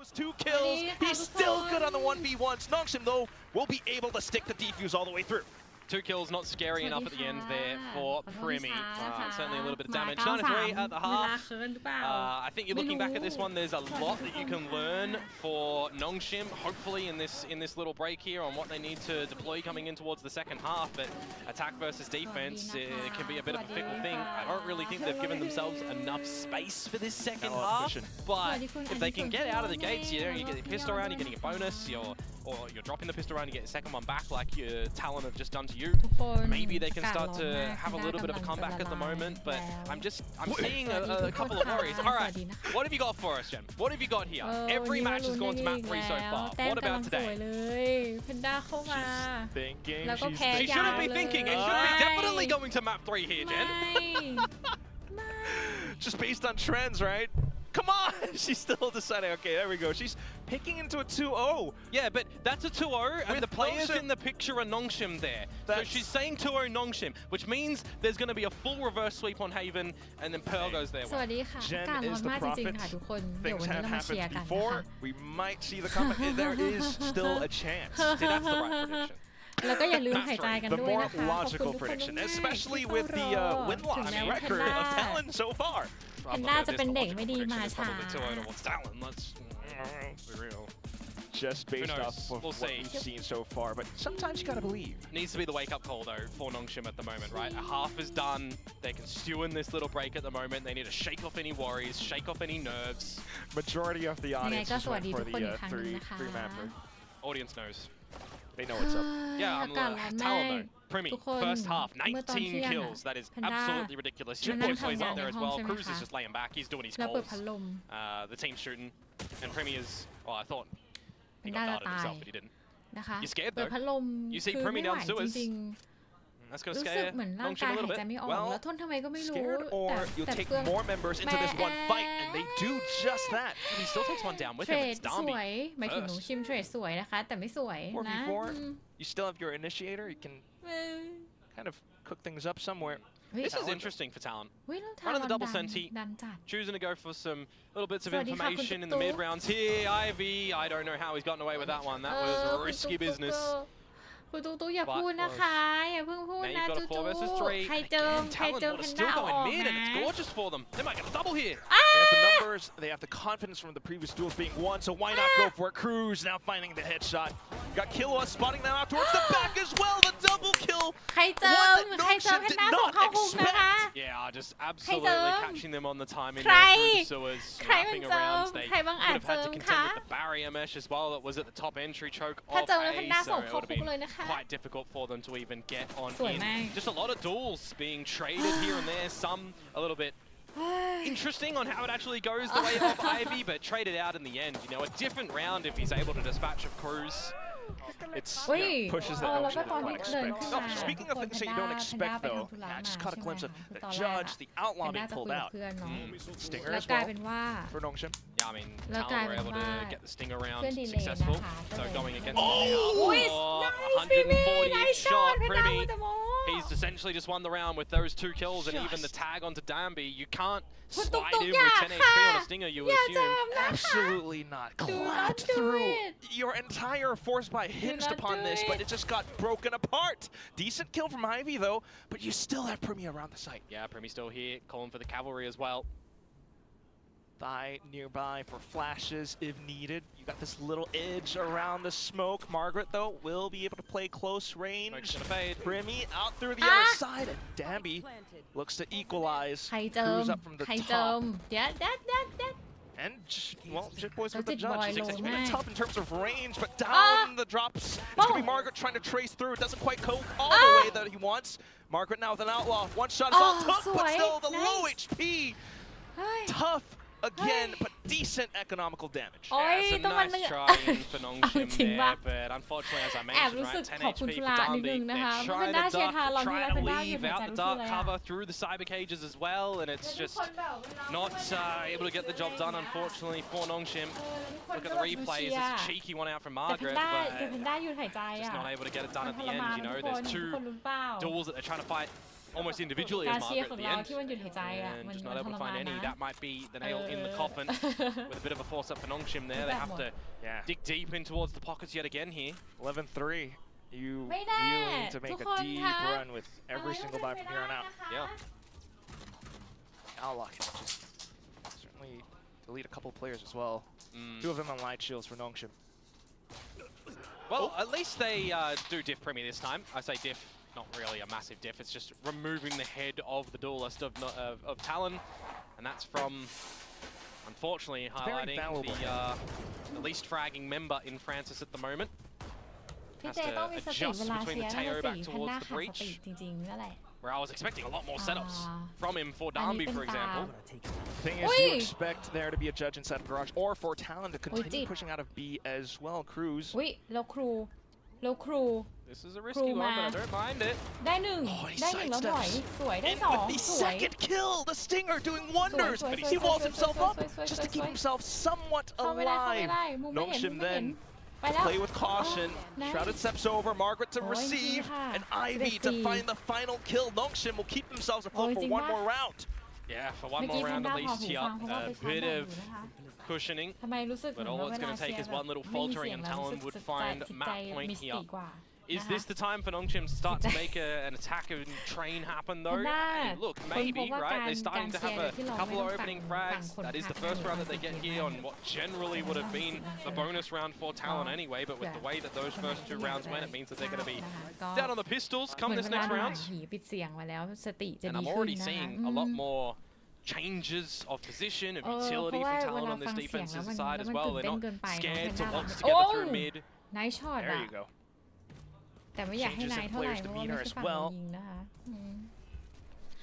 those 2 kills. He's still good on the 1v1s. Nongshim, though, will be able to stick the defuse all the way through. 2 kills, not scary enough at the end there for Ribby. Certainly a little bit of damage. 93 at the half. I think you're looking back at this one, there's a lot that you can learn for Nongshim, hopefully in this little break here on what they need to deploy coming in towards the second half. But attack versus defense, it can be a bit of a fickle thing. I don't really think they've given themselves enough space for this second half. But if they can get out of the gates, you get your pistol round, you're getting a bonus, or you're dropping the pistol round, you get your second one back like your Talon have just done to you. Maybe they can start to have a little bit of a comeback at the moment, but I'm seeing a couple of worries. All right, what have you got for us, Jen? What have you got here? Every match has gone to map 3 so far. What about today? She shouldn't be thinking. It should be definitely going to map 3 here, Jen. Just based on trends, right? Come on! She's still deciding, okay, there we go. She's picking into a 2-0. Yeah, but that's a 2-0, and the players in the picture are Nongshim there. So she's saying 2-0 Nongshim, which means there's going to be a full reverse sweep on Haven, and then Pearl goes there. Jen is the prophet. Things have happened before. We might see the comeback. There is still a chance. See, that's the right prediction. แล้วก็อย่าลืมหายใจกัน The ด้วย more นะคะ logical prediction, especially with the win-loss record of Talon so far. แพนด้าจะเป็นเด็กไม่ดีมาช้า Just based off of what we've seen so far, but sometimes you gotta believe. Needs to be the wake-up call though for Nongshim at the moment, right? A half is done. They can stew in this little break at the moment. They need to shake off any worries, shake off any nerves. Majority of the audience is went for the three-mapper. Audience knows. They know what's up. Yeah, I'm Talon though. Primi, first half, 19 kills. That is absolutely ridiculous. Shitboy plays out there as well. Cruz is just laying back. He's doing his calls. The team's shooting. And Primi is, well, I thought he got guarded himself, but he didn't. You're scared though. You see Primi down sewers. That's going to scare Nongshim a little bit. Well, scared or you'll take more members into this one fight, and they do just that. He still takes one down with him. It's Darby. หมายถึงหนูชิมเทรดสวยนะคะแต่ไม่สวยนะ You still have your initiator. You can kind of cook things up somewhere. This is interesting for Talon. Running the double senti, choosing to go for some little bits of information in the mid rounds here. Ivy, I don't know how he's gotten away with that one. That was risky business. คุณตุ๊กอย่าพูดนะคะอย่าเพิ่งพูดนะจุ๊จุ๊ใครเจิมแพนด้าออกนะ It's gorgeous for them. They might get a double here. They have the numbers, they have the confidence from the previous duels being won, so why not go for it? Cruz now finding the headshot. Got Killua spotting them out towards the back as well. The double kill. ใครเจิมแพนด้าส่งเข้าคุกนะคะ Yeah, just absolutely catching them on the timing. ใคร sewers, ใครมันเจิม They ใครบางอาจ would have เจิ had to ม contend คะ with the barrier mesh as well that was at the top entry choke ถ้า of เจิมแล้วแพนด้า A, ส่ so ง it เข้า would have คุก been เลยนะคะ quite difficult for them to even get on สวยมาก in. Just a lot of duels being traded here and there, some a little bit interesting on how it actually goes the way of Ivy, but traded out in the end. You know, a different round if he's able to dispatch of Cruz. It's pushes that Nongshim didn't expect. Speaking of things that you don't expect, though, I just caught a glimpse of the judge, the outlaw being pulled out. Stinger as well for Nongshim. Yeah, I mean, Talon were able to get the stinger round successful. So going against 140 shot Ribby. He's essentially just won the round with those 2 kills and even the tag onto Danby. You can't slide in with 10 HP on a stinger, you assume. Absolutely not. Collapsed through. Your entire force by hinged upon this, but it just got broken apart. Decent kill from Ivy, though, but you still have Primi around the site. Yeah, Primi still here, calling for the cavalry as well. Thigh nearby for flashes if needed. You got this little edge around the smoke. Margaret, though, will be able to play close range. Primi out through the other side, and Danby looks to equalize. Cruz up from the top. And, well, Shitboy's with the judge. It's been tough in terms of range, but down the drops. It's going to be Margaret trying to trace through. It doesn't quite go all the way that he wants. Margaret now with an outlaw. One shot is all took, but still the low HP. Tough again, but decent economical damage. Yeah, it's a nice try in for Nongshim there, but unfortunately, as I mentioned, right, 10 HP for Danby. They're trying to leave out the dark cover through the cyber cages as well, and it's just not able to get the job done, unfortunately, for Nongshim. Look at the replays, it's a cheeky one out from Margaret, but just not able to get it done at the end, you know. There's 2 duels that they're trying to fight. almost individually การ as เชียร์ Margaret ของ at the เรา end. ที่มันหยุดหายใจอ่ะ And มัน just มั not น able ท to รมาน find any. นะ That might be the nail in the coffin with a bit of a force up for Nongshim there. They have to dig deep in towards the pockets yet again here. 11-3. You ไม่แน่ really need to ทุ make ก a คน deep คะ run with every single buy from here on out. Yeah. Outlook can just certainly delete a couple players as well. 2 of them on light shields for Nongshim. Well, at least they do diff Premier this time. I say diff, not really a massive diff. It's just removing the head of the duelist of Talon, and that's from, unfortunately, highlighting the least fragging member in Francis at the moment. พี่ Has เจต้อง to มีสติ adjust เวลา between เชีย the ร์นั่น Teo แหละ back สิแพนด้า towards the ขาดส breach, ติจริงๆนั่นแหละ where I was expecting a lot more setups from him for อันนี้ Darby, เป็น for ตา example. Thing is, you expect there to be a judge inside of Garage, or for Talon to continue pushing out of B as well. Cruz. อุ้ยแล้วครู This is a risky one, but I don't mind it. ได้หนึ่ง Oh, he ได้หนึ่งแล้วถอย sidesteps. สวยได้ And สอง with the สวย second kill, the Stinger doing wonders. Sweet, He sweet, walls sweet, himself sweet, up sweet, sweet, just to sweet, keep sweet. himself somewhat เข้าไม่ได้เข้าไม่ alive. ได้มุมไม่เห็นมุ Nongshim มไม่เห็น then ไปแล้ว play with caution. nice. Shrouded steps over, Margaret to Oh, receive, yeah. and Ivy to find the final kill. Nongshim will keep themselves afloat for one more round. Yeah, for one เมื่อ more กี้แพน round ด้า at พอ least หู here. ฟังเพราะว่าไป A ชาร์จ bit บอลอยู่ of นะคะ cushioning. ทำไมรู้สึกเหมือน But all ว่า it's เวลา going to เชี take ย is ร์แบบ one little ไม่มีเสี faltering ยง and แล้วรู้ Talon สึก would จิตใจ find จิตใจ map point มิสติ here. กว่า Is this the time for Nongshim to start to make an attack and train happen though? And look, maybe, right? They're starting to have a couple of opening frags. That is the first round that they get here on what generally would have been the bonus round for Talon anyway, but with the way that those first 2 rounds went, it means that they're going to be down on the pistols เห come มือน this เวลา next ดูหนั round. งผีปิดเสียงไว้แล้วสติจะ And ดี I'm ขึ้น already นะคะ seeing a lot more changes of position, of เพ utility ราะว่า from เว Talon ลา on ฟั this งเสียง defensive แล้วมัน side as ตื่ well. น They're เต้น not เกินไป scared เนาะ to แพน want ด้า to get it through mid. ไนท์ช็อต There อะ you go. แต่ไม่อยากให้นายเท่าไหร่ Changes เพ in ราะว่าไม่ players' ใช่ฝั่ง demeanor เรา as ยิงนะคะ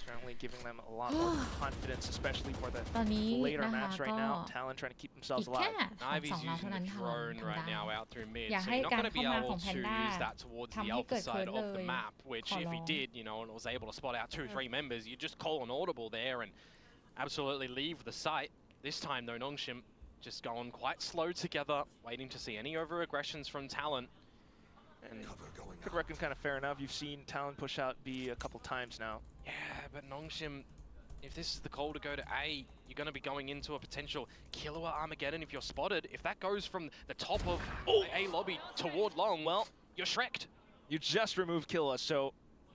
Certainly giving them a lot more confidence, especially for the ตอนนี้ later นะคะ match ก็ right now. Talon trying to keep อี themselves กแค่ alive. สอง Ivy's ราว using เท่านั้น the ทาง drone ทำ right ได้ now out through mid, อยาก so ให้ you're not การ going to เข้า be มา able ของแพน to ด้า use that towards ทำ the ให้เกิ alpha ดเคิร์ side ด of เล the ย map, which ขอ if ร้ he อง did, you know, and was able to spot out 2-3 members, you just call an audible there and absolutely leave the site. This time though, Nongshim just going quite slow together, waiting to see any over aggressions from Talon. And Could reckon kind of fair enough. You've seen Talon push out B a couple times now. yeah, but Nongshim, if this is the call to go to A, you're going to be going into a potential killer Armageddon if you're spotted. If that goes from the top of A lobby toward long, well, you're shreked. You just removed Killa, so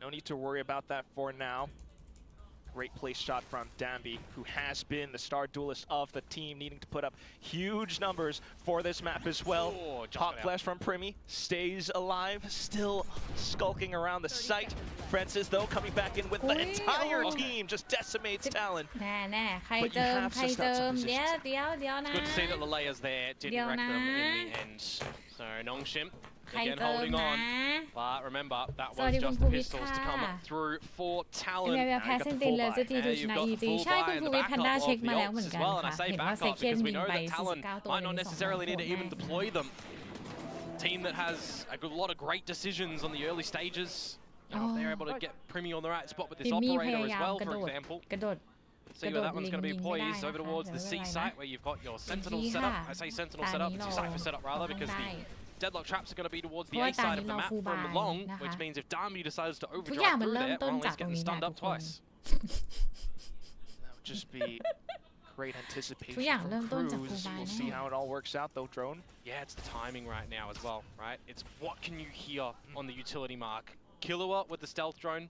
no need to worry about that for now. Great place shot from Damby, who has been the star duelist of the team, needing to put up huge numbers for this map as well. Oh, Hot flash from Primi, stays alive, still skulking around the site. Francis, though, coming back in with the entire team, just decimates Talon. แน่ใคร But you เจิม have ใคร to เจิ start ม some เดี๋ยว positions. เดี๋ยวนะ Good to see that the layers there didn't wreck them in the end. So Nongshim ใคร again เจิม holding นะ on. But remember, that สวัส was ดีคุณ just ภู the วิทย์ pistols to ค่ะ come through for เอ็ม Talon. เอแพ้เซนตินเลยจะจีดูชนะ EG ใช่คุณภูวิทย์แพนด้าเช็คมาแล้วเหมือนกัน And I ค่ะ say เห็นว่า back เซ up เคียน because ยิ we ง know ไป that Talon 49 ตัว might ใน not 2 necessarily need to โห even ดแน่ deploy them. Team that has a lot of great decisions on the early stages. You know, if they're able to get Primi on the right spot with this พิมมี่พ operator ยา as ยาม well, กระโด for ด example. กระโดด See where that one's going to be poised over towards the C site where you've got your Sentinel set up. I say Sentinel set up, Cypher set up rather, because the deadlock traps are going to be towards the A side of the map from long, which means if Darby decides to overdrive through there, Ronley's getting stunned up twice. That would just be great anticipation ทุกอย่าง from เริ่มต้นจาก Cruz. ฟูบาย We'll แน่ see how it all works out though, Drone. Yeah, it's the timing right now as well, right? It's what can you hear on the utility mark. Killua with the stealth drone.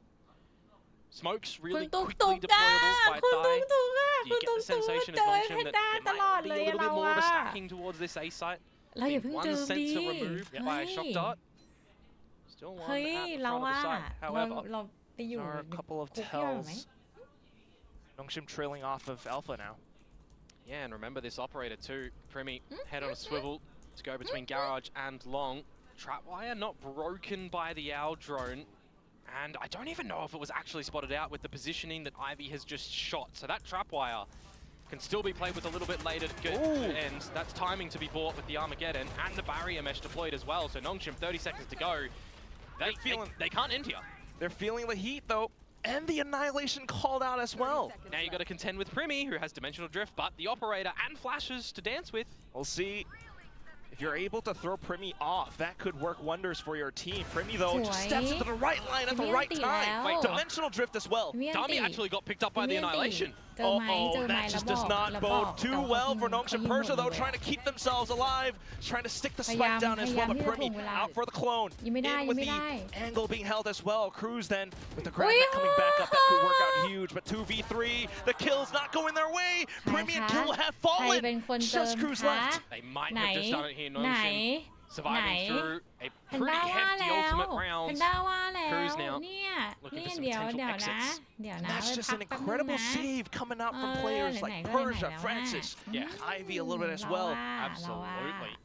Smoke's คุณ really ตุ๊ก quickly ตุ๊กอ่ะ deployable by คุณตุ๊ก Thai. ตุ๊กอ่ะ Do คุ you ณตุ๊ก get the ตุ๊ก sensation เจ as อแพ Nongshim น that ด้า there ตลอด might เล be ย a little เรา bit more of a อะ stacking towards this A site? เราอย่าเพิ่ง One เจิมดิ sensor removed by a shock dart. Still one เฮ้ย at the เรา front of ว่า the site. เรา However, ไปอยู่ There are a couple of คุกกี้อร่อยไหม tells. Nongshim trailing off of Alpha now. yeah, and remember this operator too. Primi, head on a swivel to go between garage and long. Trapwire not broken by the owl drone. And I don't even know if it was actually spotted out with the positioning that Ivy has just shot. So that trapwire can still be played with a little bit later to get and that's timing to be bought with the Armageddon and the barrier mesh deployed as well. So Nongshim 30 seconds to go. They can't end here. They're feeling the heat though, and the annihilation called out as well. Now you've got to contend with Primi, who has dimensional drift, but the operator and flashes to dance with. We'll see If you're able to throw Primi off, that could work wonders for your team. Primi, though, just steps into the right line at the right time. Wait, dimensional drift as well. Dami actually got picked up by the Annihilation. Oh, that just does not bode too well for Nongshim. Persia, though, trying to keep themselves alive, trying to stick the spike down as well, but Primi out for the clone. In with the angle being held as well. Cruz then with the grab coming back up, that could work out huge, but 2v3, the kills not going their way. Primi and Kill have fallen. Just Cruz left. They might have just done it here. Nongshim surviving through a pretty hefty ultimate round. Cruz now looking for some potential exits. That's just an incredible save coming out from players like Persia, Francis, Ivy a little bit as well. Absolutely.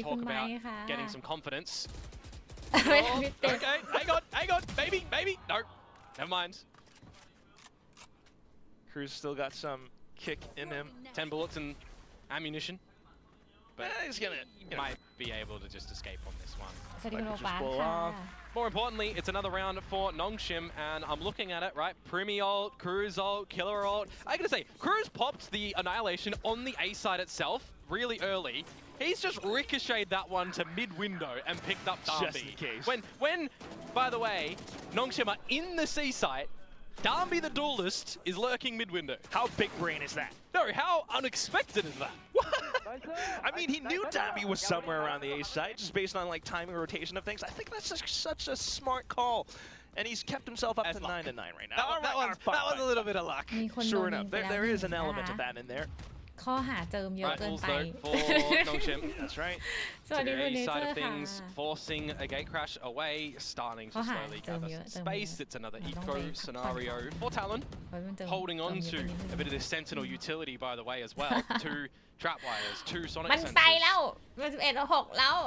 Talk about getting some confidence. Okay, hang on, maybe. No, never mind. Cruz still got some kick in him. 10 bullets and ammunition. But he's might be able to just escape on this one. More importantly, it's another round for Nongshim, and I'm looking at it, right? Primi ult, Cruz ult, Killer ult. I gotta say, Cruz popped the Annihilation on the A side itself really early. He's just ricocheted that one to mid-window and picked up Darby. Just in case. When, by the way, Nongshim are in the C site, Darby the Duelist is lurking mid-window. How big brain is that? No, how unexpected is that? I mean, he knew Darby was somewhere around the A site, just based on like timing or rotation of things. I think that's just such a smart call. And he's kept himself up to 9-9 right now. That was a little bit of luck. Sure enough, there is an element of that in there. ข้อหาเจิมเยอะเกินไป That's right. สวัสดีคุณเนเจอ side ร์ of ค่ะ things, forcing a gate crash away, starting to slowly gather some space. It's another eco scenario for Talon, holding on to a bit of this Sentinel utility, by the way, as well. 2 trap wires, 2 sonic มันไปแล้วมัน11-6แล้ว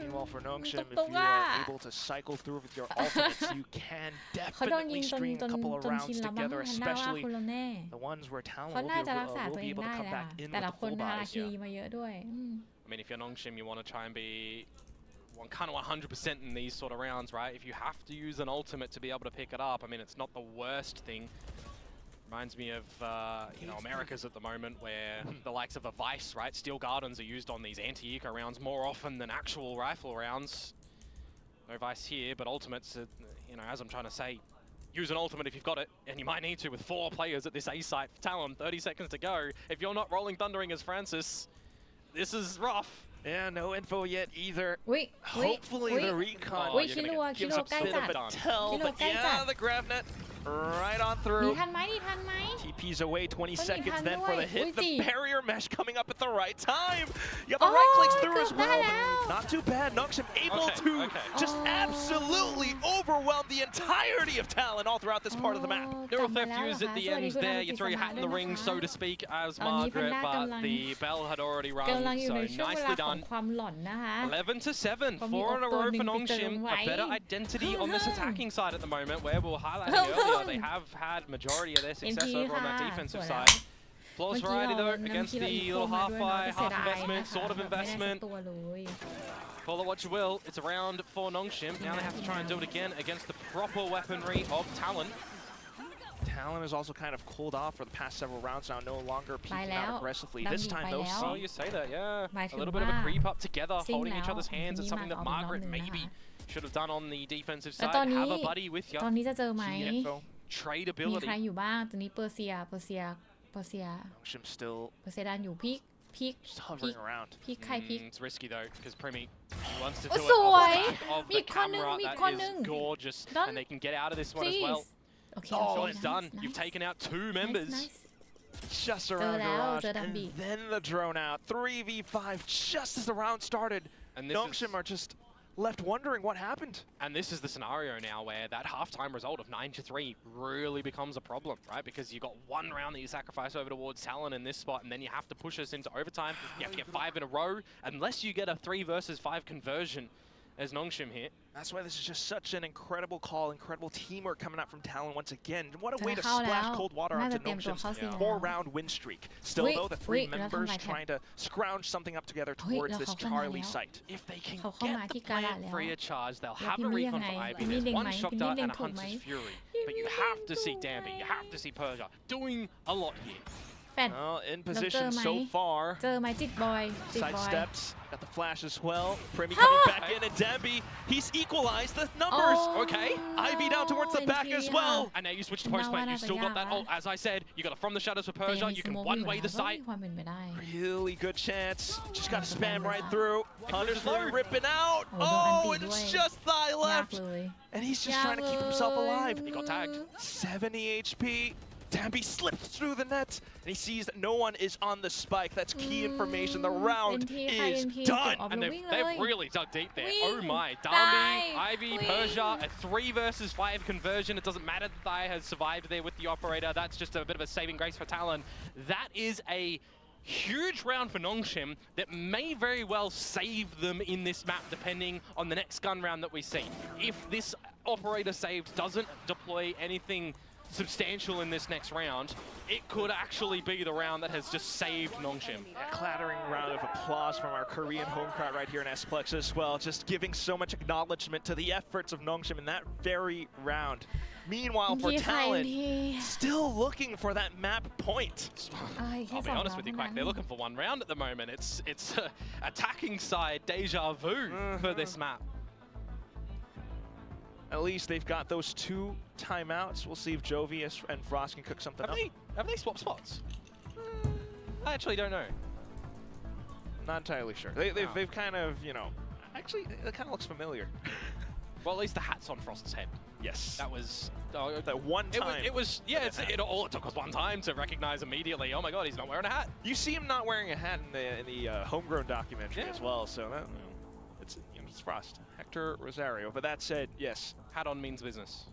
Meanwhile, for Nongshim, if you are able to cycle through with your ultimates, you can definitely string a couple of rounds together, especially the ones where Talon will be able to come back in with the full buys. I mean, if you're Nongshim, you want to try and be kind of 100% in these sort of rounds, right? If you have to use an ultimate to be able to pick it up, I mean, it's not the worst thing. Reminds me of, you know, Americas at the moment, where the likes of a Vice, right? Steel Gardens are used on these anti-eco rounds more often than actual rifle rounds. No Vice here, but ultimates, you know, as I'm trying to say, use an ultimate if you've got it, and you might need to with 4 players at this A site. Talon, 30 seconds to go. If you're not rolling thundering as Francis, this is rough. Yeah, no info yet either. Hopefully the recon gives a bit of a tell, but yeah, the grab net right on through. TP's away 20 seconds then for the hit. The barrier mesh coming up at the right time. You have the right clicks through as well. Not too bad. Nongshim able to just absolutely overwhelm the entirety of Talon all throughout this part of the map. Neural theft used at the end there. You throw your hat in the ring, so to speak, as Margaret, but the bell had already rung, so nicely done. 11-7, 4 in a row for Nongshim. A better identity on this attacking side at the moment, where we'll highlight earlier, they have had majority of their success over on that defensive side. Flawless variety though, against the little half buy, half investment, sort of investment. Call it what you will, it's a round for Nongshim. Now they have to try and do it again against the proper weaponry of Talon. Talon is also kind of cooled off for the past several rounds now, no longer peeking out aggressively. This time, though, oh, you say that, yeah. A little bit of a creep up together, holding each other's hands. It's something that Margaret maybe should have done on the defensive side. Have a buddy with you. ตอนนี้จะเจอไหม Trade มี ability. ใครอยู่บ้างตอนนี้เปอร์เซีย Nongshim still เปอร์เซียดันอยู่พีค just hovering around. ใครพีค It's risky though, because Primi wants to do โอ้ it ส off วย the back of มี the คนหนึ่ง camera. มี That คนหนึ่ง is gorgeous, and they can get out of this one as please well. Okay, Oh, it's done. You've taken out 2 members. Just around garage, and then the drone out. 3v5 just as the round started. And Nongshim are just left wondering what happened. And this is the scenario now where that halftime result of 9-3 really becomes a problem, right? Because you got 1 round that you sacrifice over towards Talon in this spot, and then you have to push us into overtime. You have to get 5 in a row. Unless you get a 3 versus 5 conversion as Nongshim here. That's why this is just such an incredible call, incredible teamwork coming out from Talon once again. What a way to splash cold water onto Nongshim's 4-round win streak. Still though, the 3 members trying to scrounge something up together towards this Charlie site. If they can get the plant free of charge, they'll have a recon for Ivy. There's 1 shot dart and a Hunter's Fury. But you have to see Dambi, you have to see Persia doing a lot here. แฟด Well, in เราเจอ position ไหม so far. เจอไหมจิตบอย Side steps, got the flash as well. Primi coming back in, and Demby, he's equalized the numbers. Okay, Ivy down towards the back as well. And now you switch to post play. You still got that ult. As I said, you got it from the shadows for แต่ Persia. มี You ส can โมก one อยู่ way แล้ว the ก็มี site. ความเป็นไปได้ Really good chance. Just got to spam right through. 100 ripping out. Oh, Oh, don't and anti it'sด้วย just thigh ยาก left. เลย And he's just trying to keep himself alive. He got tagged. 70 HP. Damby slips through the net, and he sees that no one is on the spike. That's key information. The round NT ค่ะ is NT done. เก็บออฟ And แล้ววิ่ง they've เลย really dug deep there. Wing. Oh my. Die. Darby, Ivy, Wing. Persia, a 3 versus 5 conversion. It doesn't matter that Thai has survived there with the operator. That's just a bit of a saving grace for Talon. That is a huge round for Nongshim that may very well save them in this map depending on the next gun round that we see. If this operator save doesn't deploy anything substantial in this next round, it could actually be the round that has just saved Nongshim. A clattering round of applause from our Korean home crowd right here in S-Plex as well, just giving so much acknowledgement to the efforts of Nongshim in that very round. Meanwhile, for Talon, still looking for that map point. I'll be honest with you, Quack, they're looking for one round at the moment. It's attacking side deja vu for this map. At least they've got those 2 timeouts. We'll see if Jovi and Frost can cook something up. Have they swapped spots? I actually don't know. Not entirely sure. They've kind of, you know, actually, it kind of looks familiar. Well, at least the hat's on Frost's head. Yes. That was... that one time. It was yeah, all it took was one time to recognize immediately, oh my god, he's not wearing a hat. You see him not wearing a hat in the homegrown documentary as well, so that, it's Frost. Hector Rosario. But that said, yes. Hat on means business.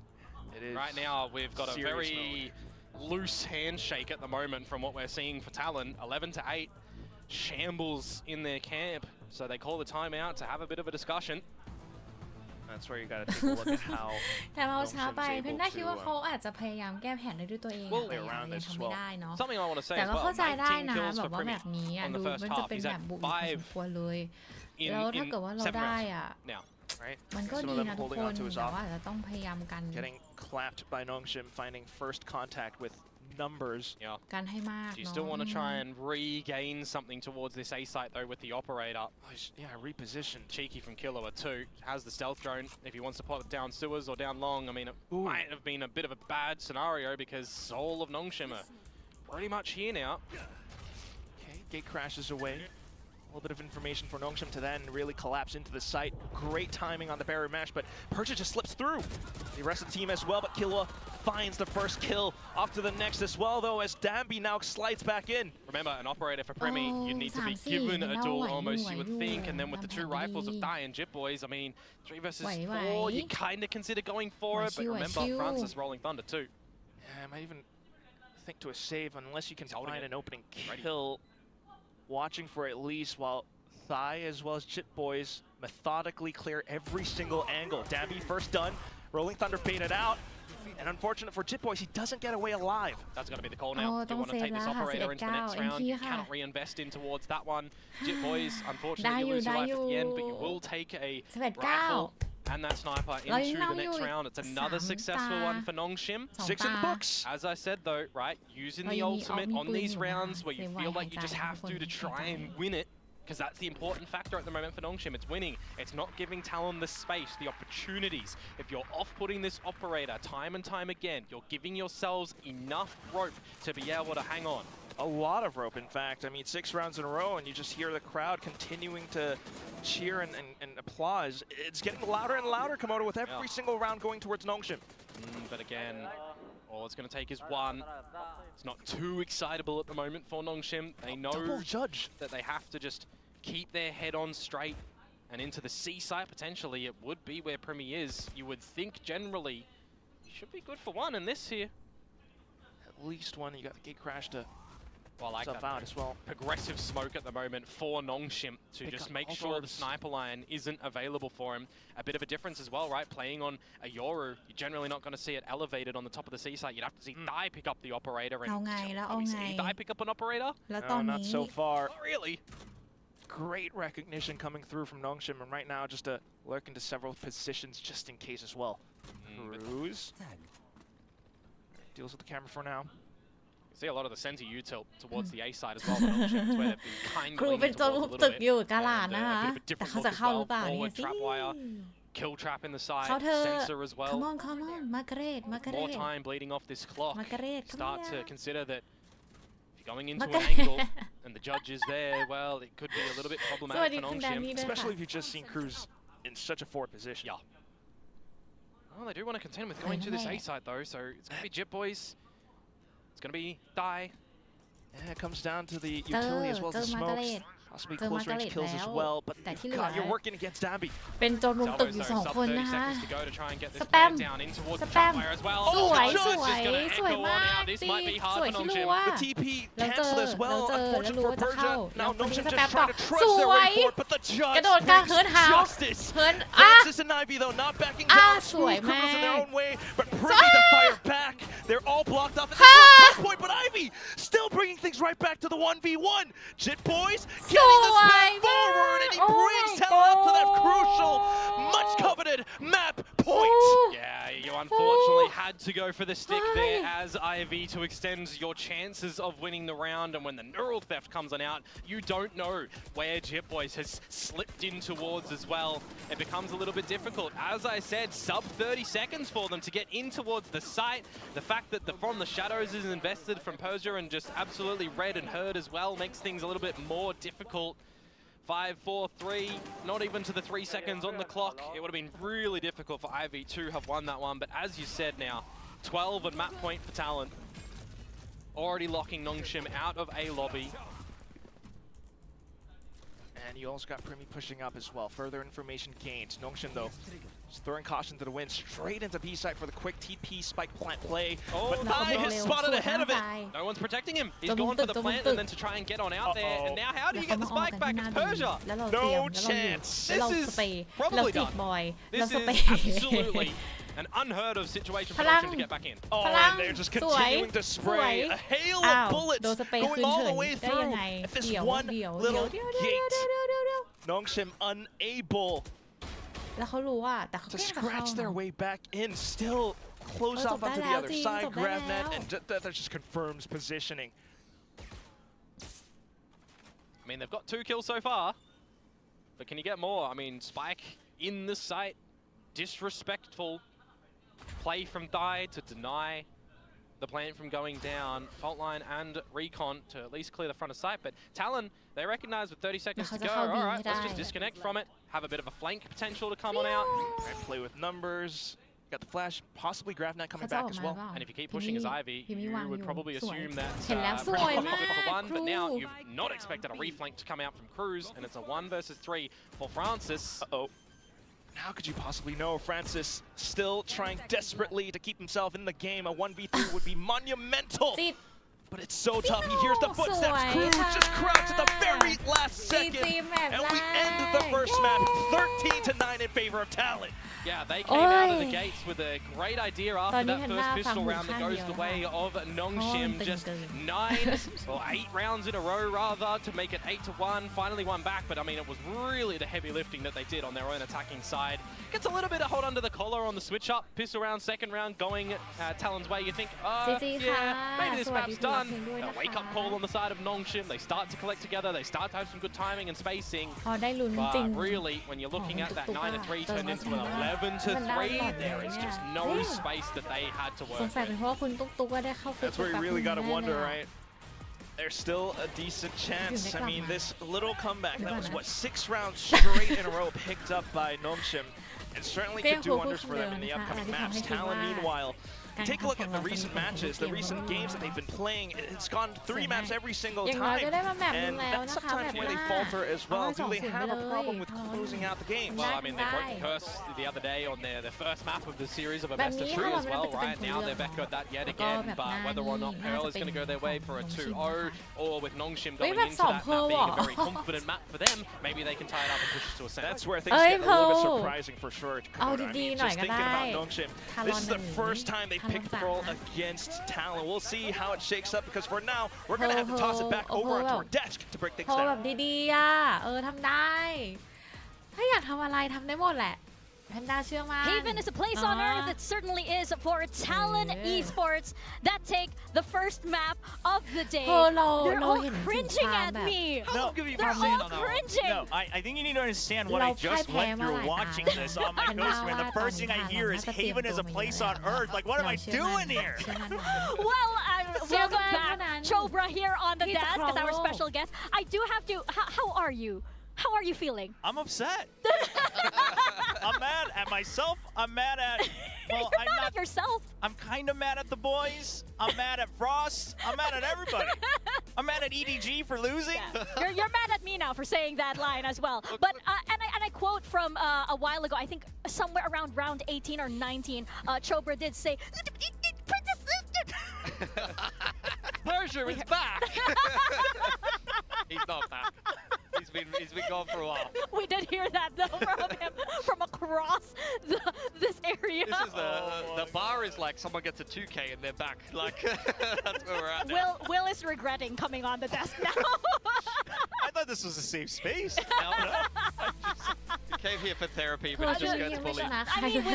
It is. Right now, we've got a very mode. loose handshake at the moment from what we're seeing for Talon. 11-8. Shambles in their camp. So they call the timeout to have a bit of a discussion. That's where you got to take a look at how แต่เราช้าไปเพื่อนได้คิดว่าเขาอาจจะพยายามแก้แผนด้วยตัวเองอะแต่ยังทำไม่ได้เนาะ Something I want to say แต่ as ก็ well. เข้าใจได้นะ kills แบ for บว่า Primi แบบนี้อะ on ดู the first มันจะ half. เป็น He's แบ at บบุกพอ 5 ควรเลย in แล้วถ้าเกิดว่าเรา 7 ได้ rounds อะ now. Right? มันก็ Some ดี of them นะทุก holding คน onto his แต่ off. ว่าอาจจะต้องพยายามกัน Getting clapped by Nongshim, finding first contact with numbers. Yeah. กันให้มาก Do you เนาะ still want to try and regain something towards this A site though with the operator? Yeah, repositioned. Cheeky from Killua too. Has the stealth drone. If he wants to pop it down sewers or down long, I mean, it might have been a bit of a bad scenario because Soul of Nongshim are pretty much here now. Okay, gate crashes away. A little bit of information for Nongshim to then really collapse into the site. Great timing on the barrier mash, but Persia just slips through. The rest of the team as well, but Killua finds the first kill. Off to the next as well, though, as Damby now slides back in. Remember, an operator for Primi, you need to be given a duel almost, you would think, and then with the 2 rifles of Thai and Jip Boys, I mean, 3 versus 4, you kind of consider going for it, but remember, Francis rolling Thunder too. Yeah, I might even think to a save unless you can find an opening kill. Watching for at least while Thai as well as Chit Boys methodically clear every single angle. Damby first done, Rolling Thunder baited out, and unfortunate for Chit Boys, he doesn't get away alive. That's got to be the call now. Do you want to take this operator into the next round? You cannot reinvest in towards that one. Chit Boys, unfortunately, you lose your life at the end, but you will take a rifle and that sniper into the next round. It's another successful one for Nongshim. 6 in the books. As I said though, right, using the ultimate on these rounds where you feel like you just have to try and win it, because that's the important factor at the moment for Nongshim. It's winning. It's not giving Talon the space, the opportunities. If you're off-putting this operator time and time again, you're giving yourselves enough rope to be able to hang on. A lot of rope, in fact. I mean, 6 rounds in a row, and you just hear the crowd continuing to cheer and applause. It's getting louder and louder, Komodo, with every single round going towards Nongshim. But again, all it's going to take is one. It's not too excitable at the moment for Nongshim. They know that they have to just keep their head on straight and into the C site. Potentially, it would be where Primi is. You would think generally, should be good for one in this here. At least one. You got the gate crash to well, like that out as well. Progressive smoke at the moment for Nongshim to just make sure the sniper line isn't available for him. A bit of a difference as well, right? Playing on a Yoru, you're generally not going to see it elevated on the top of the C site. You'd have to see Thai pick up the operator. And have we seen Thai pick up an operator? No, not so far. Not really. Great recognition coming through from Nongshim, and right now just to lurk into several positions just in case as well. Cruz deals with the camera for now. See a lot of the center U tilt towards the A side as well. Where they've been kind ครู of เป็นโจรบุกตึกอยู่กาลาดนะคะแต่เขาจะเข้าหรือเปล่าเนี่ยสิ trap wire, kill trap in the side, เขาเธอ sensor as well. come on มาเกรด More time bleeding off this clock. มาเกรด Start to consider that if you're going into an Margaret. angle and the judge is there, well, it could be a little bit problematic for Nongshim. Especially if you've just seen Cruz in such a forward position. Yeah. Well, they do want to contend with going to this A side though, so it's going to be Jip Boys. It's going to be Die. Yeah, it comes down to the utility as well as the smokes. Possibly close range kills as well, but God, you're working against Dabby. เป็นโจรบุกตึกอยู่2 คนนะคะ สแปมสแปมสวยมากจริงสวยที่รู้ว่า The TP แล้วเจอ cancel as well. แล้ว Unfortunate รู้ for ว่าจะเข้า Persia. แล้ว Now คนนี้ Nongshim สแปม just ต่อ trying to ส trust their วย way forward, but the กระ judge โดดกลาง brings เฮิร์นเท้า justice. เฮิร์น Francis and Ivy though not backing down. สวย Smooth มาก criminals in their own way, but Privy to fire back. They're all blocked off at this point, but Ivy still bringing things right back to the 1v1. Jit Boys getting the spin forward, and he brings Talon up to that crucial, much coveted map point. Yeah, you unfortunately had to go for the stick there as IV to extend your chances of winning the round. And when the neural theft comes on out, you don't know where Jip Boys has slipped in towards as well. It becomes a little bit difficult. As I said, sub 30 seconds for them to get in towards the site. The fact that the From the Shadows is invested from Persia and just absolutely read and heard as well makes things a little bit more difficult. 5, 4, 3, not even to the 3 seconds on the clock. It would have been really difficult for Ivy to have won that one. But as you said now, 12 on map point for Talon. Already locking Nongshim out of A lobby. And you also got Primi pushing up as well. Further information gained. Nongshim though, just throwing caution to the wind, straight into B site for the quick TP spike plant play. But I has spotted ahead of it. No one's protecting him. He's gone for the plant and then to try and get on out there. And now how do you get the spike back? It's Persia. No chance. This is probably done. This is absolutely an unheard of situation for Nongshim to get back in. Oh, and they're just continuing to spray a hail of bullets going all the way through at this one little gate. Nongshim unable แล้วเขารู้ว่าแต่เขา to ก็ยังจะเข้า scratch their way back in, still close off onto the other side, grab net, and that just confirms positioning. I mean, they've got 2 kills so far, but can you get more? I mean, Spike in the site, disrespectful play from Die to deny the plant from going down, fault line and recon to at least clear the front of sight. But Talon, they recognize with 30 seconds to go, all right, let's just disconnect from it, have a bit of a flank potential to come on out. And play with numbers, got the flash, possibly Gravnet coming back as well. And if you keep pushing as Ivy, you would probably assume that Premi for one, but now you've not expected a reflank to come out from Cruz, and it's a 1 versus 3 for Francis. Uh-oh. How could you possibly know? Francis still trying desperately to keep himself in the game. A 1v3 would be monumental. But it's so tough. He hears the footsteps. Cruz just crouched at the very last second. And we end the first map 13-9 in favor of Talon. Yeah, they came out of the gates with a great idea after that first pistol round that goes the way of Nongshim. Just 9 or 8 rounds in a row rather to make it 8-1. Finally won back, but I mean, it was really the heavy lifting that they did on their own attacking side. Gets a little bit of hold under the collar on the switch up. Pistol round, second round going Talon's way. You think, yeah, maybe this map's done. A wake-up call on the side of Nongshim. They start to collect together. They start to have some good timing and spacing. But really, when you're looking at that 9-3 turned into an 11-3, there is just no space that they had to work with. That's where you really got to wonder, right? There's still a decent chance. I mean, this little comeback, that was what, 6 rounds straight in a row picked up by Nongshim. And certainly could do wonders for them in the upcoming maps. Talon, meanwhile, take a look at the recent matches, the recent games that they've been playing. It's gone 3 maps every single time, and that's sometimes where they falter as well. Do they have a problem with closing out the game? Well, I mean, they broke the curse the other day on their first map of the series of a best of 3 as well, right? Now they've echoed that yet again, but whether or not Pearl is going to go their way for a 2-0, or with Nongshim going into that map being a very confident map for them, maybe they can tie it up and push it to a center. That's where things get a little bit surprising for sure. I mean, just thinking about Nongshim, this is the first time they picked the role against Talon. We'll see how it shakes up, because for now, we're going to have to toss it back over onto our desk to break things โพล down. แบบดีๆทำได้ถ้าอยากทำอะไรทำได้หมดแหละ แพนด้าเชื่อมั่น Haven is a place on Earth. It certainly is for Talon Esports that take the first map of the day. เรา They're all เห็นถึง cringing ความ at แบบ me. No, They're all cringing. No, I think you need to understand what Iเรา just พ่าย went แพ้มา through หลาย watching ตา this on my แพนด้า coaster, ว่า and the ตอน first นี้ thing I เรา hear น่า is จะเตรียม Haven ตัว is a มา place เย on อะแล้ว Earth. Like, what am I เราเชื่อมั่น doing here? เชื่อมั่น Well, welcome Silver back, Conan. Chobra here on the He's a desk as our pro. special guest. I do have to. How are you? How are you feeling? I'm upset. I'm mad at myself. I'm mad at. Well, You're I'm mad not. at yourself. I'm kind of mad at the boys. I'm mad at Frost. I'm mad at everybody. I'm mad at EDG for losing. Yeah. You're mad at me now for saying that line as well. But and I quote from a while ago. I think somewhere around round 18 or 19, Chobra did say, "Princess." Persia is back. He's not back. He's been gone for a while. We did hear that though from him from across this area. This is the bar is like someone gets a 2K and they're back. Like that's where we're at now. Will is regretting coming on the desk now. I thought this was a safe space. No. He came here for therapy, but he just gets bullied. I mean,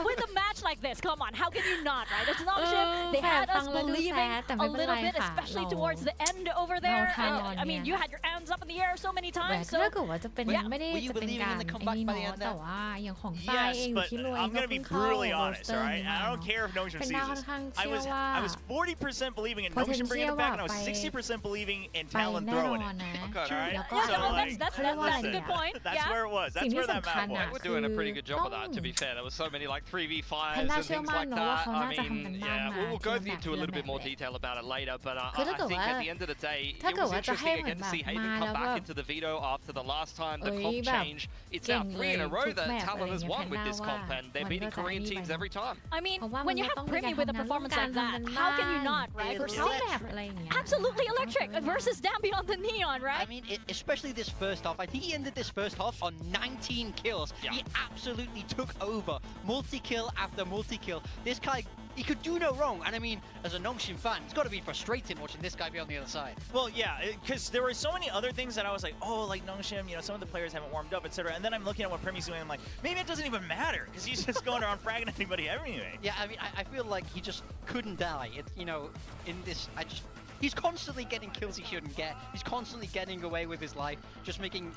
with a match like this, come on, how can you not, right? It's an option. They had us believing a little bit, especially towards the end over there. I mean, you had your hands up in the air so many แต่ times. ถ้า So เกิดว่าจะเป็นไม่ได้จะเป็นการไอ้นี่เนาะแต่ว่าอย่างของทรายเอง Yes, อยู่ but ที่รวย I'm ก็ gonna เพิ่ be งเข้า brutally โรส honest, เตอ all ร์ right? มา I don't care if Notion เป็น sees ดาวค่อน this. ข้าง I เชื่อ was ว่า I was 40% believing in Notion bringing it back, and I was 60% believing in ไป Talon แน่ throwing นอน it. นะ Okay. All right? Yeah, So well, like, that'sเขาเรียกว่าอะไร a good point. that's Yeah. where it was. สิ่ That's งที่ where that สำคัญ map นะ was. We're doing a pretty good job of that, to be fair. There was so many like 3v5s แพนด้า and เชื่อ things มั่น like เนาะว่า that. เขาน่า I จะทำ mean, กันบ้าน yeah, มา we'll go into a little bit more ทีละ detail about it later, but I คือถ้าเกิด think ว่า at the end of the day, ถ้า it เกิด was ว่าจะให้ interesting เหมือน again แบ to บ see Haven มา come แล้วแบ back บ into the veto after the last time the เอ้ย comp แบบ changed. It's เก่ now ง 3 in a เลย row ทุก that แบบ Talon อะไรอย่าง has เงี้ย won with this แพนด้า comp, and ว่า they're มัน beating ก็จะ Korean นี่ teams ไป every time. I mean, เพราะว่า when you มัน have ต้องมี Primi การ with a ทำงานร่วม performance กัน like that, ทำกัน how can you บ้าน not, right? คือเข้าแบบอะไรอย่างเงี้ย Absolutely electric versus down beyond the neon, I right? mean, especially this first half. I think he ended this first half on 19 kills. Yeah. He absolutely took over. Multi-kill after multi-kill. This guy, he could do no wrong. And I mean, as a Nongshim fan, it's got to be frustrating watching this guy be on the other side. Well, yeah, because there were so many other things that I was like, oh, like Nongshim, you know, some of the players haven't warmed up, etc. And then I'm looking at what Premi's doing, I'm like, maybe it doesn't even matter because he's just going around fragging anybody anyway. Yeah, I mean, I feel like he just couldn't die. You know, in this, he's constantly getting kills he shouldn't get. He's constantly getting away with his life, just making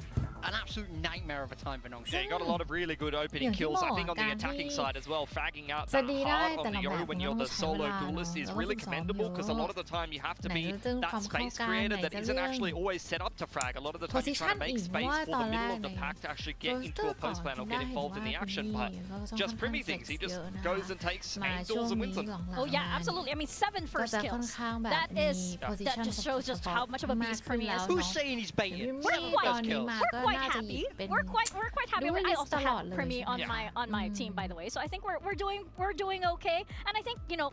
an absolute nightmare of a time for Nongshim. Yeah, you got a lot of really good opening kills. I think on the attacking side as well, fragging out that heart on the Yoru when you're the solo duelist is really commendable because a lot of the time you have to be that space creator that isn't actually always set up to frag. A lot of the time you're trying to make space for the middle of the pack to actually get into a post plan or get involved in the action. But just Primi things, he just goes and takes 8 duels and wins them. Oh yeah, absolutely. I mean, 7 first ก็จะค่อน kills. ข้างแบบ That มี is that just shows just how much of a beast Primi is. Who's saying he's baiting? We're quite- ตอนนี้มา We're ก็ quite น่าจะหยิ happy. บเป็น We're quite happy. I Duelist also ตลอด have เลย Primi ใช่ไหม on my team, by the way. So I think we're doing okay. And I think, you know,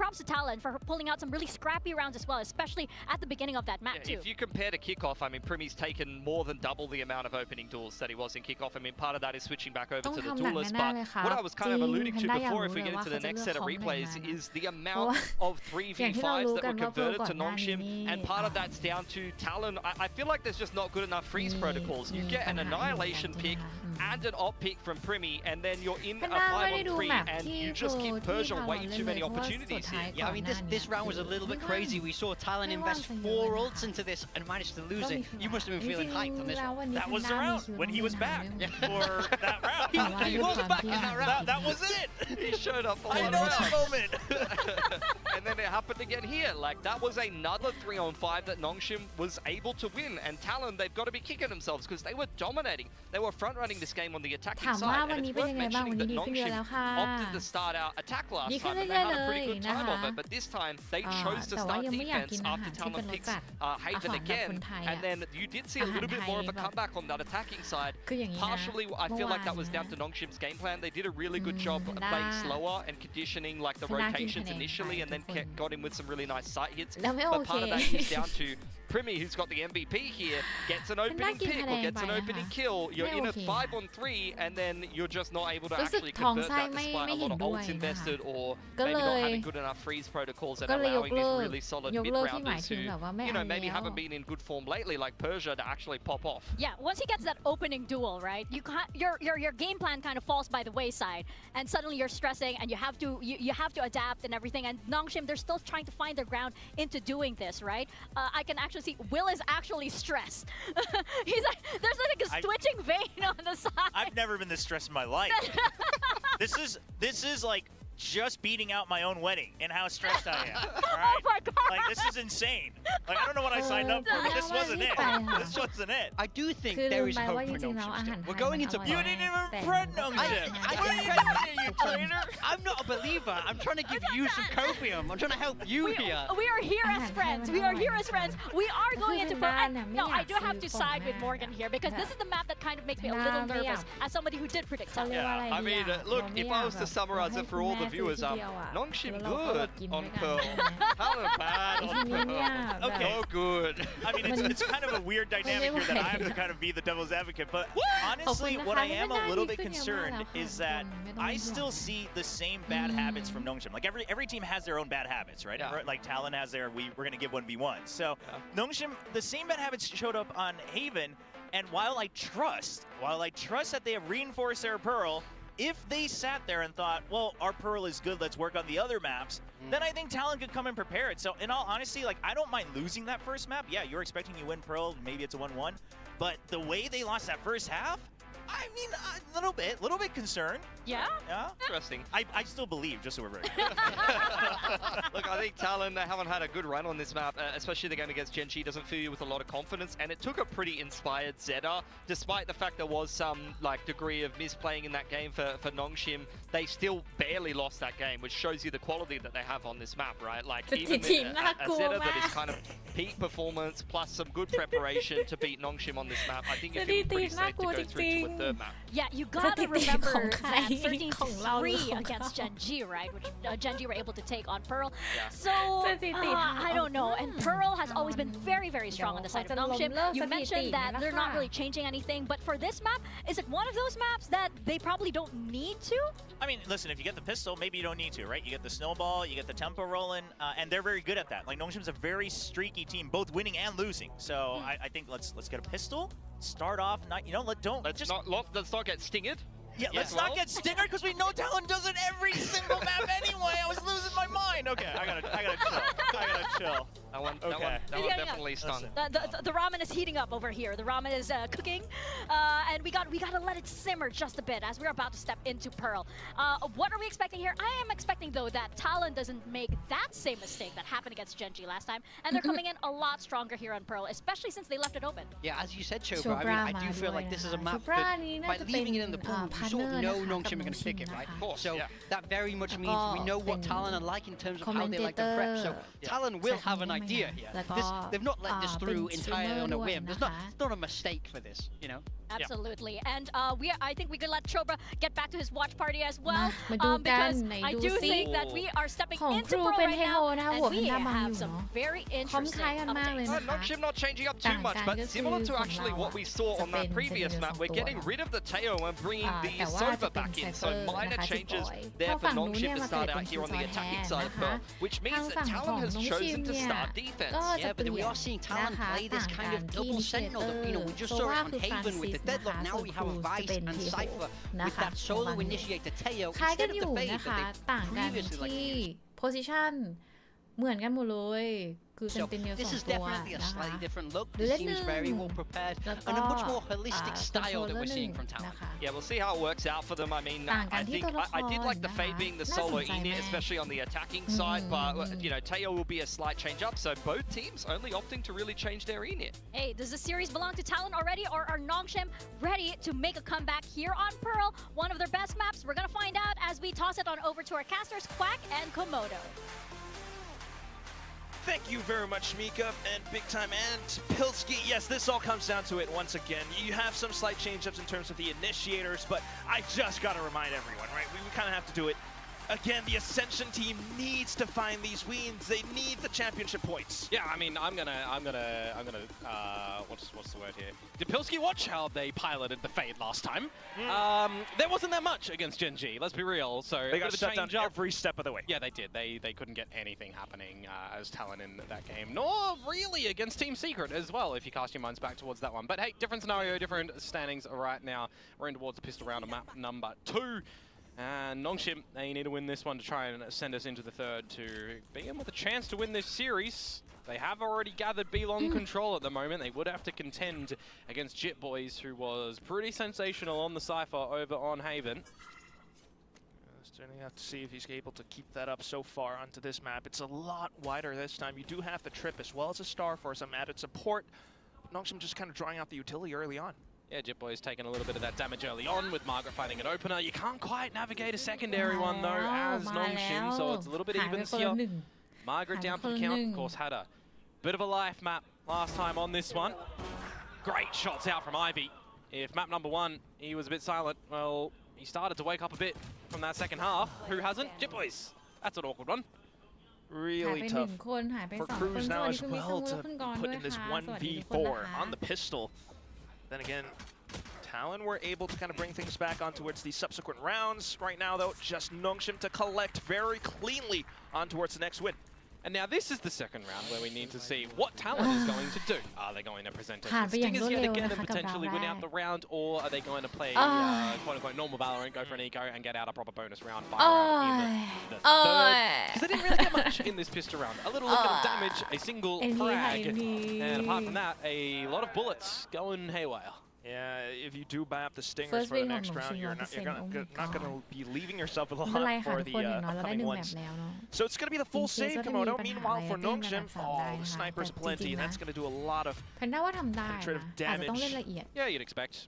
props to Talon for pulling out some really scrappy rounds as well, especially at the beginning of that map Yeah, too. if you compare to kickoff, I mean, Primi's taken more than double the amount of opening duels that he was in kickoff. I mean, part of that is switching back over ต้อง to the ทำหนัก duelist. แน่ๆ But เลยค่ะ what I was kind of จริง alluding to แพนด้าอยาก before, รู้ if we เลย get ว่า into เขา the จะ next เลือก set of ของไหน replays, มานะ is the เพราะ amount ว่า of อย่างที่เรา 3v5s รู้ that กัน were ว่าเวิร์ converted ก่อ to นหน้านี้ Nongshim, นี่ and part of that's down to Talon. I feel like there's just not good enough freeze protocols. You get an annihilation pick and an op pick from Primi, and then you're in แพ a นด้าไม่ได้ดู 5-on-3, แมป and ที่ you โปร just give ที่ Persia ทาง way เล่น too เลย many เพราะว่าสุด opportunities ท้าย here. ก่ Yeah, อ I น mean, หน้านี้ this round was a little bit crazy. We saw Talon invest 4 ults into this and managed to lose it. You must have been feeling hyped on this one. That was the round when he was back for that round. He was back in that round. That was it. He showed up for I one know round. that moment. And then it happened again here. Like, that was another 3-on-5 that Nongshim was able to win. And Talon, they've got to be kicking themselves because they were dominating. They were front-running this game on the attacking ถามว่า side. วัน And นี้ it's เป็น worth ยังไงบ้าง วัน mentioning นี้ that ดีขึ้นเยอะ Nongshim แล้วค่ะ opted to start out attack last Đi time,ขึ้น and they had a เรื่อยๆ pretty good time of นะคะ it. But this time, they อ่า chose to แต่ว่า start ยังไม่อยาก defense กินอา after หารที่เป็ Talon นรส picks จัด Haven อาหารแบบ again. คนไทย And อะ then you did see a little bit more of a comeback on that attacking side. คืออย่างนี้นะ Partially, I feel like that was down to Nongshim's game plan. They did a really good job of playing slower and conditioning like the คือน่ากิน rotations คะแนน initially, and then ไปทุกคน got him with some really nice sight hits. แล้วไม่โอ But เค part of that is down to Primi, who's got the MVP here, gets an opening pick or gets an opening kill. You're in a 5-on-3, and then you're just not able to actually convert that despite a lot of ults invested or maybe not having good enough freeze protocols and allowing these really solid mid-rounders who, you know, maybe haven't been in good form lately, like Persia, to actually pop off. Yeah, once he gets that opening duel, right, you can't, your game plan kind of falls by the wayside, and suddenly you're stressing, and you have to adapt and everything. And Nongshim, they're still trying to find their ground into doing this, right? I can actually see Will is actually stressed. He's like, there's like a twitching vein on the side. I've never been this stressed in my life. This is like just beating out my own wedding and how stressed I am. All right? Oh my god! Like, this is insane. Like, I don't know what I signed up for, but this wasn't it. This wasn't it. I do think คือ there ลืม is ไป hope ว่า for จริงๆแล้ว Nongshim อาหาร still. ไทย We're going into มันอร่อย You didn't even แต่ friend Nongshim. I What are didn't you friend doing, you traitor? I'm not a believer. I'm trying to give you some copium. I'm trying to help you here. We are here as friends. We are here as friends. We are going into no, I do have to side with Morgan here because this is the map that kind of makes me a little nervous as somebody who did predict เขา Talon. เรียกว่าอะไร I mean, look, if I was to summarize it for all the viewers, Nongshim good on Pearl. Talon bad on Pearl. Okay. Oh, good. I mean, it's kind of a weird dynamic here that I have to kind of be the devil's advocate. But honestly, what I am a little bit concerned is that I still see the same bad habits from Nongshim. Like every team has their own bad habits, right? Yeah. Like Talon has their we're gonna give 1v1. So Nongshim, the same bad habits showed up on Haven. And while I trust that they have reinforced their Pearl, if they sat there and thought, well, our Pearl is good, let's work on the other maps, then I think Talon could come and prepare it. So in all honesty, like, I don't mind losing that first map. Yeah, you're expecting you win Pearl, maybe it's a 1-1. But the way they lost that first half, I mean, a little bit concerned. Yeah? Yeah? Interesting. I still believe, just so we're very Look, I think Talon, they haven't had a good run on this map, especially the game against Gen G doesn't fill you with a lot of confidence, and it took a pretty inspired Zeta, despite the fact there was some like degree of misplaying in that game for Nongshim. They still barely lost that game, which shows you the quality that they have on this map, right? Like even a Zeta that is kind of peak performance plus some good preparation to beat Nongshim on this map. I think you feel pretty safe to go through to a third map. Yeah, you gotta remember that 13-3 against Gen G, right? Which Gen G were able to take on Pearl. Yeah. So, I don't know. And Pearl has always been very, very strong on the side of Nongshim. You mentioned that they're not really changing anything, but for this map, is it one of those maps that they probably don't need to? I mean, listen, if you get the pistol, maybe you don't need to, right? You get the snowball, you get the tempo rolling, and they're very good at that. Like, Nongshim's a very streaky team, both winning and losing. So I think let's get a pistol, start off, Let's not get stingered. Yeah, let's not get stingered because we know Talon does it every single map anyway. I was losing my mind. Okay, I gotta chill. I gotta chill. That one definitely stung. The ramen is heating up over here. The ramen is cooking, and we gotta let it simmer just a bit as we're about to step into Pearl. What are we expecting here? I am expecting though that Talon doesn't make that same mistake that happened against Gen G last time, and they're coming in a lot stronger here on Pearl, especially since they left it open. Yeah, as you said, Chobra, I mean, I do feel like this is a map that by leaving it in the pool, you sort of know Nongshim are going to pick it, right? Of course, so that very much means we know what Talon are like in terms of how they like to prep. So Talon will have an idea here. They've not let this through entirely on a whim. It's not a mistake for this, you know? Absolutely. And I think we could let Chobra get back to his watch party as well. มาดูกัน because ไหน I ดู do สิ think that we are stepping ของ into ครู Pearl เป็น right เทโฮ now, นะคะ and หัว we เป็นดำมังอ have ยู่ some เนาะ very พร้อม interesting คล้ายกันมากเลย updates. นะคะ Nongshim not changing up too much, but similar to actually what we saw on that previous map, we're getting rid of the Teo and bringing the Sova back in. So minor changes there for Nongshim to start out here on the attacking side of Pearl, which means that Talon has chosen to start defense. Yeah, but we are seeing Talon play this kind of double sentinel that, you know, we just saw it on Haven with the deadlock. Now we have a Vice and Cypher with that solo initiator Teo คล้ายกัน instead อ of ยู่ the fade นะคะ that ต่าง they กัน previously like ที่ used. position เหมือนกันหมดเลยคือเซ So นติเนียล this 2 is ตัว definitely a นะคะ slightly different look. หรือ This เล่นหนึ่ seems ง very well prepared แล้วก็ and a much more holistic style that we're seeing from นะ Talon. คะ Yeah, we'll see how it works out for them. I mean, ต่างกัน I ที่ think ตัวละคร I did like the นะคะ fade being the น่า solo สนใจ in มา it, ก especially on the attacking side. But you know, Teo will be a slight change up. So both teams only opting to really change their init. Hey, does the series belong to Talon already, or are Nongshim ready to make a comeback here on Pearl? One of their best maps. We're gonna find out as we toss it on over to our casters, Quack and Komodo. Thank you very much, Mika and Big Time and Pilsky. Yes, this all comes down to it once again. You have some slight change-ups in terms of the initiators, but I just got to remind everyone, right? We kind of have to do it again, the Ascension team needs to find these wins. They need the championship points. Yeah, I mean, I'm gonna, what's the word here? Did Pilsky watch how they piloted the Fade last time? There wasn't that much against Gen G, let's be real. So they got shut down every step of the way. Yeah, they did. They couldn't get anything happening as Talon in that game, nor really against Team Secret as well, if you cast your minds back towards that one. But hey, different scenario, different standings right now. We're in towards the pistol round of map number 2. And Nongshim, they need to win this one to try and send us into the third to be in with a chance to win this series. They have already gathered B-Long control at the moment. They would have to contend against Jit Boys, who was pretty sensational on the Cypher over on Haven. Starting to have to see if he's able to keep that up so far onto this map. It's a lot wider this time. You do have the trip as well as a star for some added support. Nongshim just kind of drawing out the utility early on. Yeah, Jit Boy's taking a little bit of that damage early on with Margaret finding an opener. You can't quite navigate a secondary one though as Nongshim, so it's a little bit evens here. Margaret down for the count, of course, had a bit of a life map last time on this one. Great shots out from Ivy. If map number 1, he was a bit silent, well, he started to wake up a bit from that second half. Who hasn't? Jit Boys. That's an awkward one. Really tough for Cruz now as well to put in this 1v4 on the pistol. Then again, Talon were able to kind of bring things back on towards the subsequent rounds. Right now, though, just Nongshim to collect very cleanly on towards the next win. And now this is the second round where we need to see what Talon is going to do. Are they going to present a stingers yet again and potentially win out the round, or are they going to play quote-unquote normal Valorant, go for an eco, and get out a proper bonus round by round in the third? Because they didn't really get much in this pistol round. A little bit of damage, a single frag, and apart from that, a lot of bullets going haywire. Yeah, if you do buy up the stingers for the next round, you're not going to be leaving yourself with a lot for the upcoming ones. So it's going to be the full save, Komodo. Meanwhile, for Nongshim, the sniper's plenty, and that's going to do a lot of penetrative damage. Yeah, you'd expect.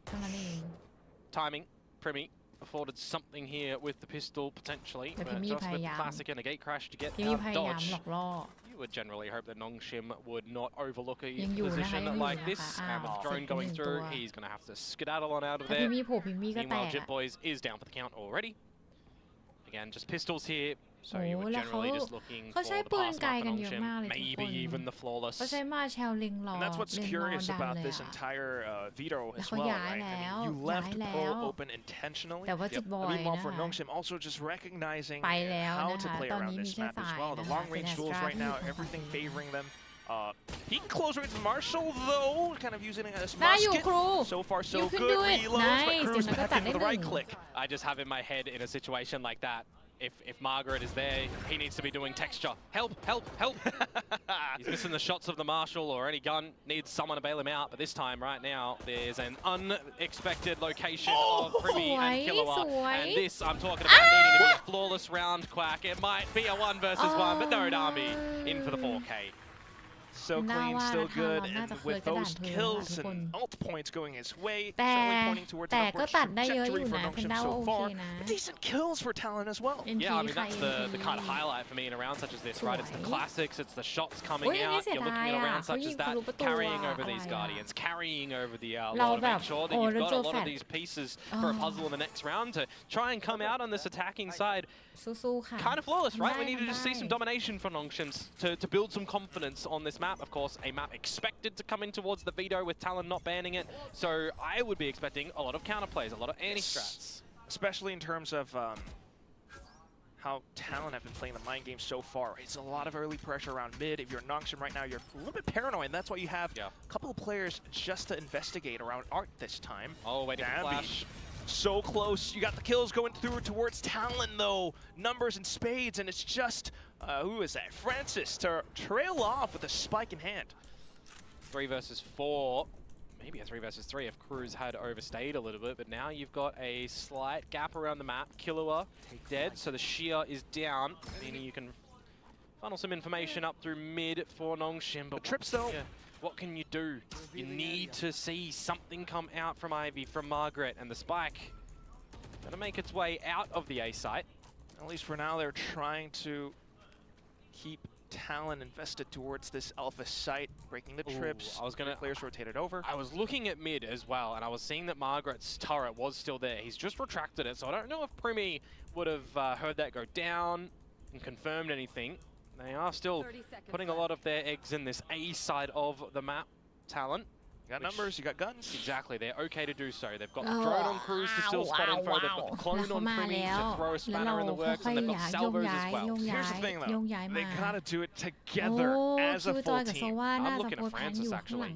Timing, Primi afforded something here with the pistol, potentially, but just with the classic and a gate crash to get out of dodge. You would generally hope that Nongshim would not overlook a position like this, and with the drone going through, he's going to have to skedaddle on out of there. Meanwhile, Jit Boys is down for the count already. Again, just pistols here, so you were generally just looking for the pass mark for Nongshim, maybe even the flawless. And that's what's curious about this entire veto as well, right? I mean, you left Pearl open intentionally. Meanwhile, for Nongshim, also just recognizing how to play around this map as well. The long-range duels right now, everything favoring them. He can close range with Marshall, though, kind of using it as musket. So far, so good. Reloads, but Cruz back in with the right click. I just have in my head in a situation like that, if Margaret is there, he needs to be doing texture. Help, help, help! He's missing the shots of the Marshall or any gun. Needs someone to bail him out, but this time, right now, there's an unexpected location of Primi and Killua. And this, I'm talking about needing to be a flawless round, Quack. It might be a 1 versus 1, but no, Army in for the 4K. So clean, still good, and with those kills and ult points going his way, certainly pointing towards an upward trajectory for Nongshim so far. But decent kills for Talon as well. Yeah, I mean, that's the kind of highlight for me in a round such as this, right? It's the classics, it's the shots coming out. You're looking at a round such as that, carrying over these Guardians, carrying over the lot to make sure that you've got a lot of these pieces for a puzzle in the next round to try and come out on this attacking side. Kind of flawless, right? We need to just see some domination from Nongshim to build some confidence on this map. Of course, a map expected to come in towards the veto with Talon not banning it. So I would be expecting a lot of counterplays, a lot of anti-strats. Especially in terms of how Talon have been playing the mind game so far. It's a lot of early pressure around mid. If you're Nongshim right now, you're a little bit paranoid. That's why you have a couple of players just to investigate around Art this time. Oh, waiting for flash. So close. You got the kills going through towards Talon, though. Numbers and spades, and it's just, who is that? Francis to trail off with a spike in hand. 3 versus 4. Maybe a 3 versus 3 if Cruz had overstayed a little bit, but now you've got a slight gap around the map. Killua dead, so the shear is down, meaning you can funnel some information up through mid for Nongshim. But trips, though. What can you do? You need to see something come out from Ivy, from Margaret, and the spike gonna make its way out of the A site. At least for now, they're trying to keep Talon invested towards this alpha site, breaking the trips. Players rotated over. I was looking at mid as well, and I was seeing that Margaret's turret was still there. He's just retracted it, so I don't know if Primi would have heard that go down and confirmed anything. They are still putting a lot of their eggs in this A side of the map. Talon. You got numbers, you got guns. Exactly, they're okay to do so. They've got the drone on Cruise to still spot info. They've got the clone on Primi to throw a spanner in the works, and they've got salvos as well. Here's the thing though, they gotta do it together as a full team. I'm looking at Francis actually.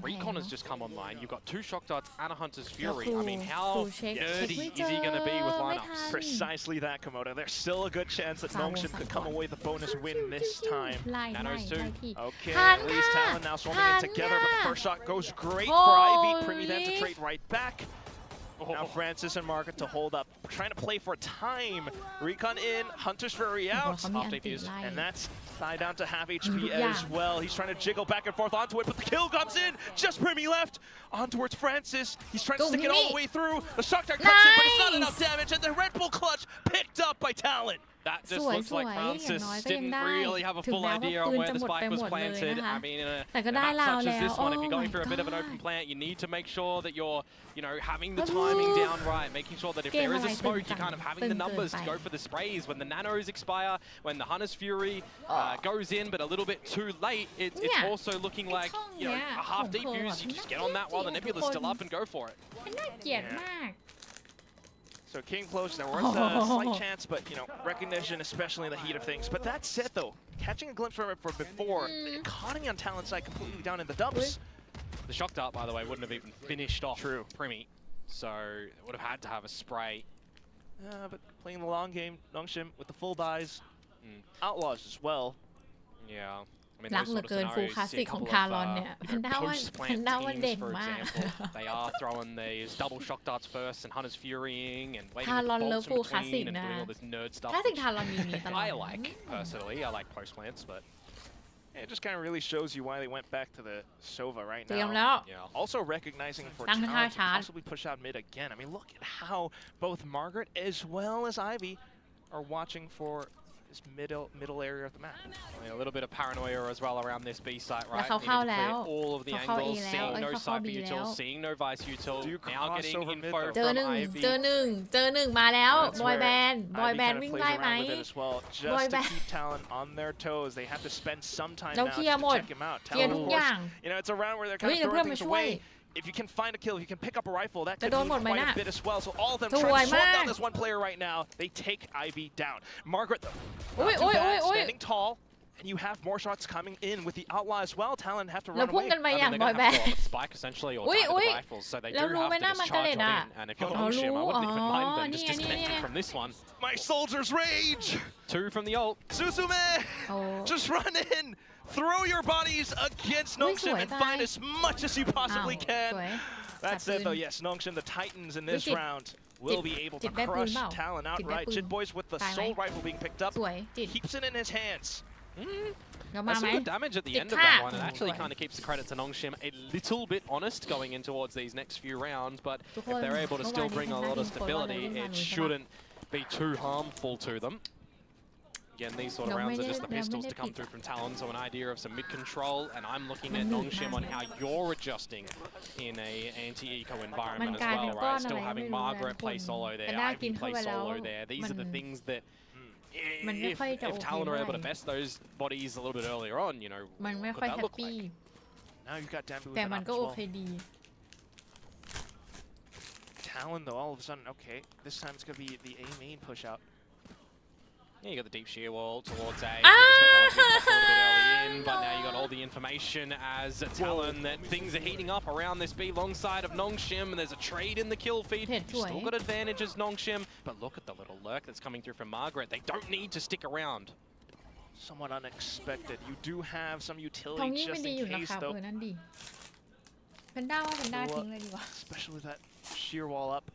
Recon has just come online. You've got 2 shock darts and a Hunter's Fury. I mean, how nerdy is he going to be with lineups? Precisely that, Komodo. There's still a good chance that Nongshim could come away with a bonus win this time. Nanos too. Okay, at least Talon now swarming in together, but the first shot goes great for Ivy. Primi then to trade right back. Now Francis and Margaret to hold up, trying to play for time. Recon in, Hunter's Fury out. And that's Thigh down to half HP as well. He's trying to jiggle back and forth onto it, but the kill comes in. Just Primi left. On towards Francis. He's trying to stick it all the way through. The shock dart comes in, but it's not enough damage. And the Red Bull clutch picked up by Talon. That just looks like Francis didn't really have a full idea on where the spike was planted. I mean, in a map such as this one, if you're going for a bit of an open plant, you need to make sure that you're, having the timing down right, making sure that if there is a smoke, you're kind of having the numbers to go for the sprays. When the nanos expire, when the Hunter's Fury goes in, but a little bit too late, it's also looking like, a half defuse. You just get on that while the nebula's still up and go for it. So King close, there was a slight chance, but recognition, especially in the heat of things. But that said, though, catching a glimpse from it from before, the economy on Talon's side completely down in the dumps. The shock dart, by the way, wouldn't have even finished off Primi, so it would have had to have a spray. But playing the long game, Nongshim with the full buys, Outlaws as well. Yeah. I mean, รักเหลือเกินฟูลคลาสสิกของทารอนเนี่ยแพนด้าว่าเด่นมาก They are throwing these double shock darts first and Hunter's Furying and waiting ทารอน for เลิ the ฟ bolts ฟูล in คลาสสิก between and นะ doing all this nerd stuff. คลาสสิกทารอนมีตลอด I like, personally, I like post plants, but it just kind of really shows you why they went back to the Sova right เตรียม now. แล้ว Also recognizing for ตั้งท่า Talon to ชาร์จ possibly push out mid again. I mean, look at how both Margaret as well as Ivy are watching for this middle area of the map. I mean, a little bit of paranoia as well around this B site, right? แล้วเขาเข้าแล้ว all of the เขาเข้า A angles, แล้ว seeing no เขาเข้า side B แล้ว util, seeing no vice util, now getting crossover mid info though. เจอ from หนึ่ง Ivy. เจอหนึ่งมาแล้ว That's บอย where แบนด์ Ivy วิ่ง kinda ไล่ plays ไหม around with it as well, just Boy to band. keep Talon on their toes. They have to spend some time เรา now เคลียร์ to หมด check him out. เคลียร์ Talon, ทุ of กอย่าง course, it's a round where they're เฮ้ย kind เดี๋ยว of เพื่อน throwing มา things ช่วย away. If you can find a kill, if you can pick up a rifle, that could จะโดน mean หมดไหม quite น่ะ a bit as well. So all of them ส trying วย to swarm มาก down this one player right now. They take Ivy down. Margaret, though, โอ้ย not โอ้ย too โอ้ย bad, โอ้ย standing tall. And you have more shots coming in with the Outlaw as well. Talon have to เรา run พุ่ง away. กันไป I อ mean, ย่าง they're บอย going to แบ have น to ด์ go up with spike essentially or die to the rifles, so they do แล้วรู้ have ไหม to หน้า just มัน charge กะเล็ด on อ่ะ in. And if you're อ๋อ Nongshim, I wouldn't even รู้ mind อ๋อ them just นี่ไง disconnecting from this one. My soldiers rage. 2 from the ult. Suzume, โอ้ just run in. Throw your bodies against Ui, Nongshim sủi and tai. find as much as you possibly อ้าว can. สวย That's Tạt it though,ปืน yes, Nongshim, the Titans in this Ui, tiệt- round will be able to ติดแม่ปืน crush เปล่า Talon ติดแม่ outright. ปืน Jit Boys with the ตายไหม soul rifle being picked up, สวยติด keeps it in his hands. เรามา That's ไหม some good damage at the Tiệt end of khá. that one. It actually Sủi. kind of keeps the credit to Nongshim a little bit honest going in towards these next few rounds, but ทุก if คน they're able to เมื่อวา still นนี้ bring ทา a งด้าน lot of อินโฟว่าเรา stability, เล่นมา it นูใช่ปะ shouldn't be too harmful to them. Again, these sort of No, rounds areไม่ just the ได้ pistols to come ผิด through อะ from Talon, so an idea of some mid control, and I'm looking มั at นหนืด Nongshim มาก on how you're adjusting in a anti-eco มัน environment กลาย as เป็น well, ก้อน right? อะไร Still ก็ไม่ having รู้นะ Margaret ทุกคน play solo แต่ there, น่ากิน Ivy เข้า play ไปแล้ว solo there. These are the มัน things that มันไม่ค่อยจะโอ if เค Talon เท่า are ไห able to ร่ best those bodies a little bit earlier on, มันไม่ what ค่อย that แฮป look ปี้ like? Now you've got Dambu แต่ with มัน an ก็ up โอ as เค well. ดี Talon though, all of a sudden, okay, this time it's gonna be the A main push out. Yeah, you got the deep shear wall towards A. Ah! You expect that one to be popped a little bit early in, but now you got all the information as Talon that things are heating up around this B long side of Nongshim, and there's a trade in the kill feed. เผ็ดสวย Still got advantages, Nongshim, but look at the little lurk that's coming through from Margaret. They don't need to stick around. Somewhat unexpected. You do have some ทอง utility ยิ่งไม่ just ดีอยู่ in นะ case ครับ though, นั่นดีแพนด้าว่าแพนด้า Well, ทิ้งเลยดีกว่า especially with that sheer wall up.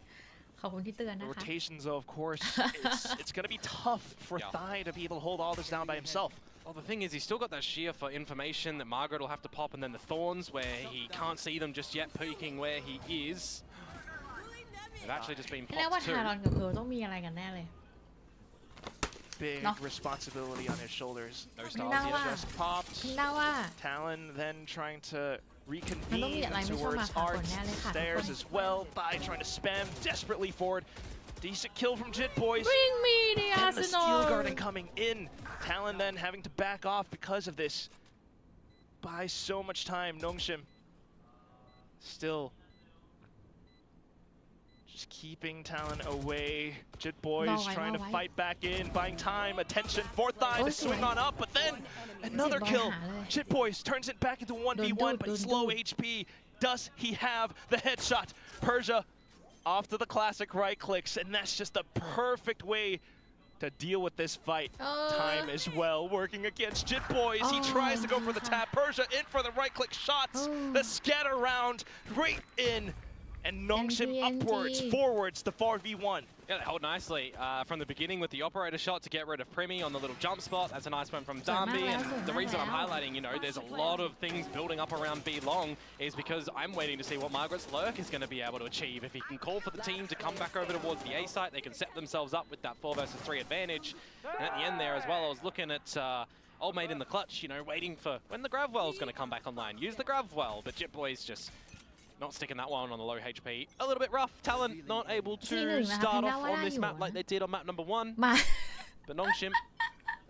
ขอบคุณที่เตือน The นะคะ rotations, though, of course, it's going to be tough for Yeah. Thigh to be able to hold all this down by himself. Well, the thing is, he's still got that shear for information that Margaret will have to pop, and then the thorns where he can't see them just yet, peeking where he is. They've actually just been แปลว่า popped ทารอน too. กับเพร์ลต้องมีอะไรกันแน่เลย big No. responsibility on his shoulders. No ไม่ stars น่า yet. ว่า Just popped. ไม่น่าว่า Talon then trying to มันต้องมี reconvene อะไรไม่ชอบมา towards ค่ะก่อน Art แน่เลยค่ะทุก stairs คน as well. Bai trying to spam desperately forward. Decent kill from Jit Boys. Bring me the And the Steel Arsenal Garden coming in. Talon then having to back off because of this. Buy so much time. Nongshim still just keeping Talon away. Jit Boys trying to fight back in, buying time, attention. Fourth eye to swing on up, but then another kill. Jit Boys turns it back into 1v1, but he's low HP. Does he have the headshot? Persia off to the classic right clicks, and that's just the perfect way to deal with this fight. Time as well, working against Jit Boys. He tries to go for the tap. Persia in for the right click shots. The scatter round right in. And Nongshim upwards, forwards, the 4v1. Yeah, they hold nicely from the beginning with the operator shot to get rid of Primi on the little jump spot. That's a nice one from Dambi. And the reason I'm highlighting, you know, there's a lot of things building up around B Long is because I'm waiting to see what Margaret's lurk is going to be able to achieve. If he can call for the team to come back over towards the A site, they can set themselves up with that 4 versus 3 advantage. And at the end there as well, I was looking at Old Mate in the clutch, you know, waiting for when the Gravwell's going to come back online. Use the Gravwell, but Jit Boys just not sticking that one on the low HP. A little bit rough. Talon not able to start off on this map like they did on map number 1. มา But Nongshim,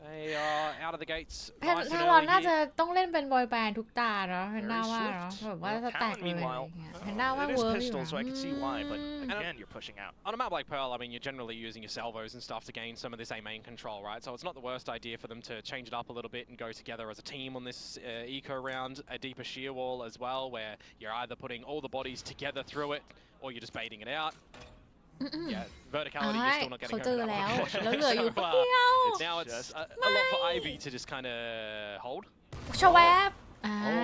they are out of the gates. แพน Nice ถ้า and เรา early น่าจะ here. ต้องเล่นเป็นบอยแบนด์ทุกตาเนาะแพนด้าว่าเนาะแบบว่าจะแตกเลยอะไรอย่างเงี้ยแพนด้าว่า It is เวิร์กอยู่ pistol, so I can see why, but อืม again, you're pushing out. On a map like Pearl, I mean, you're generally using your salvos and stuff to gain some of this A-main control, right? So it's not the worst idea for them to change it up a little bit and go together as a team on this eco round, a deeper shear wall as well, where you're either putting all the bodies together through it, or you're just baiting it out. Yeah, verticality, you're still not getting เขาเจอ over แล้ that ว one. แล้วเหลืออยู่คน So, เดียว now it's a lot for Ivy to just kind of hold. ชวบ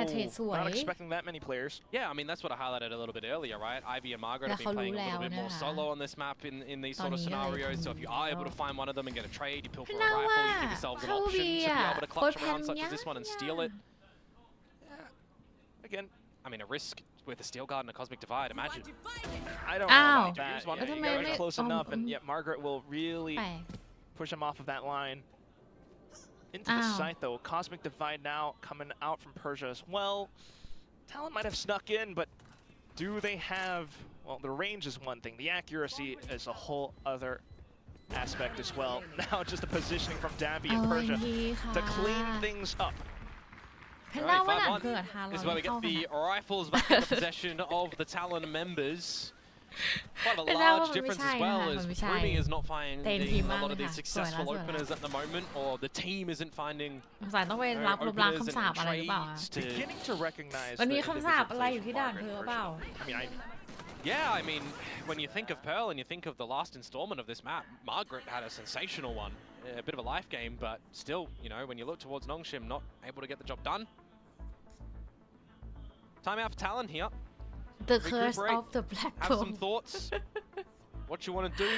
เทรดสวย Not expecting that many players. Yeah, I mean, that's what I highlighted a little bit earlier, right? Ivy and Margaret have Yeah, been playing a little bitเขารู้ more แล้ว solo on this map in these sort of ตอนนี้อะไร scenarios. So if you are able to ทำ find one of them and get a trade, you pull for a น่า rifle, ว่า you give yourselves an เข้า option บี to be อ่ะ able to โคต clutch ร a แพน round such ยั as ง this one and steal it. Again, I mean, a risk with a Steel Guard and a Cosmic Divide, imagine. I don't know Ow. about that. Use one. Yeah, But you then gotta be maybe- close enough, and yet Margaret will really แปลก push him off of that line. Into the Ow. site, though. Cosmic Divide now coming out from Persia as well. Talon might have snuck in, but do they have... Well, the range is one thing. The accuracy is a whole other aspect as well. Now just the positioning from Dabby เอา and อย่าง Persia นี้ค่ะ to clean things up. แพนด้าว่าหนัง 5-1 เกิดฮาร์ This is เรา where we เข้า get กัน the rifles back in the possession of the Talon members. Quite a แพนด้าว่า large มันไม่ difference ใช่ as นะคะ well มัน as ไม่ใช่ Ribby is not finding เต็มทีม a มาก lot เล of ย these ค่ะสวย successful แล้วสวยแล้ว openers at the moment, or the team isn't finding สงสัยต้องไปรับลบล้างคำสาปอะไรหรือเปล่า trades to... Beginning to recognize มัน the มีคำสาป individual อะไร plays อยู่ from ที่ด่าน Margaret เธ and อเปล่า Persia. I mean, Yeah, I mean, when you think of Pearl and you think of the last installment of this map, Margaret had a sensational one. A bit of a life game, but still, you know, when you look towards Nongshim, not able to get the job done. Time out for Talon here. The curse Recuperate. of the black Have some hole thoughts. What you want to do.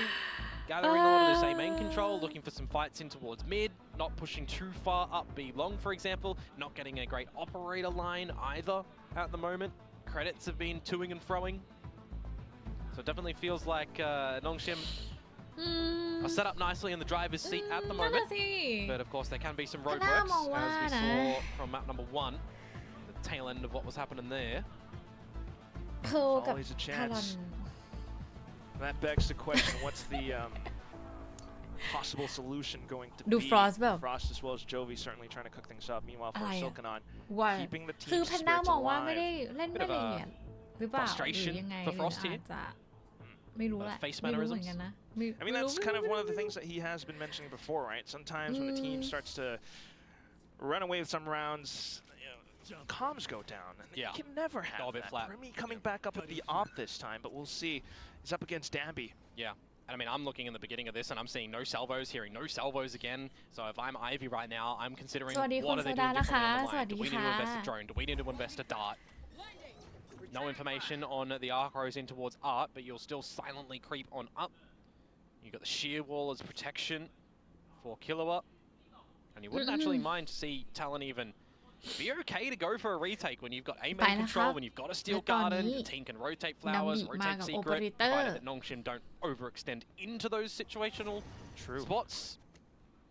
Gathering a lot of this A-main control, looking for some fights in towards mid, not pushing too far up B long, for example, not getting a great operator line either at the moment. Credits have been toing and froing. So it definitely feels like Nongshim are set up nicely in the driver's seat at the นั่น moment. น่ะสิ But of course, there can be some ก็น่า roadworks, มองว่า as we นะ saw from map number 1. The tail end of what was happening there. เพร์ลกับ always a ทารอน chance. That begs the question, what's the possible solution going to ดู be? ฟรอสแบบ Frost as well as Jovi certainly trying to cook things up. Meanwhile, อะไร for อะ Silkanon, ว่า keeping the คือ team แพนด้า spirits มองว่าไม่ได้ alive. เล่น Bit ไม่ of ละ a เอียดหรือเปล่าหรือ frustration ยังไง for Frost หรือ here. อาจจะไม่รู้แหละ face ไม่รู้เหมือน mannerisms. กันนะ I mean, that's kind of one of the things that he has been mentioning before, right? Sometimes when the team starts to run away with some rounds, you know, comms go down. And Yeah. you can never have Go a bit that. flat. Remy coming back up with the op this time, but we'll see. He's up against Damby. Yeah. And I mean, I'm looking in the beginning of this and I'm seeing no salvos, hearing no salvos again. So if I'm Ivy right now, I'm considering สวัสดี what คุณ are โซ they ดา doing นะคะ differently on ส the วัส line? Do ดี we need ค่ะ to invest a drone? Do we need to invest a dart? No information on the Archros in towards Art, but you'll still silently creep on up. You've got the sheer wall as protection for Kilowatt. And you wouldn't actually mind to see Talon even be okay to go for a retake when you've got A-main ไปนะคะ control, when you've got a steel และตอน garden, นี้ the team can rotate flowers, นำบีมา rotate กับ secret, Operator provided that Nongshim don't overextend into those situational spots.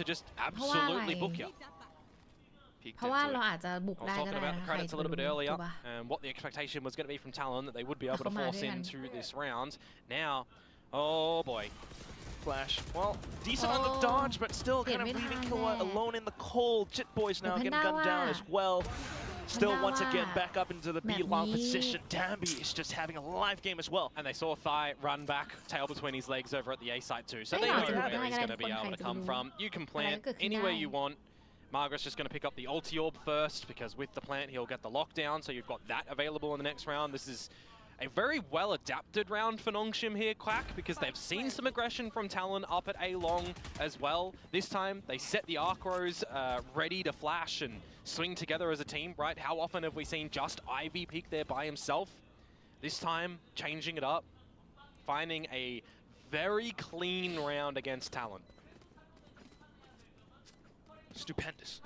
to just absolutely book you. เพราะว่าเราอาจจะบุก I ได้ was ก็ talking ได้ about นะ the ใคร credits จะ a little bit รู้ earlier ถูกปะ and what the expectation was going to be from Talon that they would be able to เข้ามา force ด้วยกัน into this round. Now, oh boy. Flash. Well, decent on the dodge, but still kind of leaving Killa alone in the cold. Jit Boys now getting gunned down as well. Still, once again, back up into the B long position. Dambi is just having a live game as well. And they saw Thai run back, tail between his legs over at the A side too. So they know where he's going to be able to come from. You can plant anywhere you want. Margaret's just going to pick up the ulti orb first, because with the plant, he'll get the lockdown. So you've got that available in the next round. This is a very well-adapted round for Nongshim here, Quack, because they've seen some aggression from Talon up at A long as well. This time, they set the Archros ready to flash and swing together as a team, right? How often have we seen just Ivy peek there by himself? This time, changing it up, finding a very clean round against Talon. Stupendous.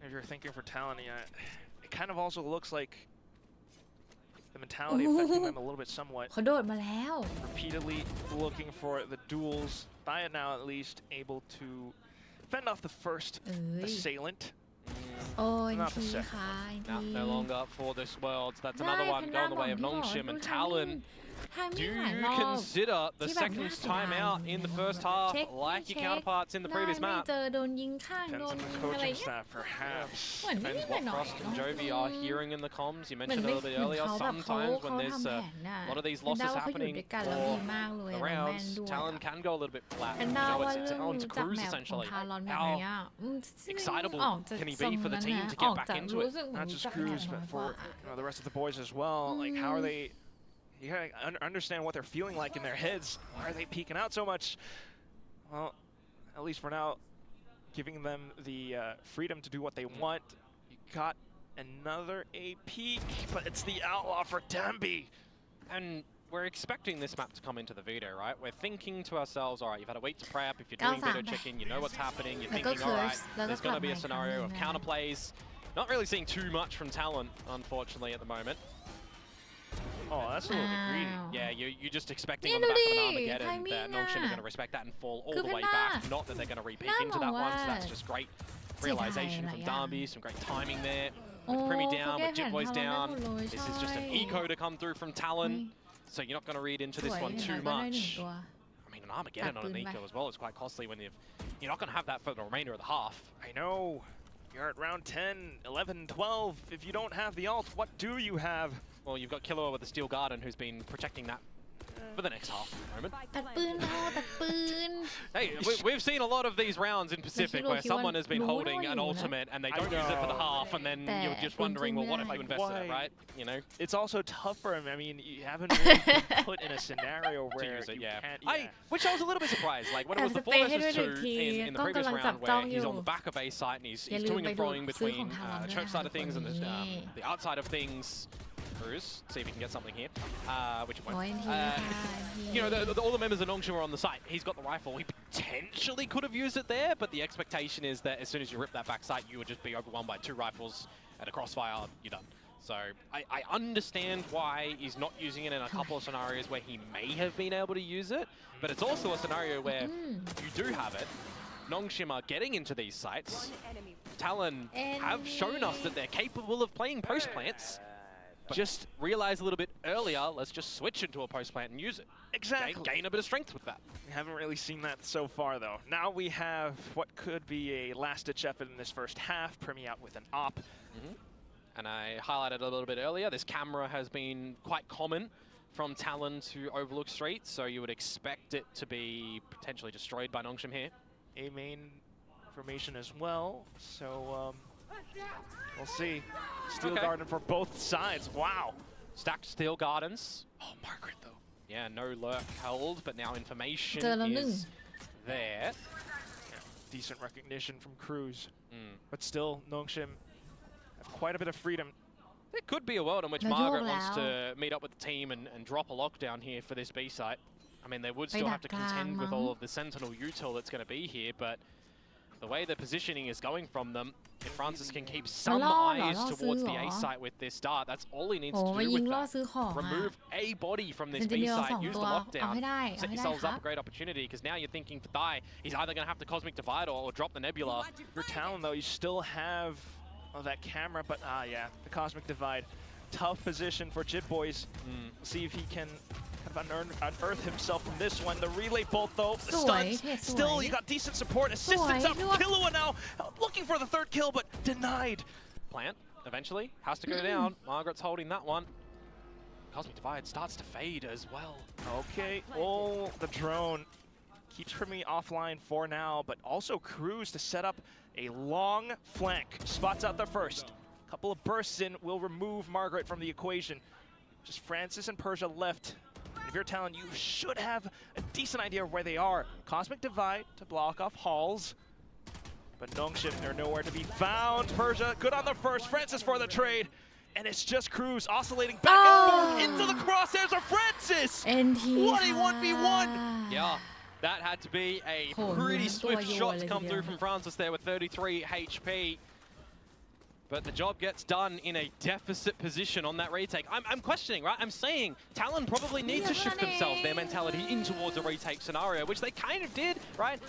If you're thinking for Talon, it kind of also looks like the mentality affecting them a little bit somewhat. เขาโดดมาแล้ว Repeatedly looking for the duels. Thaya now at least able to fend off the first assailant. โอ้ย Not the ที second. ค่ะที No longer for this world. That's another one going the way of Nongshim and Talon. Do you consider the second time out in the first half like your counterparts in the previous ไม่ map? เจอโดนยิงข้างโด Depends น on the อะไร coaching เงี้ย staff, perhaps. เหมือนไม่ Depends ได้ what หน่อย Frost and Jovi are hearing in the comms. You เหมือน mentioned a ไม่ little bit เหมือน earlier. เขาแบบเขา Sometimes when ทำ there's แผ a นน่ะ lot of these แพนด้า losses ว่าเขาอยู่ happening ด้วยกันแล้วดีมากเลย the แล้วแมน rounds, ด้วย Talon can go a little bit flat. แพ You นด้า know, ว่า it's เรื่อง on to จาก cruise แมปของ essentially. ทารอนแบบ How เนี้ย excitable ออกจาก can he ทรง be for the นั้น team นะ to อ get อก back จาก into รู้ it? สึกเหมือน Not just จากแม Cruz, ป but มากก for ว่า the rest of the boys as well. Like, how are they? You gotta understand what they're feeling like in their heads. Why are they peeking out so much? Well, at least for now, giving them the freedom to do what they want. You got another A peek, but it's the outlaw for Dambi. And we're expecting this map to come into the veto, right? We're thinking to ourselves, all right, you've had a week to prep. If you're doing veto checking, you know what's happening. You're thinking, all right, there's going to be a scenario of counterplays. Not really seeing too much from Talon, unfortunately, at the moment. Oh, that's a little bit greedy. Yeah, you're just expecting on the back of an Armageddon that Nongshim are going to respect that and fall all the way back. Not that they're going to repeat into that one, so that's just great realization from Darby, some great timing there. With Primi down, with Jit Boys down. This is just an eco to come through from Talon, so you're not going to read into this one too much. I mean, an Armageddon on an eco as well is quite costly when you're not going to have that for the remainder of the half. I know. You're at round 10, 11, 12. If you don't have the ult, what do you have? Well, you've got Killua with the Steel Garden who's been protecting that for the next half at the moment. ตัดปืนโอ้ตัดปืน Hey, we've seen a lot of these rounds in Pacific where someone has been holding an ultimate and they don't use it for the half, and then you're just wondering, well, what if you invested it, right? You know? It's also tough for him. I mean, you haven't really been put in a scenario where use it, you yeah. can't. Which I was a little bit surprised. Like when it was the 4 versus 2 in the previous round where he's on the back of A site and he's doing and throwing between the choke side of things and the outside of things. Cruz, see if he can get something here, which it won't. You know, all the members of Nongshim are on the site. He's got the rifle. He potentially could have used it there, but the expectation is that as soon as you rip that back site, you would just be overwhelmed by 2 rifles at a crossfire. You're done. So I understand why he's not using it in a couple of scenarios where he may have been able to use it, but it's also a scenario where you do have it. Nongshim are getting into these sites. Talon have shown us that they're capable of playing post plants. Just realize a little bit earlier, let's just switch into a post plant and use it. Exactly. Gain a bit of strength with that. We haven't really seen that so far, though. Now we have what could be a last-ditch effort in this first half. Primi out with an op. And I highlighted a little bit earlier, this camera has been quite common from Talon to Overlook Street, so you would expect it to be potentially destroyed by Nongshim here. A main formation as well, so we'll see. Steel Garden for both sides. Wow. Stacked Steel Gardens. Oh, Margaret, though. Yeah, no lurk held, but now information is there. Yeah, decent recognition from Cruz. But still, Nongshim have quite a bit of freedom. There could be a world in which Margaret wants to meet up with the team and drop a lockdown here for this B site. I mean, they would still have to contend with all of the Sentinel util that's going to be here, but the way the positioning is going from them, if Francis can keep some eyes towards the A site with this dart, that's all he needs to do with that. Remove a body from this B site, use the lockdown, set yourselves up a great opportunity, because now you're thinking for Thai, he's either going to have to Cosmic Divide or drop the Nebula. For Talon, though, you still have that camera, but yeah, the Cosmic Divide. Tough position for Jit Boys. See if he can unearth himself from this one. The relay bolt, though, the stuns. Still, you got decent support. Assistance up. Killua now looking for the 3rd kill, but denied. plant eventually. Has to go down. Margaret's holding that one. Cosmic Divide starts to fade as well. Okay, oh, the drone keeps Primy offline for now, but also Cruz to set up a long flank. Spots out the first. Couple of bursts in will remove Margaret from the equation. Just Francis and Persia left. And if you're Talon, you should have a decent idea of where they are. Cosmic Divide to block off Halls. But Nongshim, they're nowhere to be found. Persia, good on the first. Francis for the trade. And it's just Cruz oscillating back and forth into the crosshairs of Francis! NT What a 1v1! Yeah, that had to be a pretty swift shot to come through from Francis there with 33 HP. But the job gets done in a deficit position on that retake. I'm questioning, right? I'm saying Talon probably need to shift themselves, their mentality, in towards a retake scenario, which they kind of did, right?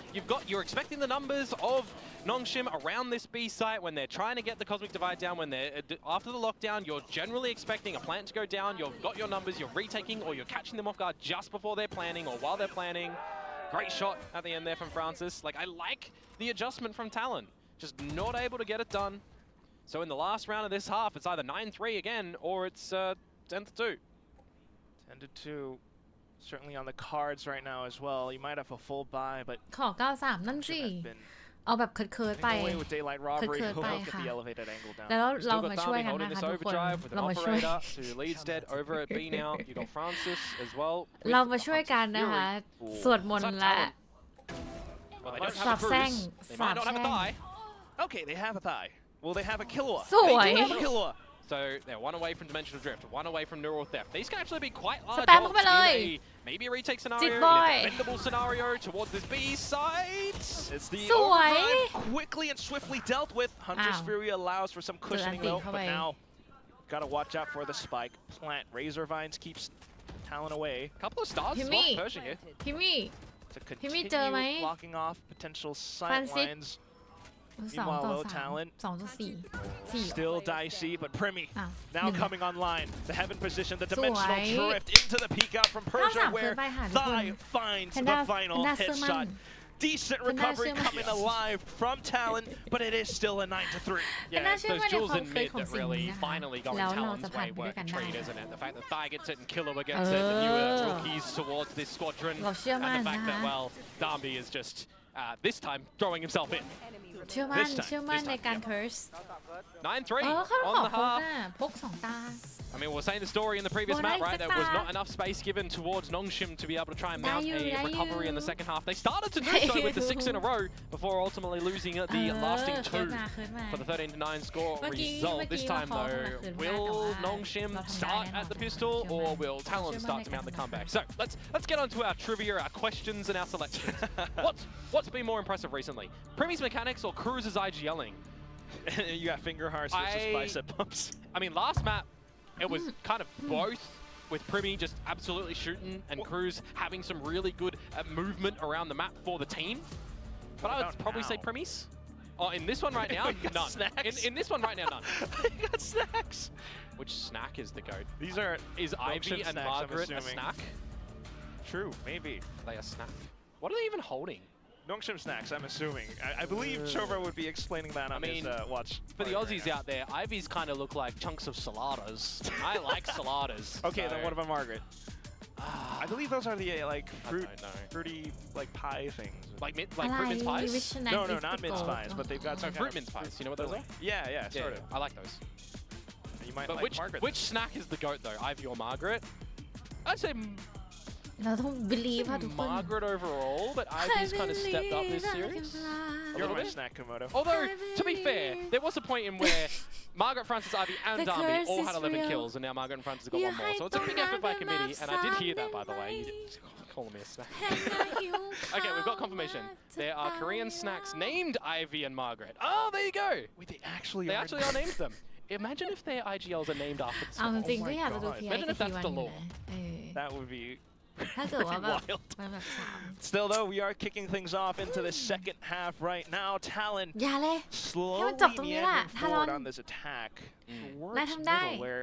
You're expecting the numbers of Nongshim around this B site when they're trying to get the Cosmic Divide down, when they're after the lockdown, you're generally expecting a plant to go down, you've got your numbers, you're retaking, or you're catching them off guard just before they're planning or while they're planning. Great shot at the end there from Francis. Like, I like the adjustment from Talon, just not able to get it done. So in the last round of this half, it's either 9-3 again, or it's 10-2. 10-2. Certainly on the cards right now as well. You might have a full buy, but ขอ93นั่นสิ เอาแบบเคิร์ดๆไป getting away with daylight robbery. เคิร์ดๆไป We'll get ค่ะ the elevated angle down. แล้วเรา Still มา got ช่วย Dami กัน holding นะ this คะทุกคน overdrive with an เรามาช่วย operator to Leedstead over at B now. You got Francis as well. เรามาช่วยกันนะคะ สวดมนต์และ Well, they don't สา have บ a แช่ง cruise. They สา might บ not แช่ have a ง thigh. Okay, they have a thigh. Well, they have a Killua. สวย They do have a Killua. So they're one away from Dimensional Drift, one away from Neural Theft. These can actually be quite large Spam odds เข้าไปเลย in maybe a retake scenario, Jit in boy a defendable scenario towards this B side. It's the สวย overdrive quickly and swiftly dealt with. Hunter's Ow. Fury allows for some cushioning anti though,เข้า but ไป now gotta watch out for the spike. Plant Razor Vines keeps Talon away. Couple of stars as well Himi. for Persia here. พี่มี่ To พี่มี่ continue เจอไหม blocking off potential sight Francis lines. 2 ต่อ Meanwhile, low 3 talent. 2 ต่อ 4 Still dicey, but Primy อ้าว now 1 coming online. The heaven position, the dimensional สวย drift into the peek out from Persia, 93 where เกินไปค่ะทุกคน Thigh finds the Panda- final Panda เชื่อมั่น headshot. Decent Panda recovery เชื่อมั่น coming alive from Talon, but it is still a 9-3. Yeah, Panda it's เชื่อ those มั่นใน jewels ความ in เคย mid ของ that สิ่ง really นี้นะคะ finally go in แล้วเรา Talon's จะผ่าน way ไปด้วย work กัน a ได้ treat, isn't it? The fact that Thigh gets it and Killua gets it, the newer rookies towards this squadron, เราเชื่อ and มั่น the fact นะ that, คะ well, Dami is just, this time, throwing himself in. เชื่อมั่น This time, เชื่อมั่น this ใน time, การ yeah. เคิร์ส 9-3 เขา on ขอ the พก half. น่ะพก 2 ตา I mean, we're saying the story in the previous Well, map, nice right? There was attack. not enough space given towards Nongshim to be able to try and mount Dayu, a recovery in the Dayu. second half. They started to do so with the 6 in a row before ultimately losing the lasting เคิร์ 2 สมาเคิร์สมา for the 13-9 score เมื่อกี้ result. This time, เราขอ though, มาคืนมา will แต่ว่า Nongshim เราทำได้ start แน่นอน at the pistol, เชื่อ or มั่น will Talon เชื่อมั่น start ใน to การ mount the ทำ comeback? So let's get on to our trivia, our questions, and our selections. What's been more impressive recently? Primy's mechanics or Cruz's IGLing? You got finger hearts versus bicep bumps. I mean, last map, it was kind of both, with Primy just absolutely shooting and Cruz having some really good movement around the map for the team. But I would probably say Primy's. Oh, in this one right now, none. In this one right now, none. You got snacks. Which snack is the goat? These are Is Ivy and snacks, I'm Margaret a assuming. snack? True, maybe. Are they a snack? What are they even holding? Nongshim snacks, I'm assuming. I believe Chova would be explaining that on his watch. For the party Aussies right now. out there, Ivy's kind of look like chunks of saladas. I like saladas. Okay, so- then what about Margaret? I believe those are the like fruit, don't know. fruity like pie things. Like อะไร fruit mince pies? Which snack No, no, is not the mince goal? pies, but they've got No, some fruit kind of mince pies. You know what those are? Yeah, sort of. I like those. You might But like Margaret. which snack is the goat though? Ivy or Margaret? I'd say เราต้อง believe ค่ะทุกคน Margaret overall, but Ivy's kind of stepped up this series. A You're little my bit. snack, Komodo. Although, to be fair, there was a point in where Margaret, Francis, Ivy, and The Dami curse all is had 11 real. kills, and now Margaret and Francis have got You one more. So it's a big hide effort by behind the committee, and I did hear that, by the way. maps You did call me a snack. Okay, we've got confirmation. There are Korean snacks named Ivy and Margaret. Oh, there you go. Wait, they actually They actually are named them. Imagine if their IGLs are named after the เอาจ snack. ริงๆก็อยากจะดู God. ที Imagine ไอ if ที that's วัน the อยู่ law. นะ That would be ถ้าเกิดว่าแบบ wild. มันแบบ3 Still, though, we are kicking things off into the second half right now. Talon อย่าเลย slowly จบตรงนี้แหละ meandering forward Talon on this attack towards นายทำได้ middle, where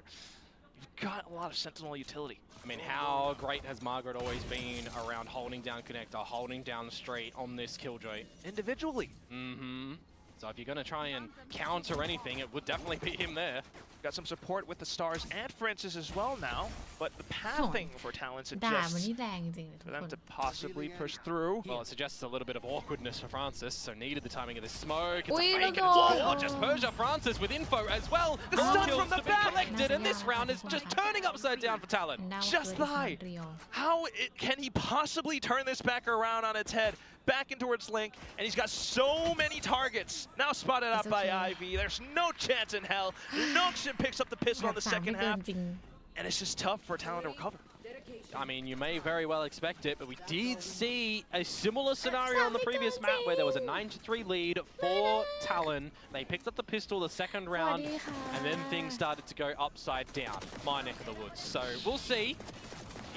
you've got a lot of sentinel utility. I mean, how great has Margaret always been around holding down connector, holding down the street on this killjoy? Individually. Mm-hmm. So if you're going to try and counter anything, it would definitely be him there. Got some support with the Stars and Francis as well now, but the pathing for Talon ด่ามัน suggests นี่แรงจริงๆเลยทุ for ก them คน to possibly push through. Well, it suggests a little bit of awkwardness for Francis, so needed the timing of this smoke. It's Ui, a fake no, and it's no. all just Persia Francis with info as well. The More stun kills from the to be back. collected, and this round is just turning upside down for Talon. น่าว่า Just เกิด lie. เรียว How can he possibly turn this back around on its head? Back in towards Link, and he's got so many targets. Now spotted out It's by okay. Ivy. There's no chance in hell. Nongshim picks up the pistol แบ on บ the สาม second ไม่เกิน half, จริง and it's just tough for Talon to recover. I mean, you may very well expect it, but we did see a similar scenario on the previous map where there was a 9-3 lead for Talon. They picked up the pistol the second round, and then things started to go upside down. My neck of the woods. So we'll see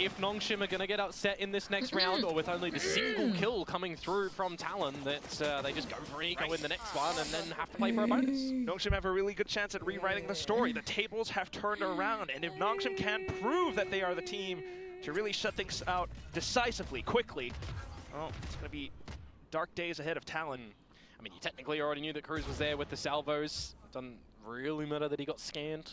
if Nongshim are going to get upset in this next round, or with only the single kill coming through from Talon, that they just go for eco in the next one and then have to play for a bonus. Nongshim have a really good chance at rewriting the story. The tables have turned around, and if Nongshim can prove that they are the team to really shut things out decisively, quickly, well, it's going to be dark days ahead of Talon. I mean, you technically already knew that Cruz was there with the salvos. Doesn't really matter that he got scanned.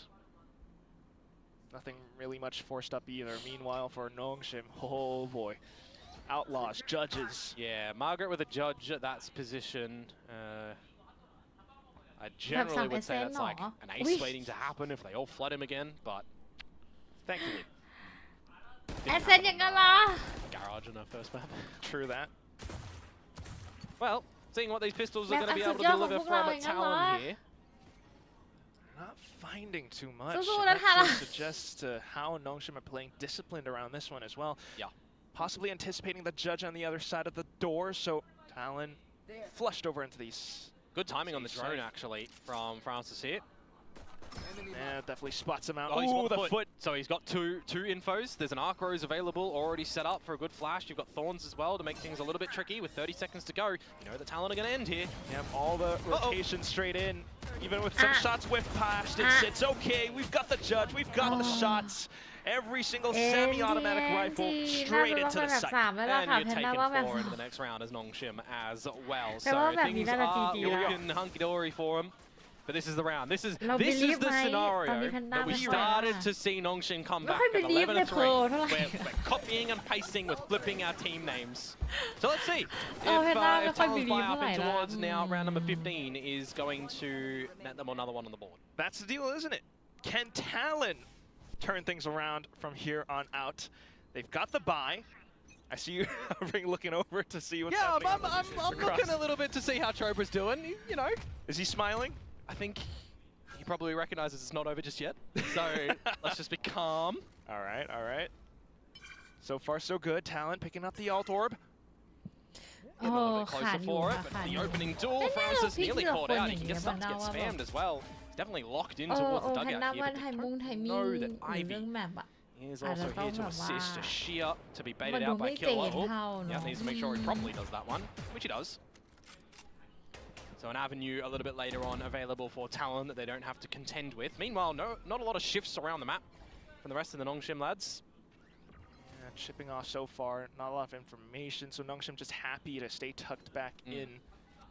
Nothing really much forced up either. Meanwhile, for Nongshim, oh boy. Outlaws, judges. Yeah, Margaret with a judge at that position. I generally would say that's like an ace waiting to happen if they all flood him again, but Thankfully. แอสเซนยังไงล่ะ garage in our first map. True that. Well, seeing what these pistols are Map going to beอัน able สุ to ดยอดของ deliver พวกเรา from อย่างนั้นเหรอ Talon here. Not finding too much.สู้ๆ And นะ that คะ just suggests how Nongshim are playing disciplined around this one as well. Yeah. Possibly anticipating the judge on the other side of the door, so Talon flushed over into these. Good timing on the drone, actually, from Francis here. Yeah, definitely spots him out. Oh, he's Ooh, got the foot. So he's got two infos. There's an arc rose available, already set up for a good flash. You've got thorns as well to make things a little bit tricky. With 30 seconds to go, you know the Talon are going to end here. Yep, all the rotation straight in. Even with some shots whiffed past, it's okay. We've got the judge. We've got the shots. Every single semi-automatic rifle ที่ straight น่า into จะ the แบบ sight. 3แล้วล่ะ And ค่ะ you're แพน taking ด้าว่าแบบ 4 into the next round as Nongshim as well. But So what about things Nina are Latifi? looking hunky-dory for him. But this is the round. This isเรา believe the ไหม scenario ตอนนี้แพนด้า that we ไม่ค่อย started to see Nongshim come ไม่ back ค่อย at believe ใน 11-3. โพลเท่าไหร่ We're copying and pasting with flipping our team names. So let's see if, แพนด้าไม่ if ค่อย Talon's believe buy เท่า up ไหร่ in ละ towards now round number 15 is going to net them another one on the board. That's the deal, isn't it? Can Talon turn things around from here on out? They've got the buy. I see you looking over to see what's happening. Yeah, I'm looking a little bit to see how Trobra's doing. You know, Is he smiling? I think he probably recognizes it's not over just yet. So let's just be calm. All right, all right. So far, so good. Talon picking up the alt orb. A little bit ขา closer ดอยู่ for ค่ะ it, ขา but ด the อยู่ opening door, ไม่น่าเรา Francis พลิก nearly เลือก caught คน out. อ He ย่าง can นี้ get แพน stuck, ด้า get ว่าแบบ spammed as well. He's definitely locked in โอ้ towards โอ้ the แพน dugout ด้า here. ว่า but ไท they ยมุงไทยมิ่ง know that หรือ Ivy เรื่องแบบอะ is I also don't here to know assist why. a sheer to be มัน baited ดู out ไม่ by เจ๋ง Killer. เท่า Yeah, เนาะ needs to make sure he properly does that one, which he does. So an avenue a little bit later on available for Talon that they don't have to contend with. Meanwhile, not a lot of shifts around the map from the rest of the Nongshim lads. And shipping off so far, not a lot of information. So Nongshim just happy to stay tucked back in.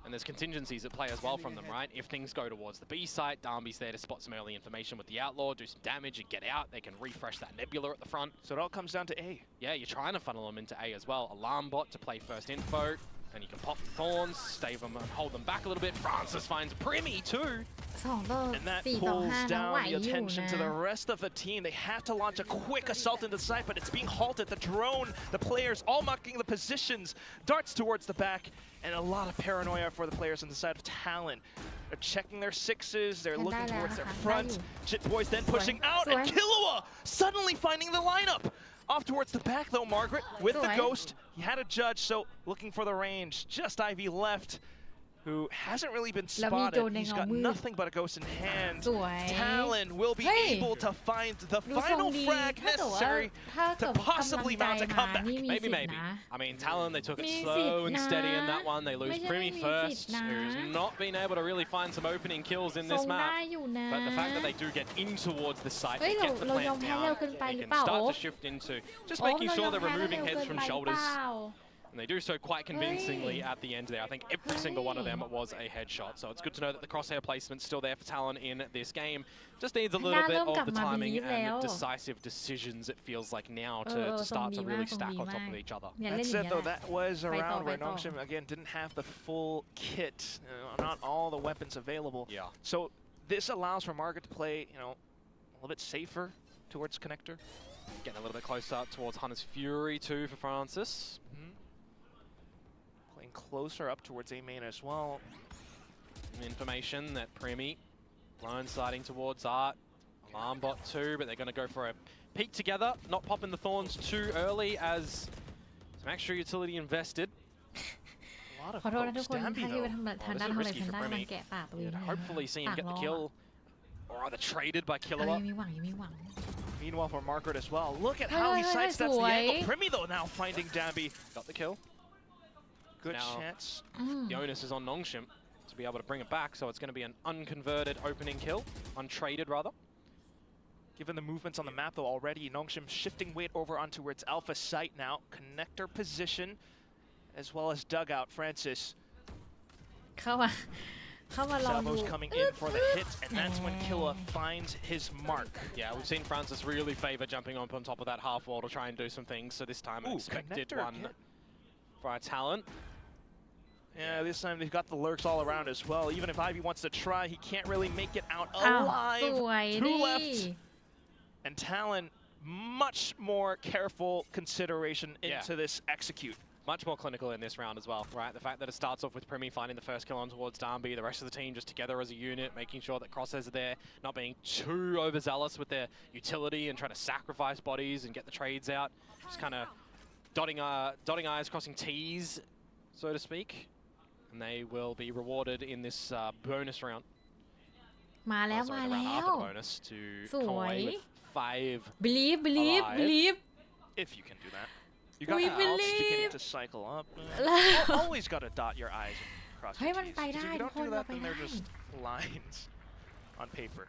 And there's contingencies at play as well from them, right? If things go towards the B site, Darby's there to spot some early information with the Outlaw, do some damage and get out. They can refresh that Nebula at the front. So it all comes down to A. Yeah, you're trying to funnel them into A as well. Alarm bot to play first info. And you can pop thorns, stave them and hold them back a little bit. Francis finds Primmy too. 2 ต่อ And that 4 ต่อ pulls 5 นะไหว down the อยู่ attention นะ to the rest of the team. They have to launch a quick assault into the site, but it's being halted. The drone, the players all mucking the positions, darts towards the back, and a lot of paranoia for the players on the side of Talon. They're checking their sixes, they're looking towards their front. Jit Boys then pushing out, and Killua suddenly finding the lineup. Off towards the back though, Margaret, with the ghost. He had a judge, so looking for the range. Just Ivy left, who hasn't really been spotted. He's got nothing but a ghost in hand. สวย Talon will be able to find the ดูทรง final ดี frag ถ้าเกิดว่า necessary ถ้าเกิ to ดว่ากำลัง possibly ใจ mount a มา comeback. นี่มีสิท Maybe. ธิ์นะ I mean, Talon, they took it Mi slow sit and na. steady in that one. They loseไม่ใช่ Primmy มี first, สิทธิ์นะ who's not been able to really find some opening kills in ทร this งได้ map. อยู่นะ But the fact that they do get in towards the site, เฮ้ย they get the เรายอม plant แพ้ down, เร็วเกินไป they หรือ can เปล่า start โอ๊ to shift into just โอ๊ making เราย sure อม they're แพ้เร็ว removing เกิ heads น from ไปหรือเป shoulders. ล่า And they do so quite convincingly at the end there. I think every single one of them was a headshot. So it's good to know that the crosshair placement's still there for Talon in this game. Just needs a little bit of the timing and decisive decisions, it feels like now, to start to really stack on top of each other. That said, though, that was a round where Nongshim, again, didn't have the full kit, not all the weapons available. Yeah. So this allows for Margaret to play, a little bit safer towards Connector. Getting a little bit closer towards Hunter's Fury, too, for Francis. Playing closer up towards A main as well. Information that Premi blindsiding towards Art. Alarm bot too, but they're going to go for a peek together, not popping the thorns too early as some extra utility invested. A lot of ขอโทษนะทุกคน Dambi, ถ้าที่ไป though. ทำทางด้านทำอะไรฉันได้มันแกะปากตัวเอง Hopefully see him get the ปาก kill, or either traded by เรา Killer. ยังมีหวังยังมีหวัง Meanwhile, for Margaret as well. Look at how he sidesteps the angle. Primi, though, now finding Dambi. Got the kill. Good Now, chance. The onus is on Nongshim to be able to bring it back, so it's going to be an unconverted opening kill, untraded rather. Given the movements on the map, though, already, Nongshim shifting weight over onto its alpha site now. Connector position, as well as dugout. Francis. เข้ามาลองดู Salvo's coming in for the hit, and that's when Killa finds his mark. Yeah, we've seen Francis really favor jumping up on top of that half wall to try and do some things, so this time an expected one for our talent. Yeah, this time they've got the lurks all around as well. Even if Ivy wants to try, he can't really make it out alive. สวย Two ดิ left. And Talon, much more careful consideration into this execute. Much more clinical in this round as well, right? The fact that it starts off with Primi finding the first kill on towards Darby, the rest of the team just together as a unit, making sure that crosshairs are there, not being too overzealous with their utility and trying to sacrifice bodies and get the trades out. Just kind of dotting I's, crossing T's, so to speak. And they will be rewarded in this bonus round. มาแล้ว Sorry, มา the round แล้ว after the bonus to come away with 5. believe If you can do that. You got the ults beginning to cycle up. Always got to dot your I's and cross your T's. 'Cause if you don't do that, then they're just lines on paper.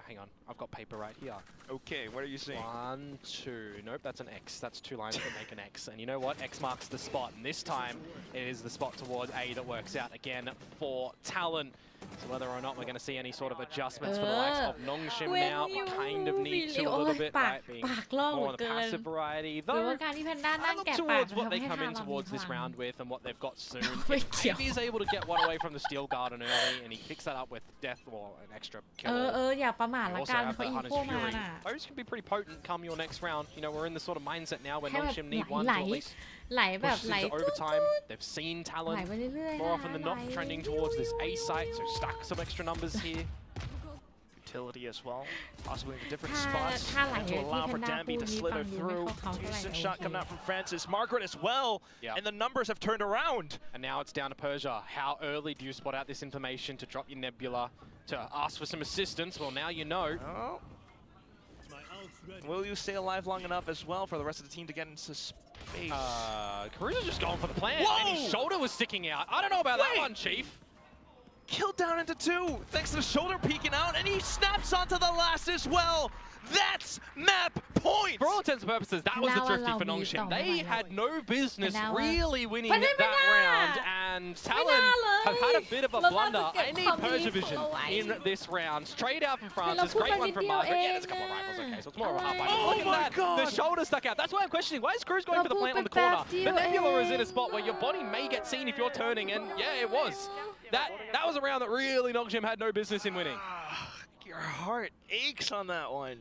Hang on, I've got paper right here. Okay, what are you saying? 1, 2, nope, that's an X. That's 2 lines that make an X. And you know what? X marks the spot. And this time, it is the spot towards A that works out again for Talon. So whether or not we're going to see any sort of adjustments for the likes of Nongshim now, we kind of need to a little bit, right? Being more on the passive variety. หรือ Though, ว่าการที่แพนด้านั่ง I แกะ look ปาก towards what ทำ they ให้ come ทาง in เรามี towards พ this ลัง round with and what they've got soon. Wait, If Ivy is able to get one away from the Steel Garden early and he picks that up with death or an extra kill. อย่าประมาท You ละ also กัน have เขา the อี Hunter's โคมา Fury. น่ะ Those can be pretty potent come your next round. You know, we're in the sort of mindset now where แค่แบบ Nongshim need one to at least ไหลแบบ push ไหล into overtime. They've seen ไหล Talon ไปเรื่อยๆ more often than not trending towards this A site, so stack some extra numbers here. Utility as well, possibly in different ถ้า spots ถ้าไหล and ที่ to allow แพ for นด้าพู Dambi ด to นี้ฟั slither งอยู่ไม่ through. เข้าเขาเท่าไหร่ Decent โอ shot เค coming out from Francis. Margaret as well, Yeah. and the numbers have turned around. And now it's down to Persia. How early do you spot out this information to drop your Nebula, to ask for some assistance? Well, now you know. Oh. Will you stay alive long enough as well for the rest of the team to get into space? Caruso's just going for the plant, Whoa! and his shoulder was sticking out. I don't know about that one, Chief. Killed down into 2, thanks to the shoulder peeking out, and he snaps onto the last as well. That's map point! For all intents and purposes, that was the thrifty for Nongshim. They had no business really winning that round, and Talon have had a bit of a blunder. I need Persia vision in this round. Straight out from Francis, great one from Margaret. Yeah, there's a couple of rifles, okay, so it's more of a half rifle. Oh Look at that, the shoulder stuck out. That's why I'm questioning, why is Cruz going for the plant on the corner? The Nebula is in a spot where your body may get seen if you're turning, and yeah, it was. That was a round that really Nongshim had no business in winning. Your heart aches on that one.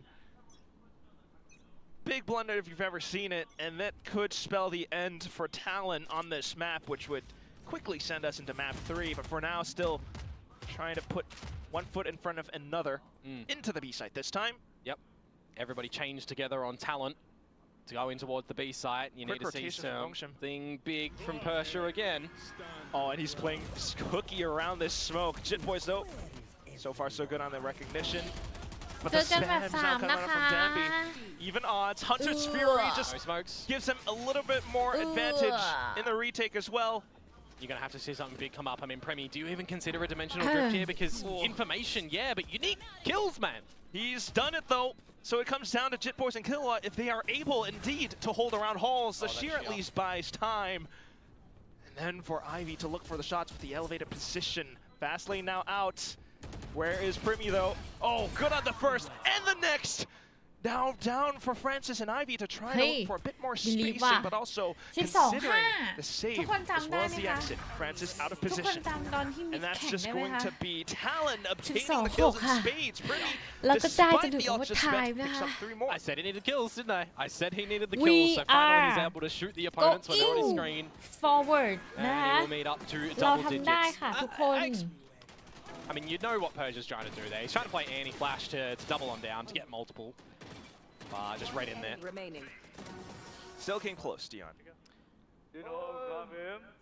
Big blunder if you've ever seen it, and that could spell the end for Talon on this map, which would quickly send us into map 3, but for now still trying to put one foot in front of another into the B site this time. Yep, everybody changed together on Talon to go in towards the B site. You need to see something big from Persia again. Oh, and he's playing hooky around this smoke. Jit Boys, though, so far so good on the recognition. But the spam's now coming up from Dambi. Even odds. Hunter's Fury just gives him a little bit more advantage in the retake as well. You're going to have to see something big come up. I mean, Premi, do you even consider a dimensional drift here? Because information, yeah, but you need kills, man. He's done it, though. So it comes down to Jit Boys and Killua if they are able indeed to hold around halls. The sheer at least buys time. And then for Ivy to look for the shots with the elevated position. Fast lane now out. Where is Primi though? Oh, good on the first and the next. Now down for Francis and Ivy to try to look for a bit more spacing, but also considering the save as well as the exit. Francis out of ทุกคน position. จำตอนที่มิด And that's แข่ง just ได้ไหม going คะ to be Talon obtaining 12 the kills in ค่ะ spades. Pretty, แล้วก็ได้จน despite ถึง the โอเวอ ultra ร์ไท spec, ม์นะ picks คะ up 3 more. I said he needed kills, didn't I? I said he needed the We kills, so finally he's are able to shoot the opponents when they're on his going screen. forward นะ And คะ he will meet up to เรา double ทำได้ digits. ค่ะทุกคน I mean, you know what Persia's trying to do there. He's trying to play anti-flash to double on down, to get multiple. Just right in there. Still came close, Dion.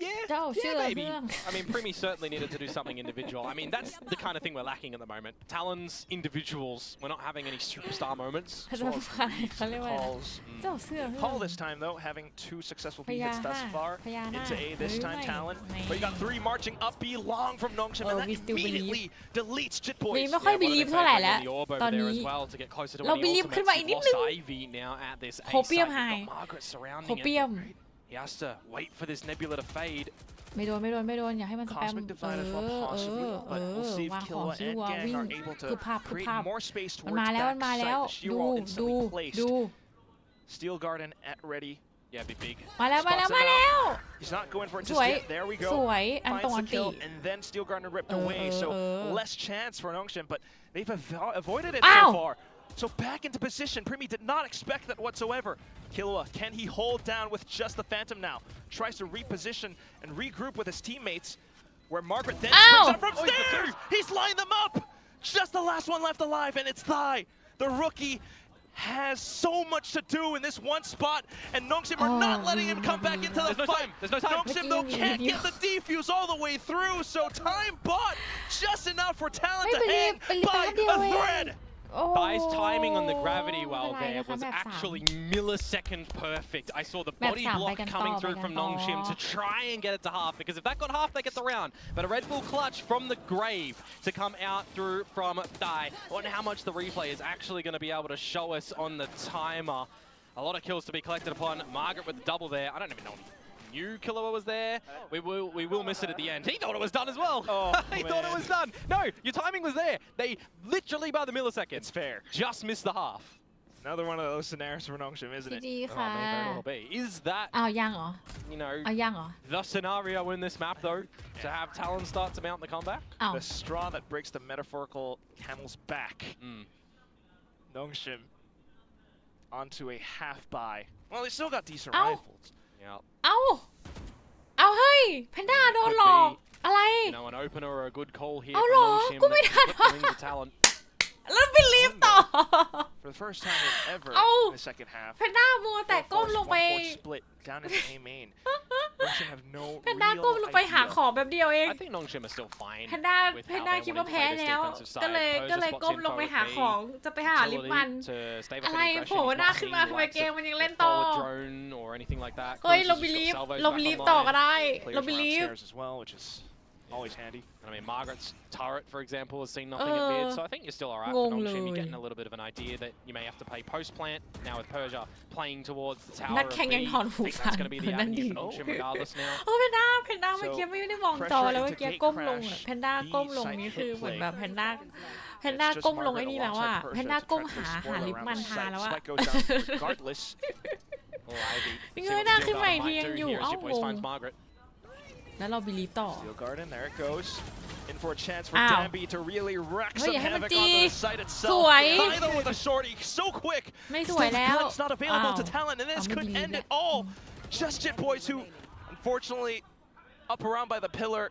Yeah, เจ้าชื่อ yeah, อะไร maybe. เรื่อง I mean, Primi certainly needed to do something individual. I mean, that's the kind of thing we're lacking at the moment. Talon's individuals, we're not having any superstar moments. เขาจะเขาเรียกว่าอะไร Calls. เจ้าเสื้อเพื่อน Paul this time though, having 2 successful B hits thus Payana. far. Payana. Into A this time, Really? Talon. Man. But you got 3 marching up B long from Nongshim, Oh, and that we still immediately deletes Jit มี Boys. ไม่ค่อย Yeah, one of believe their เท่าไหร่ favourite แล้ว in the orb over ตอน there นี้ as well to get closer to เรา winning believe ขึ้นมา ultimates. อีก He นิด lost นึง Ivy now at this A โคเปียม site. ไฮ He's got Margaret โค surrounding เปีย it. ม He has to wait for this nebula to fade. ไม่โดนอย่าให้มันสแปม Cosmic Divide as well, possibly, but we'll see if วางของ Killua ซิ and ว Gang วิ่ง are able คือ to ภาพคือ create ภาพ more space มัน towards มาแล้ว back มันมาแล้ว side. The sheer ดู wall ดู instantly placed. ดู Steel Garden at ready. Yeah, be big. มาแล้ว He's not going for it ส just วย yet. There we ส go. วยอันตรง Finds อั the นติ kill, and then Steel Garden ripped away. So less chance for Nongshim, but they've avoided it Ow! so far. So back into position. Primi did not expect that whatsoever. Killua, can he hold down with just the Phantom now? Tries to reposition and regroup with his teammates. Where Margaret then springs up from stairs! He's lined them up! Just the last one left alive, and it's Thai. The rookie has so much to do in this one spot, and Nongshim are not letting him come back into the There's no fight. time. There's no time. Nongshim, though, can't get the defuse all the way through, so time bought just enough for Talon to hang by a thread. โอ้ Bai's timing on the gravity well ไม่เป็นไร there นะคะ was แบบสาม actually millisecond perfect. I saw the Map body 3 block ไปกันต่อ coming ไป through กัน from ต่อ Nongshim to try and get it to half, because if that got half, they get the round. But a Red Bull clutch from the grave to come out through from Dai. I wonder how much the replay is actually going to be able to show us on the timer. A lot of kills to be collected upon. Margaret with the double there. I don't even know if he knew Killua was there. We will miss it at the end. He thought it was done as well. Oh, he thought it was done. No, your timing was there. They literally by the millisecond. It's fair. Just missed the half. Another one of those scenarios for Nongshim, isn't ดี it? ๆค่ะ may very well be. Is that, อ้าวยังเหรอ you know, เอายังเหรอ the scenario in this map though, to have Talon start to mount the comeback? อ้าว The straw that breaks the metaphorical camel's back. Mm. Nongshim onto a half buy. Well, they still got decent Ow. rifles. Yeah. เอาเฮ้ยแพนด้าโดนหลอกอะไร You know, an opener or a good call here Oh, from no, Nongshim go that with can that. put the ring to Talon. แล้วบิลีฟต่อ For the first time ever Ow. in the second half. แพนด้ามัวแต่ก้มลงไป 1-4 split down into A main. Nongshim have no แพนด้า real ก้มลงไปหา idea. ของแบบเดียวเอง I think Nongshim are still fine. แพนด้า with แพ how นด้า they คิด wanted ว่า to แพ้ play this แล้ว defensive side. ก็เลย Persia ก้ม spots ลงไป info หา with ของ B. จะไปหาลิปมัน To stave off อะไร any aggression. โผล่ He's หน้า not ขึ้นมา seeing ทำไม likes เกม of มันยัง a เล่นต่อ forward drone or anything like that. เฮ้ย Closes เรา just บิลีฟ salvos เรา back บิลีฟ online. ต่อก็ได้ Players เรา were บิลีฟ upstairs as well, which is always handy. And I mean, Margaret's turret, for example, has seen nothing at mid, so I think you're still alright for Ngong Nongshim. You're lui. getting a little bit of an idea that you may have to play post-plant. Now with Persia playing towards the tower นัก of แข่งยัง B, ถอน I หู think ฟัง that's going to be the นั่น avenue ดี for Nongshim regardless now. โอ้แพนด้าเมื่อกี้ไม่ได้มองจอแล้วเมื่อกี้ก้มลงอะแพนด้าก้มลงนี่คือเหมือนแบบแพนด้าก้มลงไอ้นี่แล้วอะแพนด้าก้มหาลิปมันทาแล้วอะ Spike goes down regardless. Or Ivy. Think See what hãy Steelขึ้นมาอี Garden กที might ยัง do อยู่ here as เอ้า Jit Boys finds Margaret. แล้วเราบิลีฟต่อ Steel Garden, there it goes. In for a chance for Ow. Danby to really wreck Ôi, some vậy havoc mà onto chi? the site itself. Sủi. Neither with a shorty, so quick. ไม่ส Still วย the แล้ว glitch not available to อ้าว Talon, and this Không could believe end it. it all. Just Jit Boys, who unfortunately up around by the pillar.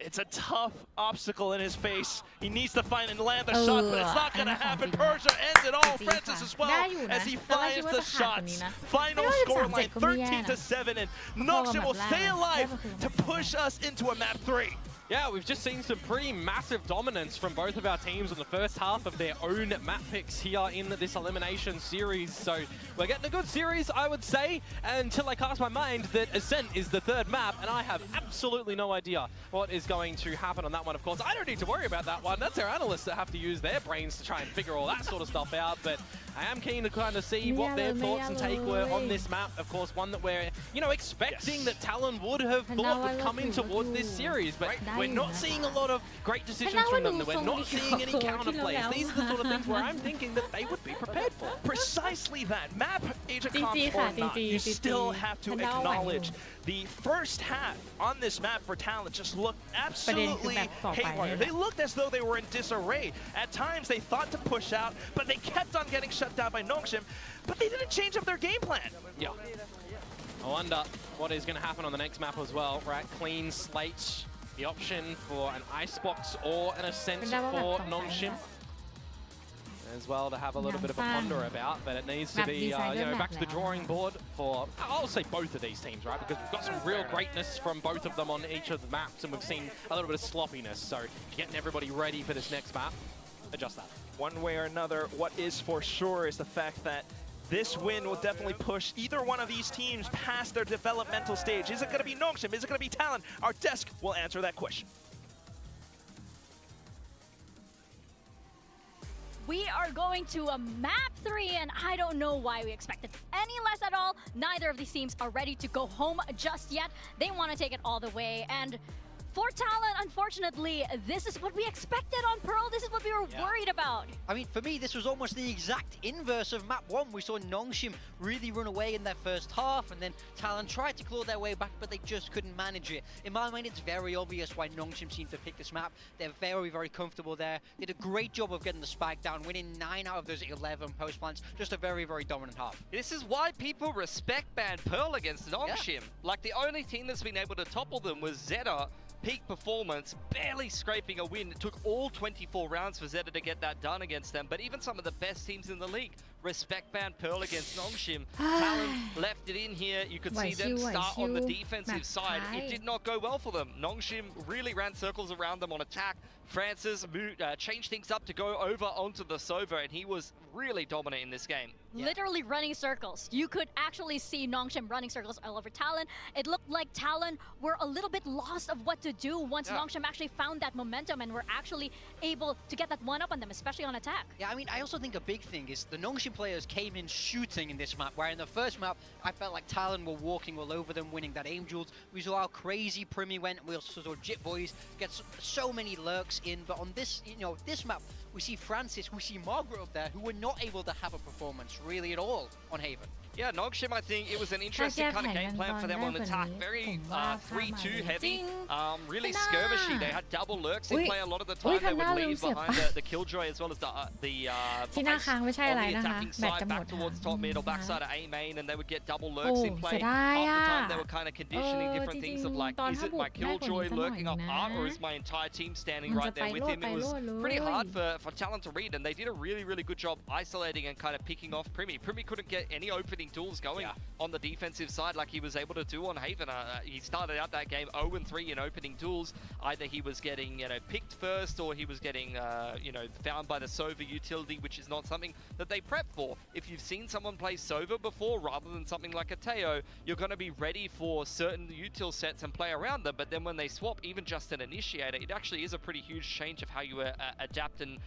It's a tough obstacle in his face. He needs to find and land the shot, but it's not going to happen. Persia ends it all. Francis as well as he finds the shots. Final scoreline 13-7, and Nongshim will stay alive to push us into a map 3. Yeah, we've just seen some pretty massive dominance from both of our teams in the first half of their own map picks here in this elimination series. So we're getting a good series, I would say, until I cast my mind that Ascent is the third map, and I have absolutely no idea what is going to happen on that one, of course. I don't need to worry about that one. That's our analysts that have to use their brains to try and figure all that sort of stuff out. But I am keen to kind of see what their thoughts and take were on this map. Of course, one that we're, you know, expecting that Talon would have thought would come in towards this series, but we're not seeing a lot of great decisions from them. We're not seeing any counterplays. These are the sort of things where I'm thinking that they would be prepared for. Precisely that. Map Agent Comps or not, you still have to acknowledge the first half on this map for Talon just looked absolutely haywire. They looked as though they were in disarray. At times they thought to push out, but they kept on getting shut down by Nongshim, but they didn't change up their game plan. Yeah. I wonder what is going to happen on the next map as well, right? Clean slate, the option for an icebox or an ascent for Nongshim as well to have a little bit of a ponder about, but it needs to be you know, back to the drawing board for, I'll say both of these teams, right? Because we've got some real greatness from both of them on each of the maps, and we've seen a little bit of sloppiness. So getting everybody ready for this next map, adjust that. One way or another, what is for sure is the fact that this win will definitely push either one of these teams past their developmental stage. Is it going to be Nongshim? Is it going to be Talon? Our desk will answer that question. We are going to a map 3, and I don't know why we expected any less at all. Neither of these teams are ready to go home just yet. They want to take it all the way, and for Talon, unfortunately, this is what we expected on Pearl. This is what we were worried about. I mean, for me, this was almost the exact inverse of map 1. We saw Nongshim really run away in their first half, and then Talon tried to claw their way back, but they just couldn't manage it. In my mind, it's very obvious why Nongshim seemed to pick this map. They're very, very comfortable there. Did a great job of getting the spike down, winning 9 out of those 11 post plants. Just a very, very dominant half. This is why people respect ban Pearl against Nongshim. Like, the only team that's been able to topple them was Zeta. Peak performance, barely scraping a win. It took all 24 rounds for Zeta to get that done against them, but even some of the best teams in the league respect ban Pearl against Nongshim. Talon left it in here. You could see them start on the defensive side. It did not go well for them. Nongshim really ran circles around them on attack. Francis changed things up to go over onto the Sova, and he was really dominant in this game. Literally running circles. You could actually see Nongshim running circles all over Talon. It looked like Talon were a little bit lost of what to do once Nongshim actually found that momentum and were actually able to get that one up on them, especially on attack. Yeah, I mean, I also think a big thing is the Nongshim players came in shooting in this map, where in the first map, I felt like Talon were walking all over them, winning that aim duels. We saw how crazy Primi went. We also saw Jit Boys get so many lurks in, but on this, you know, this map, we see Francis, we see Margaret up there, who were not able to have a performance really at all on Haven. Yeah, Nongshim, I think it was an interesting kind of game plan for them on attack. Very 3-2 heavy, really skirmishy. They had double lurks in play a lot of the time. They would leave behind the Killjoy as well as the attacking side back towards top mid or backside of A main, and they would get double lurks in play. Half the time they were kind of conditioning different things of like, is it my Killjoy lurking up art, or is my entire team standing right there with him? It was pretty hard for Talon to read, and they did a really, really good job isolating and kind of picking off Primi. Primi couldn't get any opening duels going on the defensive side like he was able to do on Haven. He started out that game 0-3 in opening duels. Either he was getting, you know, picked first, or he was getting, you know, found by the Sova utility, which is not something that they prep for. If you've seen someone play Sova before, rather than something like a Teo, you're going to be ready for certain util sets and play around them. But then when they swap even just an initiator, it actually is a pretty huge change of how you adapt and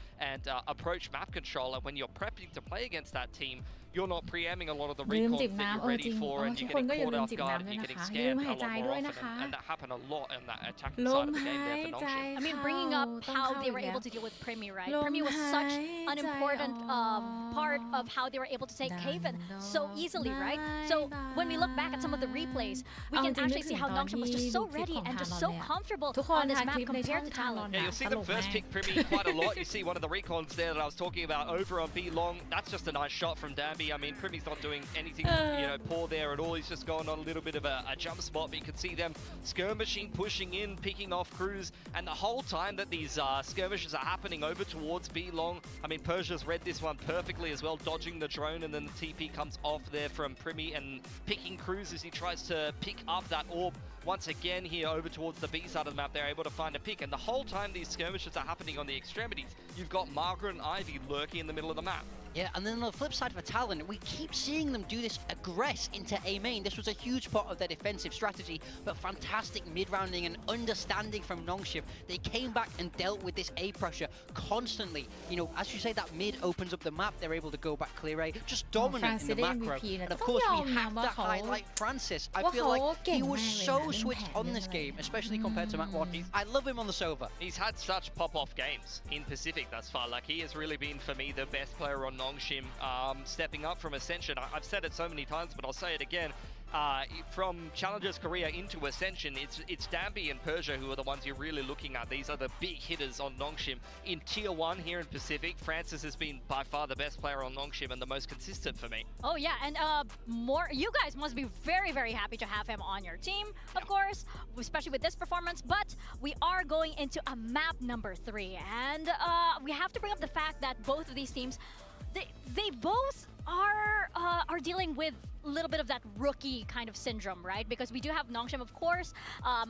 approach map control. And when you're prepping to play against that team, you're not preempting a lot of the recon that you're ready for, and you're getting caught off guard, and you're getting scammed a lot more often, and that happened a lot in that attacking side of the game there for Nongshim. I mean, bringing up how they were able to deal with Primi, right? Primi was such an important part of how they were able to take Haven so easily, right? So when we look back at some of the replays, we can actually see how Nongshim was just so ready and just so comfortable on this map compared to Talon. Yeah, you'll see them first pick Primi quite a lot. You see one of the recons there that I was talking about over on B long. That's just a nice shot from Danby. I mean, Primi's not doing anything, you know, poor there at all. He's just going on a little bit of a jump spot, but you can see them skirmishing, pushing in, picking off crews, and the whole time that these skirmishes are happening over towards B long, I mean, Persia's read this one perfectly as well, dodging the drone, and then the TP comes off there from Primi and picking crews as he tries to pick up that orb. Once again here over towards the B side of the map, they're able to find a pick, and the whole time these skirmishes are happening on the extremities, you've got Margaret and Ivy lurking in the middle of the map. Yeah, and then on the flip side for Talon, we keep seeing them do this aggress into A main. This was a huge part of their defensive strategy, but fantastic mid-rounding and understanding from Nongshim. They came back and dealt with this A pressure constantly. You know, as you say, that mid opens up the map, they're able to go back clear A, just dominant in the macro. And of course, we have to highlight Francis. I feel like he was so switched on this game, especially compared to Map 1. I love him on the Sova. He's had such pop-off games in Pacific thus far. Like, he has really been, for me, the best player on Nongshim, stepping up from Ascension. I've said it so many times, but I'll say it again. From Challengers Korea into Ascension, it's Dambi and Persia who are the ones you're really looking at. These are the big hitters on Nongshim. In Tier 1 here in Pacific, Francis has been by far the best player on Nongshim and the most consistent for me. Oh yeah, and you guys must be very, very happy to have him on your team, of course, especially with this performance. But we are going into a map number 3, and we have to bring up the fact that both of these teams, they both are dealing with a little bit of that rookie kind of syndrome, right? Because we do have Nongshim, of course,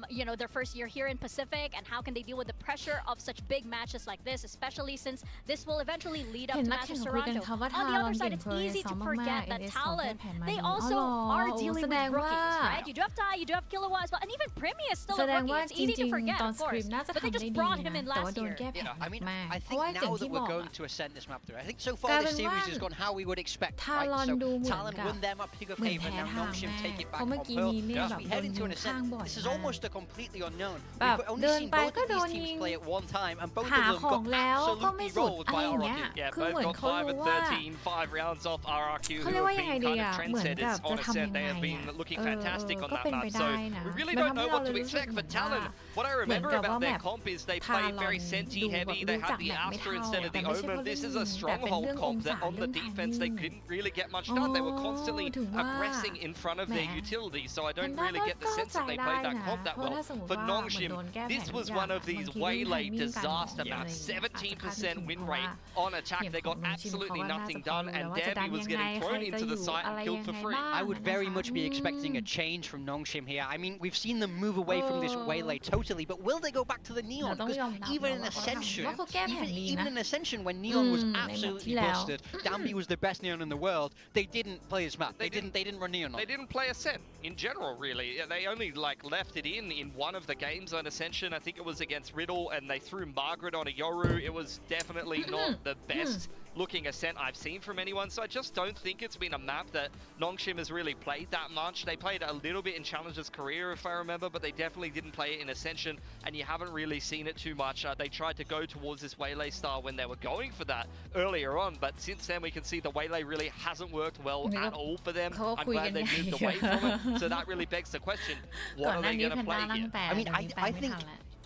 you know, their first year here in Pacific, and how can they deal with the pressure of such big matches like this, especially since this will eventually lead up to matches Toronto. On the other side, it's easy to forget that Talon, they also are dealing with rookies, right? You do have Tai, you do have Killua as well, and even Primi is still a rookie. It's easy to forget, of course, but they just brought him in last year. Yeah, I mean, I think now that we're going to ascend this map through, I think so far this series has gone how we would expect, right? So Talon won their map, pick up Haven, now Nongshim take it back on Pearl. As we head into an ascent, this is almost a completely unknown. We've only seen both of these teams play at one time, and both of them got absolutely rolled by RRQ. Yeah, both got 5 and 13, 5 rounds off RRQ, who have been kind of trendsetters on Ascent. They have been looking fantastic on that map, so we really don't know what to expect for Talon. What I remember about their comp is they played very Senti heavy, they had the Astra instead of the Omen. This is a stronghold comp that on the defense they couldn't really get much done. They were constantly aggressing in front of their utilities, so I don't really get the sense that they played that comp that well. For Nongshim, this was one of these waylay disaster maps, 17% win rate on attack. They got absolutely nothing done, and Dambi was getting thrown into the site and killed for free. I would very much be expecting a change from Nongshim here. I mean, we've seen them move away from this waylay totally, but will they go back to the Neon? Because even in Ascension, when Neon was absolutely busted, Dambi was the best Neon in the world, they didn't play his map. They didn't run Neon on. They didn't play Ascent in general, really. They only like left it in one of the games on Ascension. I think it was against Riddle, and they threw Margaret on a Yoru. It was definitely not the best looking Ascent I've seen from anyone, so I just don't think it's been a map that Nongshim has really played that much. They played a little bit in Challengers Career, if I remember, but they definitely didn't play it in Ascension, and you haven't really seen it too much. They tried to go towards this Waylay style when they were going for that earlier on, but since then we can see the Waylay really hasn't worked well at all for them. I'm glad they moved away from it, so that really begs the question, what are they going to play here? I mean, I think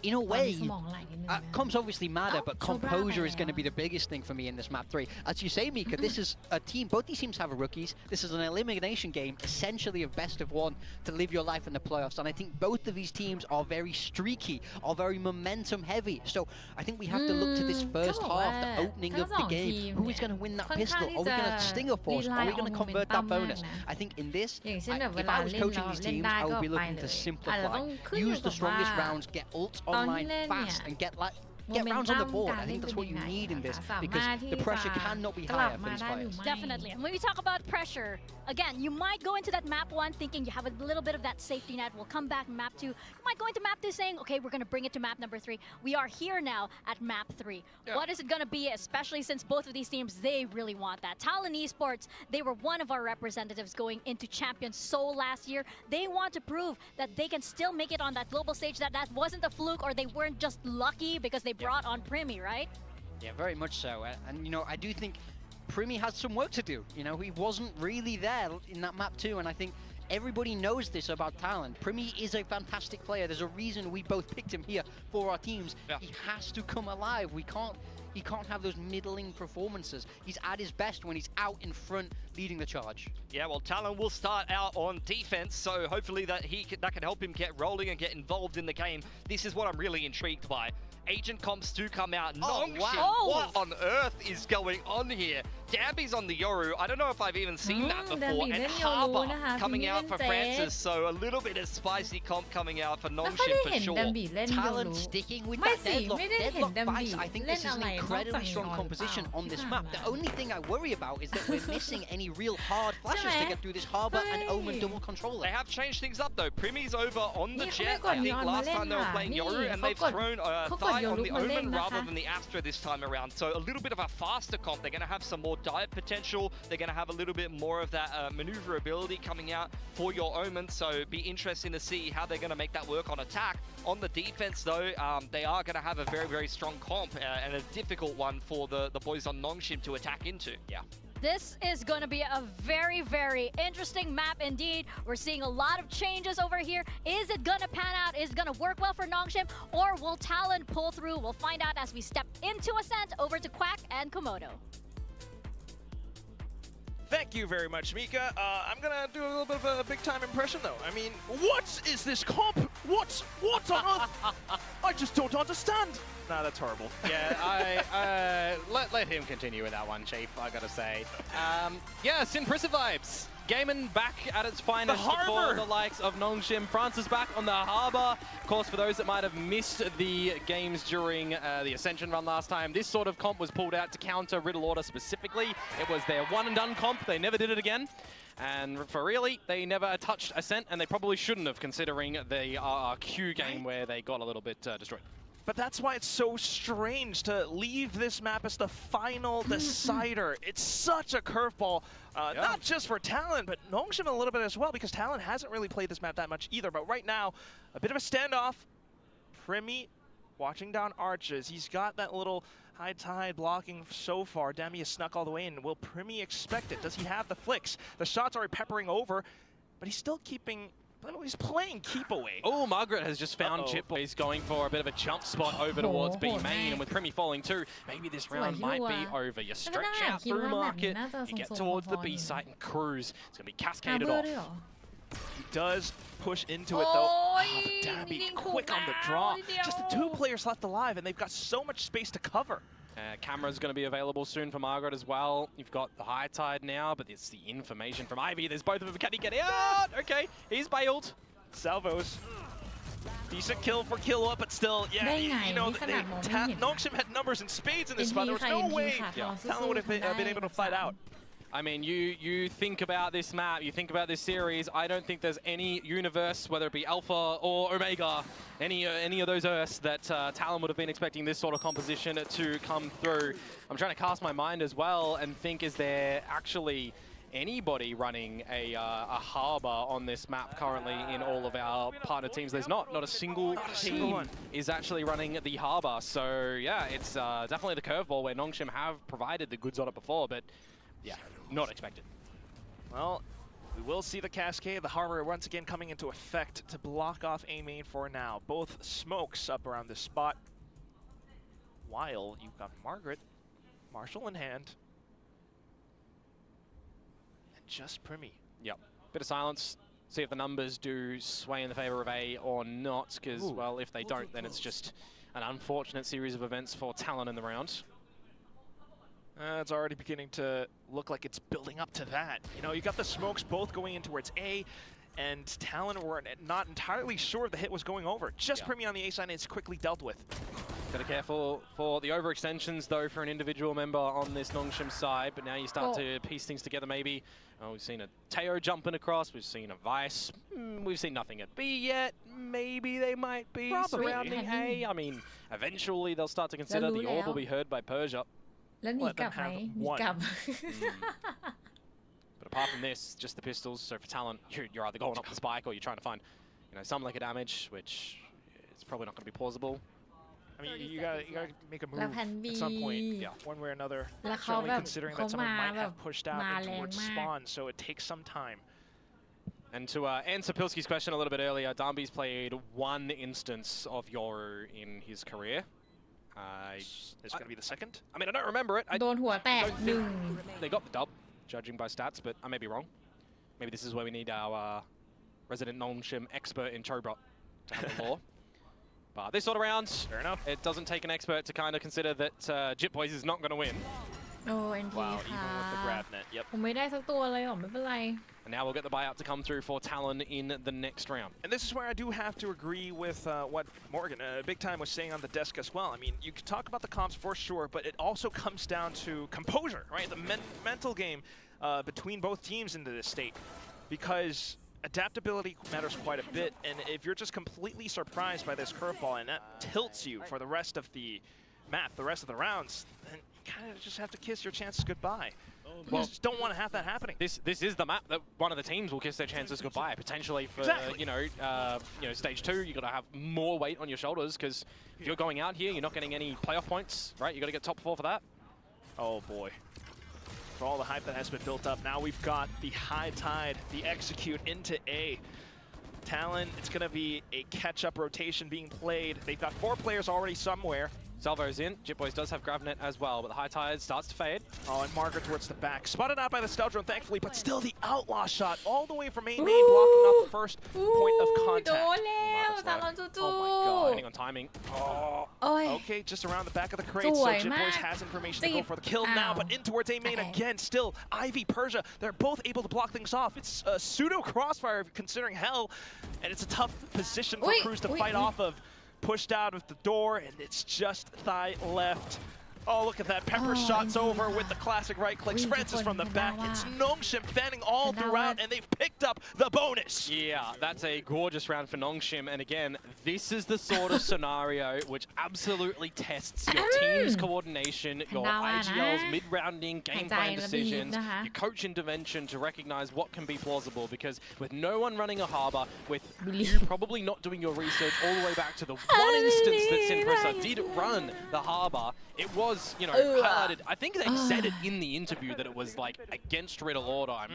in a way, comps obviously matter, but composure is going to be the biggest thing for me in this map 3. As you say, Mika, this is a team, both these teams have rookies. This is an elimination game, essentially a best of one to live your life in the playoffs. And I think both of these teams are very streaky, are very momentum heavy. So I think we have to look to this first half, the opening of the game. Who is going to win that pistol? Are we going to Stinger Force? Are we going to convert that bonus? I think in this, if I was coaching these teams, I would be looking to simplify. Use the strongest rounds, get ults online fast, and get rounds on the board. I think that's what you need in this, because the pressure cannot be higher for these players. Definitely. And when we talk about pressure, again, you might go into that map 1 thinking you have a little bit of that safety net. We'll come back map 2. You might go into map 2 saying, okay, we're going to bring it to map number 3. We are here now at map 3. Yeah. What is it going to be, especially since both of these teams, they really want that. Talon Esports, they were one of our representatives going into Champions Seoul last year. They want to prove that they can still make it on that global stage, that wasn't a fluke, or they weren't just lucky because they brought on Primi, right? Yeah, very much so. And you know, I do think Primi has some work to do. You know, he wasn't really there in that map 2, and I think everybody knows this about Talon. Primi is a fantastic player. There's a reason we both picked him here for our teams. Yeah. He has to come alive. He can't have those middling performances. He's at his best when he's out in front leading the charge. Yeah, well, Talon will start out on defense, so hopefully that can help him get rolling and get involved in the game. This is what I'm really intrigued by. Agent comps do come out. Nongshim, what on earth is going on here? Dambi's on the Yoru. I don't know if I've even seen that before. Dambi And เล่น Yoru Harbour นะคะ coming Primi out for เล่น Francis. So a little bit of spicy comp coming out for ไม่ค่อยได้ Nongshim for เห็น sure. ดัมบีเล่น Talon ยู sticking with ไม่ that สิ deadlock. ไม่ได้เห็น Deadlock ดัมบี bites. I think เล่น this is อะไร an นอกจาก incredibly ย strong อนหรือเปล่า composition on ที่ this ผ่าน map. มา The only thing I worry about is that we're missing any real hard flashes to get through this Harbour and Omen double controller. They have changed things up though. Primi's over on the นี่เขา Jet. ไม่กด I think ย้อนมา last เล่น time they were ค่ะ playing นี่ Yoru and เขา they've กด thrown เขากด Thigh โย on รุ the มาเล่น Omen นะ rather คะ than the Astra this time around. So a little bit of a faster comp. They're going to have some more dive potential. They're going to have a little bit more of that maneuverability coming out for your Omen. So be interesting to see how they're going to make that work on attack. On the defense though, they are going to have a very, very strong comp and a difficult one for the boys on Nongshim to attack into. Yeah. This is going to be a very, very interesting map indeed. We're seeing a lot of changes over here. Is it going to pan out? Is it going to work well for Nongshim? Or will Talon pull through? We'll find out as we step into Ascent over to Quack and Komodo. Thank you very much, Mika. I'm gonna do a little bit of a big-time impression, though. I mean, what is this comp? What on earth? I just don't understand. Nah, that's horrible. Yeah, let him continue with that one, Chief, I gotta say. Yeah, Sin Prissa vibes. Gaiman back at its finest for the likes of Nongshim. Francis back on the Harbour. Of course, for those that might have missed the games during the Ascension run last time, this sort of comp was pulled out to counter Riddle Order specifically. It was their one-and-done comp. They never did it again. And for really, they never touched Ascent, and they probably shouldn't have, considering the RRQ game where they got a little bit destroyed. But that's why it's so strange to leave this map as the final decider. It's such a curveball, not just for Talon, but Nongshim a little bit as well, because Talon hasn't really played this map that much either. But right now, a bit of a standoff. Primi watching down arches. He's got that little high tide blocking so far. Dami has snuck all the way in. Will Primi expect it? Does he have the flicks? The shots are peppering over, but he's still keeping... He's playing keep away. Oh, Margaret has just found Chip. He's going for a bit of a jump spot over towards B main, and with Primi falling too, maybe this round might be over. You stretch out through market, you get towards the B site and cruise. It's going to be cascaded off. He does push into it though. Oh, Dabby quick on the draw. Just the 2 players left alive, and they've got so much space to cover. Camera's going to be available soon for Margaret as well. You've got the high tide now, but it's the information from Ivy. There's both of them. Can he get out? Okay, he's bailed. Salvos. Decent kill for Killua, but still, yeah, you know, Nongshim had numbers and spades in this spot. There was no way Talon would have been able to fight out. I mean, you think about this map, you think about this series, I don't think there's any universe, whether it be Alpha or Omega, any of those Earths that Talon would have been expecting this sort of composition to come through. I'm trying to cast my mind as well and think, is there actually anybody running a Harbour on this map currently in all of our partner teams? There's not a single team is actually running the Harbour. So yeah, it's definitely the curveball where Nongshim have provided the goods on it before, but yeah, not expected. Well, we will see the cascade. The Harbour once again coming into effect to block off A main for now. Both smokes up around this spot. While you've got Margaret, Marshall in hand. And just Primi. Yep. Bit of silence. See if the numbers do sway in the favor of A or not, because, well, if they don't, then it's just an unfortunate series of events for Talon in the round. It's already beginning to look like it's building up to that. You know, you got the smokes both going in towards A, and Talon were not entirely sure the hit was going over. Just Primi on the A side, and it's quickly dealt with. Gotta be careful for the overextensions, though, for an individual member on this Nongshim side, but now you start to piece things together, maybe. Oh, we've seen a Teo jumping across, we've seen a Vice, we've seen nothing at B yet. Maybe they might be surrounding A. I mean, eventually they'll start to consider the orb will be heard by Persia. แล้วหนีกลับไหมหนีกลับ But apart from this, just the pistols. So for Talon, you're either going up the spike or you're trying to find, you know, some liquor damage, which is probably not going to be plausible. I mean, you gotta make a move at some point, one way or another. Certainly considering that someone might have pushed out towards spawn, so it takes some time. And to answer Pilski's question a little bit earlier, Darby's played 1 instance of Yoru in his career. It's going to be the second? I mean, I don't remember it. โดนหัวแตกหนึ่ง They got the dub, judging by stats, but I may be wrong. Maybe this is where we need our resident Nongshim expert in Chobrot to have the law. But this sort of round, fair enough. It doesn't take an expert to kind of consider that Jit Boys is not going to win. โอ้ NT Wow, ค่ะ even with the grab net. Yep. ผมไม่ได้สักตัวเลยหรอไม่เป็นไร And now we'll get the buyout to come through for Talon in the next round. And this is where I do have to agree with what Morgan, Big Time, was saying on the desk as well. I mean, you can talk about the comps for sure, but it also comes down to composure, right? The mental game between both teams into this state. Because adaptability matters quite a bit, and if you're just completely surprised by this curveball and that tilts you for the rest of the map, the rest of the rounds, then you kind of just have to kiss your chances goodbye. Well, just don't want to have that happening. This is the map that one of the teams will kiss their chances goodbye. Potentially for exactly. Stage 2, you got to have more weight on your shoulders because if you're going out here, you're not getting any playoff points, right? You got to get top 4 for that. Oh boy. For all the hype that has been built up, now we've got the high tide, the execute into A. Talon, it's going to be a catch-up rotation being played. They've got 4 players already somewhere. Salvo's in. Jitboys does have Gravnet as well, but the high tide starts to fade. Oh, and Margaret towards the back. Spotted out by the stealth drone, thankfully, but still the outlaw shot all the way from main blocking off the first point of contact. โดนแล้วตาลอนจู่ Oh my god. Depending on timing. Okay, just around the back of the crate, ส so วยมาก Jitboys has information to go for the kill now, but in towards A main again, still, Ivy, Persia, they're both able to block things off. It's a pseudo crossfire considering hell, and it's a tough position for Cruz to fight off of. Pushed out of the door, and it's just thigh left. Oh, look at that. Pepper shots over with the classic right clicks. Francis from the back. It's Nongshim fanning all throughout, and they've picked up the bonus. Yeah, that's a gorgeous round for Nongshim. And again, this is the sort of scenario which absolutely tests your team's coordination, your IGL's mid-rounding game plan decisions, your coach intervention to recognize what can be plausible. Because with no one running a harbor, with you probably not doing your research all the way back to the one instance that Sinpresa did run the harbor, it was, highlighted. I think they said it in the interview that it was like against Riddle Order, I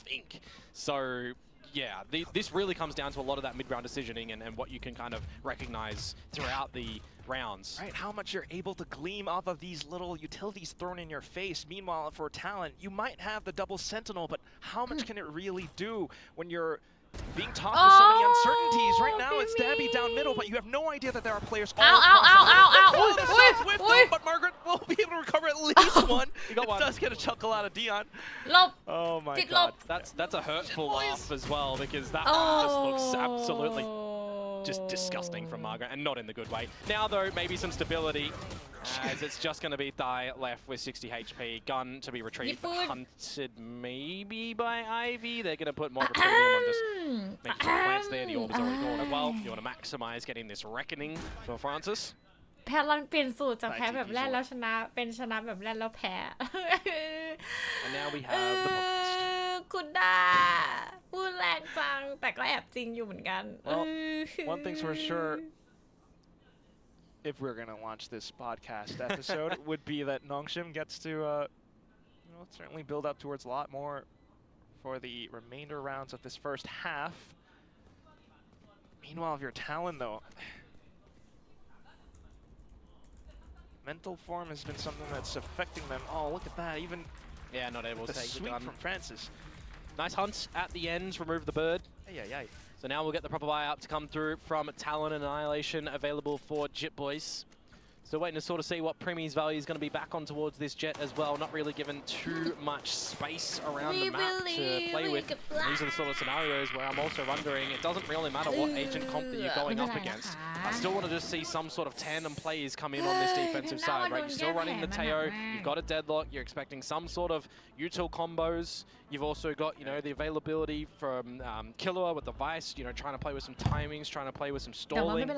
think. So, yeah, this really comes down to a lot of that mid-round decisioning and what you can kind of recognize throughout the rounds. Right, how much you're able to gleam off of these little utilities thrown in your face. Meanwhile, for Talon, you might have the double sentinel, but how much can it really do when you're being tossed with so many uncertainties? Right now, it's Dabby down middle, but you have no idea that there are players all across the map. But Margaret will be able to recover at least one. You got one. It does get a chuckle out of Dion. ลบ Oh my ติดลบ god. That's a hurtful laugh as well, because that just looks absolutely just disgusting from Margaret, and not in the good way. Now, though, maybe some stability, as it's just going to be Thigh left with 60 HP. Gun to be retrieved, hunted maybe by Ivy. They're going to put more of a premium on just making some plants there. The orb is already gone as well. You want to maximize getting this reckoning for Francis. แพ้ลองเปลี่ยนสูตรจากแพ้แบบแรกแล้วชนะเป็นชนะแบบแรกแล้วแพ้ And now we have the podcast. คุณดาพูดแรงจังแต่ก็แอบจริงอยู่เหมือนกัน Well, one thing's for sure, if we're going to launch this podcast episode, would be that Nongshim gets to certainly build up towards a lot more for the remainder rounds of this first half. Meanwhile, if you're Talon, though, mental form has been something that's affecting them. Oh, look at that. Even not able to the take the sweep gun from Francis. Nice hunt at the end, remove the bird. So now we'll get the proper buyout to come through from Talon and Annihilation available for Jitboys. So waiting to sort of see what Premi's value is going to be back on towards this jet as well. Not really given too much space around the map to play with. And these are the sort of scenarios where I'm also wondering, it doesn't really matter what agent comp that you're going up against. I still want to just see some sort of tandem plays come in on this defensive side, right? You're still running the Teo, you've got a deadlock, you're expecting some sort of util combos. You've also got, the availability from Killua with the Vice, trying to play with some timings, trying to play with some stalling.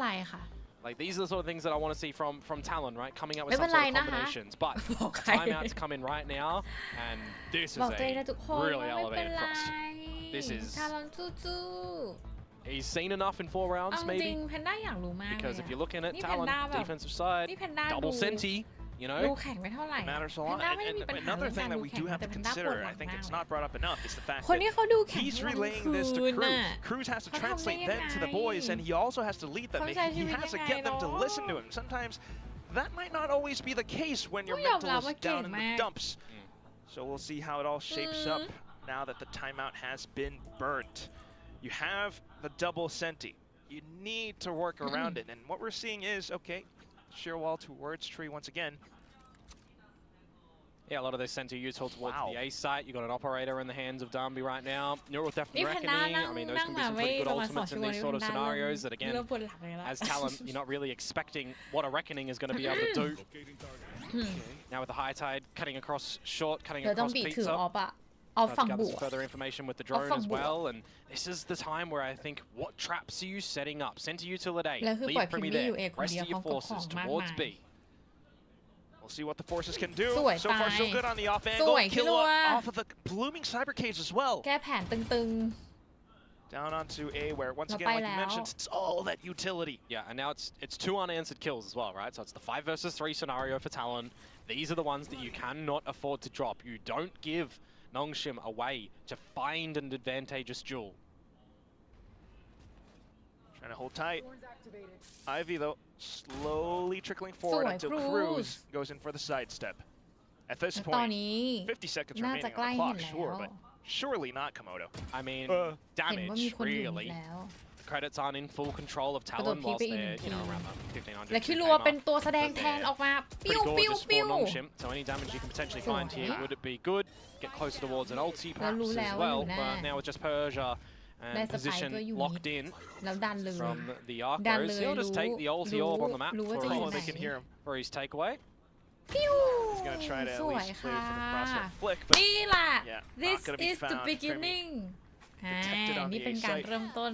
Like, these are the sort of things that I want to see from Talon, right? Coming up with some sort of combinations. But timeout to come in right now, and this is a really elevated Frost. This is... He's seen enough in 4 rounds, maybe. Because if you're looking at Talon, defensive side, double Senti, It matters a lot. And another thing that we do have to consider, and I think it's not brought up enough, is the fact that he's relaying this to Cruz. Cruz has to translate them to the boys, and he also has to lead them. He has to get them to listen to him. Sometimes that might not always be the case when your mental is down in the dumps. So we'll see how it all shapes up now that the timeout has been burnt. You have the double Senti. You need to work around it. And what we're seeing is, okay, sheer wall towards tree once again. Yeah, a lot of this sent to you towards the A site. You got an operator in the hands of Darby right now. Neural Theft and Reckoning. I mean, those can be some pretty good ultimates in these sort of scenarios that, again, as talent, you're not really expecting what a Reckoning is going to be able to do. Now with the high tide cutting across short, cutting across pizza. To gather some further information with the drone as well, and this is the time where I think, what traps are you setting up? Center utility, leave Primi there, rest of your forces towards B. We'll see what the forces can do. So far, so good on the off angle. Killa off of the blooming cyber cage as well. แก้แผนตึง Down onto A, where once again, like you mentioned, it's all that utility. Yeah, and now it's 2 unanswered kills as well, right? So it's the 5 versus 3 scenario for Talon. These are the ones that you cannot afford to drop. You don't give Nongshim a way to find an advantageous duel. Trying to hold tight. Ivy, though, slowly trickling forward until Cruz goes in for the sidestep. At this ๆตอนนี้ point, 50 seconds น่า remaining จะ on ใกล้ the เห็ clock, นแล้ sure, ว but surely not Komodo. I mean, เห็นว่ามี damage, คนอยู่ really. แล้ว The credits aren't in full control of Talon whilst they're, you know, around the 1500. และคิรัวเป็นตัวแสดงแทนออกมา ปิ้ Pretty วปิ้ว gorgeous ปิ้ for ว Nongshim, so any damage you can potentially find here, would it be good? Get closer towards an ulti perhaps as well, but now with just Persia and position locked in แล้วดันเลย from the ดัน Arcos, เลย he'll just take the ulti orb on the map รู้ว่าจะอยู่ Oh, ไหน they can hear him. for his takeaway. ปิ้ว He's going to try to ส at วย least ค่ะ wait for the crosshair flick, but นี่แหละ yeah, this not gonna be is the found. beginning อ่า detected on the นี่เป็น A การ site. เริ่มต้น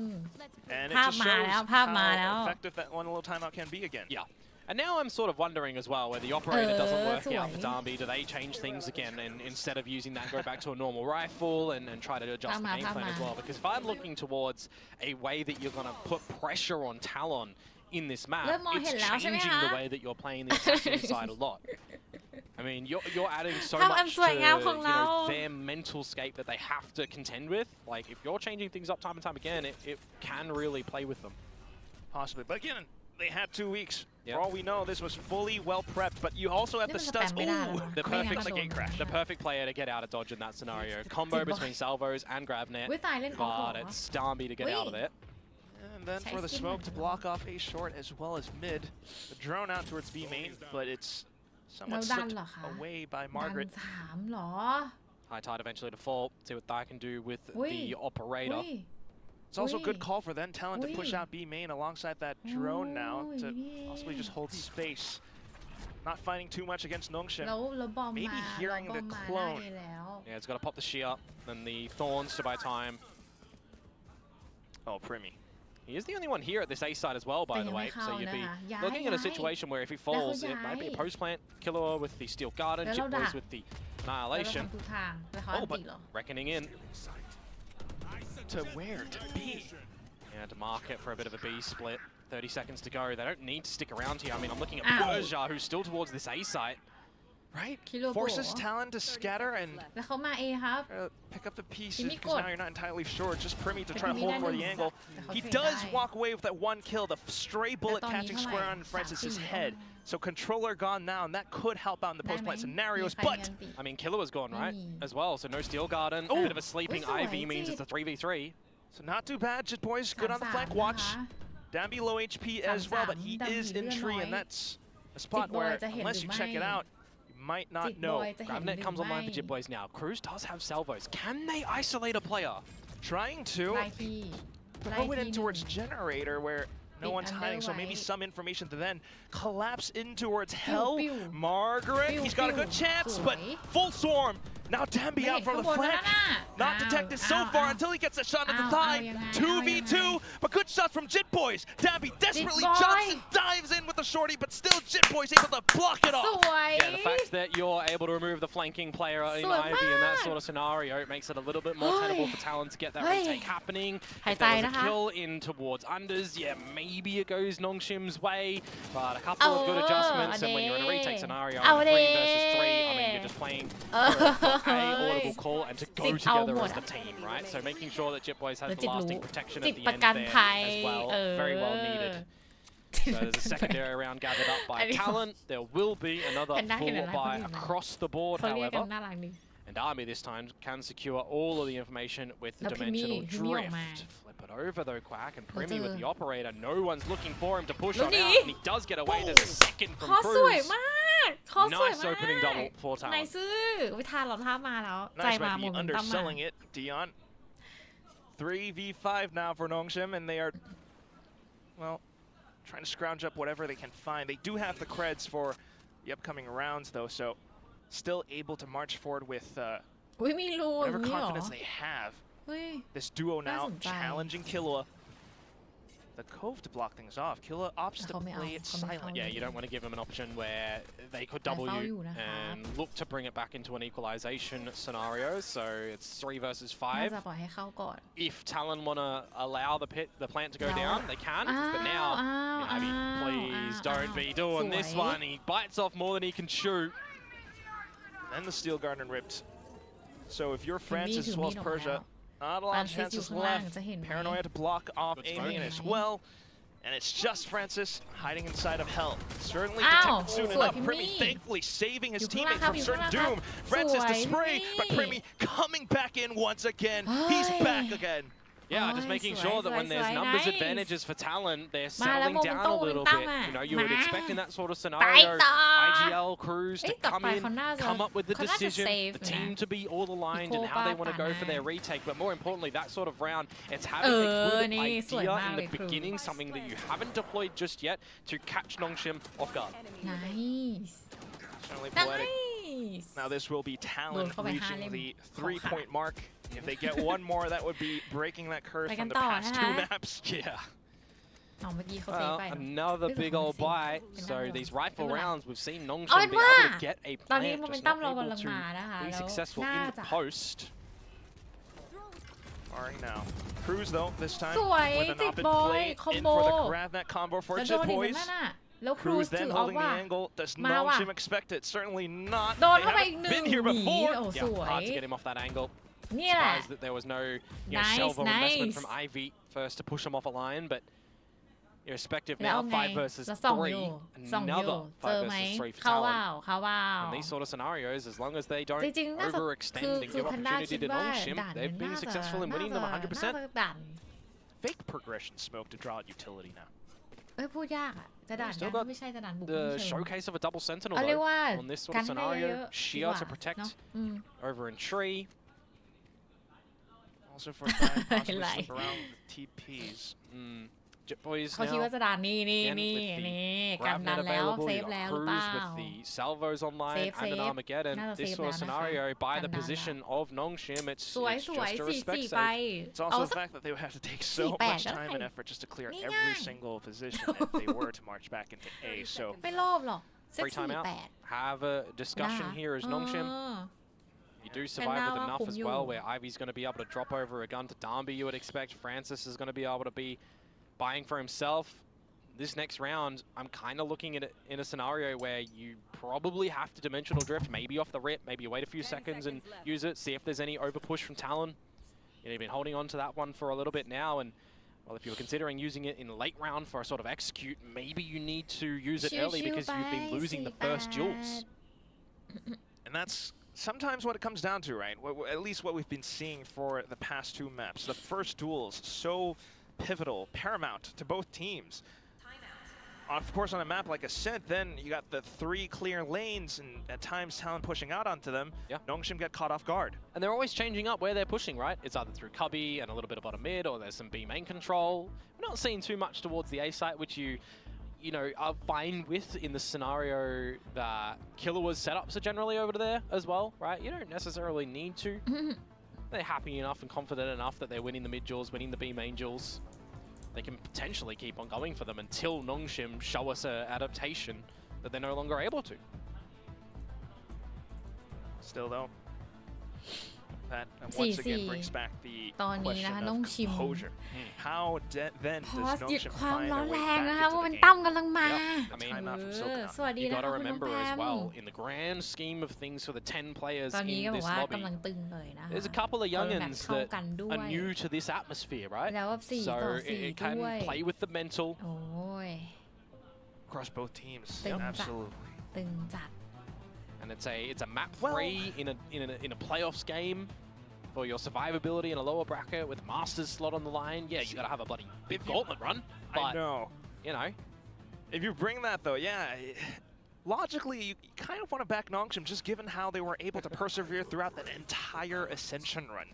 And it ภาพ just มา shows แล้วภาพมาแล้ว how effective that one little timeout can be again. Yeah. And now I'm sort of wondering as well, where the operator doesn't work out for Darby, do they change things again and instead of using that go back to a normal rifle and try to adjust the game plan as well? Because if I'm looking towards a way that you're going to put pressure on Talon in this map, it's changing the way that you're playing the attacking side a lot. I mean, you're adding so much to their mental scape that they have to contend with. Like, if you're changing things up time and time again, it can really play with them. Possibly. But again, they had 2 weeks. Yep. For all we know, this was fully well prepped, but you also have the studs. Ooh, the perfect player to get out of dodge in that scenario. Combo between salvos and grabnet, but it's Darby to get out of it. And then for the smoke to block off A short as well as mid. The drone out towards B main, but it's somewhat slipped away by Margaret. ดัน3เหรอ High tide eventually to fall. See what Thai can do with the operator. It's also a good call for then Talon to push out B main alongside that drone now to possibly just hold space. Not finding too much against Nongshim. แล้วบอม Maybe มา hearing the ได้ clone. แล้ว Yeah, it's got to pop the shear, then the thorns to buy time. Oh, Primi. He is the only one here at this A side as well, by the way. So you'd be looking at a situation where if he falls, it might be a post plant killer with the steel garden, Chip Boys with the แล้ว annihilation. ทำทุกทางแล้วเขา Oh, อัน but ติเหรอ reckoning in. To where? To B. Yeah, to market for a bit of a B split. 30 seconds to go. They don't need to stick around here. I mean, I'm looking at Persia, who's still towards this A site. Right? Kilo Forces Bo. Talon to scatter and แล้วเขามา A ครับ pick up the pieces Primi becauseกด now you're not entirely sure. Just Primi to try to Primi hold ได้ for หนึ่ the ง angle. แต่เขา He เทรด does ได้ walk away with that one kill, the stray bullet แล้วตอนนี้ catching เท่าไหร่ square on Francis's 3-4 head. So controller gone now, and that could help out in the post plant ได้ไหม scenarios. มีใคร But มีอันติ I mean, Killer was gone, right? Maybe. As well, so no steel garden. Oh. A bit of a sleeping Oh, Ivy means sorry. it's a 3v3. so not too bad, Jit Boys. Good on the 3-3 flank watch. นะคะ Dambi low HP as well, but he 3-3 is in Dambi tree, เลือดน้อย and that's a spot Jit Boy where จะเห็น unless หรื you อ check it ไม่ out, you might not Jit know. Boy จะเห็นหรือ Grabnet comes online for ไม่ Jit Boys now. Cruz does have salvos. Can they isolate a player? Trying to ไล่ที่ throw it in towards generator where no Big one's hiding, so maybe underway. some information to then collapse in towards hell. pew. Margaret, Pew, he's got a pew. good chance, but Sweet. full swarm. Now Dambi ไม่ out เห็น from ข้าง the บนแล้ว flank. น่ะ Not detected so far until he gets a shot at the thigh. 2v2, but good shots from Jit Boys. Dambi desperately Boy. jumps and dives in with the shorty, but still Jit Boys able to block it ส off. วย Yeah, the fact that you're able to remove the flanking player in Sweet Ivy in that man. sort of scenario, it makes it a little bit more tenable for Talon to get that Hey. retake happening. Hãy If there was tay a đó hả? kill in towards unders, yeah, maybe it goes Nongshim's way, but a couple of good adjustments, and when you're in a retake scenario, 3 versus 3, I mean, you're just playing for a audible call and to go together as the team, right? So making sure that Jit Boys has the lasting protection at the end there as well, very well needed. So there's a secondary round gathered up by Talon. There will be another full buy across the board, เขาเรียกกัน however. น่ารักดี And Army this time can secure all of the information with the Now Primi dimensional ออกมา drift. Flip it over though, Quack, and Primi Let's with do the operator. No one's looking for him to push แล้ว on นี่ out, and he does get away. There's a second ข้อ from สวย Cruz. มาก เขาสวย Nice มาก opening double for ไหน Talon. ซื้อวิธาเราท่ามาแล้ว ใจ Nice มา might หม be ดมันตั้มมา underselling it, Dion. 3v5 now for Nongshim, and they are, well, trying to scrounge up whatever they can find. They do have the creds for the upcoming rounds, though, so still able to march forward with อุ้ยมีรูอ whatever ย่างนี้เหรอ confidence they have. เฮ้ย This duo now น่าสนใจ challenging Killua. The Cove to block things off. Killua opts to play it silent. Yeah, you don't want to give them an option where they could double you and look to bring it back into an equalization scenario. So it's 3 versus น่า 5. จะปล่อยให้เข้าก่อน If Talon want to allow the plant to go down, they can. But now, Abby, please don't be doing this one. He bites off more than he can shoot. And the Steel Garden ripped. So if you're Francis as well as Persia, not a lot of chances left. Paranoia to block off Alien as well. And it's just Francis hiding inside of Hell. Certainly detected soon enough. Primi thankfully saving his teammate from certain doom. Francis to spray, but Primi coming back in once again. He's back again. Yeah, just making sure that when there's numbers advantages for Talon, they're settling down a little bit. You know, you would expect in that sort of scenario, IGL crews to come in, come up with the decision, the team to be all aligned and how they want to go for their retake. But more importantly, that sort of round, it's having a good idea in the beginning, something that you haven't deployed just yet, to catch Nongshim off guard. Nice Certainly poetic. Nice Now this will be Talon reaching the 3-point mark. If they get one more, that would be breaking that curse from the past 2 maps. Yeah. เอาเมื่อกี้เขาเซฟ Well, ไป another big old bite. So these rifle rounds, we've seen เอา Nongshim เป็น be ว่า able to get a ตอนนี้ plant, โมเมน just ตัม not เรา able กำลังมา to นะคะ be แล้ว successful น่า in จะ post. Alright now. Cruz though, this time สวย with an จิก op-ed บอย play คอม in โบ for the grab that combo แล้ว fortune โดนอีก boys. นั่นน่ะแล้วครู Cruz ถื then อออฟ holding ว่า the angle. Does มาว่ะ Nongshim expect it? Certainly not. โดน They เข้าไปอีก haven't หนึ่ง been here หนี before. โอ้ส Yeah, วย hard to get him off that angle. นี่แหละ Surprised that there was no Nice, salvo investment nice. from Ivy first to push him off a line, but irrespective แล้ว now, เอาไง 5 versus แล้วส่องอยู่ 3, ส่องอยู่ another เจอ 5 ไหม versus 3 for เข้าว่า Talon. เข้าว่า In these sort of scenarios, as long as they จ don't ริงๆน่าจะ overextend and คือ give แพนด้า opportunity คิด to ว่า Nongshim, ด่าน they've นี้ been น่าจะ successful in winning them น่า 100%. จะด่าน Fake progression smoke to draw out utility now. เอ้ยพูดยากอ่ะจะด่าน Still ยั got งไม่ใช่จะด่านบุก The ไม่เชิง showcase of a double sentinel เอาเรียก though, ว่า on this sort กั of นให้เย scenario. อะๆดี Sheer กว่า to protect เนอะอืม over in tree. Also for time, possibly Like. slip around the TPs. Jet Boys เขาคิด now. ว่าจะด่านนี่นี่ Again นี่ with the นี่กัน grab ดั net นแล้ว available, เซ you ฟ got แล้วหรือเป Cruz ล่า with the salvos online Save, and an save. Armageddon. Another This save sort of now, scenario, by the Gandana. position of Nongshim, it's สวย it's สวย just a สี่ respect ไป save. It's also the fact that they would have to take so much time and effort just to clear every single position if they were to march back into A. So ไม่รอบหรอกเซต Free สี่ timeout. แปด Have a discussion นะคะ here as เอ Nongshim. อ You do survive with now enough as well, Kumyu. where Ivy's going to be able to drop over a gun to Darby, you would expect. Francis is going to be able to be buying for himself. This next round, I'm kind of looking at it in a scenario where you probably have to dimensional drift, maybe off the rip, maybe wait a few seconds and use it, see if there's any over push from Talon. You've been holding on to that one for a little bit now, and well, if you were considering using it in late round for a sort of execute, maybe you need to use it early because you've been losing the first duels. And that's sometimes what it comes down to, right? At least what we've been seeing for the past 2 maps. The first duels, so pivotal, paramount to both teams. Of course, on a map like Ascent, then you got the 3 clear lanes, and at times Talon pushing out onto them. Yeah. Nongshim get caught off guard. And they're always changing up where they're pushing, right? It's either through cubby and a little bit of bottom mid, or there's some B main control. We're not seeing too much towards the A site, which you know, are fine with in the scenario that Killua's setups are generally over there as well, right? You don't necessarily need to. They're happy enough and confident enough that they're winning the mid duels, winning the B main duels. They can potentially keep on going for them until Nongshim show us an adaptation that they're no longer able to. Still though, that once again brings back the ตอนนี้นะคะ question น้อง of ชิม composure. How then พอ does หยุด Nongshim ความ find ร้อ their น way แรงนะคะ back โม into เม the นตัม game? กำลังมา I mean, Timeout from เออ Silkon. สวัสดี You นะ got คะ to คุณน้อง remember แพ as ม well, in the grand scheme of things for the 10 players ตอนนี้ก็ in บอก this ว่า lobby, กำลังตึงเลยนะคะ there's a couple of เขาแบบ youngins เข้า that กันด้วย are new to this atmosphere, right? แล้วแบบ4 So ต่อ it 4 can ด้วย play with the mental. โอ้ย Across both teams,ตึงจัด absolutely. ตึงจัด And it's a map 3 in a playoffs game for your survivability in a lower bracket with Masters slot on the line. Yeah, you gotta have a bloody big gauntlet run. I But know. you know, If you bring that though, yeah, logically, you kind of want to back Nongshim just given how they were able to persevere throughout that entire Ascension run.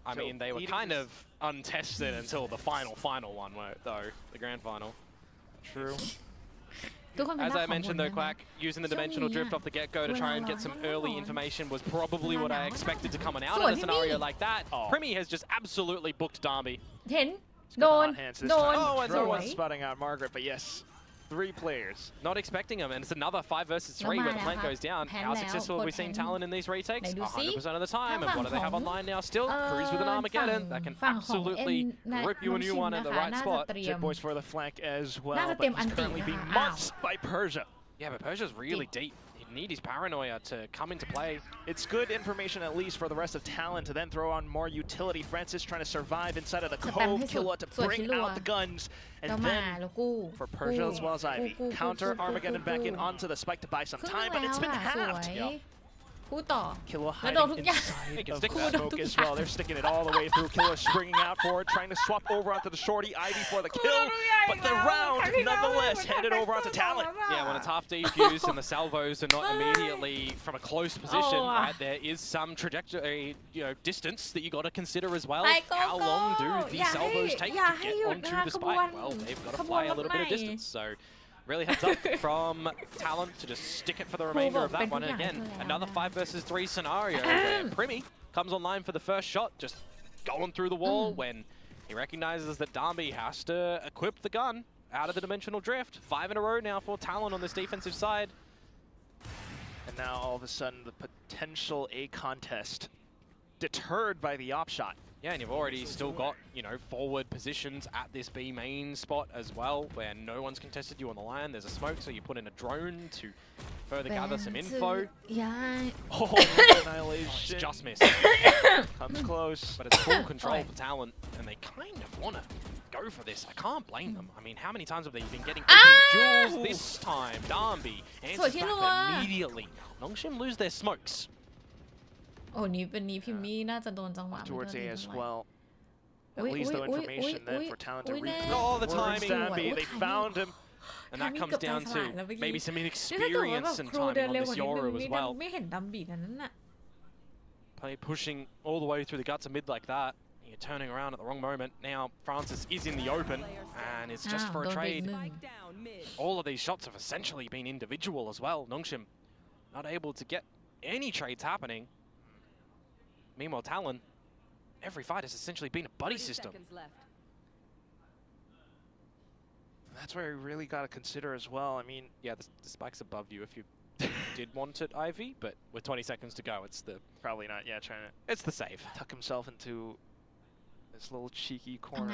I mean, they were kind of untested until the final one, though, the grand final. True. As I mentioned though, Quack, using the dimensional drift off the get-go to try and get some early information was probably what I expected to come out in a scenario like that. Primi has just absolutely booked Darby. เห็นโดน Oh, and no one's spotting out Margaret, but yes. 3 players. Not expecting him, and it's another 5 versus 3 where the plant goes down. How successful have we seen Talon in these retakes? 100% of the time, and what do they have online now still? Cruise with an Armageddon that can absolutely rip you a new one in the right spot. Jet Boys for the flank as well, but he's currently being munched by Persia. Yeah, but Persia's really deep. He'd need his paranoia to come into play. It's good information at least for the rest of Talon to then throw on more utility. Francis trying to survive inside of the cove, Killa to bring out the guns, and then for Persia as well as Ivy. Counter Armageddon back in onto the spike to buy some time, but it's been halved. พูดต่อ Killa แล้วโดน hiding ทุกอย่าง inside of the smoke as well. They're sticking it all the way through. Killa springing out for it, trying to swap over onto the shorty. Ivy for the kill, but the round nonetheless headed over onto Talon. Yeah, when it's half defused and the salvos are not immediately from a close position, right, there is some trajectory, distance that you got to consider as well. How long do these salvos take to get onto the spike? Well, they've got to fly a little bit of distance, so really heads up from Talon to just stick it for the remainder of that one. And again, another 5 versus 3 scenario where Primi comes online for the first shot, just going through the wall when he recognizes that Darby has to equip the gun out of the dimensional drift. 5 in a row now for Talon on this defensive side. And now all of a sudden the potential A contest deterred by the op shot. Yeah, and you've already still got, forward positions at this B main spot as well, where no one's contested you on the line. There's a smoke, so you put in a drone to further gather some info. Oh, annihilation. It's just missed. Comes close. But it's full control for Talon, and they kind of want to go for this. I can't blame them. I mean, how many times have they been getting jewels this time? Darby answers back immediately. Nongshim lose their smokes. โอ้นี้เป็นนี้พิมมี่น่าจะโดนจังหวะ Towards A as well. At least the information then for Talon to read. Oh, the timing. They found him. And that comes down to maybe some inexperience and timing on this Yoru as well. ไม่เห็นดัมบีนั้นน่ะ Play pushing all the way through the guts of mid like that. You're turning around at the wrong moment. Now Francis is in the open, and it's just for a trade. All of these shots have essentially been individual as well. Nongshim not able to get any trades happening. Meanwhile, Talon, every fight has essentially been a buddy system. That's where you really got to consider as well. I mean, yeah, the spike's above you if you did want it, Ivy, but with 20 seconds to go, it's the... Probably not, yeah, trying to... It's the save. Tuck himself into this little cheeky corner.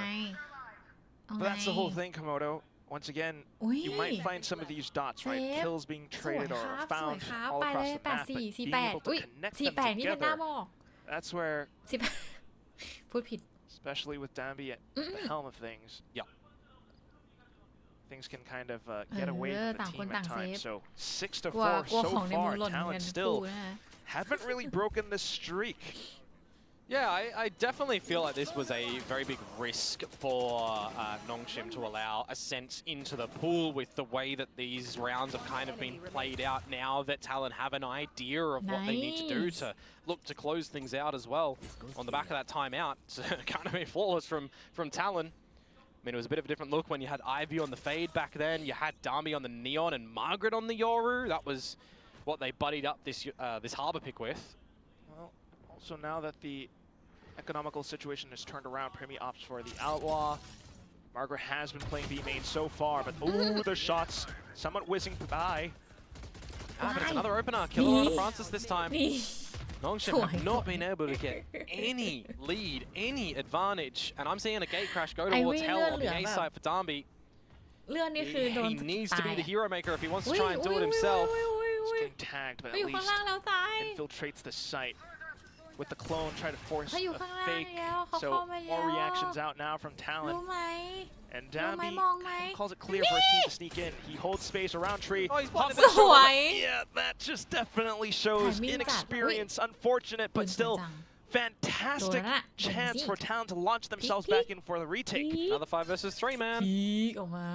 But that's the whole thing, Komodo. Once again, you might find some of these dots, right? Kills being traded or found all across the map, but being able to connect them together. That's where, especially with Dambi at the helm of things, things can kind of get away from the team at times. So 6-4 so far. Talon still haven't really broken the streak. Yeah, I definitely feel like this was a very big risk for Nongshim to allow Ascent into the pool with the way that these rounds have kind of been played out now that Talon have an idea of what they need to do to look to close things out as well. On the back of that timeout, it's kind of been flawless from Talon. I mean, it was a bit of a different look when you had Ivy on the fade back then, you had Darby on the Neon and Margaret on the Yoru. That was what they buddied up this Harbor pick with. Well, also now that the economical situation has turned around, Primi opts for the Outlaw. Margaret has been playing B main so far, but ooh, the shots somewhat whizzing by. But it's another opener. Killer on Francis this time. Nongshim have not been able to get any lead, any advantage, and I'm seeing a gate crash go towards hell on the A side for Darby. He needs to be the hero maker if he wants to try and do it himself. He's getting tagged, but at least infiltrates the site. With the clone, try to force a fake, so more reactions out now from Talon. And Dambi calls it clear for his team to sneak in. He holds space around tree. Oh, he's yeah, that just definitely shows inexperience. Unfortunate, but still fantastic chance for Talon to launch themselves back in for the retake. Another 5 versus 3, man. ออกมา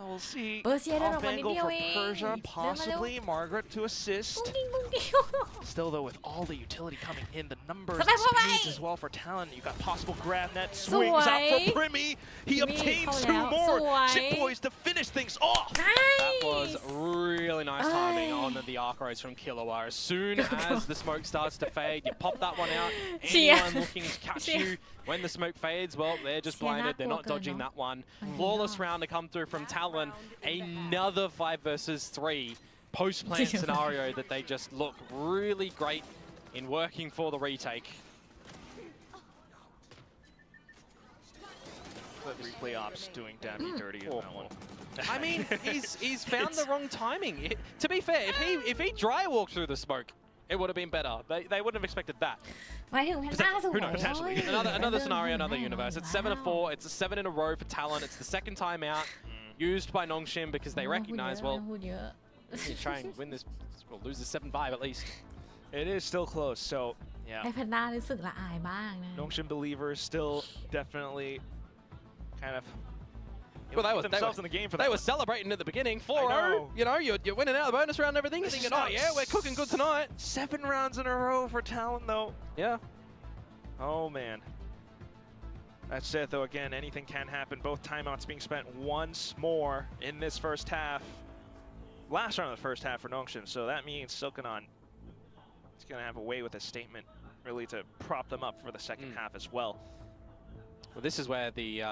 We'll see. เปอร์เซียเดินออกมา Off นิด angle เดียว for เอง Persia, เดินมาเร็ว possibly Margaret to assist. กุ้งกิ้งกุ้งกิ้ง Still though, with all the utility coming in, the numbers Sabay, and sabay. speeds as well for Talon. You got possible grab net, swings out for Sui. Primmy. He Primmy obtainsเข้า 2 แล้ว more. สวย Chip Boys to finish things off. That was really nice timing on the arc race from Killua. As soon as the smoke starts to fade, you pop that one out. Anyone looking to catch you when the smoke fades, well, they're just blinded. They're not dodging that one. Flawless round to come through from Talon. Another 5 versus 3 post-plant scenario that they just look really great in working for the retake. But replay ops doing damage dirty in that one. I mean, he's found the wrong timing. To be fair, if he dry walked through the smoke, it would have been better. They wouldn't have expected that. หมายถึงแพนด้าสวย Who knows? Another scenario, another universe. It's 7-4. It's a 7 in a row for Talon. It's the second time out used by Nongshim because they recognize, well, พูดเยอะ you try and win this, we'll lose this 7-5 at least. It is still close, so ให้ yeah. แพนด้ารู้สึกละอายบ้างนะ Nongshim believers still definitely kind of Well, they themselves in the game for that. They were celebrating at the beginning. 4-0. know. You know, you're winning out the bonus round and everything. You're thinking, oh yeah, we're cooking good tonight. 7 rounds in a row for Talon, though. Yeah. Oh man. That's it, though. Again, anything can happen. Both timeouts being spent once more in this first half. Last round of the first half for Nongshim, so that means Silkanon is going to have a way with a statement, really, to prop them up for the second half as well. Well, this is where the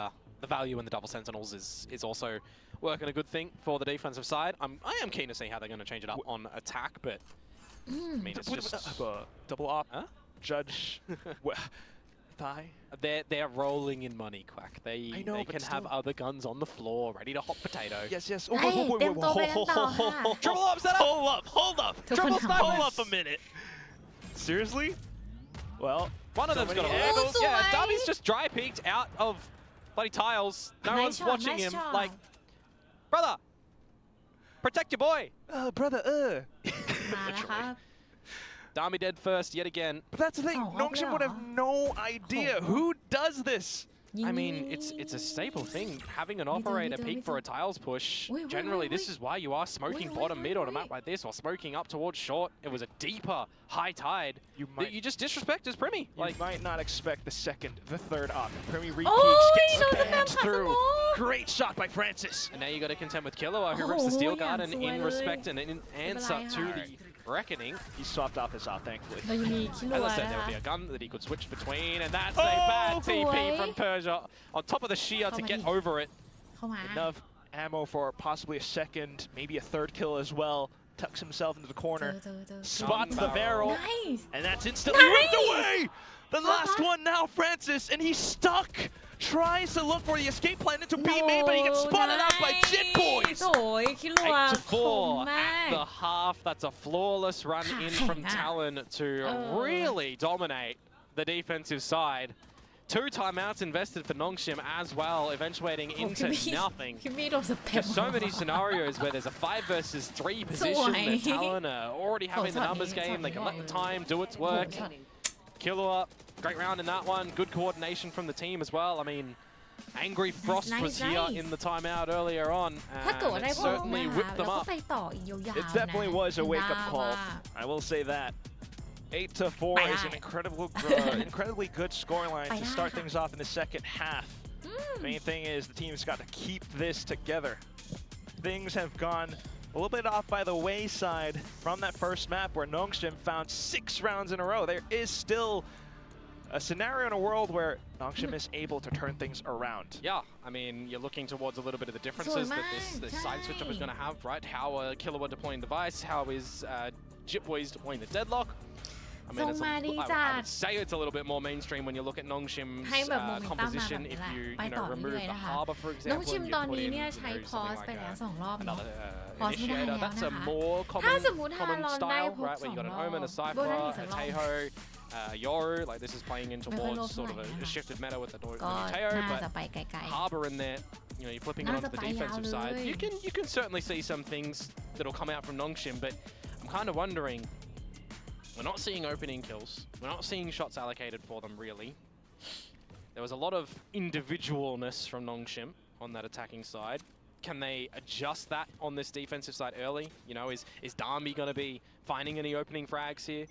value in the double sentinels is also working a good thing for the defensive side. I am keen to see how they're going to change it up on attack, but I mean, it's just double op. Huh? Judge. Thigh. They're rolling in money, Quack. They can have other guns on the floor, ready to hot potato. Yes, yes. Hey, them toไปกันต่อค่ะ Triple up setup. Hold up. Triple Triple sniper. hold up a minute. Seriously? Well, One of them's got a angles. Oh, Yeah, sweet. Darby's just dry peeked out of bloody tiles. No Nice one's shot, watching nice him. shot. Like, brother, protect your boy. brother, มาแล้วครับ Darby dead first yet again. But that's the thing. Oh, Nongshim would have no idea. Oh. Who does this? I mean, it's a staple thing. Having an operator peek for a tiles push. Wait, Generally, this wait. is why you are smoking Wait, bottom mid on a map wait. like this, or smoking up towards short. It was a deeper high tide. might- You just disrespect as Primmy. You Like, might not expect the second, the third op. Primmy Oh, repeats, he knows gets the map through. possible. Great shot by Francis. and now you got to contend with Killua, who rips the steel Oh, guard, yeah, and so in well. respect and in answer to Alright. the reckoning. He swapped off his op, thankfully. เรายังมีคิรั As ว I said, นะ there would คะ be a gun that he could switch between, and that's Oh, a bad TP boy. from Persia on top of the shear to get over it. เข้ามา Enough ammo for possibly a second, maybe a third kill as well. Tucks himself into the เจอ corner, เจอเจอ spots the barrel, Nice. and that's instantly Nice. ripped away! The last one now, Francis, and he's stuck! Tries to look for the escape plan into B main, but he gets spotted out by Jit Boys! โอ้ยคิรัว 8 to คม 4 มาก at the half. That's a flawless run in from Ah. Talon to really dominate the defensive side. 2 timeouts invested for Nongshim as well, eventuating into nothing. คิมมี่โดนสเปม There's so many scenarios where there's a 5 versus 3 position that Talon are already having the numbers game. They can let the time do its work. Killua, great round in that one. Good coordination from the team as well. I mean, Angry Frost was here in the timeout earlier on, ถ้าเกิดว่า and ได้ it บอลมา certainly whipped แล้ว them ก็ up. ไปต่ออีกยาวๆ It นะ definitely was a wake-up แพนด้า call. ว่า I will say that. 8 to 4 is an incredibly good scoreline to start things off in the second half. Main thing is the team's got to keep this together. Things have gone a little bit off by the wayside from that first map where Nongshim found 6 rounds in a row. There is still a scenario in a world where Nongshim is able to turn things around. Yeah, I mean, you're looking towards a little bit of the differences that this side switch up is going to have, right? How Killua deploying device, how is Jit Boys deploying the deadlock. I mean, it's I would say it's a little bit more mainstream when you look at Nongshim's ให้แบบโมเมนตัมมาแบบ composition. นี้ If แหละ you ไปต่อ remove เรื่อยๆ the นะคะ harbor, for น้อง example, ชิม and ต you อน put นี้ in เนี่ยใช้พอส something ไป like แล้ว2 รอบเนาะ another Pause ไม่ได้ initiator. แล้ว That's a นะคะ more ถ้า common สมมุติฮารอนได้ style, พบ right? Where you got an 2 รอบ Omen, a โบได้อีก Cypher, สัก a รอบ Teho, Yoru. Like this is playing in ไม่ค่อยโลภ towards sort of เท่าไหร่ a นะคะ shifted meta with the ก็ Teho, น่าจะ but ไปไกล harbor in there. You know, you're flipping it onto the defensive side. You can certainly see some things that'll come out from Nongshim, but I'm kind of wondering We're not seeing opening kills. We're not seeing shots allocated for them, really. There was a lot of individualness from Nongshim on that attacking side. Can they adjust that on this defensive side early? You know, is Darby going to be finding any opening frags here?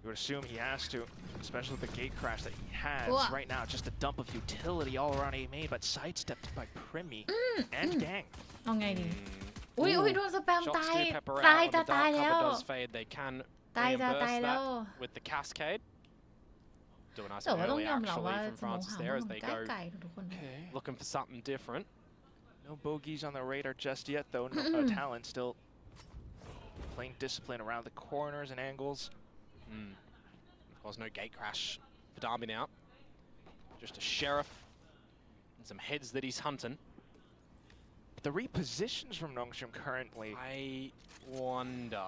You would assume he has to, especially with the gate crash that he has right now. Just a dump of utility all around A main, but sidestepped by Primi and Gang. เอาไงดีอุ้ยโดนสแปม Shots ตาย do pepper ตาย out. จะ When the ตาย dark แล้ว cover does fade, they can ตายจะ reimburse ตายแล้ว that with the cascade. Do a nice แต่ว่าต้อง early ยอมรับ actually ว่า from สมอง Francis หาง there มั as น they ใกล้ go ไก่ทุกคน Okay. looking for something different. No bogeys on the radar just yet, though. No, Talon still playing discipline around the corners and angles. Of course, no gate crash for Darby now. Just a sheriff and some heads that he's hunting. The repositions from Nongshim currently. I wonder.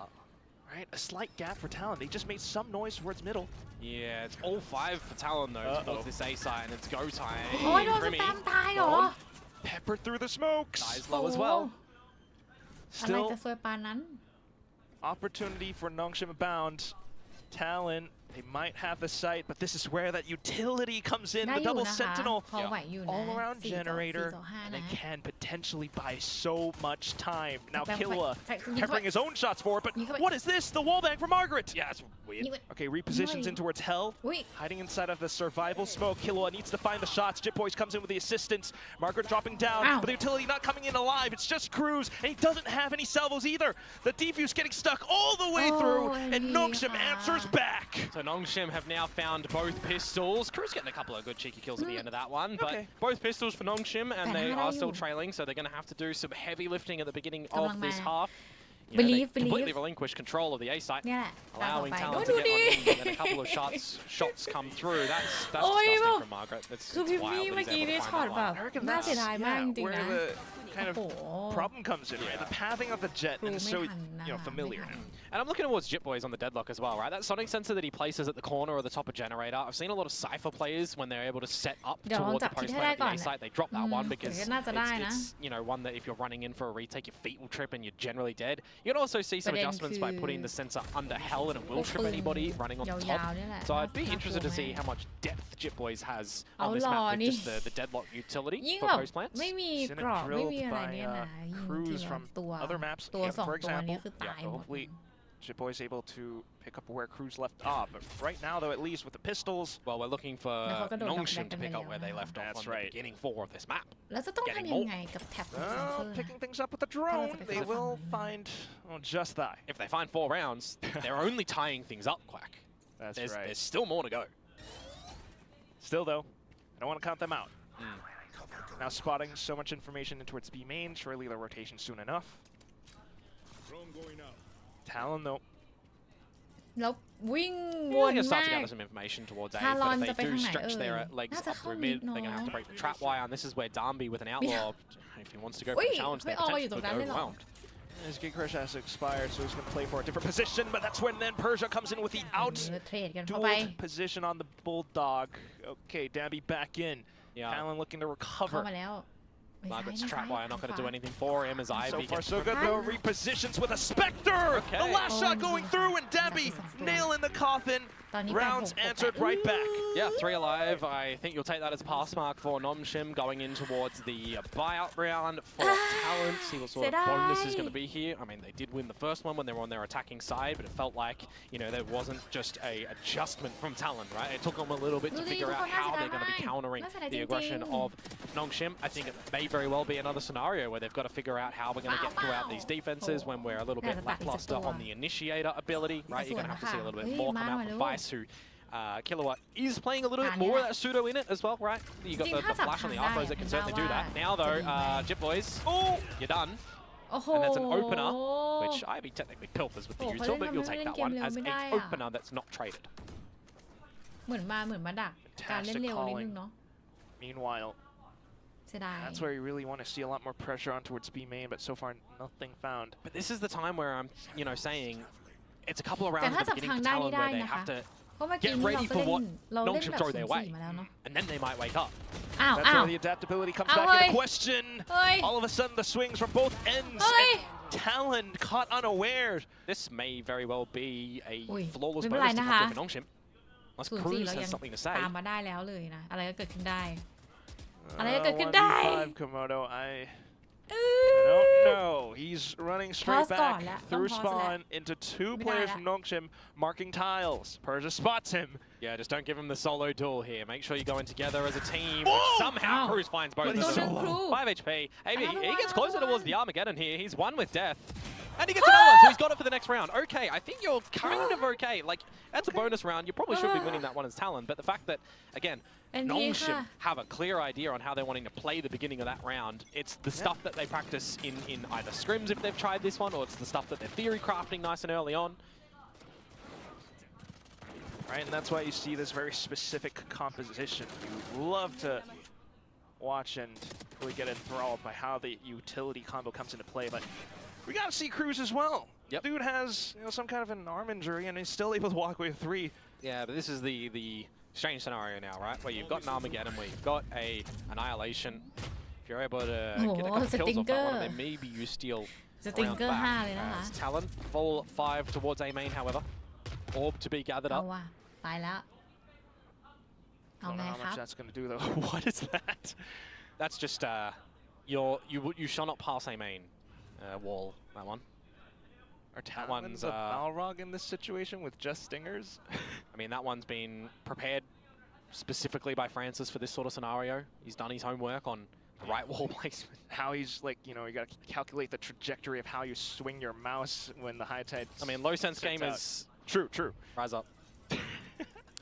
Right, a slight gap for Talon. They just made some noise towards middle. Yeah, it's all 5 for Talon though towards this A side, and it's go time. โอ้ยโดนสแปมตายเหรอ Peppered through the smokes. Dies low as well. อะไร Still จะซวยปานนั้น opportunity for Nongshim abound. Talon, they might have the sight, but this is where that utility comes in. ได้ The อยู่ double นะคะ sentinel พอไหวอยู่นะ all around 4 generator, ต่อ 5 and นะ it can potentially buy so much time. Now Back Killua fight. peppering his own shots forward, but You go back. what is this? The wallbang for Margaret. Yeah, it's weird. Okay, repositions in towards Hell. อุ้ย Hiding inside of the survival smoke. Killua needs to find the shots. Jip Boys comes in with the assistance. Margaret dropping down, Ow. but the utility not coming in alive. It's just Cruz, and he doesn't have any salvos either. The defuse getting stuck all the way through, and Nongshim answers back. So Nongshim have now found both pistols. Crew's getting a couple of good cheeky kills at the end of that one, but both pistols for Nongshim, and they are still trailing, so they're going to have to do some heavy lifting at the beginning of this half. You know, they completely relinquish control of the A site, เนี่ยแหละ allowing ต่อ Talon ไป to get on in, and then a couple of shots come through. That's disgusting from Margaret. That's คือพี่ wild มี่ that เมื่อ he's กี้ able ได้ to ช็อต find แบ that บ one. น่าเสียดายมากจริงๆ where นะ the kind of โอ้โห problem comes in, right? The pathing of the jet, and it's so familiar now. And I'm looking towards Jip Boys on the deadlock as well, right? That sonic sensor that he places at the corner or the top of generator. I've seen a lot of Cypher players when they're able to set up towards the post lane at the A site, they drop that one because it's you know, one that if you're running in for a retake, your feet will trip and you're generally dead. You can also see some adjustments by putting the sensor under Hell, and it will trip anybody running on the top. So I'd be interested to see how much depth Jip Boys has on this map with just the deadlock utility ยิ่ง for แบบ post plants. ไม่มี Seen กร it อบไม่มี drilled อะไรเนี่ย by นะยิงที Cruz ละ from ตัว other maps. ตัว Yeah, สอง for ตัวนี้ example, คือตายหมด hopefully Jip Boys able to pick up where Cruz left off. But right now, though, at least with the pistols, Well, we're looking for Nongshim to pick up where they left off That's on the right. beginning 4 of this map. แล้วจะต้องทำยังไงกับแท็บของเซนเซอร์ picking things up with the drone, they will find just that. If they find 4 rounds, they're only tying things up, Quack. That's There's right. still more to go. Still, though, I don't want to count them out. Now spotting so much information in towards B main, surely the rotation soon enough. Talon, though. แล้ววิ่งว Yeah, น they're going to start มา to ก gather some information towards A, Talon but จะ if ไป they do ทางไหน stretch เอ่ their ย legs น่าจะ up เข้า through มิด mid, เนาะ they're going to have to break the trap wire, and this is where Darby with an outlaw, if he wants to go for Ui, the challenge, theyไม่ออกมาอยู่ potentially ตรง could นั้น go เลยเหรอ overwhelmed. His gate crush has expired, so he's going to play for a different position, but that's when then Persia comes in with the เอ out อเทรดกันเข้าไป dual position on the Bulldog. Okay, Dabby back in. Yeah. Talon looking to เข้า recover. มาแล้วไม่ใช่ Margaret's ไม่ trap ใช่ wire not going to do anything for him as So Ivy far, gets so good, though. Repositions with a Spectre! Okay. The last shot going through, and Dabby nail in the coffin. ตอนนี้ Rounds 8-6 answered right back. Yeah, 3 alive. I think you'll take that as a pass mark for Nongshim going in towards the buyout round for Talent. See what sort of bonus is going to be here. I mean, they did win the first one when they were on their attacking side, but it felt like, you know, there wasn't just a adjustment from Talent, right? It took them a little bit to figure out how they're going to be countering the aggression of Nongshim. I think it may very well be another scenario where they've got to figure out how we're going to get throughout these defenses when we're a little bit lackluster on the initiator ability, right? You're going to have to see a little bit more come out from Vice, who Killua is playing a little bit more of that pseudo in it as well, right? You got the flash on the afros that can certainly do that. Now though, Jip Boys, you're done. โอ้โห And that's an opener, which Ivy technically pilfers with the util, but you'll take that one as an opener that's not traded. เหมือนมาดักการเล่นเร็วนิดนึงเนาะ Meanwhile, เสียดาย that's where you really want to see a lot more pressure on towards B main, but so far nothing found. But this is the time where I'm, you know, saying it's a couple of แต่ rounds ถ้า at the จับ beginning ทาง for ได้ Talon นี่ได้ where they นะคะ have to เพราะเมื่อกี้ get นี้ ready เรา for ก็ what เราเล่น Nongshim แบบ throw their way, 0-4มาแล้วเนาะ and then they might wake up. อ้าว That's อ้าว where the adaptability comes Ow, back oi. into question. Oi. All of a sudden, the swings from both ends. เฮ้ย And Talon caught unaware. This may very well be a flawless ไม่เป็นไร bonus to นะคะ come from Nongshim. Unless 0-4 Cruz เรา has ยัง something to say. ตามมาได้แล้วเลยนะอะไรก็เกิดขึ้นได้อะไรก็เกิดขึ้นได้ 1v5 Komodo. I don't know. He's running straight back through spawn into 2 players from Nongshim marking tiles. Persia spots him. Yeah, just don't give him the solo duel here. Make sure you go in together as a team. Which somehow Cruz finds both of them. 5 HP. Maybe he gets closer towards the Armageddon here. He's one with death. And he gets another one, so he's got it for the next round. Okay, I think you're kind of okay. Like, that's a bonus round. You probably should be winning that one as Talon. But the fact that, again, Nongshim have a clear idea on how they're wanting to play the beginning of that round. It's the stuff that they practice in either scrims if they've tried this one, or it's the stuff that they're theory crafting nice and early on. Right, and that's why you see this very specific composition. You love to watch and really get enthralled by how the utility combo comes into play, but we gotta see Cruz as well. Yep. Dude has some kind of an arm injury and he's still able to walk away with 3. Yeah, but this is the strange scenario now, right? Where you've got an Armageddon, where you've got a Annihilation. If you're able to get a couple kills off that one, and then maybe you steal round back. As Talon, full 5 towards A main, however. Orb to be gathered up. ไปแล้ว I don't know how much that's gonna do though. What is that? That's just you shall not pass A main wall. That one. Are Talon's a Balrog in this situation with just stingers? I mean, that one's been prepared specifically by Francis for this sort of scenario. He's done his homework on the right wall placement. How he's like, you gotta calculate the trajectory of how you swing your mouse when the high tide. I mean, low sense gamers. True. Rise up.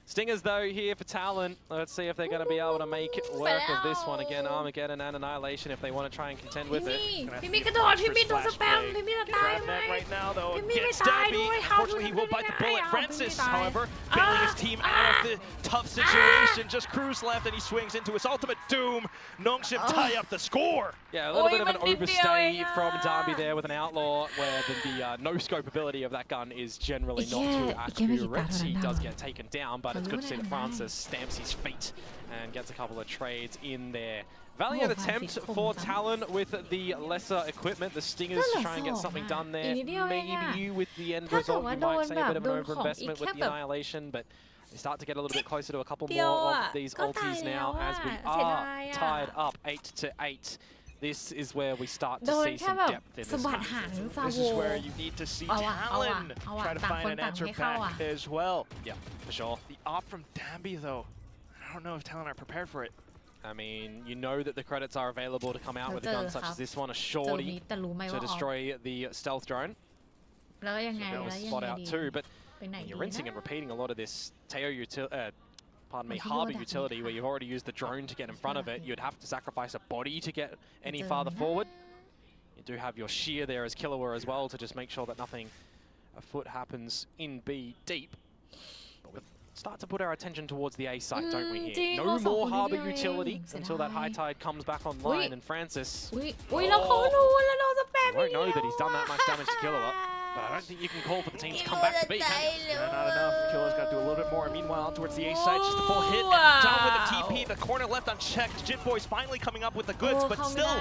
Stingers, though, here for Talon. Let's see if they're going to be able to make work of this one. Again, Armageddon and Annihilation if they want to try and contend with it. พี่มีกระโดดพี่มีโดนสแปมพี่มีจะตายไหม Right now, though, พี่มีไม่ gets ตาย Dabby. ด้วย Unfortunately, he will bite the bullet. Francis, however, bailing his team out of the tough situation. Just Cruz left and he swings into his ultimate doom. Nongshim tie up the score. Yeah, a little bit of an overstay from Darby there with an Outlaw where the no-scope ability of that gun is generally not too accurate. He does get taken down, but it's good to see that Francis stamps his feet and gets a couple of trades in there. Valiant attempt for Talon with the lesser equipment. The Stingers try and get something done there. Maybe with the end result, you might say a bit of an overinvestment with the Annihilation, but they start to get a little bit closer to a couple more of these ultis now as we are tied up 8-8. This is where we start to see some depth in this match. This is where you need to see Talon try to find an answer back as well. Yeah, for sure. The op from Dabby, though, I don't know if Talon are prepared for it. I mean, you know that the credits are available to come out with a gun such as this one, a shorty to destroy the stealth drone. แล้วยังไง spot out too, but you're rinsing and repeating a lot of this harbor utility where you've already used the drone to get in front of it. You'd have to sacrifice a body to get any farther forward. You do have your shear there as Killua as well to just make sure that nothing afoot happens in B deep. But we start to put our attention towards the A site, don't we here? No more harbor utility until that high tide comes back online, and Francis won't know that he's done that much damage to Killua. But I don't think you can call for the team to come back to B, can you? Not enough. Killua's got to do a little bit more. Meanwhile, towards the A side, just a full hit and down with the TP. The corner left unchecked. Jit Boy's finally coming up with the goods, but still,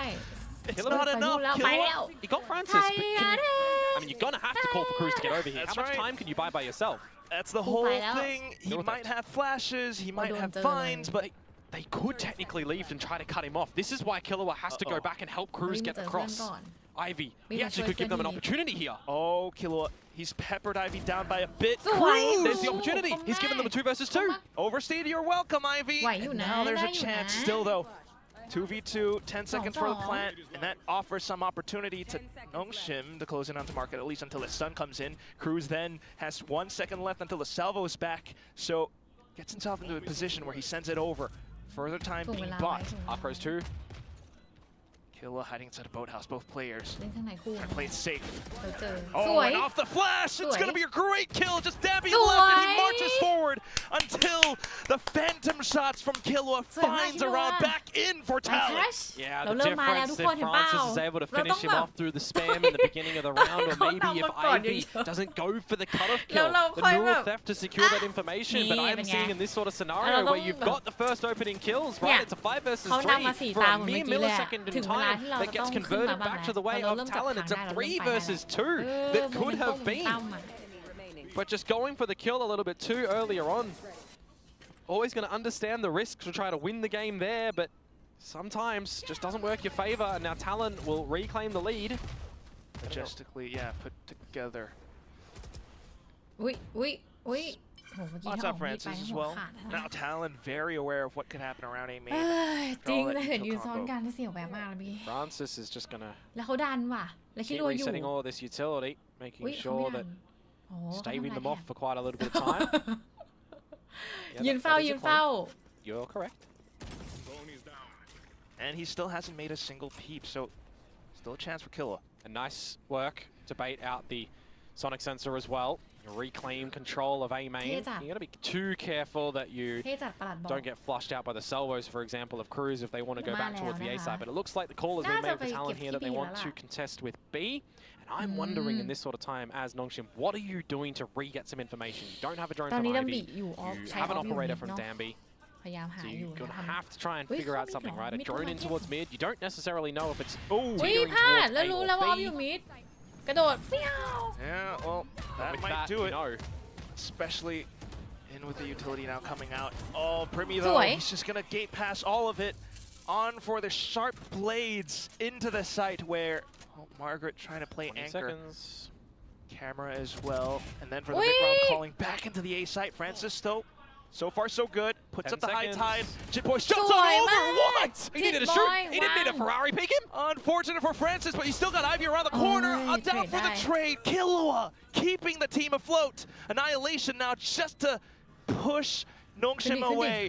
it's not enough. Killua, you got Francis, but I mean, you're going to have to call for Cruz to get over here. How much time can you buy by yourself? That's the whole thing. He might have flashes, he might have finds, but they could technically leave and try to cut him off. This is why Killua has to go back and help Cruz get across. Ivy, he actually could give them an opportunity here. Oh, Killua, he's peppered Ivy down by a bit. Cruz! There's the opportunity. He's given them a 2 versus 2. Overstayed, you're welcome, Ivy. And now there's a chance still, though. 2v2, 10 seconds for the plant, and that offers some opportunity to Nongshim to close in onto market, at least until the sun comes in. Cruz then has 1 second left until the salvo is back, so gets himself into a position where he sends it over. Further time being bought. Afros 2. Killua hiding inside a boathouse, both players. Trying to play it safe. Oh, and off the flash! It's going to be a great kill! Just Dabby left and he marches forward until the The phantom shots from Killua finds a round back in for Talon. Yeah, เรา the เริ่มมาแล้ว difference ทุก if คนเห็นเปล่า Francis is able to เราต้อ finish ง him แบบ off through the spam in the beginning of the round, or maybe if Ivy doesn't go for the cutoff kill, the neural theft to secure that information. But I'm seeing in this sort of scenario where you've got the first opening kills, right? It's a 5 versus 3 for a mere millisecond in time that gets converted back to the way of Talon. It's a 3 versus 2 that could have been. But just going for the kill a little bit too earlier on. Always going to understand the risks to try to win the game there, but sometimes just doesn't work your favor. And now Talon will reclaim the lead. Majestically, yeah, put together. อุ้ยโหเมื่อกี้ Lots ถ้า of ออกมีดไป Francis as หัว well. ขาดนะ Now Talon very aware of what could happen around A เอ้ main. ยจริงเลยเห็นยืนซ้อนกันที่เสียวแบบมากเลยเมื่อกี้ Francis is just going to แล้วเขาดันว่ะแล้วคิด keep ว่าอยู่ resetting all of this utility, making อุ้ยเขา sure ไม่ดั that นโอ้เขา staving ทำ them ลาย off for quite a little bit of time. Yeah, ยืน that เฝ้า is ยื your นเฝ้า point. You're correct. And he still hasn't made a single peep, so still a chance for Killua. And nice work to bait out the sonic sensor as well. Reclaim control of A main. You got to be too careful that you เท่จัดประหลัดบอก don't get flushed out by the salvos, for example, of Crews if they want to go back towards the A side. But it looks like the call has been made for Talon here that they want to contest with B. And I'm wondering in this sort of time, as Nongshim, what are you doing to re-get some information? You don't have a drone ตอน from นี้ดัมบิ Ivy. อยู่ออฟ You ใช้อ have อ an ฟอยู่ operator เนาะ from Danby. พยายามหา So อยู่ you're going to ทำ have to try and Wait, figure out how something, many right? A mid drone in one towards mid, you don't necessarily know if it's อุ้ย teetering พลาด towards แล้ว A รู้ or แล้วว่าออฟ B. อยู่มิดกระโดดเฟี้ยว Yeah, well, that With might that, do you it. know. Especially in with the utility now coming out. Oh, Primi though, สวย he's just gonna gate pass all of it on for the sharp blades into the site where Margaret trying to play 20 anchor. seconds. Camera as well. And then for the Wait. mid-round calling back into the A site. Francis though, so far so good. Puts 10 up the high seconds. tide. Jit Boy shuts ส on วย over. มาก What? He needed a Jit shoot. Boy He didn't need a วาง Ferrari pick him. Unfortunate for Francis, but he's still got Ivy around the corner. Oh, Down trade for the die. trade. Killua keeping the team afloat. Annihilation now just to push Nongshim Could be. away.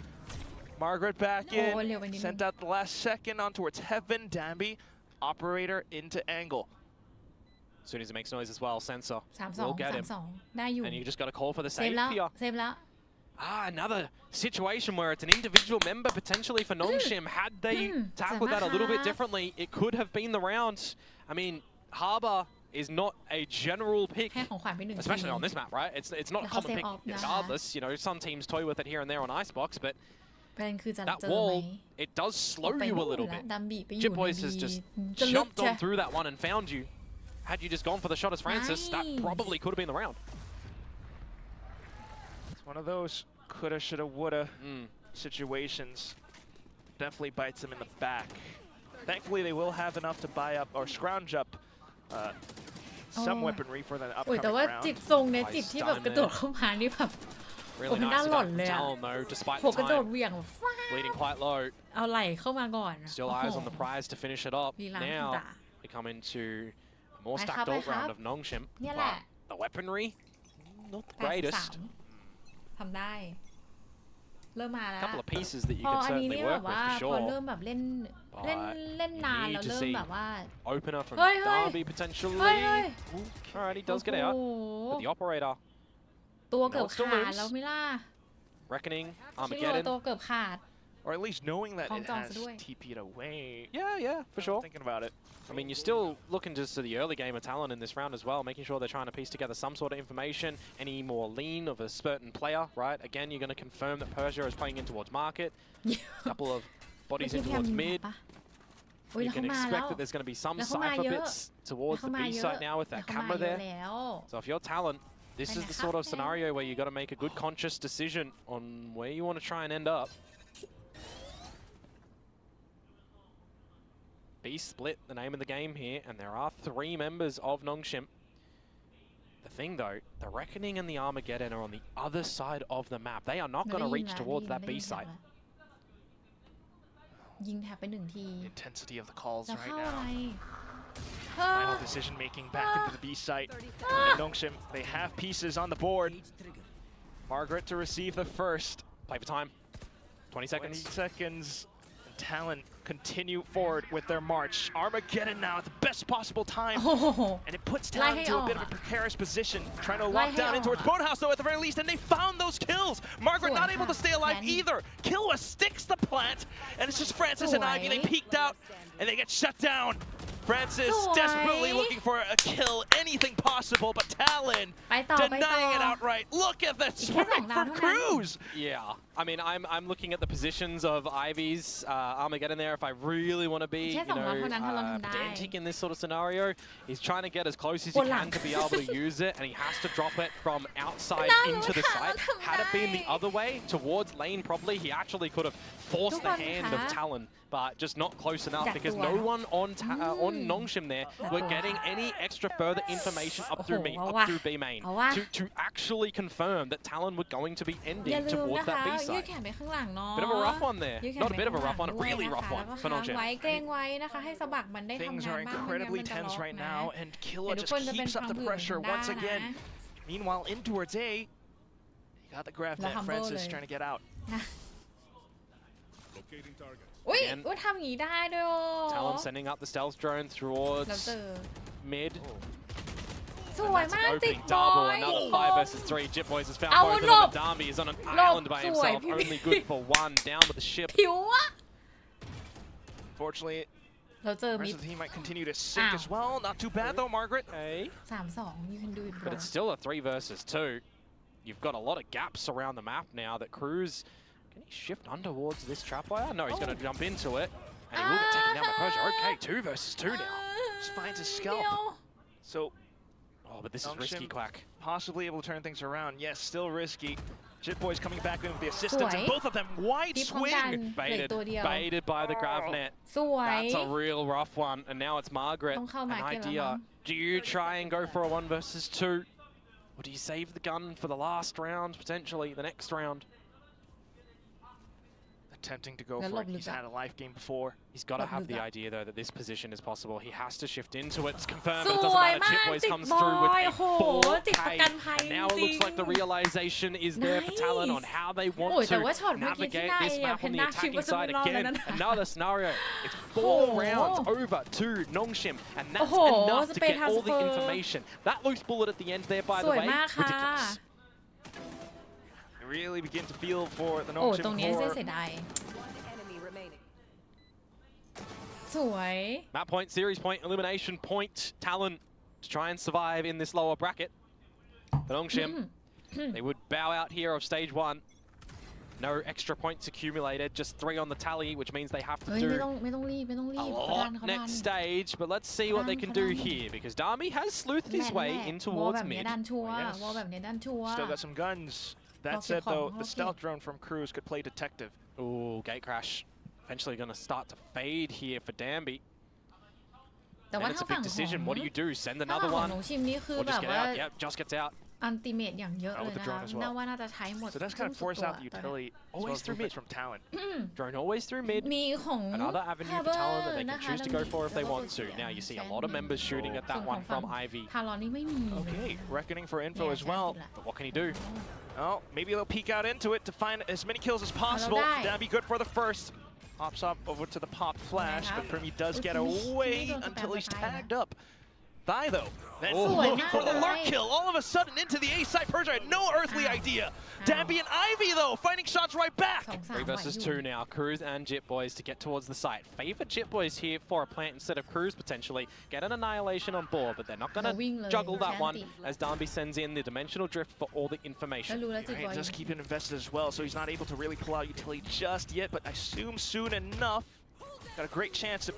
Margaret back Oh, in. เร็วไปนิดนึง Sent out the last second on towards Heaven. Danby, operator into angle. As soon as he makes noise as well, Sensor 3-2 will get him. 3-2 ได้อยู่ And you just got to call for the เซฟ save แล้ว here. เซฟแล้ว Another situation where it's an individual member potentially for Nongshim. Had they tackled that a little bit differently, it could have been the round. I mean, Harbour is not a general pick, ให้ของขวัญไปหนึ่ง especially ที on this map, right? It's not a They'll common save pick off now. regardless. You know, some teams toy with it here and there on Icebox, but ประเด็นคือจะ that เจอไหม wall, it does ออก slow ไป you นู่ a น little แล้ว bit. ดัมบีไปอยู่ Jit ใน Boys ดี has just จะลึก jumped ใช่ on through that one and found you. Had you just gone for the shot as Francis, that Nice. probably could have been the round. It's one of those coulda, shoulda, woulda situations. Definitely bites him in the back. Thankfully, they will have enough to buy up or scrounge up some weaponry for the โอ้ย upcoming แต่ว่า round. จิตทรงเนี่ยจิตที่แบบกระโดดเข้ามานี่แบบ Really Oh, nice Panda from เลยอะ Talon though, despite หัว the กระโดด time. เหวี่ยงแบบฟ้า Bleeding quite low. เอาไหล่เข้ามาก่อน Still โอ้โห eyes on the prize to finish it up. ลีลาไม่ธรรม Now ดา we come into a more Bye, stacked bye, ult round bye. of Nongshim. เนี่ยแหละ But the weaponry, not the 83 greatest. ทำได้ เริ่มมา A แล้ว couple of pieces that you พอ can อันนี้ certainly นี่แบ work บ with ว่า for พอ sure. เริ่มแบบเล่น But เล่นนาน you แล้ว need to เริ่ม see แบบว่า Opener from เฮ้ย เฮ้ย Darby potentially. เฮ้ยเฮ้ย Alright, he does get โอ้ out. โห But the operator, ตัวเกือบ No, still ขาด loose. แล้วไม่ล่ะ reckoning, คิดว่าตัว Armageddon. เกือบขาด Or at least knowing that Hong it Kong hasซะด้วย TP'd away. Yeah, for sure. Thinking about it. I mean, you're still looking just to the early game of Talon in this round as well, making sure they're trying to piece together some sort of information, any more lean of a certain player, right? Again, you're going to confirm that Persia is playing in towards market. A couple of เมื่อ bodies กี้ in พยายาม towards ยิง mid. ปะอุ้ย You แล้วเขา can มาแล้ expect ว that there's going to be some แล้วเขามา cipher เยอะ bits แล้ว towards เขา the มา B เยอะ site now with แล้ว that เขามา camera เยอะ there. แล้ว So if you're Talon, this is the sort of scenario where you got to make a good conscious decision on where you want to try and end up. B split, the name of the game here, and there are 3 members of Nongshim. The thing though, the Reckoning and the Armageddon are on the other side of the map. They are not going to reach towards that B site. ยิงแทบไปหนึ่งที The intensity of the calls แล้ว right เข้าอะไร now. Final decision making back into the B site. And Nongshim, they have pieces on the board. Margaret to receive the first. Play for time. 20 seconds. 20 seconds. And Talon continue forward with their march. Armageddon now at the best possible time. And it puts Talon into a bit of a precarious position, trying to lock down in towards Boathouse though at the very least, and they found those kills. Margaret not able to stay alive either. Killua sticks the plant, and it's just Francis and Ivy. They peeked out, and they get shut down. Francis desperately looking for a kill, anything possible, but Talon denying it outright. Look at that strike from Cruz. Yeah, I mean, I'm looking at the positions of Ivy's Armageddon there. If I really want to be, pedantic in this sort of scenario, he's trying to get as close as he can to be able to use it, and he has to drop it from outside into the site. Had it been the other way, towards lane probably, he actually could have forced the hand of Talon, but just not close enough because no one on Nongshim there were getting any extra further information up through B main to actually confirm that Talon were going to be ending towards that B side. Bit of a rough one there. Not a bit of a rough one, a really rough one for Nongshim. Things are incredibly tense right now, and Killa just keeps up the pressure once again. Meanwhile, in towards A, he got the grab net. Francis trying to get out. Talon sending up the stealth drone towards mid. Opening double, another 5 versus 3. Jit Boys has found both of them, and Darby is on an island by himself, only good for one, down with the ship. Fortunately, the rest of the team might continue to sink as well. Not too bad though, Margaret. You can do it, bro. But it's still a 3 versus 2. You've got a lot of gaps around the map now that Cruz, can he shift on towards this trapwire? No, he's going to jump into it. And he will get taken down by Persia. Okay, 2 versus 2 now. Just finds his scalp. So, but this is risky, Quack. Possibly able to turn things around. Yes, still risky. Jit Boys coming back in with the assistance, and both of them wide swing. Baited by the grav net. That's a real rough one. And now it's Margaret. An idea. Do you try and go for a 1 versus 2? Or do you save the gun for the last round, potentially the next round? Attempting to go for it. He's had a life game before. He's got to have the idea, though, that this position is possible. He has to shift into it. It's confirmed, but it doesn't matter. Jit Boys comes through with a 4K. And now it looks like the realization is there for Talon on how they want to navigate this map on the attacking side again. Another scenario. It's 4 rounds over to Nongshim, and that's enough to get all the information. That loose bullet at the end there, by the way, ridiculous. Really begin to feel for the Nongshim core. Map point, series point, elimination point. Talon to try and survive in this lower bracket. But Nongshim, they would bow out here of stage 1. No extra points accumulated, just 3 on the tally, which means they have to do a lot next stage. But let's see what they can do here, because Darby has sleuthed his way in towards mid. Still got some guns. That said, though, the stealth drone from Cruz could play detective. Ooh, gate crash. Eventually going to start to fade here for Danby. And it's a big decision. What do you do? Send another one? Or just get out? Yep, just gets out. So that's kind of forced out the utility always through mid from Talon. Drone always through mid. Another avenue for Talon that they can choose to go for if they want to. Now you see a lot of members shooting at that one from Ivy. Okay, reckoning for info as well. But what can he do? Oh, maybe they'll peek out into it to find as many kills as possible. That'd be good for the first. Pops up over to the pop flash, but Primi does get away until he's tagged up. Die though. Then looking for the lurk kill. All of a sudden into the A side. Persia had no earthly idea. Danby and Ivy though, finding shots right back. 3 versus 2 now. Cruz and Jit Boys to get towards the site. Favor Jit Boys here for a plant instead of Cruz potentially. Get an annihilation on board, but they're not going to juggle that one as Danby sends in the dimensional drift for all the information. Right, just keep it invested as well, so he's not able to really pull out utility just yet, but I assume soon enough. Got a great chance to,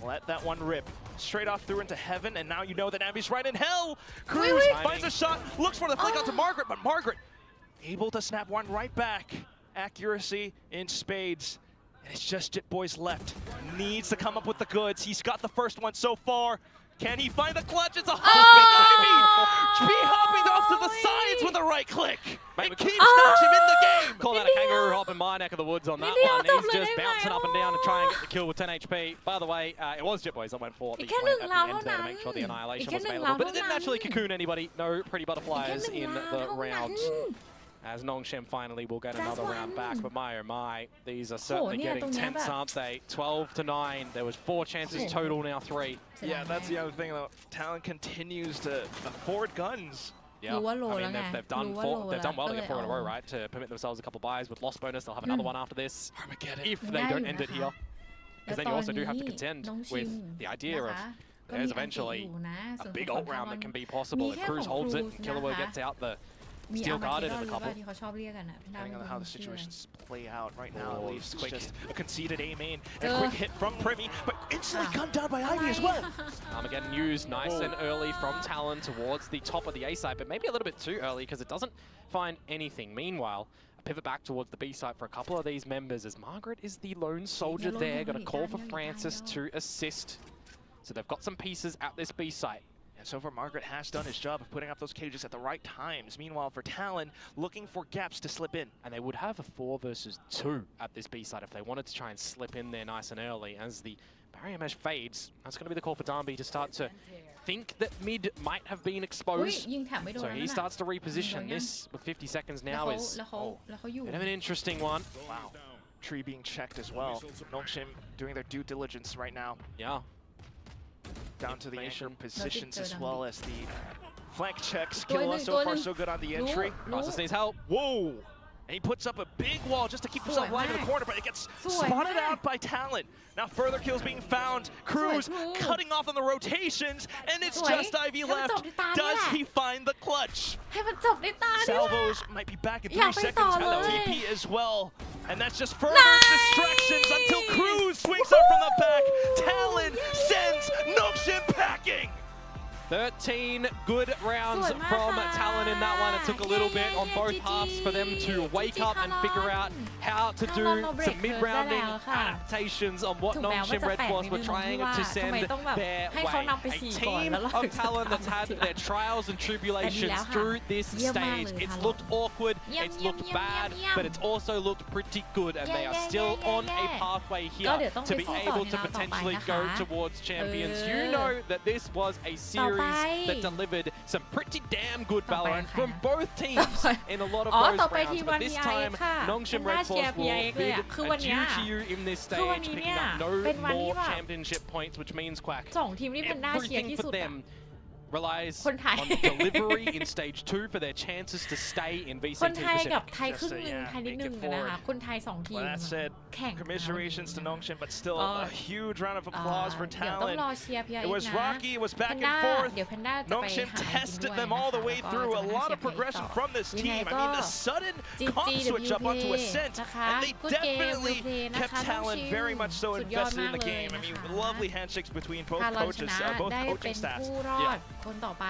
let that one rip. Straight off through into heaven, and now you know that Abby's right in hell. Cruz finds a shot, looks for the flick onto Margaret, but Margaret able to snap one right back. Accuracy in spades. And it's just Jit Boys left. Needs to come up with the goods. He's got the first one so far. Can he find the clutch? It's a hopping Ivy! Hopping off to the sides with a right click. It keeps Nongshim in the game. Call that a kangaroo hop in my neck of the woods on that one. He's just bouncing up and down to try and get the kill with 10 HP. By the way, it was Jit Boys that went for the plant at the end there to make sure the annihilation was available. But it didn't actually cocoon anybody. No pretty butterflies in the round. As Nongshim finally will get another round back, but my oh my, these are certainly getting tense, aren't they? 12-9. There was 4 chances total, now 3. Yeah, that's the other thing though. Talon continues to afford guns. Yeah, I mean, they've done well to get 4 in a row, right? To permit themselves a couple buys with loss bonus. They'll have another one after this. Armageddon. If they don't end it here. Because then you also do have to contend with the idea of there's eventually a big ult round that can be possible. If Cruz holds it, Killua gets out the steel guarded in a couple. Depending on how the situations play out right now, at least it's just a conceded A main and a quick hit from Primi, but instantly gunned down by Ivy as well. Armageddon used nice and early from Talon towards the top of the A side, but maybe a little bit too early because it doesn't find anything. Meanwhile, a pivot back towards the B side for a couple of these members as Margaret is the lone soldier there. Got a call for Francis to assist. So they've got some pieces at this B site. And so far, Margaret has done his job of putting up those cages at the right times. Meanwhile, for Talon, looking for gaps to slip in. And they would have a 4 versus 2 at this B side if they wanted to try and slip in there nice and early. As the barrier mesh fades, that's going to be the call for Darby to start to think that mid might have been exposed. So he starts to reposition. This, with 50 seconds now, is a bit of an interesting one. Wow. Tree being checked as well. Nongshim doing their due diligence right now. Yeah. Down to the anchor positions as well as the flank checks. Killua so far so good on the entry. Process needs help. Whoa! And he puts up a big wall just to keep himself alive in the corner, but it gets spotted out by Talon. Now further kills being found. Cruz cutting off on the rotations, and it's just Ivy left. Does he find the clutch? Salvos might be back in 3 seconds. TP as well. And that's just further distractions until Cruz swings up from the back. Talon sends Nongshim packing. 13 good rounds from Talon in that one. It took a little bit on both halves for them to wake up and figure out how to do some mid-rounding adaptations on what Nongshim Red Force were trying to send their way. A team of Talon that's had their trials and tribulations through this stage. It's looked awkward, it's looked bad, but it's also looked pretty good, and they are still on a pathway here to be able to potentially go towards champions. You know that this was a series that delivered some pretty damn good Valorant from both teams in a lot of those rounds, but this time Nongshim Red Force will be due to you in this stage, picking up no more championship points, which means Quack. Everything for them relies on delivery in stage 2 for their chances to stay in VCT คนไทยกับ Pacific. ไทยครึ่งหนึ่งไทยนิดนึงนะคะคนไทย2 ทีม Well, that said, แข่ง commiserations to Nongshim, but still a huge round of applause for เดี๋ยวต้อง Talon. รอเชียร์ PRX It was นะ rocky, it was แพ back น and ด้า forth. เดี๋ยวแพนด้าจะไป Nongshim หากิน tested ด้วย them นะ all the คะ way ก็ through. จะ A มา lot เชี of ยร์ PRX progression ต่อ from this ยังไง team. I ก็ mean, the sudden comp switch up onto Ascent, นะคะ and they Good game definitely well played นะ kept คะ Talon น้องชิว very much so สุดยอด invested มา in ก the เลย game. I นะ mean, คะ lovely handshakes between both ถ้าเราช coaches, นะ both ได้ coaching เป็น staffs. ผู้รอดคนต่อไป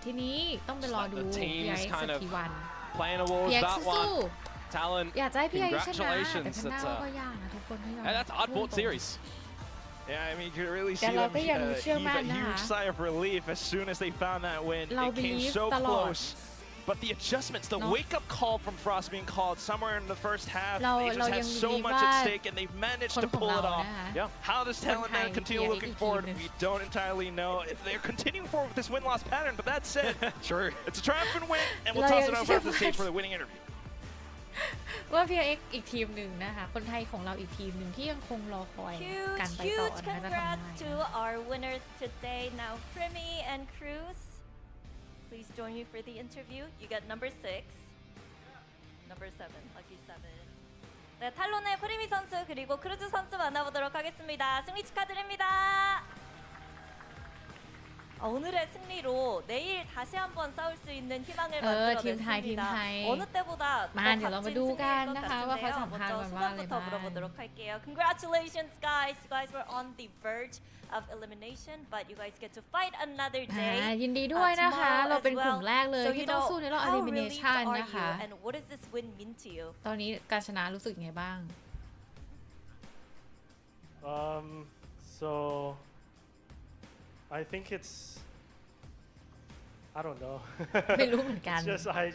ทีนี้ต้องไปรอดู The teams PRX kind of ทีวัน playing towards PRX that สู้ one. Talon, อยากจะให้ PRX ชนะแต่ congratulations. แพนด้า That's ก็ยากนะทุกคนไม่ยอม and that's a hard-fought series. Yeah, I mean, you could really see แต่เรา them ก็ยังเชื่อ heave มั่น a นะคะ huge sigh of relief as soon as they found that win. เรา It came believe so ตลอด close. But the adjustments, the wake-up call from Frost being called somewhere in the first half, เรา they just had ยัง so believe much ว่า at stake, and they've managed คน to ของ pull เรา it off. นะคะ Yeah. How does Talon คนไทย then continue PRX looking อีกที forward? หนึ่ง We don't entirely know. They're continuing forward with this win-loss pattern, but that said, True. it's a triumphant win, and we'll เรา toss ยัง it over เชื่อ at the มั่ stage น for the winning interview. ว่า PRX อีกทีมหนึ่งนะคะคนไทยของเราอีกทีมหนึ่งที่ยังคงรอคอยการไปต่อ Huge นะคะจะทำอะไร congrats to our winners today. Now, Primi and Cruz, please join me for the interview. You get number 6, number 7, lucky 7. 네, 탈론의 프리미 선수 그리고 크루즈 선수 만나보도록 하겠습니다. 승리 축하드립니다. 오늘의 승리로 내일 다시 한번 싸울 수 있는 희망을 만들어냈습니다. 어느 때보다 더 값진 승리일 것 같은데요. 먼저 소감부터 물어보도록 할게요. Congratulations, guys. You guys were on the verge of elimination, but you guys get to fight another day. ยินดีด้วยนะคะ เราเป็นกลุ่มแรกเลยที่ต้องสู้ในรอบ elimination นะคะ And what does this win mean to you? ตอนนี้การชนะรู้สึกไงบ้าง So I think it's I don't know. ไม่รู้เหมือนกัน I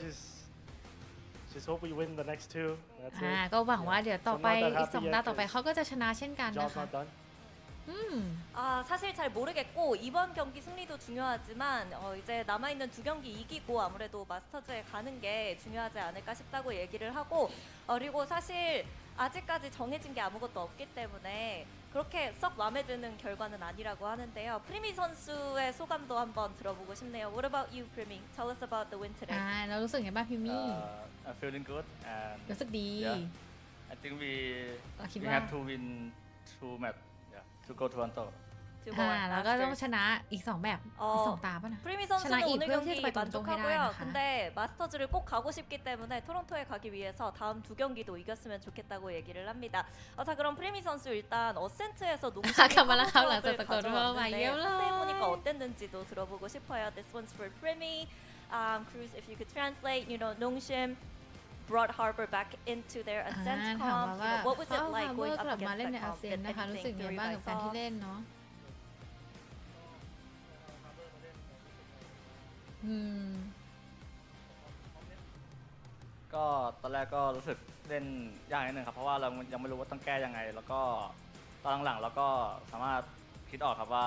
just hope we win the next 2. That's it. ก็หวังว่าเดี๋ยวต่อไปอีก2 ตาต่อไปเขาก็จะชนะเช่นกัน Job's นะคะ not done. 사실 잘 모르겠고 이번 경기 승리도 중요하지만 이제 남아있는 두 경기 이기고 아무래도 마스터즈에 가는 게 중요하지 않을까 싶다고 얘기를 하고 그리고 사실 아직까지 정해진 게 아무것도 없기 때문에 그렇게 썩 마음에 드는 결과는 아니라고 하는데요. 프리미 선수의 소감도 한번 들어보고 싶네요. What about you, Primi? Tell us about the win today. เรารู้สึกไงบ้างพิมมี่ I'm feeling good and รู้สึกดี I think we เราคิด we ว่า have to win 2 match to go to Toronto แล้วก็ต้องชนะอีก2แบบอีก2ตาป่ะนะ 프리미 선수는 전화 오늘 이쁘게 경기 해서 만족하고요. 해라, 근데 마스터즈를 꼭 가고 싶기 때문에 토론토에 가기 위해서 다음 두 경기도 이겼으면 좋겠다고 얘기를 합니다. 자 그럼 프리미 선수 일단 어센트에서 농심이 가만히 한국을 가만히 가져왔는데 가만히 상대해보니까 어땠는지도 들어보고 싶어요. This one's for Primi. Cruz, if you could translate, you know, 농심 brought Harbor back into their ascent ถาม comp. ว่า What was it เขา like เมื่ going อก up ลับมา against เล่น that ในอา comp? เซียน Did นะคะรู้สึก anything ไง the บ้างกับ Ribby การที่ saw? เล่นเนาะก็ตอนแรกก็รู้สึกเล่นยากนิดนึงครับเพราะว่าเรายังไม่รู้ว่าต้องแก้ยังไงแล้วก็ตอนหลังๆเราก็สามารถคิดออกครับว่า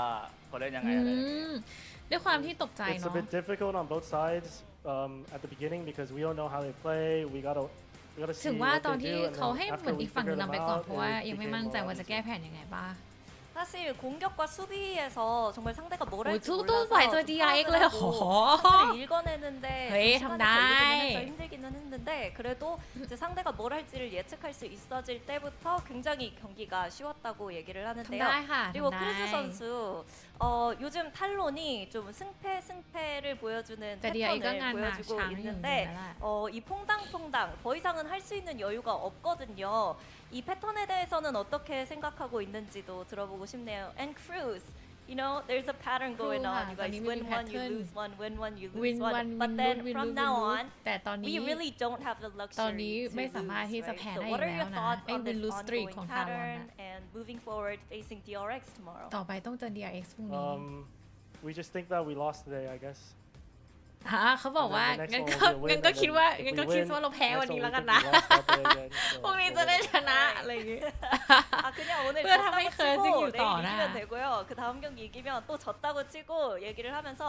ควรเล่นยังไงอะไรอย่างเงี้ย ด้วยความที่ตกใจ It's a เนาะ bit difficult on both sides at the beginning because we don't know how they play. We gotta ถึ see งว่า what ตอน they ที่ do, and เขา then ให้เห after มือน we อีกฝั่งห figure นึ่ง them นำไปก่อน out, เพราะว่า it ยังไม่ became มั่นใจว่าจะ easy. แก้แผนยังไงบ้าง 사실 공격과 수비에서 정말 상대가 뭘 오, 할지 또 몰라서ฝ่าย저 DRXเลยเหรอ 파악을 읽어내는데 에이, 시간이 탐나이. 걸리기는 해서 힘들기는 했는데 그래도 이제 상대가 뭘 할지를 예측할 수 있어질 때부터 굉장히 경기가 쉬웠다고 얘기를 ทำ 하는데요. ได้ค่ะ 그리고 ทำได้ 크루즈 선수 요즘 탈론이 좀 승패를 보여주는 네, DRX 가 패턴을 난 보여주고 장이 있는데 있는데. 이 퐁당퐁당 더 이상은 할 수 있는 여유가 없거든요. 이 패턴에 대해서는 어떻게 생각하고 있는지도 들어보고 싶네요. And Cruz, you know, there's a pattern going on. You guys win one, you lose one, win one, you lose win one. one But win then lose, win from lose, now win lose on, แต่ตอนนี้ we really don't have the ตอนนี้ luxury to ไม่สามารถ lose, ที่จะ right? แพ้ So ได้ what อี are ก your แล้วนะ thoughts ไอ้ on win this lose streak ขอ ongoing งทารอน pattern อะ and moving forward facing DRX tomorrow? ต่อไปต้องเจอ DRX พรุ่งนี้ We just think that we lost today, I guess. เขาบอกว่า And then the งั้น next ก็ one will be a win, งั้นก็ and คิด then ว่า if งั้น we ก็คิด win, ว่าเราแพ้ next วันนี้ one แล้ว we กัน think นะ we lost that day again, so พรุ่งนี้จะได้ชนะอะไรอย่างเงี้ย 그냥 오늘 그거 졌다고 하면 치고 그래야지 내일 이겼다. 이기면 되고요. 그 다음 경기 이기면 또 졌다고 치고 얘기를 하면서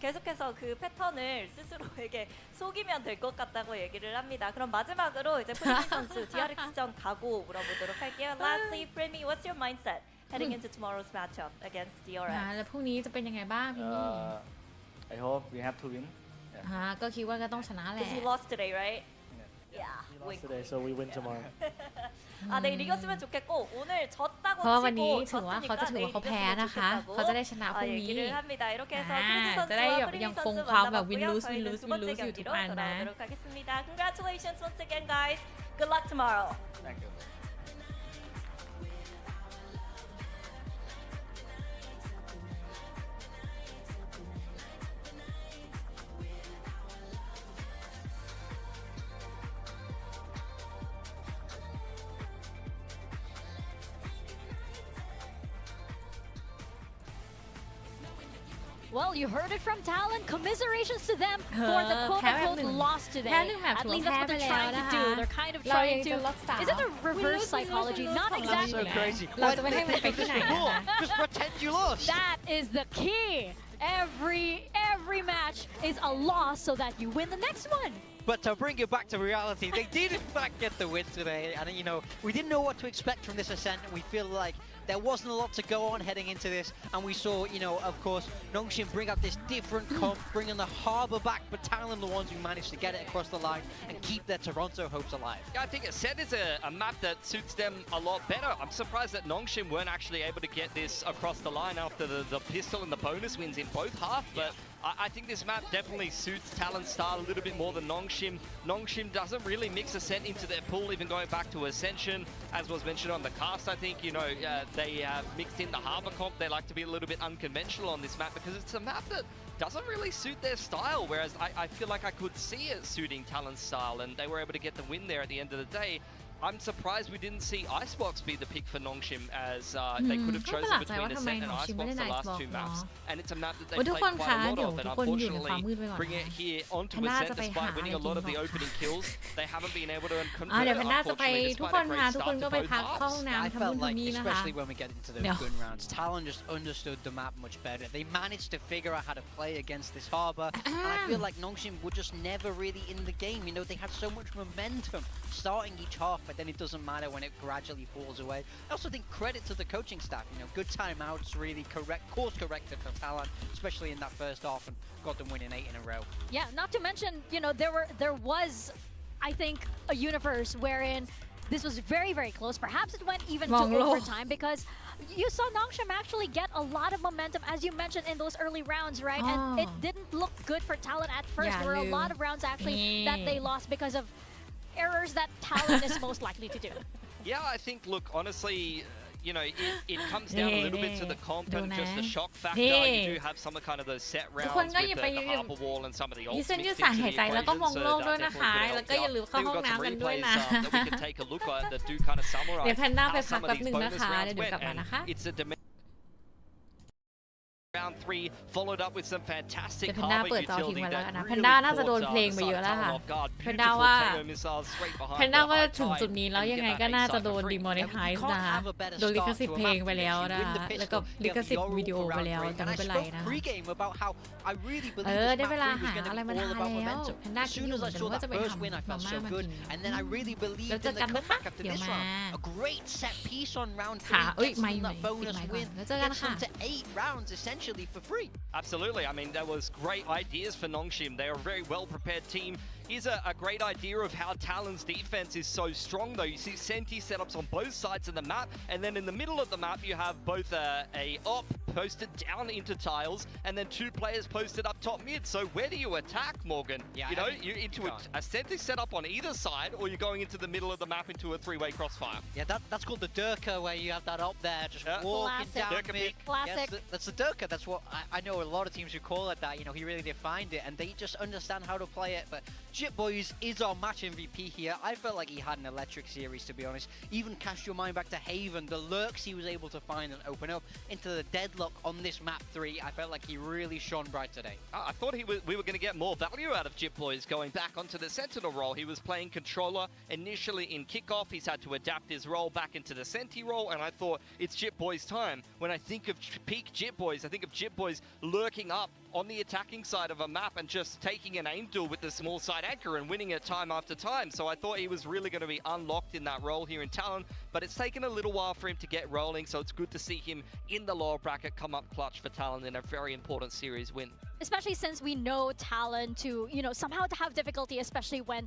계속해서 그 패턴을 스스로에게 속이면 될 것 같다고 얘기를 합니다. 그럼 마지막으로 이제 프리미 선수 DRX전 각오 물어보도록 할게요. Lastly, Primi, what's your mindset heading into tomorrow's matchup against DRX? แล้วพรุ่งนี้จะเป็นยังไงบ้างพี่มี่ I hope we have to win ก็คิดว่าก็ต้องชนะแหละ Because you lost today, right? Yeah. we lost today, so we win tomorrow. 내일 이겼으면 좋겠고 오늘 졌다고 เพราะว่าวันนี้ 치고 ถือว่าเขาจะ 졌으니까 ถือ 내일 ว่าเขาแพ้ 이겼으면 นะคะ 좋겠다고 เขาจะได้ชนะพรุ่งนี้ 얘기를 합니다. 이렇게 해서 아, 크루즈 จะได้ 선수와 แบบ 프리미 ยังคง 선수 ความแบบ 만나봤고요. win lose 저희는 두 번째 อยู่ทุก 경기로 อันนะ 돌아오도록 하겠습니다. Congratulations once again, guys. Good luck tomorrow. Thank you Well, you heard it from Talon. Commiserations to them for the แพ้แบบ quote-unquote หนึ่ง loss today. แพ้หนึ่งแมตช์ At ถือ least ว่า that's แพ้ what ไป they're แล้ว trying นะ to คะ do. They're kind of เรายั trying ง to. จะล็อกสาว Is it a reverse psychology? Not exactly. So crazy. เราจะไม่ให้มันไปที่ไหนนะคะ Just pretend you lost. That is the key. Every match is a loss so that you win the next one. But to bring it back to reality, they did in fact get the win today. And you know, we didn't know what to expect from this ascent. And we feel like there wasn't a lot to go on heading into this. And we saw, you know, of course, Nongshim bring up this different comp, bringing the Harbor back, but Talon the ones who managed to get it across the line and keep their Toronto hopes alive. Yeah, I think Ascent is a map that suits them a lot better. I'm surprised that Nongshim weren't actually able to get this across the line after the pistol and the bonus wins in both half, but I think this map definitely suits Talon's style a little bit more than Nongshim. Nongshim doesn't really mix Ascent into their pool, even going back to Ascension, as was mentioned on the cast. I think, you know, they mixed in the Harbor comp. They like to be a little bit unconventional on this map because it's a map that doesn't really suit their style, whereas I feel like I could see it suiting Talon's style, and they were able to get the win there at the end of the day. I'm surprised we didn't see Icebox be the pick for Nongshim as they could have chosen between Ascent and Icebox the last two maps. And it's a map that they played quite a lot of, and unfortunately bringing it here onto Ascent despite winning a lot of the opening kills, they haven't been able to convert it, unfortunately, despite a great start to both halves. I felt like, especially when we get into those gun rounds, Talon just understood the map much better. They managed to figure out how to play against this harbor, and I feel like Nongshim were just never really in the game. You know, they had so much momentum starting each half, but then it doesn't matter when it gradually falls away. I also think credit to the coaching staff. You know, good timeouts, really course corrected for Talon, especially in that first half, and got them winning 8 in a row. Yeah, not to mention, you know, there was, I think, a universe wherein this was very, very close. Perhaps it went even to overtime because you saw Nongshim actually get a lot of momentum, as you mentioned, in those early rounds, right? And it didn't look good for Talon at first. There were a lot of rounds actually that they lost because of errors that Talon is most likely to do. Yeah, I think, look, honestly, you know, it comes down a little bit to the comp and just the shock factor. You do have some of kind of those set rounds with the harbor wall and some of the ults mixed into the equation, so that definitely could help out. We've got some replays that we can take a look at that do kind of summarize how some of these bonus rounds went, and it's a round 3 followed up with some fantastic harbor utility that really caught Talon off guard. Beautiful Tango missiles straight behind แพนด้าว่าถึงจุดนี้แล้วยังไงก็น่าจะโดนดีมอนิไทซ์นะโดนลิขสิทธิ์เพลงไปแล้วนะแล้วก็ลิขสิทธิ์วิดีโอไปแล้วแต่ไม่เป็นไรนะได้เวลาหาอะไรมาทานแล้วแพนด้าคิดอยู่เหมือนกันว่าจะไปทำมาม่ามากินแล้วเจอกันนะคะเดี๋ยวมาหาไม่อยู่ไหนปิดไมค์ก่อนแล้วเจอกันค่ะ for free. Absolutely. I mean, there was great ideas for Nongshim. They are a very well-prepared team. Here's a great idea of how Talon's defense is so strong, though. You see Senti setups on both sides of the map, and then in the middle of the map, you have both a op posted down into tiles, and then 2 players posted up top mid. So where do you attack, Morgan? Yeah, you know, you're into a Senti setup on either side, or you're going into the middle of the map into a 3-way crossfire. Yeah, that's called the Durka, where you have that op there, just walking down mid. Classic. Yes, that's the Durka. That's what I know a lot of teams who call it that. You know, he really defined it, and they just understand how to play it. But Jit Boys is our match MVP here. I felt like he had an electric series, to be honest. Even cast your mind back to Haven, the lurks he was able to find and open up into the deadlock on this map 3. I felt like he really shone bright today. I thought we were going to get more value out of Jit Boys going back onto the Sentinel role. He was playing controller initially in kickoff. He's had to adapt his role back into the Senti role, and I thought it's Jit Boys' time. When I think of peak Jit Boys, I think of Jit Boys lurking up on the attacking side of a map and just taking an aim duel with the small side anchor and winning it time after time. So I thought he was really going to be unlocked in that role here in Talon, but it's taken a little while for him to get rolling, so it's good to see him in the lower bracket come up clutch for Talon in a very important series win. Especially since we know Talon to, you know, somehow to have difficulty, especially when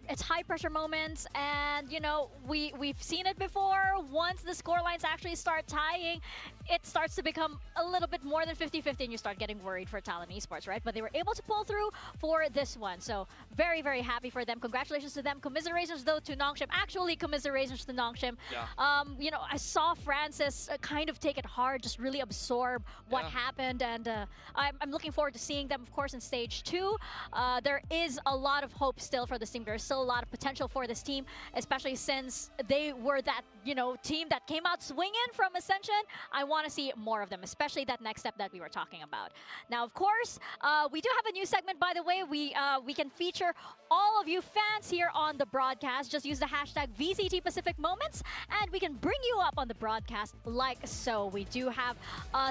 it's high pressure moments, and, you know, we've seen it before. Once the score lines actually start tying, it starts to become a little bit more than 50-50 and you start getting worried for Talon Esports, right? But they were able to pull through for this one. So very, very happy for them. Congratulations to them. Commiserations, though, to Nongshim. Actually, commiserations to Nongshim. Yeah. You know, I saw Francis kind of take it hard, just really absorb what happened. And I'm looking forward to seeing them, of course, in stage 2. There is a lot of hope still for this team. There's still a lot of potential for this team, especially since they were that, you know, team that came out swinging from Ascension. I want to see more of them, especially that next step that we were talking about. Now, of course, we do have a new segment, by the way. We can feature all of you fans here on the broadcast. Just use the hashtag VCT Pacific Moments, and we can bring you up on the broadcast like so. We do have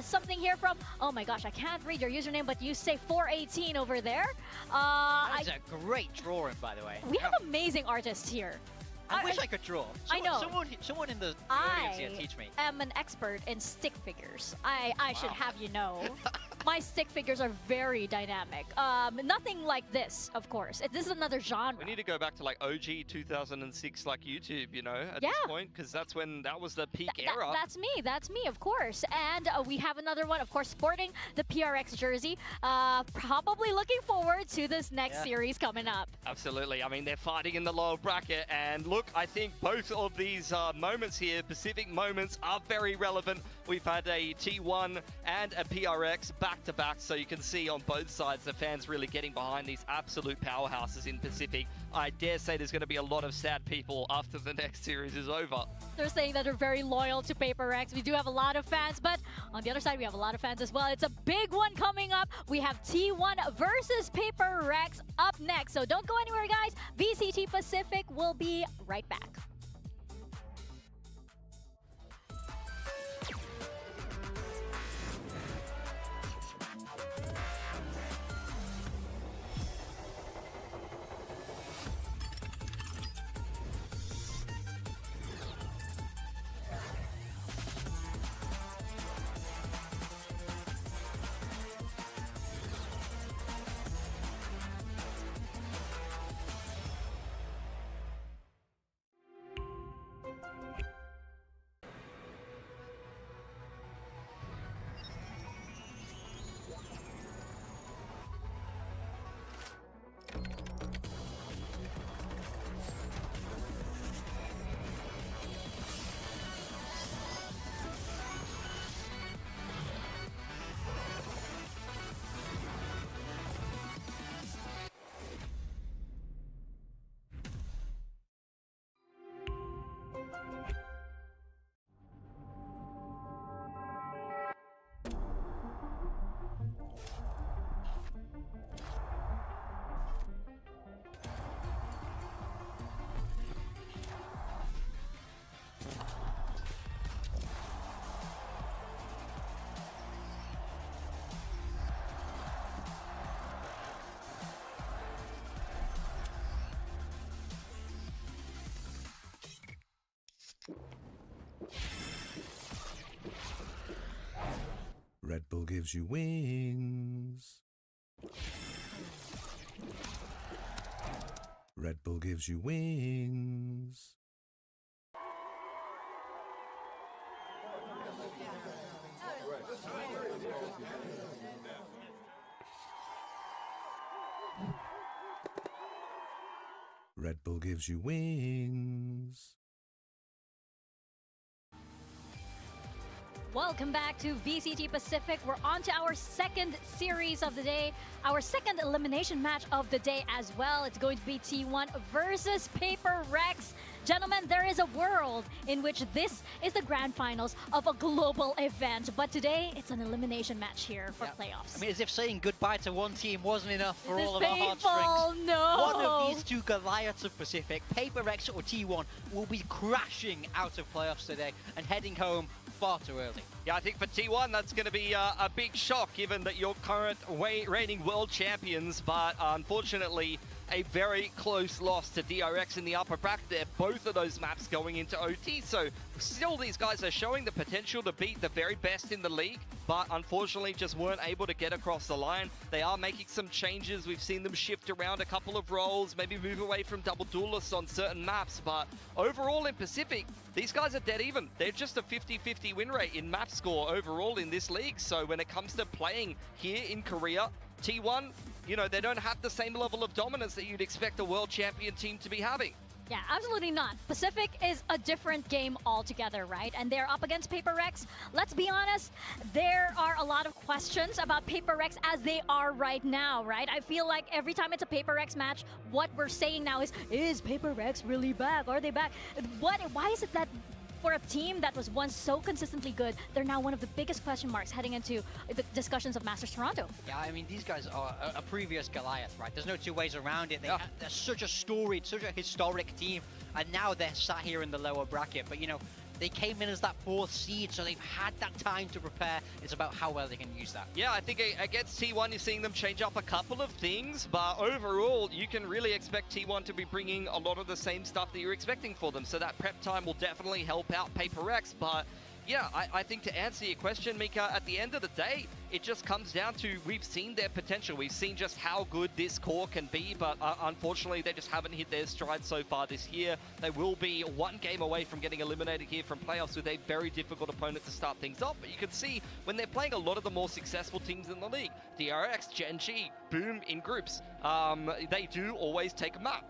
something here from, oh my gosh, I can't read your username, but you say 418 over there. That is a great drawing, by the way. We have amazing artists here. I wish I could draw. I know. Someone in the audience here teach me. I am an expert in stick figures. I should have you know. My stick figures are very dynamic. Nothing like this, of course. This is another genre. We need to go back to like OG 2006, like YouTube, you know, at this point, because that's when that was the peak era. That's me, of course. And we have another one, of course, sporting the PRX jersey. Probably looking forward to this next series coming up. Absolutely. I mean, they're fighting in the lower bracket, and look, look, I think both of these moments here, Pacific moments, are very relevant. We've had a T1 and a PRX back-to-back, so you can see on both sides the fans really getting behind these absolute powerhouses in Pacific. I dare say there's going to be a lot of sad people after the next series is over. They're saying that they're very loyal to PRX. We do have a lot of fans, but on the other side, we have a lot of fans as well. It's a big one coming up. We have T1 versus PRX up next. So don't go anywhere, guys. VCT Pacific will be right back. Red Bull gives you wings. Red Bull gives you wings. Red Bull gives you wings. Welcome back to VCT Pacific. We're on to our second series of the day, our second elimination match of the day as well. It's going to be T1 versus PRX. Gentlemen, there is a world in which this is the grand finals of a global event, but today it's an elimination match here for playoffs. I mean, as if saying goodbye to one team wasn't enough for This all is of our painful. heartstrings. No. One of these two Goliaths of Pacific, PRX or T1, will be crashing out of playoffs today and heading home far too early. Yeah, I think for T1 that's going to be a big shock given that you're current reigning world champions, but unfortunately a very close loss to DRX in the upper bracket there. Both of those maps going into OT, so still these guys are showing the potential to beat the very best in the league, but unfortunately just weren't able to get across the line. They are making some changes. We've seen them shift around a couple of roles, maybe move away from double duelists on certain maps, but overall in Pacific, these guys are dead even. They're just a 50-50 win rate in map score overall in this league, so when it comes to playing here in Korea, T1, you know, they don't have the same level of dominance that you'd expect a world champion team to be having. Yeah, absolutely not. Pacific is a different game altogether, right? And they're up against PRX. Let's be honest, there are a lot of questions about PRX as they are right now, right? I feel like every time it's a PRX match, what we're saying now is PRX really back? Are they back? Why is it that for a team that was once so consistently good, they're now one of the biggest question marks heading into the discussions of Masters Toronto? Yeah, I mean, these guys are a previous Goliath, right? There's no two ways around it. They're such a storied, such a historic team, and now they're sat here in the lower bracket. But, you know, they came in as that 4th seed, so they've had that time to prepare. It's about how well they can use that. Yeah, I think against T1, you're seeing them change up a couple of things, but overall, you can really expect T1 to be bringing a lot of the same stuff that you're expecting for them. So that prep time will definitely help out PRX, but yeah, I think to answer your question, Mika, at the end of the day, it just comes down to we've seen their potential. We've seen just how good this core can be, but unfortunately, they just haven't hit their stride so far this year. They will be one game away from getting eliminated here from playoffs with a very difficult opponent to start things off. But you can see when they're playing a lot of the more successful teams in the league, DRX, Gen G, Boom in groups, they do always take a map.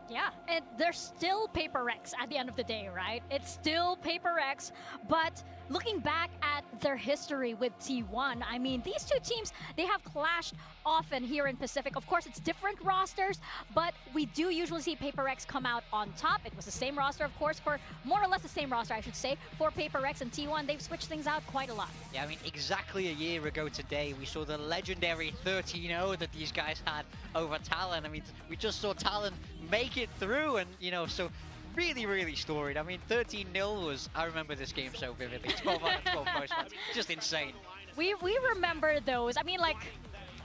Yeah, and they're still PRX at the end of the day, right? It's still PRX, but looking back at their history with T1, I mean, these two teams, they have clashed often here in Pacific. Of course, it's different rosters, but we do usually see PRX come out on top. It was the same roster, of course, for more or less the same roster, I should say, for PRX and T1. They've switched things out quite a lot. Yeah, I mean, exactly a year ago today, we saw the legendary 13-0 that these guys had over TLN. I mean, we just saw TLN make it through, and, you know, so really, really storied. I mean, 13-0 was, I remember this game so vividly. 12 out of 12 most fans. Just insane. We remember those. I mean, like,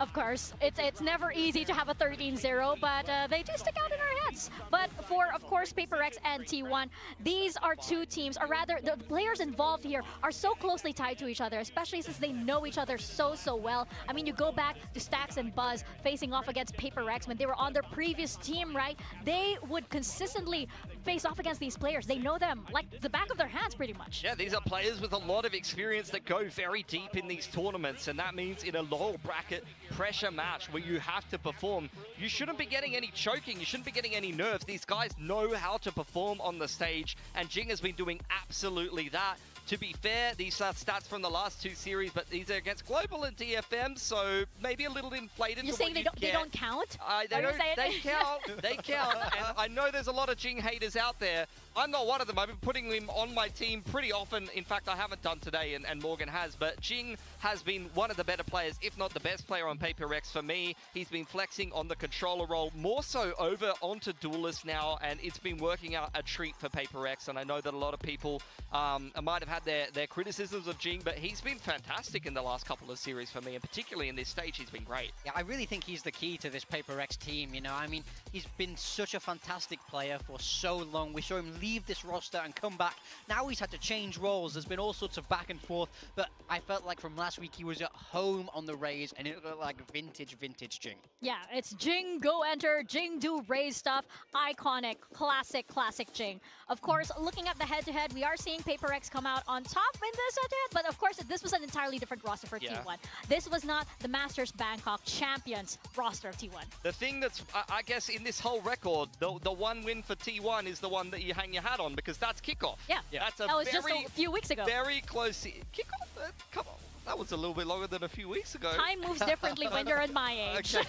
of course, it's never easy to have a 13-0, but they do stick out in our heads. But for, of course, PRX and T1, these are two teams, or rather, the players involved here are so closely tied to each other, especially since they know each other so well. I mean, you go back to Stax and Buzz facing off against PRX when they were on their previous team, right? They would consistently face off against these players. They know them like the back of their hands, pretty much. Yeah, these are players with a lot of experience that go very deep in these tournaments, and that means in a lower bracket pressure match where you have to perform, you shouldn't be getting any choking, you shouldn't be getting any nerves. These guys know how to perform on the stage, and Jing has been doing absolutely that. To be fair, these are stats from the last two series, but these are against Global and DFM, so maybe a little inflated. You're saying they don't count? They count. They count. And I know there's a lot of Jing haters out there. I'm not one of them. I've been putting him on my team pretty often. In fact, I haven't done today, and Morgan has. But Jing has been one of the better players, if not the best player on PRX for me. He's been flexing on the controller role, more so over onto Duelist now, and it's been working out a treat for PRX. And I know that a lot of people might have had their criticisms of Jing, but he's been fantastic in the last couple of series for me, and particularly in this stage, he's been great. Yeah, I really think he's the key to this PRX team, you know. I mean, he's been such a fantastic player for so long. We saw him leave this roster and come back. Now he's had to change roles. There's been all sorts of back and forth, but I felt like from last week he was at home on the Rays, and it looked like vintage Jing. Yeah, it's Jing go enter, Jing do Rays stuff. Iconic, classic Jing. Of course, looking at the head-to-head, we are seeing PRX come out on top in this head-to-head, but of course, this was an entirely different roster for T1. This was not the Masters Bangkok champions roster of T1. The thing that's, I guess, in this whole record, the one win for T1 is the one that you hang your hat on, because that's kickoff. Yeah, that's that was just a few weeks ago. Very close. Kickoff? Come on. That was a little bit longer than a few weeks ago. Time moves differently when you're at my age. Okay.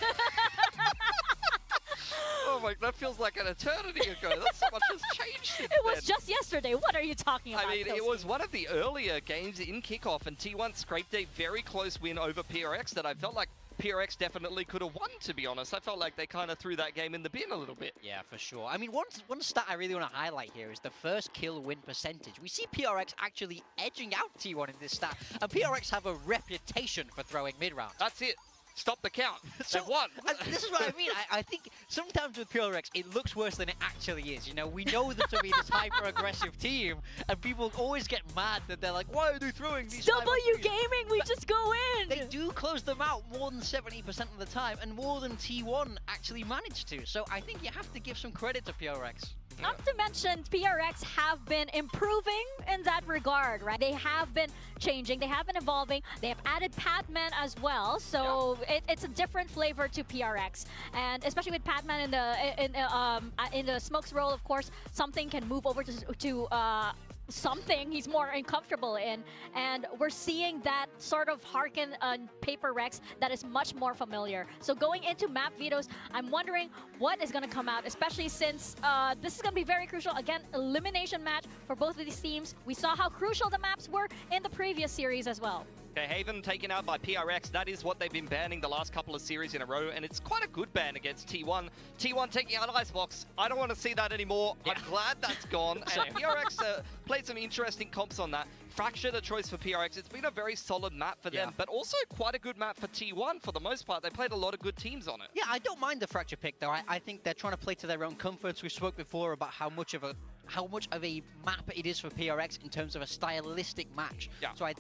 Oh my, that feels like an eternity ago. That's so much has changed since It was just yesterday. What are you talking about? I mean, it was one of the earlier games in kickoff, and T1 scraped a very close win over PRX that I felt like PRX definitely could have won, to be honest. I felt like they kind of threw that game in the bin a little bit. Yeah, for sure. I mean, one stat I really want to highlight here is the first kill win percentage. We see PRX actually edging out T1 in this stat, and PRX have a reputation for throwing mid-round. That's it. Stop the count. They've won. This is what I mean. I think sometimes with PRX, it looks worse than it actually is. You know, we know them to be this hyper-aggressive team, and people always get mad that they're like, why are they throwing these W Gaming, we just go in! They do close them out more than 70% of the time, and more than T1 actually managed to. So I think you have to give some credit to PRX. Not to mention, PRX have been improving in that regard, right? They have been changing, they have been evolving, they have added Padman as well, so it's a different flavor to PRX. And especially with Padman in the Smokes role, of course, something can move over to something he's more uncomfortable in, and we're seeing that sort of harken on PRX that is much more familiar. So going into map vetoes, I'm wondering what is going to come out, especially since this is going to be very crucial. Again, elimination match for both of these teams. We saw how crucial the maps were in the previous series as well. Okay, Haven taken out by PRX. That is what they've been banning the last couple of series in a row, and it's quite a good ban against T1. T1 taking out Icebox. I don't want to see that anymore. Yeah. I'm glad that's gone. And PRX played some interesting comps on that. Fracture, the choice for PRX. It's been a very solid map for them, but also quite a good map for T1 for the most part. They played a lot of good teams on it. Yeah, I don't mind the Fracture pick, though. I think they're trying to play to their own comforts. We spoke before about how much of a map it is for PRX in terms of a stylistic match. Yeah. So and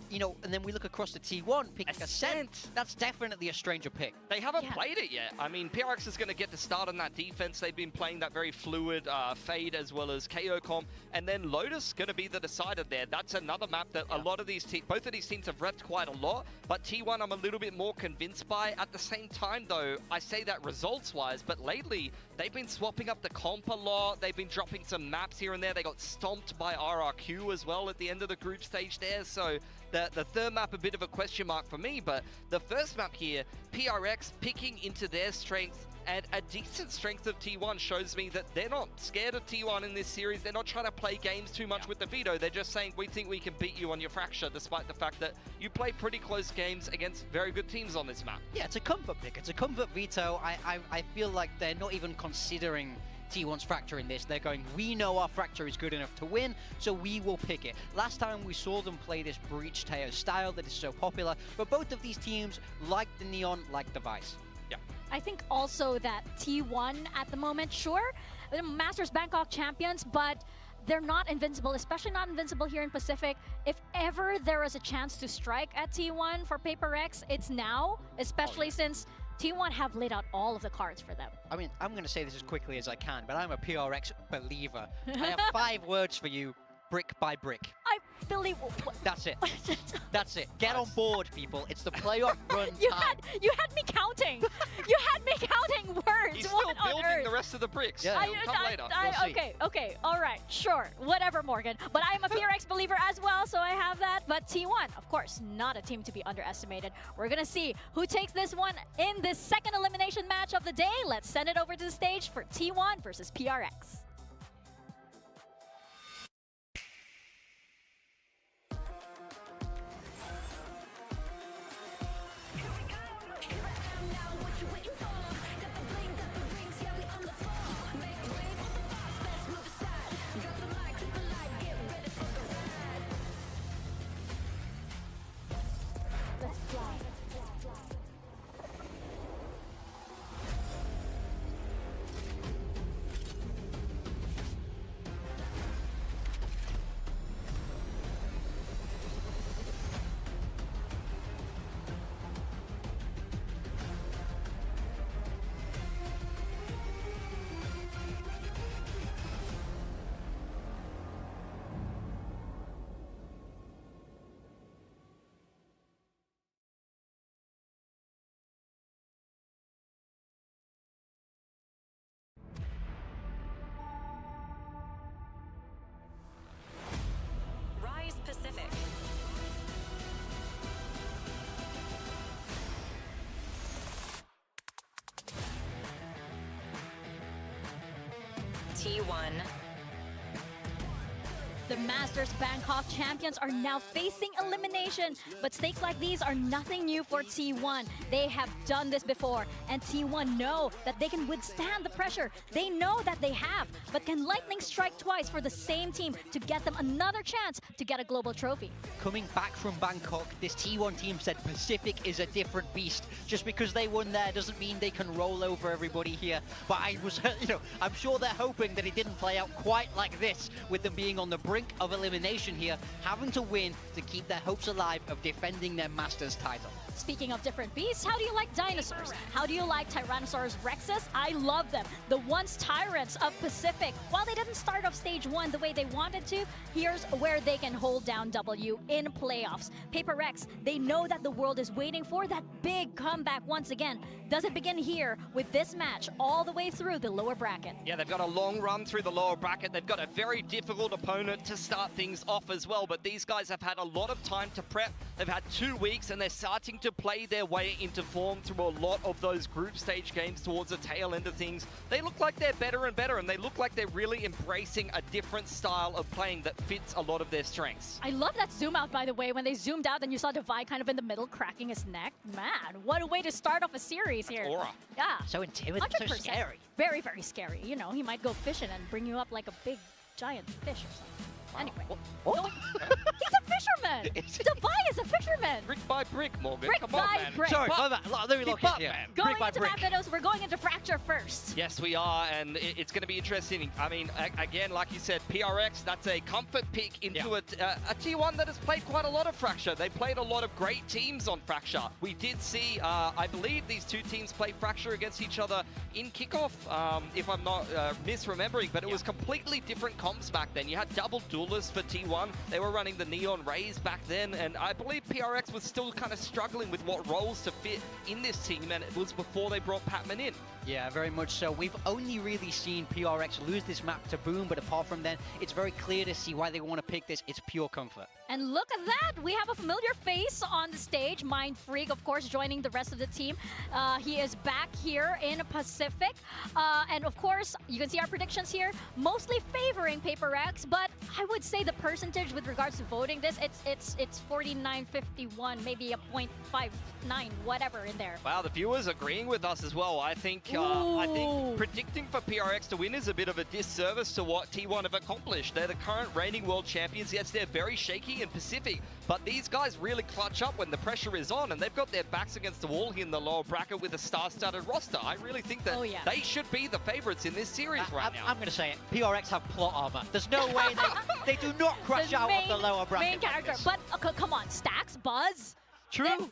then we look across the T1 picking Ascent. That's definitely a stranger pick. They haven't played it yet. I mean, PRX is going to get to start on that defense. They've been playing that very fluid Fade as well as KO comp, and then Lotus going to be the decider there. That's another map map that a lot of these both of these teams have repped quite a lot, but T1 I'm a little bit more convinced by. At the same time though, I say that results-wise, but lately they've been swapping up the comp a lot. They've been dropping some maps here and there. They got stomped by RRQ as well at the end of the group stage there, so the third map a bit of a question mark for me, but the first map here, PRX picking into their strength, and a decent strength of T1 shows me that they're not scared of T1 in this series. They're not trying to play games too much with the veto. They're just saying, we think we can beat you on your fracture, despite the fact that you play pretty close games against very good teams on this map. Yeah, it's a comfort pick. It's a comfort veto. I feel like they're not even considering T1's fracture in this. They're going, we know our fracture is good enough to win, so we will pick it. Last time we saw them play this Breach Teo style that is so popular, but both of these teams, like the Neon, like the Vice. Yeah. I think also that T1 at the moment, sure, they're Masters Bangkok champions, but they're not invincible, especially not invincible here in Pacific. If ever there is a chance to strike at T1 for PRX, it's now, especially since T1 have laid out all of the cards for them. I mean, I'm going to say this as quickly as I can, but I'm a PRX believer. I have 5 words for you, brick by brick. I believe... That's it. That's it. Get on board, people. It's the playoff run time. You had me counting. You had me counting words. He's still building the rest of the bricks. Yeah. Come later. Okay, all right, sure, whatever, Morgan. But I am a PRX believer as well, so I have that. But T1, of course, not a team to be underestimated. We're gonna see who takes this one in this second elimination match of the day. Let's send it over to the stage for T1 versus PRX. Pacific. T1. The Masters Bangkok champions are now facing elimination, but stakes like these are nothing new for T1. They have done this before, and T1 know that they can withstand the pressure. They know that they have, but can lightning strike twice for the same team to get them another chance to get a global trophy? Coming back from Bangkok, this T1 team said Pacific is a different beast. Just because they won there doesn't mean they can roll over everybody here. But I'm sure they're hoping that it didn't play out quite like this, with them being on the brink of elimination here, having to win to keep their hopes alive of defending their Masters title. Speaking of different beasts, how do you like dinosaurs? How do you like Tyrannosaurus Rexes? I love them. The once tyrants of Pacific. While they didn't start off stage 1 the way they wanted to, here's where they can hold down W in playoffs. PRX, they know that the world is waiting for that big comeback once again. Does it begin here with this match all the way through the lower bracket? Yeah, they've got a long run through the lower bracket. They've got a very difficult opponent to start things off as well, but these guys have had a lot of time to prep. They've had 2 weeks and they're starting to play their way into form through a lot of those group stage games towards the tail end of things. They look like they're better and better, and they look like they're really embracing a different style of playing that fits a lot of their strengths. I love that zoom out, by the way, when they zoomed out and you saw Divide kind of in the middle cracking his neck. Man, what a way to start off a series here. Aura. Yeah. So intimidating, so scary. Very, very scary. You know, he might go fishing and bring you up like a big, giant fish or something. Anyway. What? He's a fisherman! Divide is a fisherman! Brick by brick, Morgan. Brick Come on, by man. brick. Sorry, let me look at you. Going into map videos, we're going into Fracture first. Yes, we are, and it's going to be interesting. I mean, again, like you said, PRX, that's a comfort pick into a T1 that has played quite a lot of Fracture. They played a lot of great teams on Fracture. We did see, I believe these 2 teams play Fracture against each other in kickoff, if I'm not misremembering, but it was completely different comps back then. You had double duelists for T1. They were running the Neon T1 raised back then, and I believe PRX was still kind of struggling with what roles to fit in this team, and it was before they brought Patman in. Yeah, very much so. We've only really seen PRX lose this map to Boom, but apart from then, it's very clear to see why they want to pick this. It's pure comfort. And look at that! We have a familiar face on the stage. Mind Freak, of course, joining the rest of the team. He is back here in Pacific. And of course, you can see our predictions here, mostly favoring PRX, but I would say the percentage with regards to voting this, it's 49-51, maybe a 0.59, whatever in there. Wow, the viewers agreeing with us as well. I think predicting for PRX to win is a bit of a disservice to what T1 have accomplished. They're the current reigning world champions. Yes, they're very shaky in Pacific, but these guys really clutch up when the pressure is on, and they've got their backs against the wall here in the lower bracket with a star-studded roster. I really think that they should be the favorites in this series right now. I'm going to say it. PRX have plot armor. There's no way they do not crush out of the lower bracket. Main character, but come on, Stacks, Buzz. True.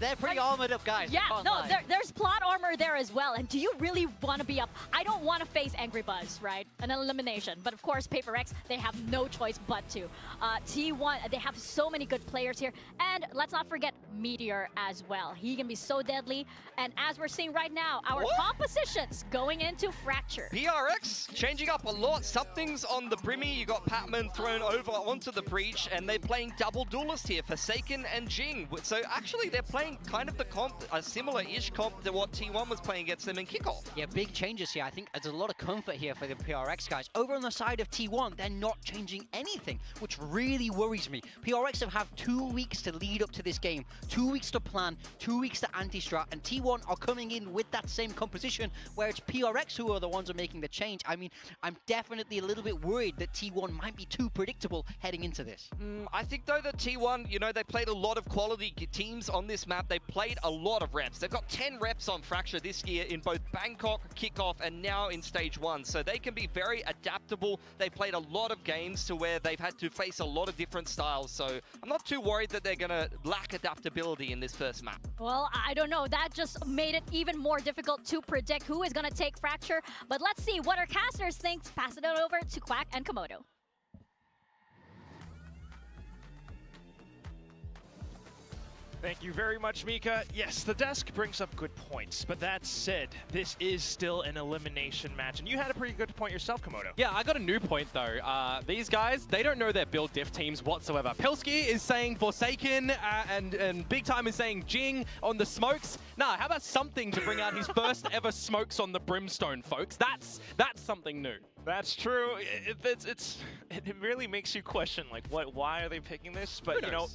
They're pretty armored up guys. Yeah, no, there's plot armor there as well. And do you really want to be up? I don't want to face Angry Buzz, right? An elimination. But of course, PRX, they have no choice but to. T1, they have so many good players here. And let's not forget Meteor as well. He can be so deadly. And as we're seeing right now, our compositions going into Fracture. PRX changing up a lot. Something's on the Brimmy. You got Patman thrown over onto the Breach, and they're playing double duelist here, Forsaken and Jing. So actually, they're playing kind of the comp, a similar-ish comp to what T1 was playing against them in kickoff. Yeah, big changes here. I think there's a lot of comfort here for the PRX guys. Over on the side of T1, they're not changing anything, which really worries me. PRX have had 2 weeks to lead up to this game, 2 weeks to plan, 2 weeks to anti-strat, and T1 are coming in with that same composition, where it's PRX who are the ones who are making the change. I mean, I'm definitely a little bit worried that T1 might be too predictable heading into this. I think, though, that T1, you know, they played a lot of quality teams on this map. They played a lot of reps. They've got 10 reps on Fracture this year in both Bangkok, kickoff, and now in stage 1. So they can be very adaptable. They've played a lot of games to where they've had to face a lot of different styles. So I'm not too worried that they're going to lack adaptability in this first map. Well, I don't know. That just made it even more difficult to predict who is going to take Fracture. But let's see what our casters think. Pass it on over to Quack and Komodo. Thank you very much, Mika. Yes, the desk brings up good points, but that said, this is still an elimination match, and you had a pretty good point yourself, Komodo. Yeah, I got a new point, though. These guys, they don't know their build diff teams whatsoever. Pilski is saying Forsaken, and Big Time is saying Jing on the smokes. Nah, how about something to bring out his first ever smokes on the Brimstone, folks? That's something new. That's true. It really makes you question, like, why are they picking this? But you know,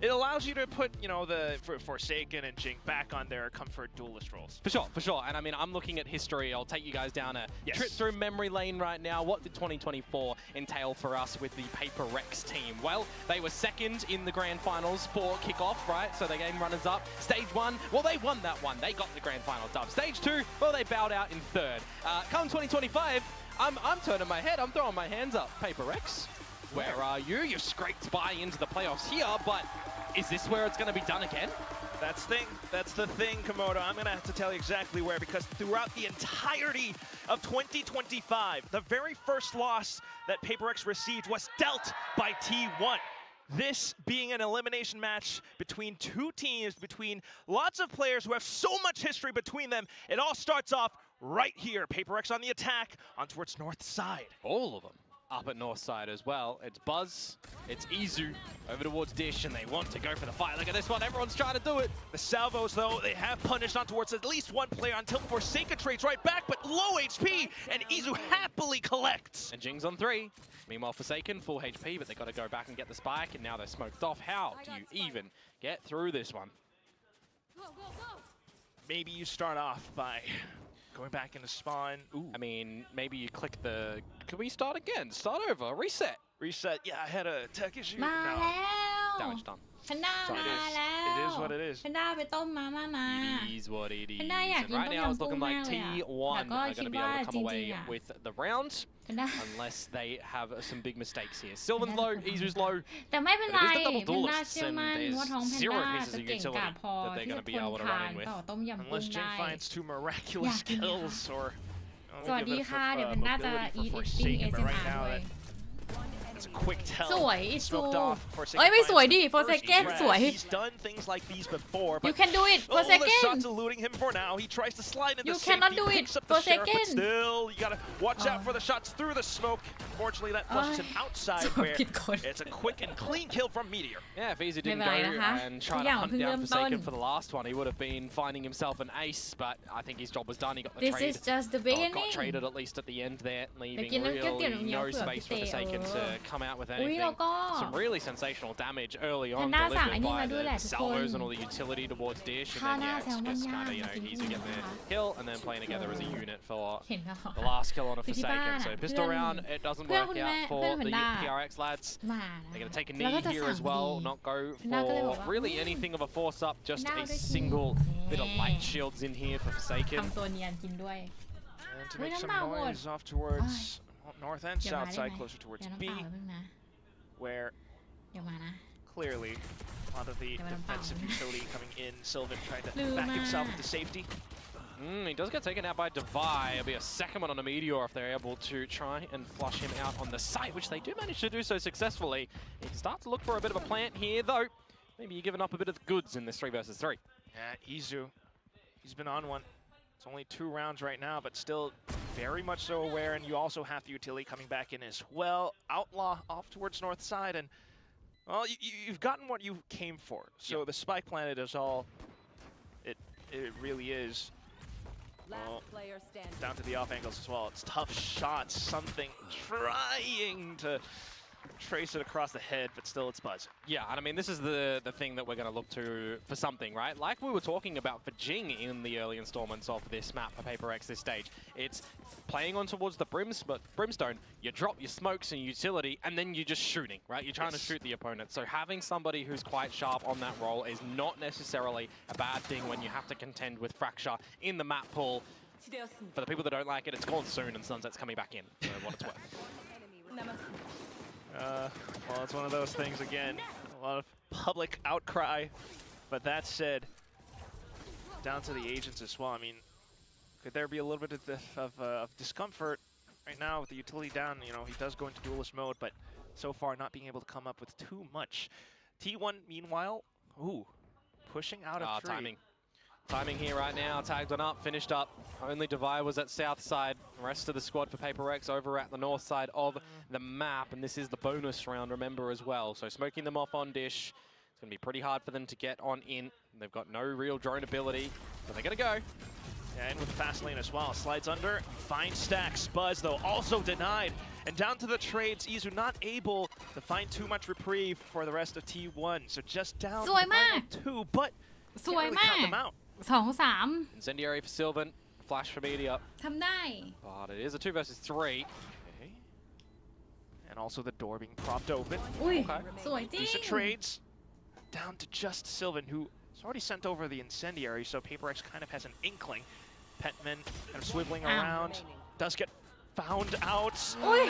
it allows you to put, you know, the Forsaken and Jing back on their comfort duelist roles. For sure. And I mean, I'm looking at history. I'll take you guys down a trip through memory lane right now. What did 2024 entail for us with the PRX team? Well, they were second in the grand finals for kickoff, right? So they gained runners up. Stage 1, well, they won that one. They got the grand final dub. Stage 2, well, they bowed out in third. Come 2025. I'm turning my head. I'm throwing my hands up. PRX, where are you? You've scraped by into the playoffs here, but is this where it's going to be done again? That's the thing, Komodo. I'm going to have to tell you exactly where, because throughout the entirety of 2025, the very first loss that PRX received was dealt by T1. This being an elimination match between two teams, between lots of players who have so much history between them, it all starts off right here. PRX on the attack, on towards north side. All of them up at north side as well. It's Buzz, it's Izu over towards Dish, and they want to go for the fight. Look at this one, everyone's trying to do it. The salvos, though, they have punished on towards at least one player until Forsaken trades right back, but low HP, and Izu happily collects. And Jing's on 3. Meanwhile, Forsaken, full HP, but they got to go back and get the spike, and now they're smoked off. How do you even get through this one? Maybe you start off by going back into spawn. Ooh. I mean, maybe you click the... Can we start again? Start over. Reset. Reset. Yeah, I had a tech issue. No. Damage done. It is what it is. It is what it is. And right now it's looking like T1 are going to be able to come away with the round. Unless they have some big mistakes here. Sylvan's low, Izu's low. But it is the double duelists, and there's 0 pieces of utility that they're going to be able to run in with. Unless Jing finds 2 miraculous kills or... สวัสดีค่ะ เดี๋ยวเป็นน่าจะ eat eating ASMR ด้วย It's a quick tell. สวยอีซู Smoked off. Forsaken เอ้ยไม่สวยดิ finds for first second grab. สวย He's done things like these before, you but can do it for the second shot's eluding him for now. He tries to slide into You safety, cannot do it picks up for the sheriff, but second. still, you gotta watch out for the shots through the smoke. Unfortunately, that flushes him outside where ผิดคน it's a quick and clean kill from Meteor. Yeah, if Easy didn't ไม่เป็นไรนะคะ go and try ทุก to อย่าง hunt เพิ่ง down เริ่มต้น Forsaken for the last one, he would have been finding himself an ace, but I think his job was done. He got the This trade. is just the Got beginning traded at least at the end there, leaving กินน้ำเกลือ really เหนียว no เผือก space พี่ for เต๋ Forsaken to come out with อุ้ย anything. แล้วก็ Some really sensational damage early on แพนด้าสั่ง delivered ไอ้นี่ by มาด้วยแหละ the ทุกคน salvos and all the utility towards Dish, ข้าว and หน้า then แซล yeah, มอน it's just ย่าง kind of, you know, กิน Easy get นะ their คะ kill and then playing together as a unit for เห็นเขา the last kill on a คือที่บ้าน Forsaken. So อะ pistol เพื่อน round, it doesn't เพื่อน work คุณแม่ out เพื่อน for แพน the ด้า PRX lads. มานะ They're going to take a แล้ว knee ก็จะ here สั่ง as well, ดี not go แพนด้าก็เลยบอก for ว่า really anything of a force up, just แพนด้า a ด้วยสิ single bit of light shields in here for Forsaken. ทำตัวเนียนกินด้วย And to Wait, make I'm some not one. noise off towards north and อย่ามา south ได้ side, ไหม closer towards อย่าน้ำ B, เปล่าแป๊บนึงนะ where อย่ามานะ clearly a lot of the Yeah, but I'm defensive fine. utility coming in. Sylvan trying to Luma. back himself into safety. He does get taken out by Divide. It'll be a second one on a Meteor if they're able to try and flush him out on the site, which they do manage to do so successfully. He can start to look for a bit of a plant here, though. Maybe you're giving up a bit of the goods in this 3 versus 3. Yeah, Izu, he's been on one. It's only 2 rounds right now, but still very much so aware, and you also have the utility coming back in as well. Outlaw off towards north side, and well, you've gotten what you came for. So the spike planet is all it really is. Well, down to the off angles as well. It's tough shots, something trying to trace it across the head, but still it's Buzz. Yeah, and I mean, this is the thing that we're going to look to for something, right? Like we were talking about for Jing in the early installments of this map for PRX this stage. It's playing on towards the brimstone, you drop your smokes and utility, and then you're just shooting, right? You're trying to shoot the opponent. So having somebody who's quite sharp on that role is not necessarily a bad thing when you have to contend with Fracture in the map pool. For the people that don't like it, it's gone soon and Sunset's coming back in, for what it's worth. Well, it's one of those things again. A lot of public outcry, but that said, down to the agents as well. I mean, could there be a little bit of discomfort right now with the utility down? You know, he does go into duelist mode, but so far not being able to come up with too much. T1, meanwhile, pushing out of tree. Timing here right now, tagged on up, finished up. Only Divide was at south side. The rest of the squad for PRX over at the north side of the map. And this is the bonus round, remember, as well. So smoking them off on Dish. It's going to be pretty hard for them to get on in. They've got no real drone ability, but they're going to go. Yeah, in with the fast lane as well. Slides under, finds stacks. Buzz, though, also denied. And down to the trades, Izu not able to find too much reprieve for the rest of T1. So just down to the final 2, but can't really count them out. 2-3 Incendiary for Sylvan, flash for Media. ทำได้ But it is a 2 versus 3. Okay. And also the door being propped open. อุ้ยสวยจริง Decent trades. Down to just Sylvan, who has already sent over the Incendiary, so PRX kind of has an inkling. Petman kind of swiveling around. Does get found out.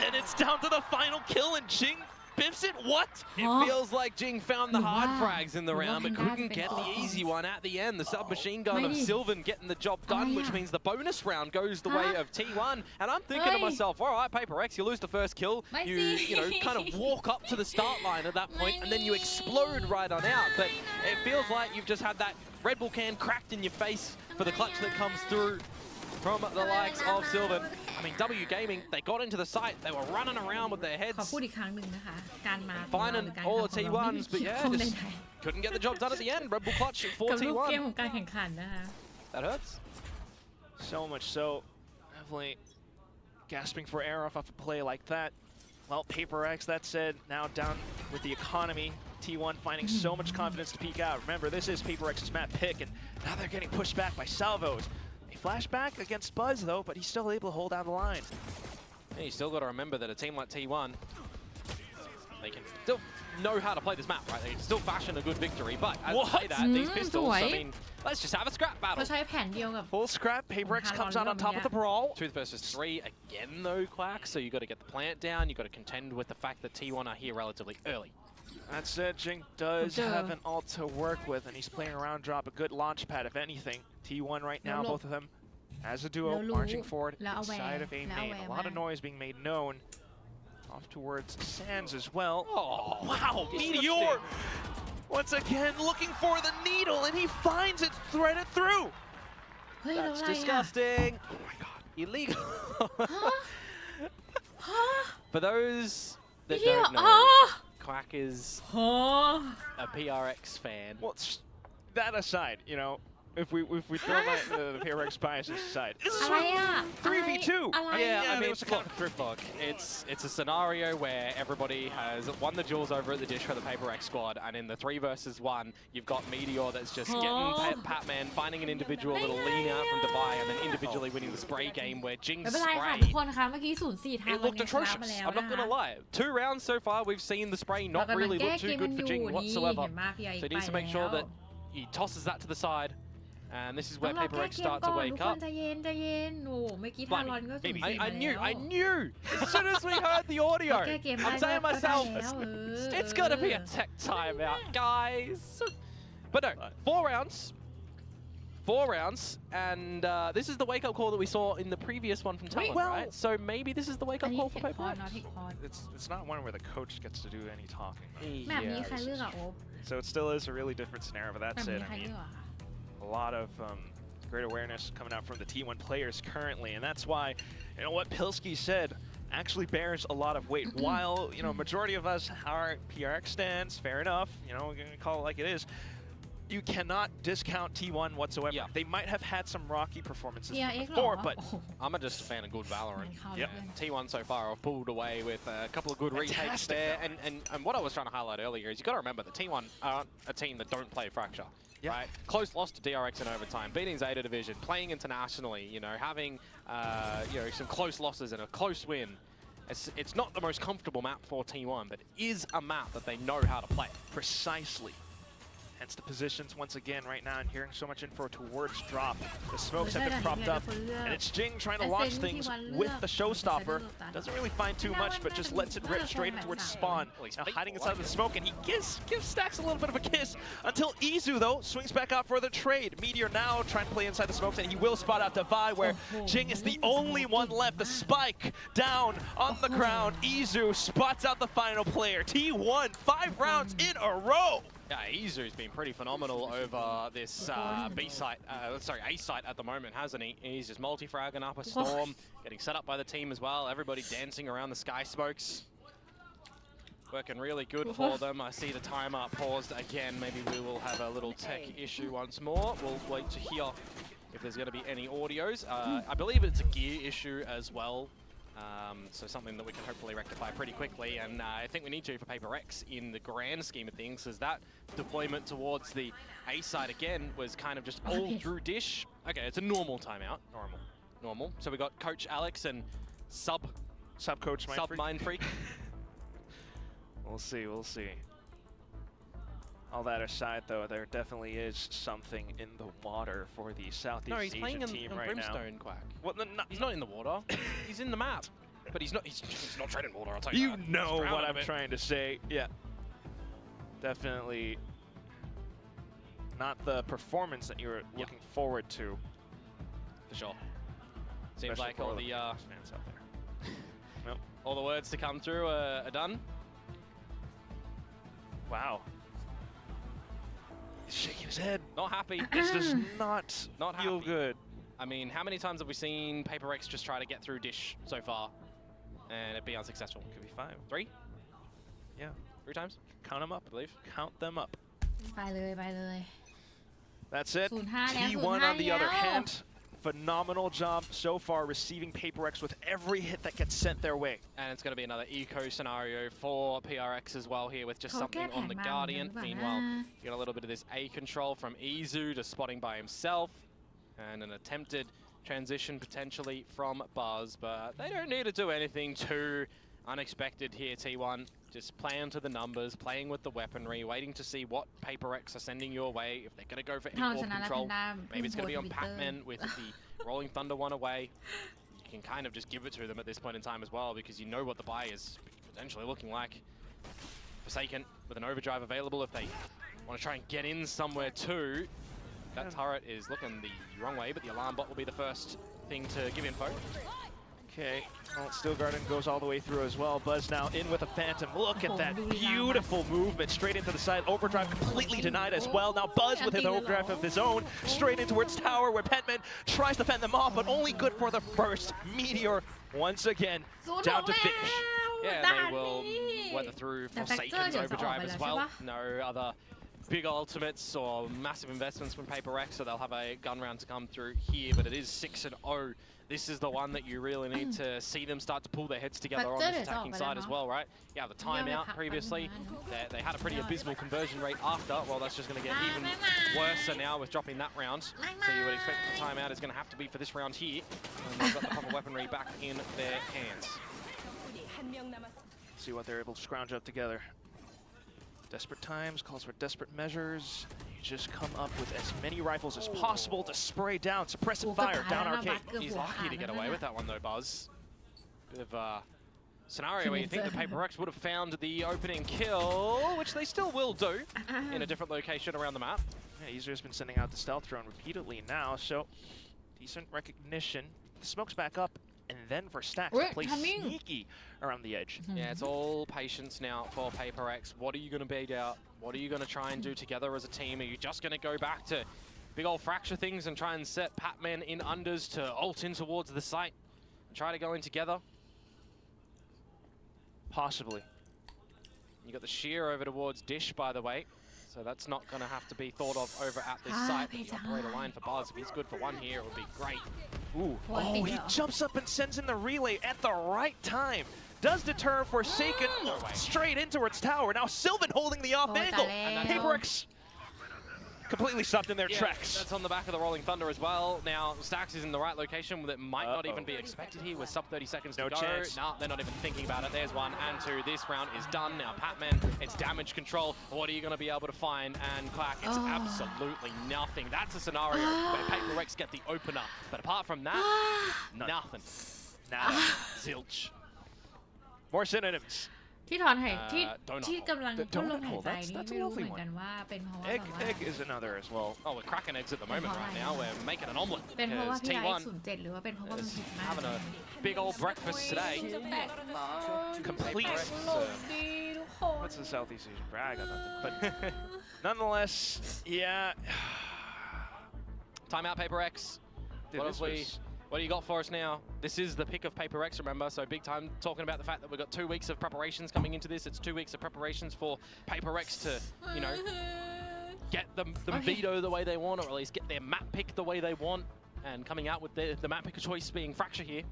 And it's down to the final kill, and Jing biffs it. What? It feels like Jing found the hard frags in the round, but couldn't get the easy one at the end. The submachine gun of Sylvan getting the job done, which means the bonus round goes the way of T1. And I'm thinking to myself, all right, PRX, you lose the first kill. You know, kind of walk up to the start line at that point, and then you explode right on out. But it feels like you've just had that Red Bull can cracked in your face for the clutch that comes through from the likes of Sylvan. I mean, W Gaming, they got into the site, they were running around with their ขอ heads, พูดอีกครั้งหนึ่งนะคะการมาของเรา finding หรือการ all ทำ the ของเราไม่มี T1s, but ขีด yeah, คมใด just couldn't get the job done at the end. Red Bull clutch at ๆกับรูปเกม 4T1. ของการแข่งขันนะคะ That hurts. So much so, definitely gasping for air off a play like that. Well, PRX, that said, now down with the economy. T1 finding so much confidence to peek out. Remember, this is PRX's map pick, and now they're getting pushed back by salvos. They flash back against Buzz, though, but he's still able to hold down the line. And you still got to remember that a team like T1, they can still know how to play this map, right? They can still fashion a good victory, but as I say that, these pistols, I mean, let's just have a scrap เขา battle. ใช้แผนเดียวกับ Full scrap, PRX comes out on top of the brawl. 2 versus 3 again, though, Quack, so you got to get the plant down, you got to contend with the fact that T1 are here relatively early. That said, Jing does have an ult to work with, and he's playing around drop, a good launch pad, if anything. T1 right now, both of them as a duo, marching forward inside of A main. A lot of noise being made known Off towards Sands as well. Oh, wow, Meteor! Once again, looking for the needle, and he finds it threaded through. เฮ้ยแล้ว That's อะไรอ่ะ disgusting. Oh my god. Illegal. For those that เดี๋ยว don't อ๋อ know, Quack is โห a PRX fan. Well, that aside, you know, if we throw the PRX biases aside, this is อะไรอ่ะ 3v2. อะไร Yeah, I mean, it's a kind look, it's a scenario where everybody has won the duels over at the dish for the Paper X squad, and in the 3 versus 1, you've got Meteor that's just getting Patman, finding an individual little lean out from Dubai, and then individually winning the spray game where Jing's ไม่เป็นไรค่ะ spray. ทุกคนคะเมื่อกี้0-4 ทาง It วัน looked นี้ชนะมา atrocious. แล้ว I'm not นะ gonna คะ lie. 2 rounds so far, we've seen the spray เรา not กำลัง really แก้ look เก too มมัน good อ for ยู่ Jing นี่ whatsoever. เห็นมากพี่ไอ So he ไป needs to make แล้ sure ว that he tosses that to the side, and this is ต้อ where งรอ Paper แก้ X เกม start ก่ to อนทุ wake กคน up. ใจเย็นใจเย็นโอ้เมื่อกี้ทารอนก็0-4 I มาแล้ว knew. As soon as we heard the audio, แก้เกมได้ I'm saying ก็ได้ myself, แล้ว it's gonna be a tech timeout, guys. But no, 4 rounds, and this is the wake-up call that we saw in the previous one from Talon, well- right? So maybe this is the อัน wake-up นี้ call เท for คพ Paper อ X. เนาะเทคพอ It's not one where the coach gets to do any talking. Though. แบบนี้ใครเลือกอะโอ๊บ So it still is a really different scenario, but แบบ that's นี้ it. ใคร I เลื mean, อกอะคะ a lot of great awareness coming out from the T1 players currently, and that's why, you know, what Pilsky said actually bears a lot of weight. While, you know, majority of us are PRX stands, fair enough, you know, we're gonna call it like it is. You cannot discount T1 whatsoever. Yeah. They might have had some rocky performances PRX เหรอ before, but โอ้โห I'm just a fan of good Valorant. ไม่เข้า Yep. เพื่อน T1 so far have pulled away with a couple of good retakes Fantastic, there, though. and what I was trying to highlight earlier is you got to remember the T1 aren't a team that don't play Fracture, Yep. right? Close loss to DRX in overtime, beating Zeta Division, playing internationally, you know, having you know some close losses and a close win. It's not the most comfortable map for T1, but it is a map that they know how to play. precisely. Hence the positions once again right now, and hearing so much info towards drop. The smokes have been propped up, and it's Jing trying to launch things with the showstopper. Doesn't really find too much, but just lets it rip straight in towards spawn. Now hiding inside of the smoke, and he gives Stacks a little bit of a kiss until Izu, though, swings back out for the trade. Meteor now trying to play inside the smokes, and he will spot out Devi, where Jing is the only one left. The spike down on the ground. Izu spots out the final player. T1, 5 rounds in a row. Yeah, Izu's been pretty phenomenal over this B site, sorry, A site at the moment, hasn't he? He's just multi-fragging up a storm, getting set up by the team as well. Everybody dancing around the sky smokes. Working really good for them. I see the timer paused again. Maybe we will have a little tech issue once more. We'll wait to hear if there's going to be any audios. I believe it's a gear issue as well. So something that we can hopefully rectify pretty quickly, and I think we need to for Paper X in the grand scheme of things, as that deployment towards the A side again was kind of just all through dish. Okay, it's a normal timeout. Normal. So we got Coach Alex and sub Coach Mind Freak. We'll see. All that aside, though, there definitely is something in the water for the Southeast No, he's Asian playing team in right Brimstone, now. Quack. Well, He's not in the water. He's in the map. But he's not treading water, I'll tell you you that. know He's what drowning I'm a bit. trying to say. Yeah. Definitely not the performance that you were looking forward to. For sure. Seems Especially like for all the the fans out there. Nope. all the words to come through are done. Wow. He's shaking his head. Not happy. This does not feel happy. good. I mean, how many times have we seen Paper X just try to get through dish so far and it be unsuccessful? Could be 5. 3? Yeah. 3 times? Count them up. I believe. Count them up. ไปเลย That's it. 0-5 แล้ว T1 on the 0-5 other แล้ว hand, phenomenal job so far receiving Paper X with every hit that gets sent their way. And it's going to be another eco scenario for PRX as well here with justเขา something แก้ on แผ the นมา Guardian. เหมือนกันหรือเปล่า Meanwhile, นะ you got a little bit of this A control from Izu just spotting by himself and an attempted transition potentially from Buzz, but they don't need to do anything too unexpected here, T1. Just playing to the numbers, playing with the weaponry, waiting to see what Paper X are sending your way. If they're going to go for ถ้า any เราช orb นะแล้ว control, แพนด้า maybe it's going to be on โพสต์ Twitter Pac-Man with the Rolling Thunder one away. You can kind of just give it to them at this point in time as well, because you know what the buy is potentially looking like. Forsaken with an overdrive available if they want to try and get in somewhere too. That turret is looking the wrong way, but the alarm bot will be the first thing to give info. Okay, well, Steel Garden goes all the way through as well. Buzz now in with a Phantom. Look at that beautiful movement straight into the side. Overdrive completely denied as well. Now Buzz with an overdrive of his own, straight in towards tower where Petman tries to fend them off, but only good for the first. Meteor once again down to finish. Yeah, they will weather through Forsaken's overdrive as well. No other big ultimates or massive investments from PRX, so they'll have a gun round to come through here, but it is 6-0. This is the one that you really need to see them start to pull their heads together on this attacking side as well, right? Yeah, the timeout previously, they had a pretty abysmal conversion rate after. Well, that's just going to get even worse now with dropping that round. So you would expect the timeout is going to have to be for this round here. And they've got the proper weaponry back in their hands. See what they're able to scrounge up together. Desperate times calls for desperate measures. You just come up with as many rifles as possible to spray down suppressive fire down Arcade. He's lucky to get away with that one though, Buzz. Bit of a scenario where you think the PRX would have found the opening kill, which they still will do in a different location around the map. Yeah, Easer's been sending out the stealth drone repeatedly now, so decent recognition. The smoke's back up. And then for Stacks to play sneaky around the edge. Yeah, it's all patience now for PRX. What are you going to beat out? What are you going to try and do together as a team? Are you just going to go back to big old fracture things and try and set Patman in unders to ult in towards the site and try to go in together? Possibly. You got the shear over towards Dish, by the way. So that's not going to have to be thought of over at this site. The operator line for Buzz, if he's good for one here, it would be great. Ooh. Oh, he jumps up and sends in the relay at the right time. Does deter Forsaken straight in towards tower. Now Sylvan holding the off angle. And PRX completely stopped in their tracks. That's on the back of the Rolling Thunder as well. Now, Stacks is in the right location that might not even be expected here with sub 30 seconds to go. Chance. No, they're not even thinking about it. There's one and two. This round is done. Now, Patman, it's damage control. What are you going to be able to find? And Clack, it's absolutely nothing. That's a scenario where PRX get the opener. But apart from that, nothing. Nada. Zilch. More synonyms. ที่ถอนหายที่กำลังพ่นลมหายใจนี่ไม่รู้เหมือนกันว่าเป็นเพราะว่าแบบว่า Egg is another as well. Oh, we're cracking eggs at the moment right now. We're making an omelet. เป็นเพราะว่า Because พี่ไอ T1 07หรือว่าเป็นเพราะว่ามันผิดมาก having a big old breakfast today. Complete. ดีทุกคน What's the Southeast Asian brag? I got nothing. But nonetheless, yeah. Timeout, PRX. Dude, What do you got for us now? This is the pick of PRX, remember, so big time talking about the fact that we've got 2 weeks of preparations coming into this. It's 2 weeks of preparations for PRX to, you know, get them veto the way they want, or at least get their map pick the way they want. And coming out with the map pick of choice being Fracture here.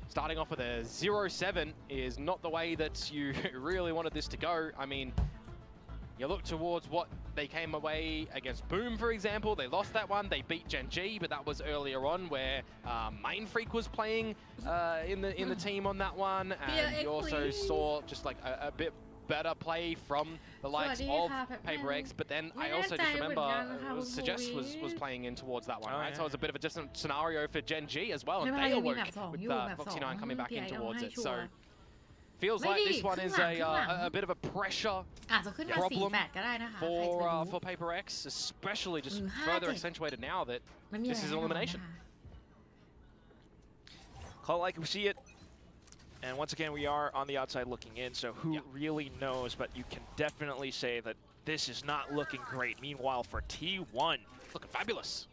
Starting off with a 0-7 is not the way that you really wanted this to go. I mean, you look towards what they came away against Boom, for example. They lost that one. They beat Gen G, but that was earlier on where Main Freak was playing in the team on that one. And you also saw just like a bit better play from the likes of PRX. But then I also just remember Suggest was playing in towards that one, right? So it was a bit of a different scenario for Gen G as well. And they awoke with Foxy9 coming back in towards it. So feels like this one is a bit of a pressure problem for PRX, especially just further accentuated now that this is an elimination. Call like we see it. And once again, we are on the outside looking in, so who really knows? But you can definitely say that this is not looking great. Meanwhile, for T1, looking fabulous.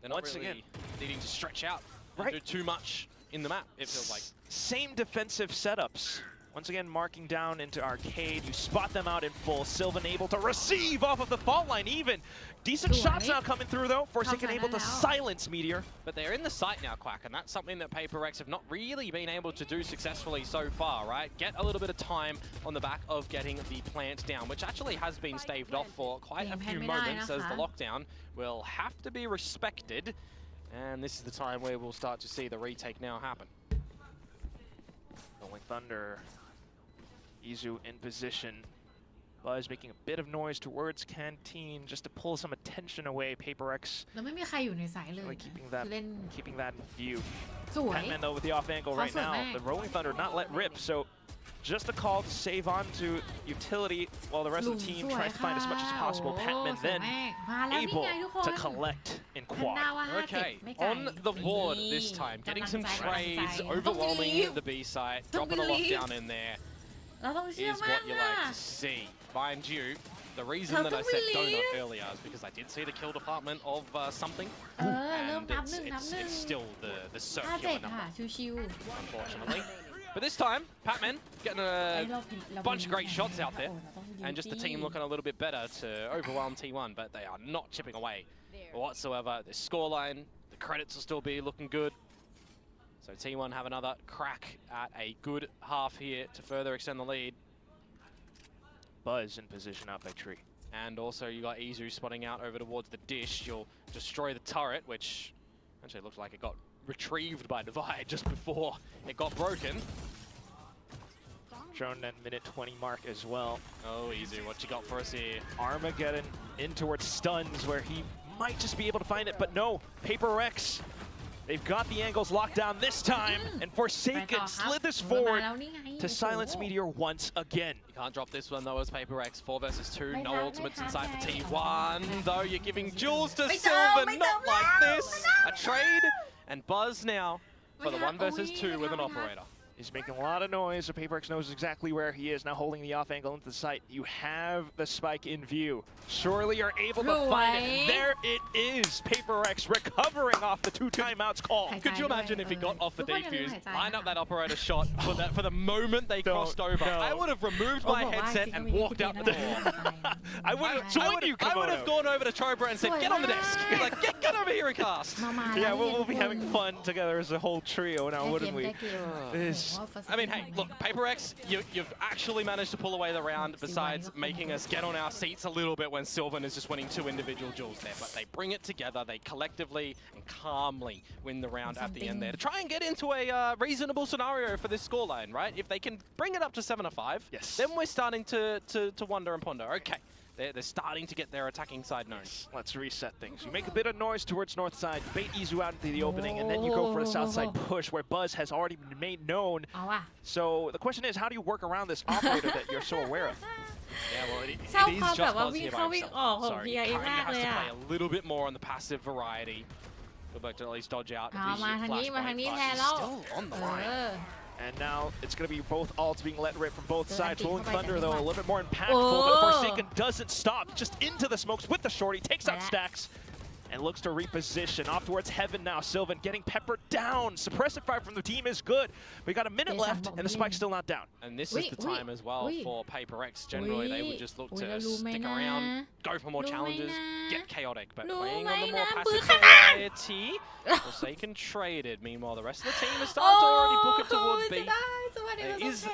They're not really needing to stretch out and do too much in the map, it feels like. Same defensive setups. Once again, marking down into Arcade. You spot them out in full. Sylvan able to receive off of the fault line even. Decent shots now coming through though. Forsaken able to silence Meteor. But they're in the site now, Quack, and that's something that PRX have not really been able to do successfully so far, right? Get a little bit of time on the back of getting the plant down, which actually has been staved off for quite a few moments as the lockdown will have to be respected. And this is the time where we'll start to see the retake now happen. Rolling Thunder. Izu in position. Buzz making a bit of noise towards Canteen just to pull some attention away. PRX really keeping that in view. Patman though with the off angle right now. The Rolling Thunder not let rip, so just a call to save on to utility while the rest of the team tries to find as much as possible. Patman then able to collect in quad. Okay, on the board this time, getting some trades, overwhelming the B site, dropping a lockdown in there is what you like to see. Mind you, the reason that I said donut earlier is because I did see the kill department of something, and it's still the circular number, unfortunately. But this time, Patman getting a bunch of great shots out there, and just the team looking a little bit better to overwhelm T1, but they are not chipping away whatsoever. The scoreline, the credits will still be looking good. So T1 have another crack at a good half here to further extend the lead. Buzz in position out by tree. And also you got Izu spotting out over towards the dish. You'll destroy the turret, which actually looks like it got retrieved by Divide just before it got broken. Drone at minute 20 mark as well. Oh, Izu, what you got for us here? Armageddon in towards stuns where he might just be able to find it, but no, PRX. They've got the angles locked down this time, and Forsaken slid this forward to silence Meteor once again. You can't drop this one though as PRX 4 versus 2, no ultimates inside for T1, though you're giving Jules to Sylvan, not like this. A trade, and Buzz now for the 1 versus 2 with an operator. He's making a lot of noise, so PRX knows exactly where he is, now holding the off angle into the site. You have the spike in view. Surely you're able to find it. There it is, PRX recovering off the 2 timeouts call. Could you imagine if he got off the defuse, lined up that operator shot for the moment they crossed over? I would have removed my headset and walked out the door. I would have joined you, Komodo. I would have gone over to Chobra and said, get on the desk. Like, get over here and cast. Yeah, we'll be having fun together as a whole trio now, wouldn't we? I mean, hey, look, PRX, you've actually managed to pull away the round besides making us get on our seats a little bit when Sylvan is just winning 2 individual duels there. But they bring it together, they collectively and calmly win the round at the end there to try and get into a reasonable scenario for this scoreline, right? If they can bring it up to 7-5, then we're starting to wonder and ponder, okay. They're starting to get their attacking side known. Let's reset things. You make a bit of noise towards north side, bait Izu out into the opening, and then you go for a south side push where Buzz has already been made known. So the question is, how do you work around this operator that you're so aware of? Yeah, well, it is just Buzz here by himself. So he kind of has to play a little bit more on the passive variety. Go back to at least dodge out. Still on the line. And now it's going to be both ults being let rip from both sides. Rolling Thunder, though, a little bit more impactful, but Forsaken doesn't stop. Just into the smokes with the shorty, takes out stacks, and looks to reposition. Off towards Heaven now. Sylvan getting peppered down. Suppressive fire from the team is good. We got a minute left, and the spike's still not down. And this is the time as well for PRX. Generally, they would just look to stick around, go for more challenges, get chaotic. But playing on the more passive variety, Forsaken traded. Meanwhile, the rest of the team is starting to already book it towards B. There is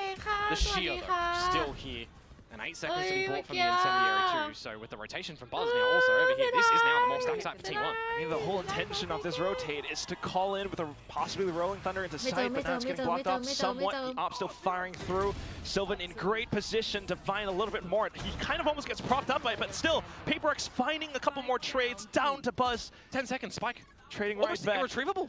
the Sheer, though, still here. And 8 seconds to be bought from the Incendiary too, so with the rotation from Buzz now also over here, this is now the more stacked side for T1. I mean, the whole intention of this rotate is to call in with a possibly Rolling Thunder into sight, but now it's getting blocked off somewhat. The op still firing through. Sylvan in great position to find a little bit more. He kind of almost gets propped up by it, but still, PRX finding a couple more trades down to Buzz. 10 seconds, Spike. Trading right back. Irretrievable.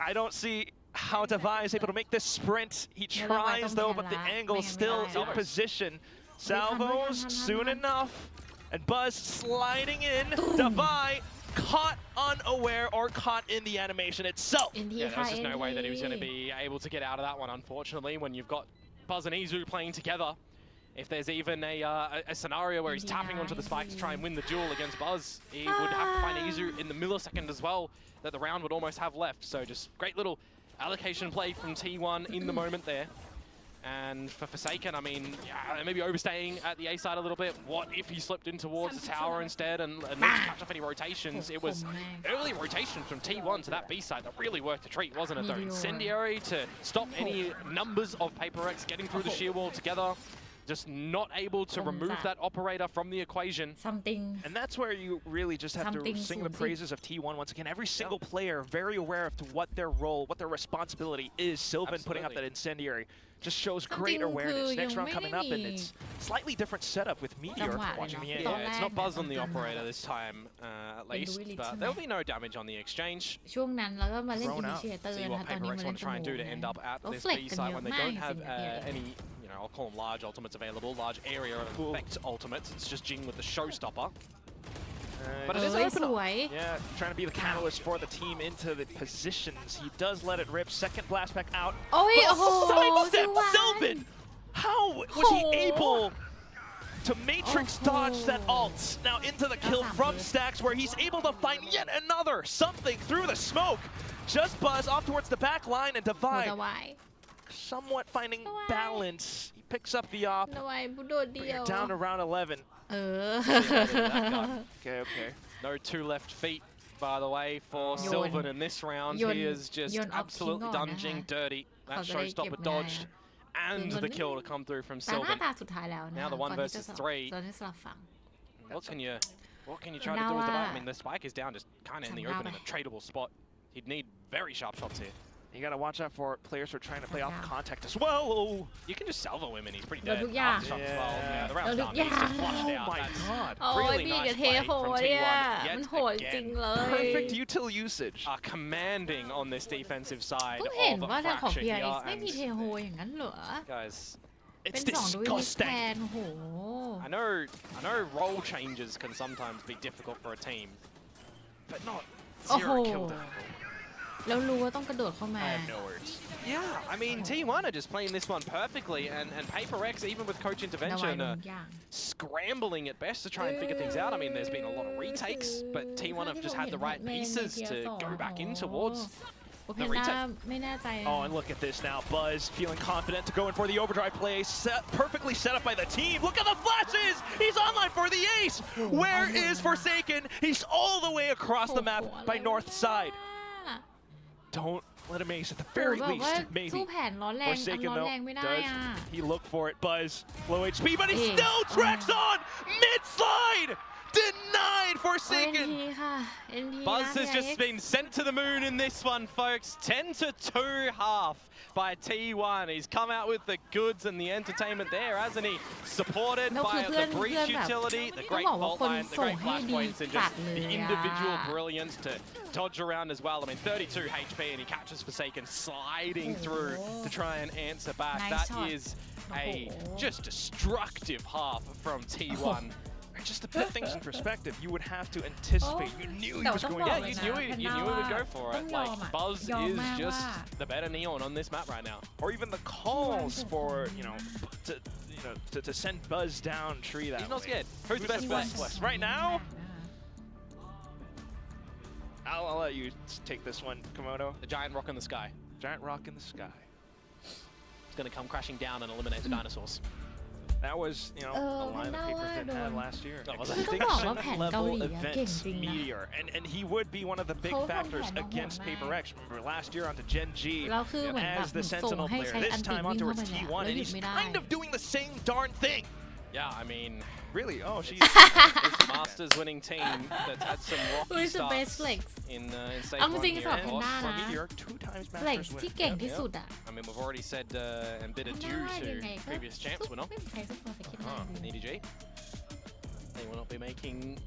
I don't see how Divide is able to make this sprint. He tries though, but the angle still in position. Salvos soon enough, and Buzz sliding in. Divide caught unaware or caught in the animation itself. Yeah, there's just no way that he was going to be able to get out of that one, unfortunately, when you've got Buzz and Izu playing together. If there's even a scenario where he's tapping onto the spike to try and win the duel against Buzz, he would have to find Izu in the millisecond as well that the round would almost have left. So just great little allocation play from T1 in the moment there. And for Forsaken, I mean, yeah, maybe overstaying at the A side a little bit. What if he slipped in towards the tower instead and managed to catch up any rotations? It was early rotations from T1 to that B side that really worked a treat, wasn't it, though? Incendiary to stop any numbers of PRX getting through the sheer wall together. Just not able to remove that operator from the equation. And that's where you really just have to sing the praises of T1 once again. Every single player very aware of to what their role, what their responsibility is. Sylvan putting up that Incendiary just shows great awareness. Next round coming up, and it's slightly different setup with Meteor watching the end. Yeah, it's not Buzz on the operator this time, at least, but there'll be no damage on the exchange. See what PRX want to try and do to end up at this B site when they don't have any you know, I'll call them large ultimates available, large area effect ultimates. It's just Jing with the showstopper. But it is an opener. Yeah, trying to be the catalyst for the team into the positions. He does let it rip. Second blast back out. Sidestep Sylvan! How was he able to matrix dodge that ult? Now into the kill from Stacks, where he's able to find yet another something through the smoke. Just Buzz off towards the back line, and Divide somewhat finding balance. He picks up the op. Down to round 11. Okay. No 2 left feet, by the way, for Sylvan in this round. He is just absolutely done Jing dirty. That showstopper dodged. And the kill to come through from Sylvan. Now the 1 versus 3. What can you try to do with the bite? I mean, the spike is down just kind of in the open in a tradable spot. He'd need very sharp shots here. You gotta watch out for players who are trying to play off contact as well. You can just salvo him and he's pretty dead. Yeah, the round's done. He's just flushed out. Oh my god. โอ้ยบีกับเทโหเนี่ยมันโหดจริงเลย Perfect util usage. Commanding on this defensive side เพิ่งเห็น of ว่าทางของ Fraction PRX here. ไม่มีเทโฮอย่างนั้นเหรอ Guys, เป็ it's น2ด้วยมิสแทน disgusting. โอ้โห I know role changes can sometimes be difficult for a team, but not โอ้โห zero kill difficult. แล้วรู้ว่าต้องกระโดดเข้ามา I have no words. Yeah, I mean, T1 are just playing this one perfectly, and PRX, even with coach intervention, scrambling at best to try and figure things out. I mean, there's been a lot of retakes, but T1 have just had the right pieces to go back in towards the retake. ไม่แน่ใจ Oh, and look at this now. Buzz feeling confident to go in for the overdrive play. Perfectly set up by the team. Look at the flashes! He's online for the ace! Where is Forsaken? He's all the way across the map by north side. Don't let him ace at the very least, maybe. สู้แผนร้อนแรง Forsaken ร้อน though แรงไม่ได้ does อ่ะ he look for it? Buzz, low HP, but he still tracks on mid-slide! Denied Forsaken! NP ค่ะ NP Buzz นะ has just been sent to the moon in this one, folks. 10-2 half by T1. He's come out with the goods and the entertainment there, hasn't he? Supported by the breach utility, the great fault line, the great flash points, and just the individual brilliance to dodge around as well. I mean, 32 HP and he catches Forsaken sliding through to try and answer back. That is a just destructive half from T1. Just to put things in perspective, you would have to anticipate. You knew he was going to. Yeah, you knew he would go for it. Like, Buzz is just the better Neon on this map right now. Or even the calls for, to send Buzz down tree that He's not way. scared. Who's the best flex? Right now, I'll let you take this one, Komodo. The giant rock in the sky. Giant rock in the sky. It's going to come crashing down and eliminate the dinosaurs. That was, a line that Papers didn't have last year. That was Distinction level event Meteor. And he would be one of the big factors against PRX. Remember, last year onto Gen G as the Sentinel player. This time onto its T1, and he's kind of doing the same darn thing. Yeah, I mean... Really? Oh, she's... It's the Masters winning team that's had some rocky starts in stage 1 here. For Meteor, 2 times Masters win. ที่เก่งที่สุดอ่ะ I mean, we've already said and bid adieu to previous champs winner. EDG. They will not be making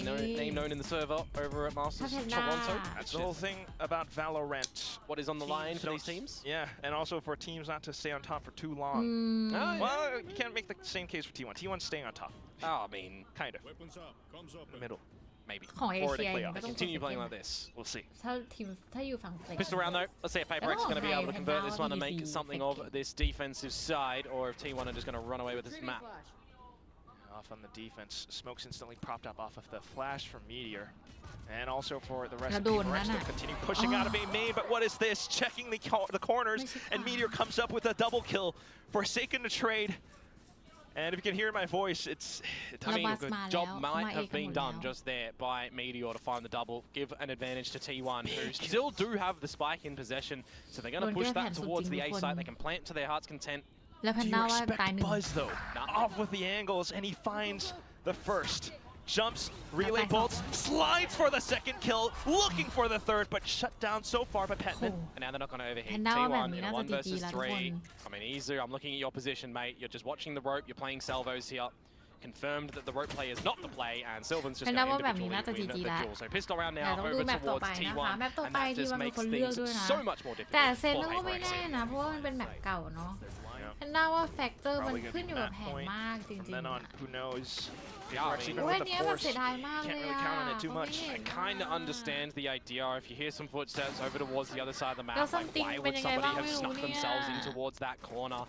their name known in the server over at Masters Toronto. That's the whole thing about Valorant. What is on the line for these teams? Yeah, and also for teams not to stay on top for too long. Well, you can't make the same case for T1. T1's staying on top. Oh, I mean, kind of. Middle. Maybe. ของ Or they ACI play off. They continue playing like this. We'll see. ถ้าอยู่ฝั่ง Flex Pistol round though. Let's see if PRX is going to be able to convert this one and make something of this defensive side, or if T1 are just going to run away with this map. Off on the defense. Smoke's instantly propped up off of the flash from Meteor. And also for the rest of PRX to continue pushing out of a main. But what is this? Checking the corners, and Meteor comes up with a double kill. Forsaken to trade. And if you can hear my voice, I mean, the job might have been done just there by Meteor to find the double, give an advantage to T1, who still do have the spike in possession. So they're going to push that towards the A site. They can plant to their heart's content. Do you expect Buzz, though? Off with the angles, and he finds the first. Jumps, relay bolts, slides for the second kill, looking for the third, but shut down so far by Petman. And now they're not going to overheat T1 in a 1 versus 3. I mean, Izu, I'm looking at your position, mate. You're just watching the rope, you're playing salvos here. confirmed that the rope play is not the play, and Sylvan's just going to individually win the duel. So pistol round now over towards T1, and that just makes things so much more difficult แต่เซน for ก็ไม่ PRX แน่นะเพราะว่ามันเป็นแบบเก่าเนาะแพนด้าว่าแฟกเตอร์มันขึ้นอยู่กับแผนมากจริง And then on who knows. Yeah, I mean, ๆโอ้ยอันเนี้ยแบบเสียดายมากเลย Can't อ่ะ really count on it too much. I kind of understand the idea. If you hear some footsteps over towards the other side of the map, แล้ว like, something why เป็น would ยังไง somebody บ้าง have ไม่รู้ snuck เนี่ย themselves in towards that corner?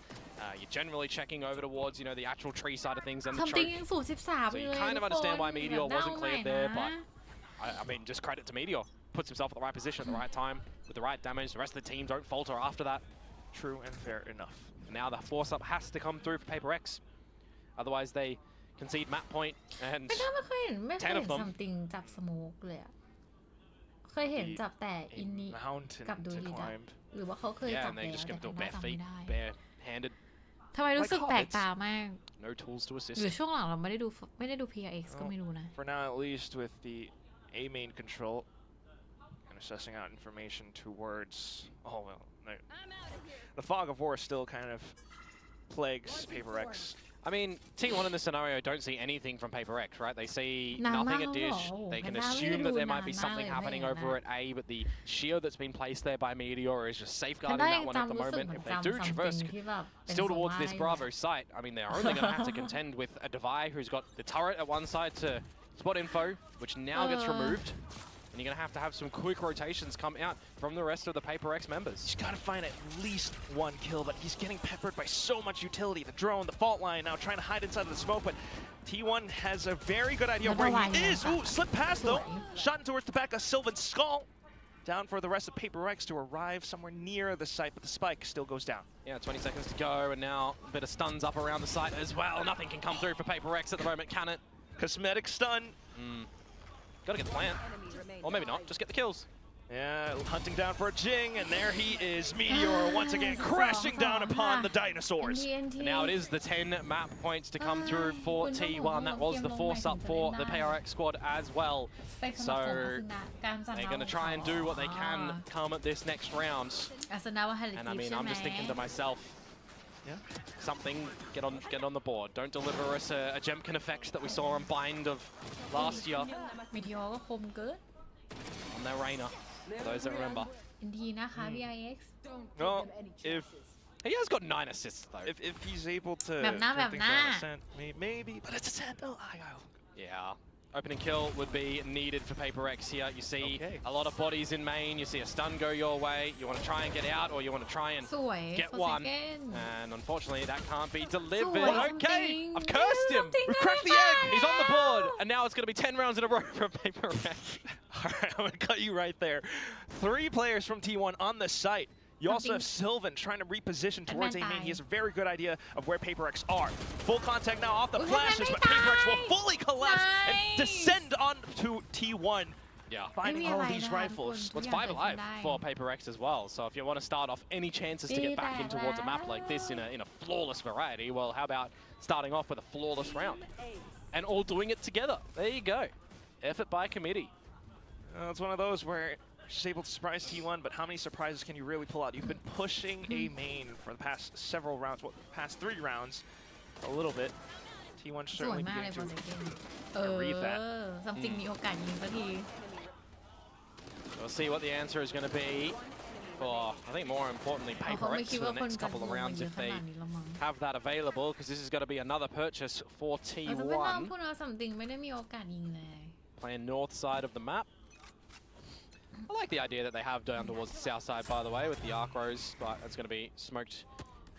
You're generally checking over towards, you know, the actual tree side of things and the something choke. ยังสูตร13 So อยู่ you เลย kind of ทุกคน understand why Meteor แบบ wasn't เดาใหม่ cleared there, นะ but I mean, just credit to Meteor. Puts himself at the right position at the right time with the right damage. The rest of the team don't falter after that. True and fair enough. And now the force-up has to come through for PRX. Otherwise, they concede map point and ไม่น่าไม่เคยเห็นไม่เคย 10 เห็ of น them. something จับสโมกเลยอะเคยเห็นจับแต่อินนี้ Mountain กับดู to ดีดับ climb. หรือว่าเขาเคย Yeah, จับ and แล้ว they're just แต่ going to แพ do นด้า bare จำไม่ feet, ได้ bare-handed. ทำไมรู้สึกแปลกตามาก No tools to ห assist. รือช่วงหลังเราไม่ได้ดู PRX ก็ไม่รู้นะ For now, at least, with the A main control and assessing out information towards. Oh well, no. The fog of war still kind of plagues PRX. I mean, T1 in this scenario don't see anything from PRX, right? They see Nah, nothing at nah, Dish. no. They can Nah, assume that there might be nah, something nah, happening nah, over nah. at A, but the shield that's been placed there by Meteor is just safeguarding Panda that one at the ยังจำรู้สึก moment. เหมือน If they จำ do traverse something ที่แบบเป็น still ทรง towards ไม้ this Bravo site, I mean, they're only going to have to contend with a Devi who's got the turret at one side to spot info, which now gets removed. And you're going to have some quick rotations come out from the rest of the PRX members. He's got to find at least one kill, but he's getting peppered by so much utility. The drone, the fault line, now trying to hide inside of the smoke, but T1 has a very good idea of where he is. Ooh, slip past though. Shot towards the back of Sylvan's skull. Down for the rest of PRX to arrive somewhere near the site, but the spike still goes down. Yeah, 20 seconds to go, and now a bit of stuns up around the site as well. Nothing can come through for PRX at the moment, can it? Cosmetic stun. Got to get the plant. Or maybe not, just get the kills. Yeah, hunting down for a Jing, and there he is. Meteor once again crashing down upon the dinosaurs. And now it is the 10 map points to come through for T1. That was the force up for the PRX squad as well. So they're going to try and do what they can come at this next round. And I mean, I'm just thinking to myself, yeah, something, get on the board. Don't deliver us a Jemkin effect that we saw on Bind of last year. Meteor ก็คมเกิน On their Reina, for those that remember. อินทีนะคะ PRX Well, if he has got 9 assists though. If he's able to แบบหน้า turn things around a cent, maybe, but it's a cent. Oh, Yeah. Opening kill would be needed for PRX here. You see a lot of bodies in main. You see a stun go your way. You want to try and get out, or you want to try and สวย get one. And unfortunately, that can't be สวย delivered. Okay, I've cursed him. We've cracked the egg. He's on the board, and now it's going to be 10 rounds in a row for PRX. All right, I'm going to cut you right there. 3 players from T1 on the site. You also have Sylvan trying to reposition towards A main. He has a very good idea of where PRX are. Full contact now off the flashes, but PRX will fully collapse and descend onto T1. Yeah. Finding all of these rifles. Well, it's 5 alive for PRX as well. So if you want to start off any chances to get back in towards a map like this in a flawless variety, well, how about starting off with a flawless round? And all doing it together. There you go. Effort by committee. It's one of those where she's able to surprise T1, but how many surprises can you really pull out? You've been pushing A main for the past several rounds, well, past 3 rounds, a little bit. T1 certainly beginning to read that. something มีโอกาสยิงสักที We'll see what the answer is going to be for, I think more importantly, PRX for the next couple of rounds if they have that available, because this is going to be another purchase for เราจะไม่ลอง T1. พูดว่า something ไม่ได้มีโอกาสยิงเลย Playing north side of the map. I like the idea that they have down towards the south side, by the way, with the arc rows, but it's going to be smoked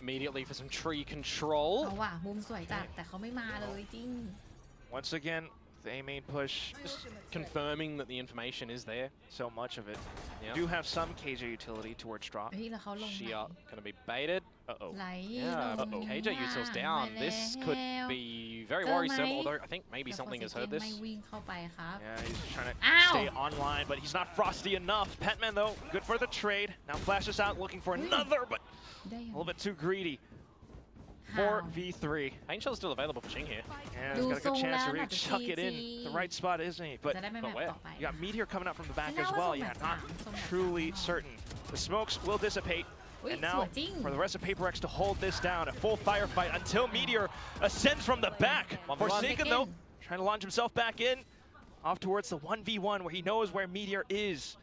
immediately for some tree control. เอาว่ะมุมสวยจัดแต่เขาไม่มาเลยจริง Once again, the A main push, just confirming that the information is there. So much of it. Yeah. Do have some KJ utility towards drop. เฮ้ยแล้วเขาลงไหน Shia going to be baited. ไหล Yeah, but KJ utils down. This could be very worrisome, although I think maybe something has heard this. ไม่วิ่งเข้าไปครับ Yeah, he's trying to Ow! stay online, but he's not frosty enough. Petman, though, good for the trade. Now flashes out, looking for another, but a little bit too greedy. 4v3. Angel's still available for Ching here. Yeah, he's got a good chance to really chuck it in the right spot, isn't he? But จะได้ไม่แมป where? ต่อไป you got Meteor coming out from the back And as now well. it's Yeah, on not map 3 truly certain. The smokes will dissipate. And now for the rest of PRX to hold this down, a full firefight until Meteor ascends from the back. Forsaken though, trying to launch himself back in, off towards the 1v1 where he knows where Meteor is.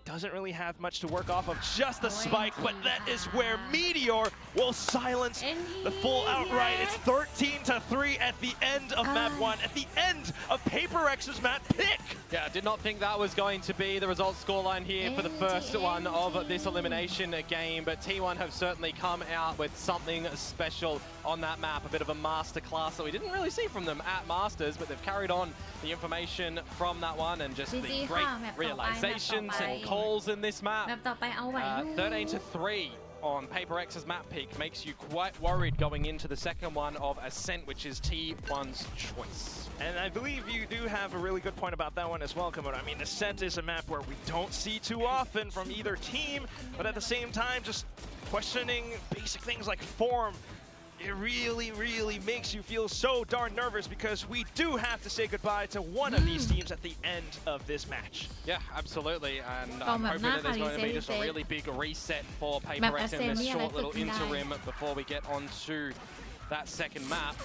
Doesn't really have much to work off of, just the spike, but that is where Meteor will silence the full outright. It's 13-3 at the end of map 1, at the end of PRX's map pick. Yeah, did not think that was going to be the result scoreline here for the first one of this elimination game, but T1 have certainly come out with something special on that map, a bit of a master class that we didn't really see from them at Masters, but they've carried on the information from that one and just the great realizations and calls in this map. 13-3 on PRX's map pick makes you quite worried going into the second one of Ascent, which is T1's choice. And I believe you do have a really good point about that one as well, Komodo. I mean, Ascent is a map where we don't see too often from either team, but at the same time, just questioning basic things like form, it really, really makes you feel so darn nervous because we do have to say goodbye to one of these teams at the end of this match. Yeah, absolutely, and I'm hoping that there's going to be just a really big reset for PRX in this short little interim before we get onto that second map.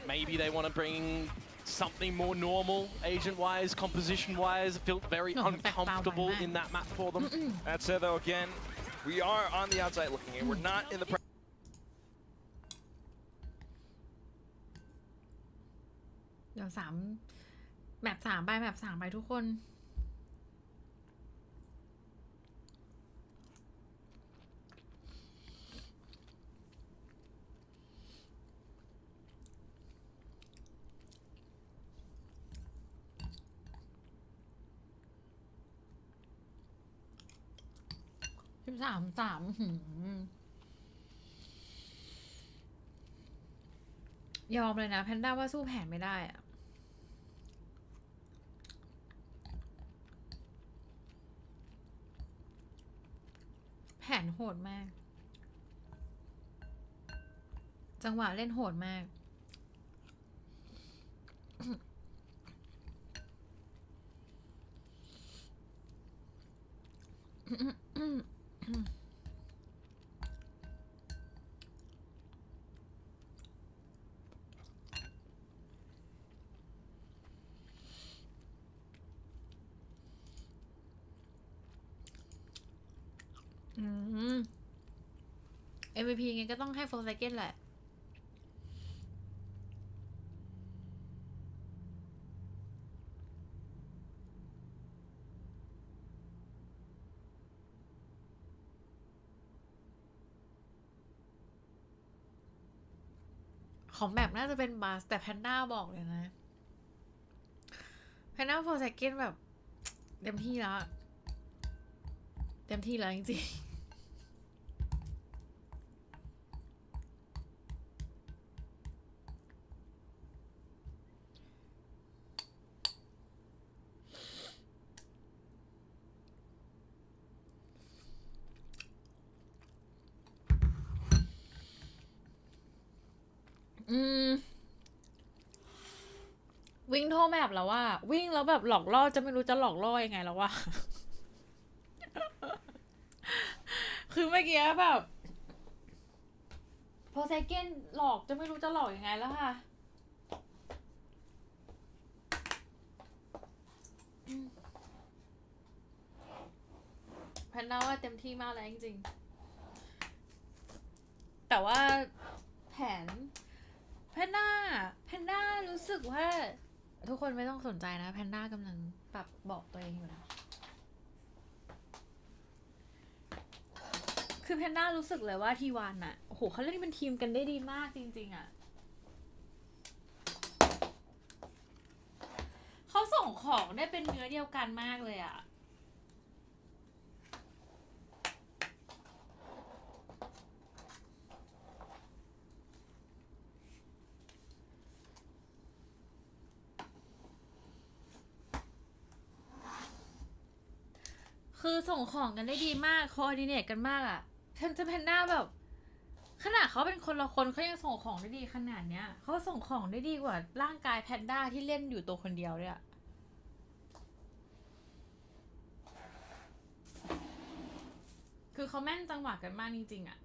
Maybe they want to bring something more normal, agent-wise, composition-wise. Felt very uncomfortable in that map for them. That said, though, again, we are on the outside looking in. We're not in the...เดี๋ยวแมป3ไปทุกคนยอมเลยนะแพนด้าว่าสู้แผนไม่ได้อะแผนโหดมากจังหวะเล่นโหดมากMVP ไงก็ต้องให้โฟร์ไซเคิลแหละของแบบน่าจะเป็นบาสแต่แพนด้าบอกเลยนะแพนด้าโฟร์ไซเคิลแบบเต็มที่แล้วจริงๆวิ่งโทรแมปแล้วว่าวิ่งแล้วแบบหลอกล่อจะไม่รู้จะหลอกล่อยังไงแล้วว่า คือเมื่อกี้แบบพอไซเคิลหลอกจะไม่รู้จะหลอกยังไงแล้วค่ะแพนด้าว่าเต็มที่มากแล้วจริงๆแต่ว่าแผนแพนด้ารู้สึกว่าทุกคนไม่ต้องสนใจนะแพนด้ากำลังปรับบอกตัวเองอยู่นะคือแพนด้ารู้สึกเลยว่าทีวันอะโอ้โหเขาเล่นเป็นทีมกันได้ดีมากจริงๆอะเขาส่งของได้เป็นเนื้อเดียวกันมากเลยอะคือส่งของกันได้ดีมากโคออร์ดิเนตกันมากอะแพนด้าแบบขนาดเขาเป็นคนละคนเขายังส่งของได้ดีขนาดเนี้ยเขาส่งของได้ดีกว่าร่างกายแพนด้าที่เล่นอยู่ตัวคนเดียวเลยอะค คือเขาแม่นจังหวะกันมากจริงๆอ่ะ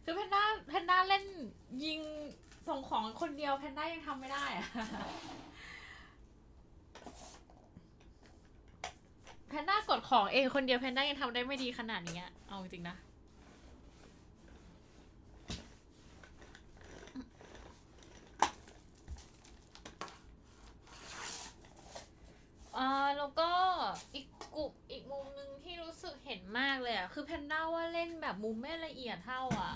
คือแพนด้าเล่นยิงส่งของคนเดียวแพนด้ายังทำไม่ได้อะแพนด้ากดของเองคนเดียวแพนด้ายังทำได้ไม่ดีขนาดนี้เอาจริงๆนะแล้วก็อีกมุมนึงที่รู้สึกเห็นมากเลยอ่ะคือแพนด้าว่าเล่นแบบมุมไม่ละเอียดเท่าอ่ะ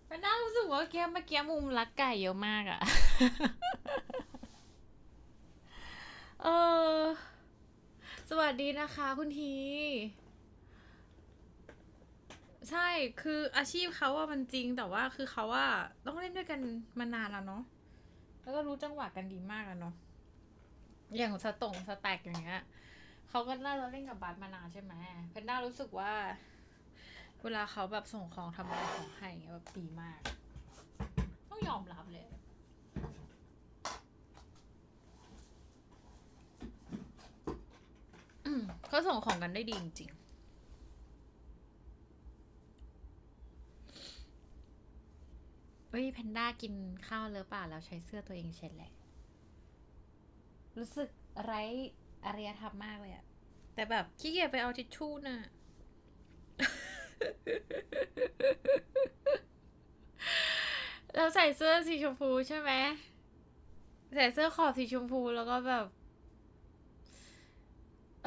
แพนด้ารู้สึกว่าเมื่อกี้มุมลักไก่เยอะมากอ่ะสวัสดีนะคะคุณทีใช่คืออาชีพเขาว่ามันจริงแต่ว่าคือเขาว่าต้องเล่นด้วยกันมานานแล้วเนาะแล้วก็รู้จังหวะกันดีมากแล้วเนาะอย่างสแต็กอย่างเงี้ยเขาก็น่าจะเล่นกับบาสมานานใช่ไหมเพนด้ารู้สึกว่าเวลาเขาแบบส่งของทำอะไรของให้อย่างเงี้ยแบบดีมากต้องยอมรับเลยเขาส่งของกันได้ดีจริงๆเฮ้ยแพนด้ากินข้าวหรือเปล่าแล้วใช้เสื้อตัวเองเช็ดแหละรู้สึกไร้อารยธรรมมากเลยอะแต่แบบขี้เกียจไปเอาทิชชู่น่ะ เราใส่เสื้อสีชมพูใช่ไหมใส่เสื้อขอบสีชมพูแล้วก็แบบ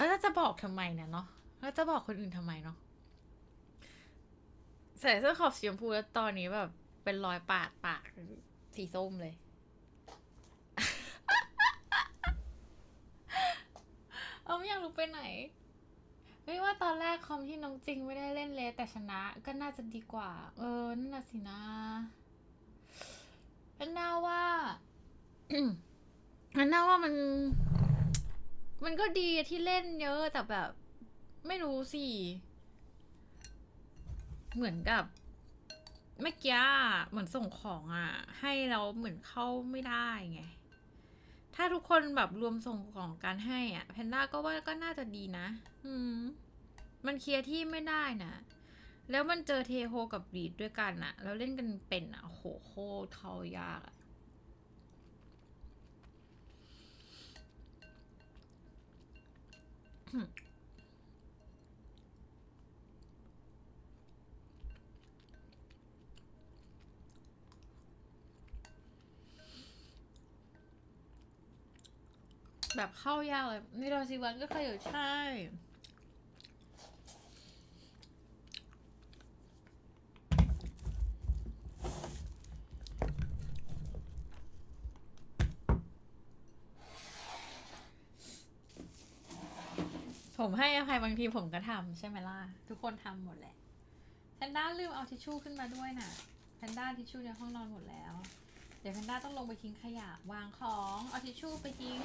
แล้วจะบอกทำไมเนี่ยเนาะแล้วจะบอกคนอื่นทำไมเนาะใส่เสื้อขอบสีชมพูแล้วตอนนี้แบบเป็นรอยปาดปากสีส้มเลย ไม่อยากรู้ไปไหนไม่ว่าตอนแรกคอมที่น้องจริงไม่ได้เล่นเลยแต่ชนะก็น่าจะดีกว่านั่นน่ะสินะเป็นน่าว่า มันน่าว่ามันก็ดีที่เล่นเยอะแต่แบบไม่รู้สิเหมือนกับเมื่อกี้เหมือนส่งของให้เราเหมือนเข้าไม่ได้ไงถ้าทุกคนแบบรวมส่งของกันให้แพนด้าก็ว่าก็น่าจะดีนะมันเคลียร์ที่ไม่ได้นะแล้วมันเจอเทโฮกับรีดด้วยกันแล้วเล่นกันเป็นโหโคตรเข้ายากแบบเข้ายากเลยนี่เราซีวันก็เคยอยู่ใช่ผมให้อภัยบางทีผมก็ทำใช่ไหมล่ะทุกคนทำหมดแหละแพนด้าลืมเอาทิชชู่ขึ้นมาด้วยน่ะแพนด้าทิชชู่ในห้องนอนหมดแล้วเดี๋ยวแพนด้าต้องลงไปทิ้งขยะวางของเอาทิชชู่ไปทิ้ง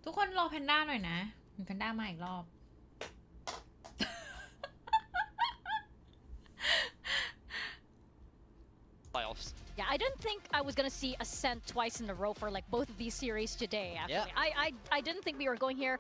ทุกคนรอแพนด้าหน่อยนะแพนด้ามาอีกรอบ playoffs. Yeah, I didn't think I was gonna see Ascent twice in a row for like both of these series today. Actually, yeah. I didn't think we were going here.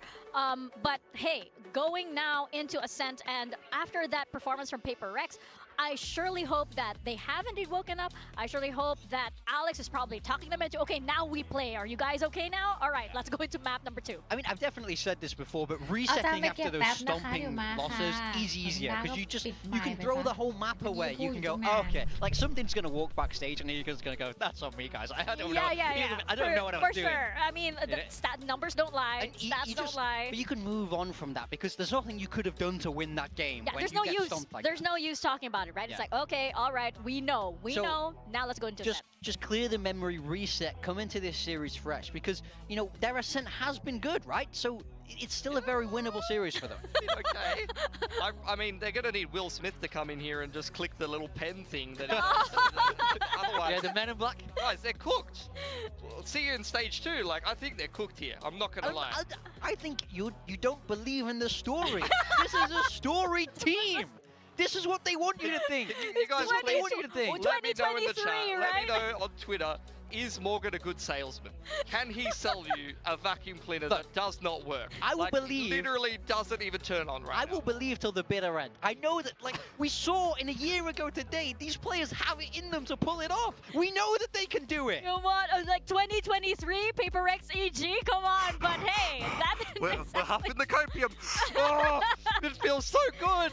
But hey, going now into Ascent and after that performance from PRX, I surely hope that they have indeed woken up. I surely hope that Alex is probably talking them into, okay, now we play. Are you guys okay now? All right, let's go into map number 2. I mean, I've definitely said this before, but resetting after those stomping losses is easier because you can throw the whole map away. You can go, oh, okay, like something's going to walk backstage and you're just going to go, that's on me, guys. I don't know. I don't know what I'm doing. For sure. I mean, the numbers don't lie. Stats don't lie. But you can move on from that because there's nothing you could have done to win that game. Yeah, when there's you no get use. stomped like There's that. no use talking about it, right? Yeah. It's like, okay, all right, we know. Now let's go into Ascent. Just clear the memory, reset, come into this series fresh because, you know, their Ascent has been good, right? So it's still a very winnable series for them. Okay. I mean, they're going to need Will Smith to come in here and just click the little pen thing. That otherwise, Like, Yeah, the men in black. guys, they're cooked. We'll see you in stage 2. Like, I think they're cooked here. I'm not gonna lie. I think you don't believe in the story. This is a story team. This is what they want you to think. You guys, what they want you to think. let me know in the chat. 2023, Let me right? know on Twitter. Is Morgan a good salesman? Can he sell you a vacuum cleaner that does not work? I will like, believe. Literally doesn't even turn on right I now. will believe till the bitter end. I know that, like, we saw in a year ago today, these players have it in them to pull it off. We know that they can do it. You know what? Like 2023, PRX EG, come on. But hey, that didn't We're exactly... up in the copium. Oh, it feels so good.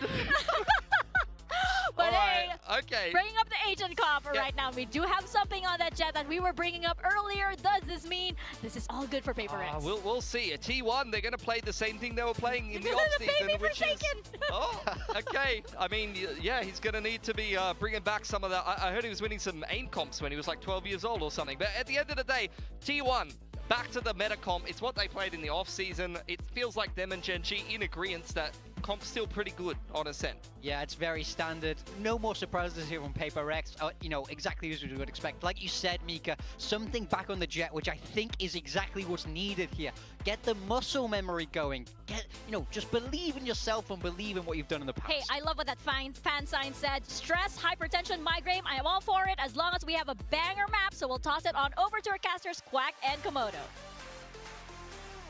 But hey, okay. bringing up the agent comp right now. We do have something on that jet that we were bringing up earlier. Does this mean this is all good for PRX? We'll see. At T1, they're going to play the same thing they were playing in the The off-season, baby which Forsaken. is... Oh, okay. I mean, yeah, he's going to need to be bringing back some of that. I heard he was winning some AIM comps when he was like 12 years old or something. But at the end of the day, T1, back to the meta comp. It's what they played in the off-season. It feels like them and Gen.G in agreement that comp's still pretty good on Ascent. Yeah, it's very standard. No more surprises here from PRX. You know, exactly as we would expect. Like you said, Mika, something back on the jet, which I think is exactly what's needed here. Get the muscle memory going. Just believe in yourself and believe in what you've done in the past. Hey, I love what that fan sign said. Stress, hypertension, migraine, I am all for it as long as we have a banger map. So we'll toss it on over to our casters, Quack and Komodo.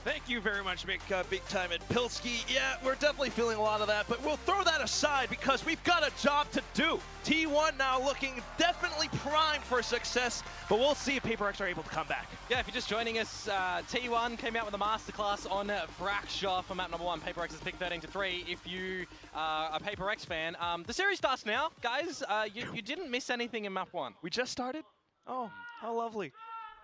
Thank you very much, Big Time and Pilsky. Yeah, we're definitely feeling a lot of that, but we'll throw that aside because we've got a job to do. T1 now looking definitely primed for success, but we'll see if PRX are able to come back. Yeah, if you're just joining us, T1 came out with a masterclass on Brackshaw for map number 1. PRX's pick 13-3. If you are a PRX fan, the series starts now, guys. You didn't miss anything in map 1. We just started? Oh, how lovely.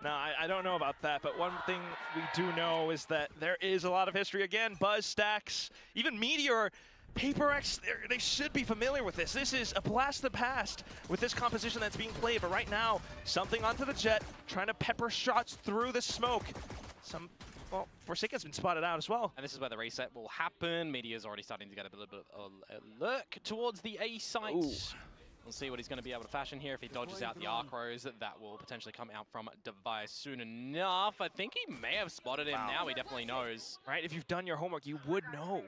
No, I don't know about that, but one thing we do know is that there is a lot of history. Again, Buzz, Stacks, even Meteor, PRX, they should be familiar with this. This is a blast of the past with this composition that's being played, but right now, something onto the jet, trying to pepper shots through the smoke. Well, Forsaken's been spotted out as well. And this is where the reset will happen. Meteor's already starting to get a little bit of a lurk towards the A site. Ooh. We'll see what he's going to be able to fashion here. If he dodges out the arc rows, that will potentially come out from Device soon enough. I think he may have spotted him now. He definitely knows. Right, if you've done your homework, you would know.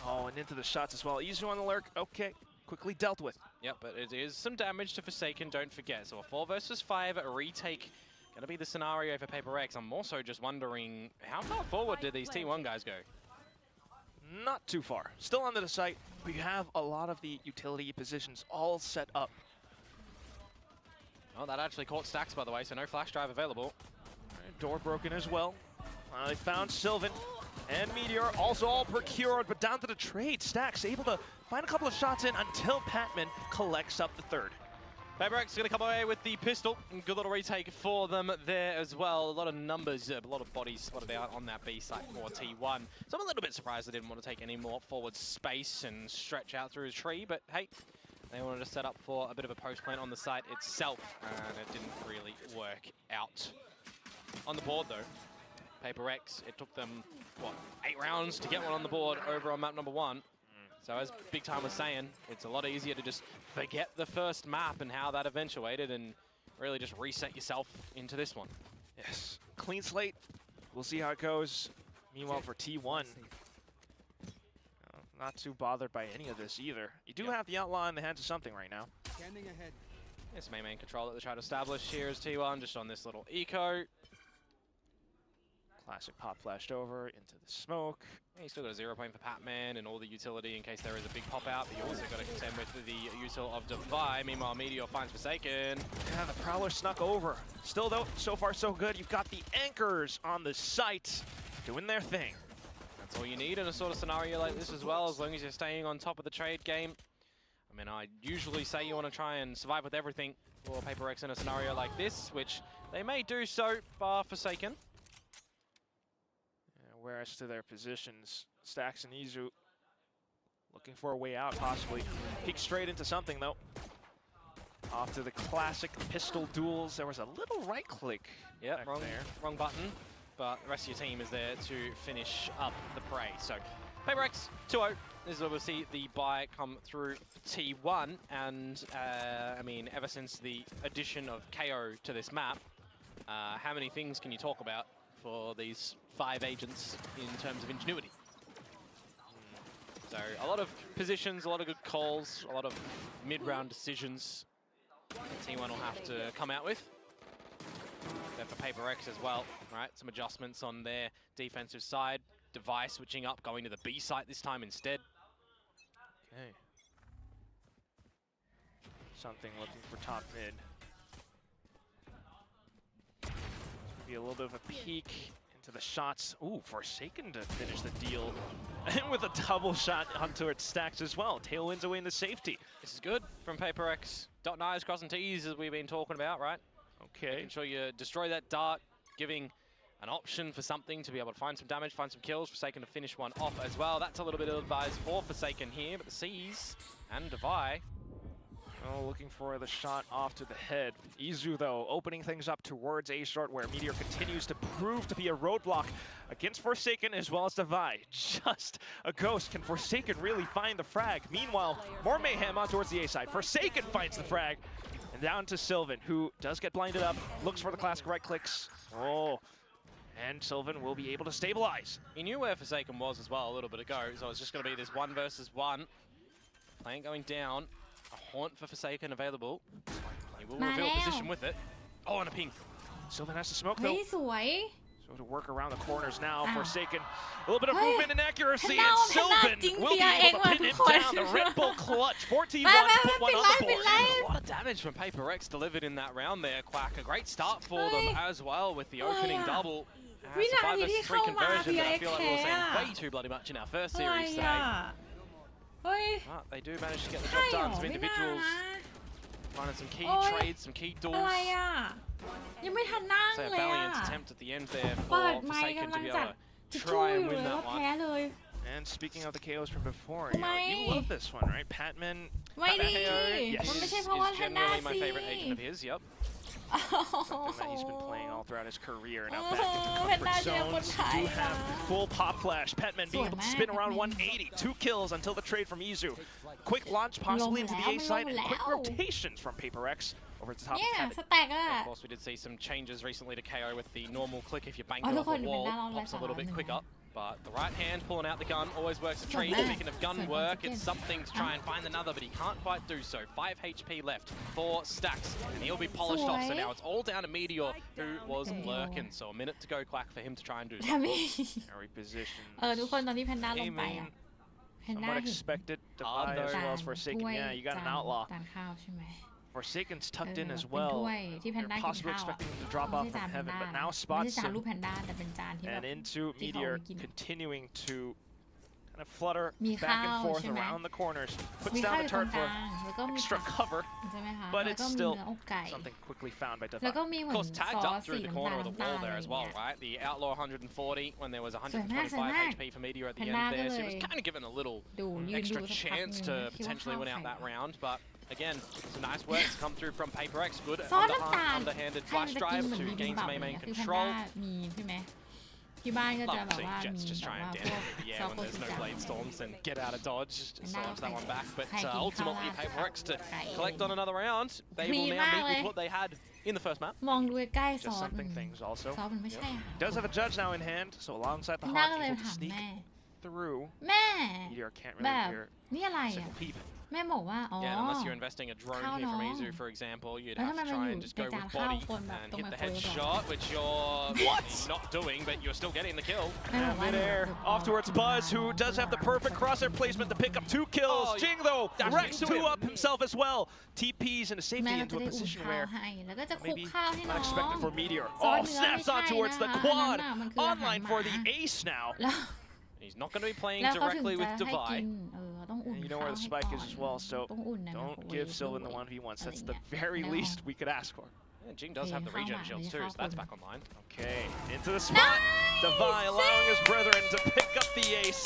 Oh, and into the shots as well. Easy on the lurk. Okay, quickly dealt with. Yep, but it is some damage to Forsaken, don't forget. So a 4 versus 5 retake going to be the scenario for PRX. I'm also just wondering, how far forward did these T1 guys go? Not too far. Still onto the site, but you have a lot of the utility positions all set up. Oh, that actually caught Stacks, by the way, so no flash drive available. Right, door broken as well. They found Sylvan and Meteor, also all procured, but down to the trade. Stacks able to find a couple of shots in until Patman collects up the third. PRX is going to come away with the pistol. Good little retake for them there as well. A lot of numbers, a lot of bodies spotted out on that B site for T1. So I'm a little bit surprised they didn't want to take any more forward space and stretch out through a tree. But hey, they wanted to set up for a bit of a post plant on the site itself. And it didn't really work out. On the board though, PRX, it took them, what, 8 rounds to get one on the board over on map number 1. So as Big Time was saying, it's a lot easier to just forget the first map and how that eventuated and really just reset yourself into this one. Yes, clean slate. We'll see how it goes. Meanwhile for T1, not too bothered by any of this either. You do have the outlaw in the hands of something right now. Standing ahead. Yes, main control that they try to establish here is T1 just on this little eco. Classic pop flashed over into the smoke. Yeah, he's still got a 0 point for Patman and all the utility in case there is a big pop out, but you also got to contend with the util of Devi. Meanwhile, Meteor finds Forsaken. Yeah, the Prowler snuck over. Still though, so far so good. You've got the anchors on the site doing their thing. That's all you need in a sort of scenario like this as well, as long as you're staying on top of the trade game. I mean, I usually say you want to try and survive with everything for PRX in a scenario like this, which they may do so, bar Forsaken. Whereas to their positions, Stacks and Izu looking for a way out, possibly. Peek straight into something, though. Off to the classic pistol duels. There was a little right click. Yeah, wrong button. But the rest of your team is there to finish up the prey. So PRX 2-0. This is where we'll see the buy come through for T1, and I mean, ever since the addition of KO to this map, how many things can you talk about for these 5 agents in terms of ingenuity? So a lot of positions, a lot of good calls, a lot of mid-round decisions T1 will have to come out with. Then for PRX as well, right? Some adjustments on their defensive side. Device switching up, going to the B site this time instead. Okay. Something looking for top mid. Be a little bit of a peek into the shots. Ooh, Forsaken to finish the deal. And with a double shot onto its stacks as well. Tailwinds away into safety. This is good from PRX. Dot and I's, crossing T's as we've been talking about, right? Okay. Making sure you destroy that dart, giving an option for something to be able to find some damage, find some kills. Forsaken to finish one off as well. That's a little bit ill-advised for Forsaken here, but the C's and Devi. Oh, looking for the shot off to the head. Izu, though, opening things up towards A short, where Meteor continues to prove to be a roadblock against Forsaken as well as Devi. Just a ghost. Can Forsaken really find the frag? Meanwhile, more mayhem on towards the A side. Forsaken finds the frag. And down to Sylvan, who does get blinded up, looks for the classic right clicks. Oh. And Sylvan will be able to stabilize. He knew where Forsaken was as well a little bit ago, so it's just going to be this 1 versus 1. Plant going down. A haunt for Forsaken available. He will reveal position with it. Oh, and a ping. Sylvan has to smoke though. เฮ้ยสวย So to work around the corners now. Forsaken. A little bit of Hey, movement and accuracy. Panda And Sylvan Panda will be able to pin him down. The Red Bull clutch. 14-1 to put one on the board. A lot of damage from PRX delivered in that round there, Quack. A great start for them as well with the opening double. Viนา 5 ทีที่ versus เข้า 3 มา conversion that I feel like we were PRX saying อะ way too bloody much in our first อะไร series อ่ะ today. เฮ้ย But they do manage to get the ใช่ job เหรอ done. Some ไม่น่า individuals นะ finding some key โอ้ย trades, some key อะไร duels. อ่ะ ยังไม่ทันนั่ง So a เลยอ่ะ valiant attempt at the end there เปิด for ไมค์ Forsaken กำ to ลัง be จั able ด to ทิชชู่ try อ and ยู่ win เลยว่า that แพ้ one. เลย And speaking of the KOs from before, you Why? love this one, right? Patman. ไม่ดี Yes. มันไม่ใช่ Is เพราะว่าแพนด้า generally my สิ favorite agent of his, yep. Something that he's been playing all throughout his career. Now back into Oh, comfort Panda cherry zones.คนไทย Do have อ่ะ full pop flash. Petman being able to spin around สวยมาก 180. 2 kills until the trade from Izu. Quick launch possibly into the A side and quick ลงแล้ว rotations from PRX over the top เนี่ย of ส Kevin. แต็กอ่ะ Of course, we did see some changes recently to KO with the normal click if you bank Oh, it look off a on wall. Panda on Pops a little bit left quicker. But the right hand pulling out the gun always works a treat. man. Speaking of gun Good work, once it's again. something to try and find another, but he can't quite do so. 5 HP left for Stacks, and he'll be polished off. So now it's all down to Meteor, who was lurking. So a minute to go, Quack, for him to try and do แท that. มมี่ Very position. ทุกคนตอนที่แพนด้าล A งไปอ่ะ main. แพนด้า Somewhat เห็น expected. Ah, Devi as well as จาน Forsaken. ถ้วย Yeah, you got จา an น outlaw. จานข้าวใช่ไหม Forsaken's tucked in as เป็น well. ถ้วยที่แพน You're ด้ากิน possibly ข้าวอ่ะ expecting him to drop ไม่ off ใช่จาน from แพน heaven, ด้า but now ไม่ spots ใช่จาน him. รูปแพนด้าแต่เป็นจานที่แบบ And into ที่เขา Meteor เอาไปกิน continuing to kind of flutter มี back ข้าว and forth ใช่ไหม around the corners. มี Puts ข้าว down อ the ยู่ตรง turret ก for ลางแล้วก็มี extra cover, ใช่ไหมคะ but แล้ว it's ก็มี still เนื้ออกไก่ something quickly found by แล้ว Devi. ก็มีเห Of มือน course, ซ tagged อ up สสี through the น้ำตาล corner of the น้ำตา wall ลอะไร there อ as ย่าง well, เงี้ย right? The Outlaw 140 when there was สวยมาก 125 สวยมาก HP for Meteor at the แพน end ด้าก็ there. เล So he ย was kind of given a little ดูยืนดู extra สักพัก chance นึง to คิดว่า potentially ข้าว win ไข่ out that round. But again, some nice work to come through from PRX. Good ซอสน้ำตาล underhanded ใครมัน flash จะกิน drive เหมือน to บิบิม gain บับ some อะไร main เงี้ยคือแพนด้า control. มีใช่ไหมที่บ้านก็จะ Love แบบ seeing ว่า Jets มี just แบบ try ว่า and พว dance ก through the ซอ air ส when โค there's ชู no จัง blade storms and get out of dodge. Just And slams now that one back. But ใครกินข้าว ultimately, ราด PRX to ไก่ collect on another round. They will Clean now meet มากเลย with what they had in the first map. มองดูใกล้ๆซ Just อส something things also. ซอสมันไม่ใช่อาหาร Does have a judge now in hand, so alongside แพ the นด้า Hawk, ก็เลย able to ถาม sneak แม่ through. แม่ Meteor can't แบ really บ hear นี่อะไร a อ่ะ single peep. แม่บอกว่าอ๋อ Yeah, and unless you're investing a drone Cow here from no. Izu, for example, you'd Well, have to how try about and you? just go They with down body half one, but and don't hit the have to headshot, which you're not doing, but you're still getting the kill. แม่บอก And ว่า midair, off towards Buzz, who does have the perfect crosshair placement to pick up 2 kills. Oh, Jing, though, dashed Rex into 2 him. up himself as well. TPs into แม่ safety ก็จะ into a ได้อุ่น position ข้าว where ให้แล้วก็จะคลุก maybe ข้าวให้น้อง unexpected for Meteor. ซอส Oh, เนื้อ snaps ไม่ on ใช่ towards นะ the อันนั้น quad. น่ะมันคืออาหาร Online ห for มา the ace now. แล้ว He's not going to be playing แล้วเขาถึง directly จะ with ให้กิน Devi. ต้องอุ่น And you know ข้าว where the ให้ spike ก่อน is as well, so ต้องอุ่นนะ don't ไมโครเวฟ give Sylvan the ด้วย 1v1s. That's อะไร the เงี้ย very ไม่เอา least we could ask for. Yeah, Jing does have the Okay, regen how shields much? too, so that's How back online. Okay, into the spot. Nice! Devi allowing his brethren to pick up the ace.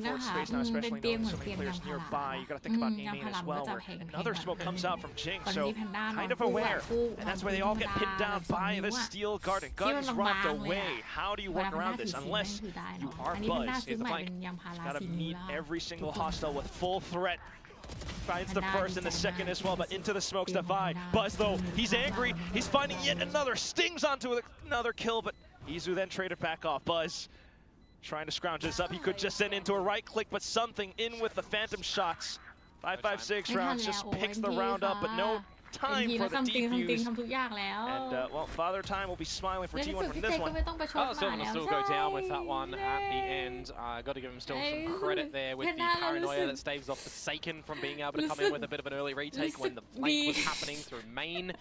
for space now, especially knowing so many players nearby. You got to think about aiming as well. Where another smoke comes out from Jing, so kind of aware, and that's where they all get pinned down by the steel guard, and guns dropped away. How do you work around this unless you are Buzz? Here's the flank. Got to meet every single hostile with full threat. Finds the first and the second as well, but into the smokes divide. Buzz though, he's angry. He's finding yet another, stings onto another kill, but Izu then traded back off. Buzz trying to scrounge this up. He could just send into a right click, but something in with the phantom shots. 5.56 rounds just picks the round up, but no time for the defuse. And well, Father Time will be smiling for T1 from this one. Silver will still go down with that one at the end. Got to give him still some credit there with the paranoia that staves off Forsaken from being able to come in with a bit of an early retake when the flank was happening through main.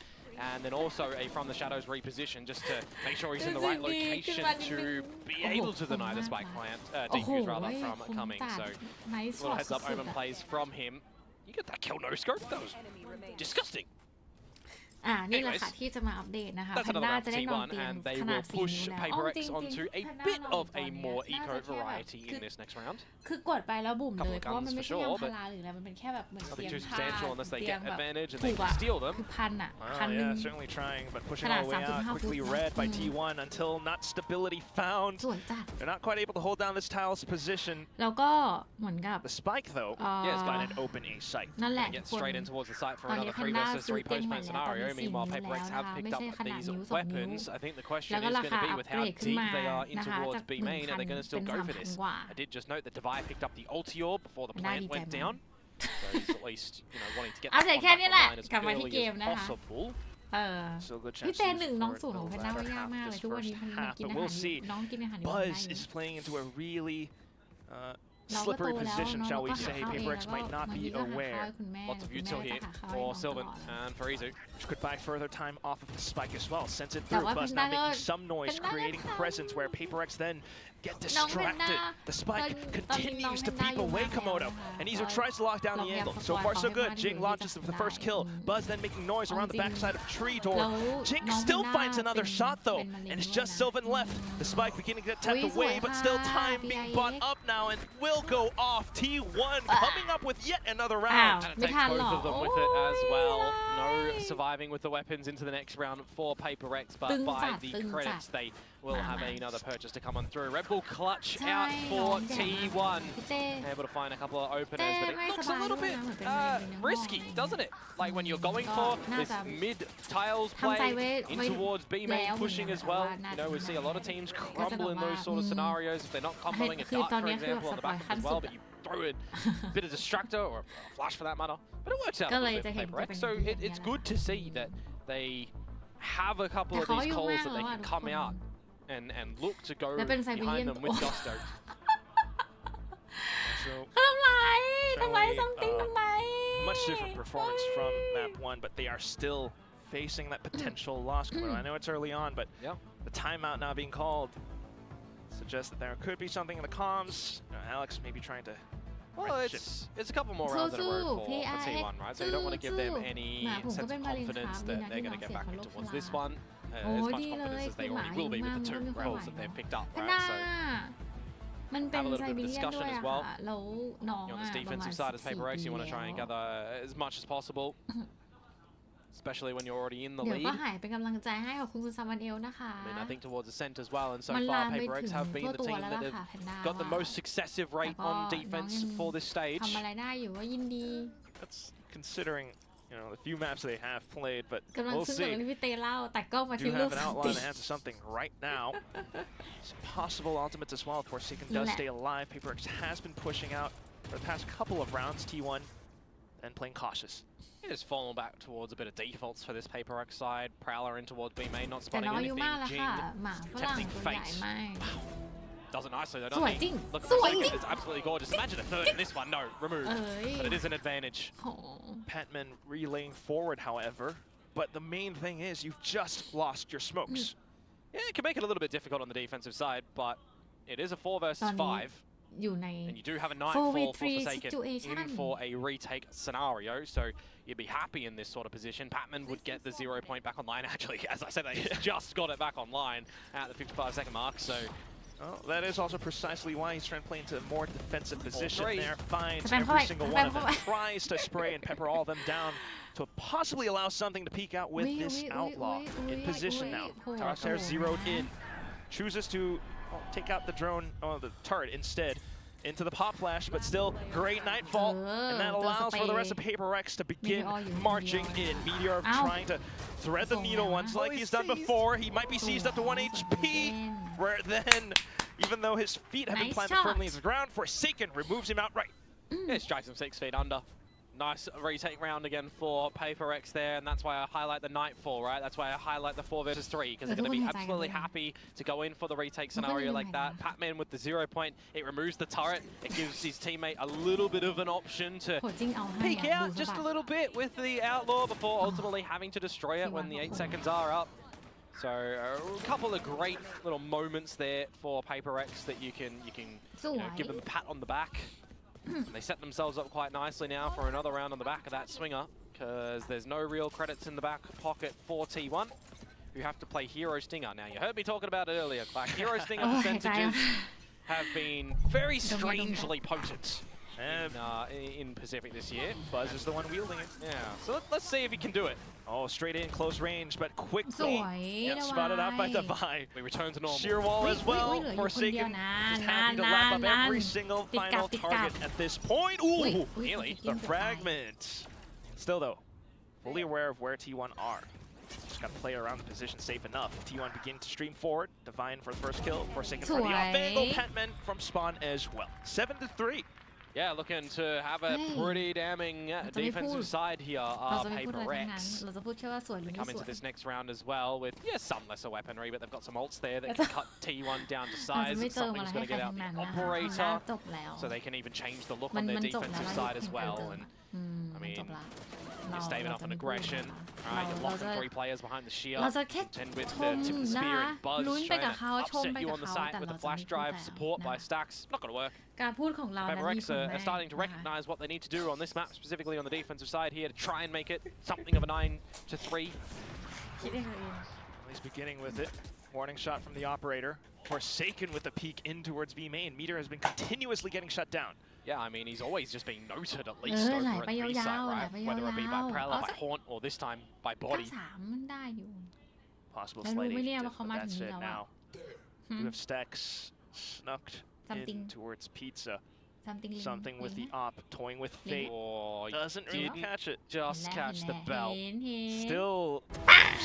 And then also a From the Shadows reposition just to make sure he's in the right location to be able to deny the spike plant, defuse rather, from coming. So little heads up open plays from him. You get that kill no scope, that was disgusting. นี่แหละค่ะที่จะมาอัปเดตนะคะแพนด้าจะได้นอนเตียงขนาด4 นิ้วแล้ว PRX จริง onto a bit of a more eco variety in this next round. คือกดไปแล้วบุ่มเลยเพราะว่ามันไม่ใช่ยางพาราหรืออะไรมันเป็นแค่แบบเหมือนเตียงผ้าเตียงแบบถูกอะคือพันอะพันหนึ่ง certainly trying, but pushing all the way out. Quickly read by T1 until not stability found. สวยจัด They're not quite able to hold down this tile's position. แล้วก็เหมือนกับ The spike, though, is find an open A site. นั่นแหละ Get straight in towards the site for another 3 versus 3 post-plant scenario. Meanwhile, PRX have picked up these weapons. I think the question is going to be with how deep they are in towards B main. Are they going to still go for this? I did just note that Divide picked up the ulti orb before the plant went down. So he's at least, wanting to get that one back online as early as possible. พี่เต้1 น้อง0ของแพนด้าว่ายากมากเลยทุกวันนี้มันกินอาหารน้องกินอาหาร Buzz is playing into a really slippery position, shall we say. PRX might not be aware. Lots of util here for Sylvan and for Izu. Which could buy further time off of the spike as well. Sends it through. Buzz now making some noise, creating presence where PRX then get distracted. The spike continues to beep away Komodo, and Izu tries to lock down the angle. So far, so good. Jing launches the first kill. Buzz then making noise around the backside of tree door. Jing still finds another shot though, and it's just Sylvan left. The spike beginning to get tapped away, but still time being bought up now, and will go off. T1 coming up with yet another round. And it takes both of them with it as well. No surviving with the weapons into the next round for PRX, but by the credits, they will have another purchase to come on through. Red Bull clutch out for T1. Able to find a couple of openers, but it looks a little bit risky, doesn't it? Like when you're going for this mid-tiles play in towards B main, pushing as well. We see a lot of teams crumble in those sort of scenarios if they're not comboing a dart, for example, on the back as well, but you throw in a bit of distractor or a flash for that matter. But it works out a little bit for PRX, so it's good to see that they have a couple of these calls that they can come out and look to go behind them with gusto. ทำไม something ทำไม Much different performance from map 1, but they are still facing that potential loss. I know it's early on, but the timeout now being called suggests that there could be something in the comms. Alex may be trying to. Well, it's a couple more rounds in a row for T1, right? So you don't want to give them any sense of confidence that they're going to get back towards this one. As much confidence as they already will be with the 2 roles that they've picked up, right? So มันเป็นไซบีเรียนด้วยอะค่ะแล้วน้อง on this defensive side as PRX, you want to try and gather as much as possible, especially when you're already in the lead. เดี๋ยวก็หายเป็นกำลังใจให้กับคุณซามันเอลนะคะ And I think towards the cent as well, and so far PRX have been the team that have got the most successive rate on defense for this stage. ทำอะไรได้อยู่ว่ายินดี That's considering the few maps they have played, but กำลัง we'll ซึ้ง see. กับที่พี่เต้เล่าแต่ก็มา Do ที่รูป have an outline that has something right now. Some possible ultimates as well. Forsaken does stay alive. PRX has been pushing out for the past couple of rounds. T1 and playing cautious. It has fallen back towards a bit of defaults for this PRX side. Prowler in towards B main, not spotting anything. Jing tempting face. Does it nicely though, doesn't he? Look at the it's absolutely gorgeous. Imagine a third in this one. No, removed. But it is an advantage. Patman relaying forward, however. But the main thing is you've just lost your smokes. Yeah, it can make it a little bit difficult on the defensive side, but it is a 4 versus 5. And you do have a nightfall for Forsaken in for a retake scenario, so you'd be happy in this sort of position. Patman would get the 0 point back online. Actually, as I said, they just got it back online at the 55-second mark, so... Well, that is also precisely why he's trying to play into a more defensive position there. Finds every single one of them, tries to spray and pepper all of them down to possibly allow something to peek out with this outlaw in position now. Tarasair zeroed in, chooses to take out the drone, the turret instead, into the pop flash, but still great nightfall, and that allows for the rest of PRX to begin marching in. Meteor trying to thread the needle once like he's done before. He might be seized up to 1 HP, where then, even though his feet have been planted firmly into the ground, Forsaken removes him outright. Yeah, strikes him 6 feet under. Nice retake round again for PRX there, and that's why I highlight the nightfall, right? That's why I highlight the 4 versus 3, because they're going to be absolutely happy to go in for the retake scenario like that. Patman with the 0 point, it removes the turret, it gives his teammate a little bit of an option to peek out just a little bit with the outlaw before ultimately having to destroy it when the 8 seconds are up. So a couple of great little moments there for PRX that you can give them a pat on the back. They set themselves up quite nicely now for another round on the back of that swinger. because there's no real credits in the back pocket for T1, who have to play Hero Stinger. Now, you heard me talking about it earlier, but Hero Stinger percentages have been very strangely potent in Pacific this year. Buzz is the one wielding it. Yeah, so let's see if he can do it. Oh, straight in, close range, but quickly spotted out by Devi. We return to normal. Sheer wall as well. Forsaken just happy to lap up every single final target at this point. Ooh, nearly. The fragment. Still though, fully aware of where T1 are. Just gotta play around the position safe enough. T1 begin to stream forward. Divine for the first kill. Forsaken for the off angle. Petman from spawn as well. 7-3. Yeah, looking to have a pretty damning defensive side here. PRX. Come into this next round as well with some lesser weaponry, but they've got some ults there that can cut T1 down to size. Something's going to get out the operator, so they can even change the look on their defensive side as well. And I mean, you're staving up an aggression. Alright, you're locking 3 players behind the shield. Contend with the tip of the spear and Buzz trying to upset you on the side with the flash drive support by Stacks. Not going to work. PRX are starting to recognize what they need to do on this map, specifically on the defensive side here, to try and make it something of a 9-3. He's beginning with it. Warning shot from the operator. Forsaken with the peek in towards B main. Meteor has been continuously getting shut down. Yeah, I mean, he's always just been noted at least over at the B side, right? Whether it be by Prowler, by Haunt, or this time by Body. Possible slight agent, but that's it now. You have Stacks snucked in towards Pizza. Something with the op, toying with fate. Oh, doesn't really catch it. Just catch the belt. Still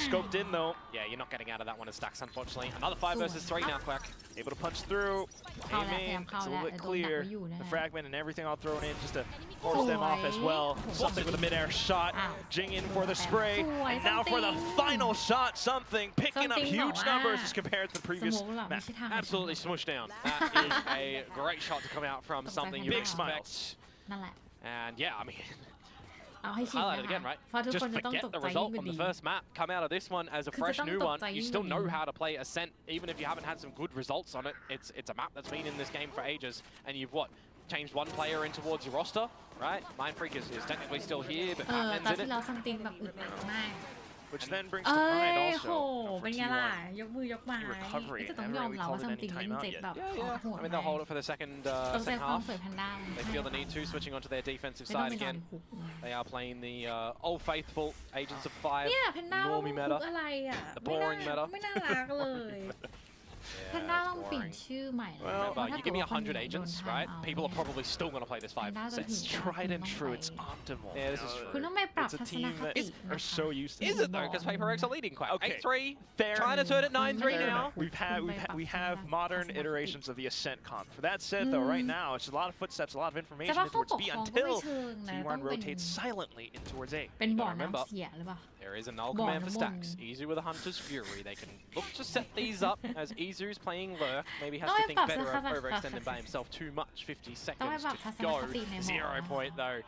scoped in though. Yeah, you're not getting out of that one as Stacks, unfortunately. Another 5 versus 3 now, Quack. Able to punch through. Aiming, it's a little bit clear. The fragment and everything all thrown in just to force them off as well. Something with a midair shot. Jing in for the spray. And now for the final shot, Something picking up huge numbers as compared to the previous match. Absolutely smushed down. That is a great shot to come out from Something you Big expect. smiles. And yeah, I mean, highlight it again, right? Just forget the result on the first map. Come out of this one as a fresh new one. You still know how to play Ascent, even if you haven't had some good results on it. It's a map that's been in this game for ages, and you've changed one player in towards your roster, right? Mindfreak is technically still here, but Patman's in it. Which then brings to mind also เป็นไงล่ะยกมือยกไม้ recovery. จะต้องยอมรับว่าซัมติงเล่นเจ็บแบบโหด I mean, they'll hold it for the second half. They feel the need to, switching onto their defensive side again. They are playing the old faithful Agents of Fire, เนี่ยแพนด้าต้อง normie คุ meta. กอะไรอ่ะ The boring meta. ไม่น่ารักเลยแพนด้าต้องเปลี่ยนชื่อใหม่แล้ว Remember, you give me 100 agents, right? People are probably still going to play this 5. It's tried and true. It's optimal. Yeah, this is true. คุณต้องไปปรับ It's a ทัศน team ค that ติ are so used to Is it though? Because PRX are leading quite. Okay. 8-3. Fair. Trying to turn it 9-3 now. We have modern iterations of the Ascent comp. For that said, though, right now it's a lot of footsteps, a lot of information แต่ว่า in เขา towards ปก B ครองก็ไม่ until เชิงนะ ต้อง T1 เป็น rotates silently in towards A. เป็นบ่อน้ำเสียหรือเปล่า There is a null command for Stacks. Izu with a Hunter's Fury. They can look to set these up as Izu's playing Lurk. Maybe has to think better of overextending by himself too much. 50 seconds to go. 0 point though.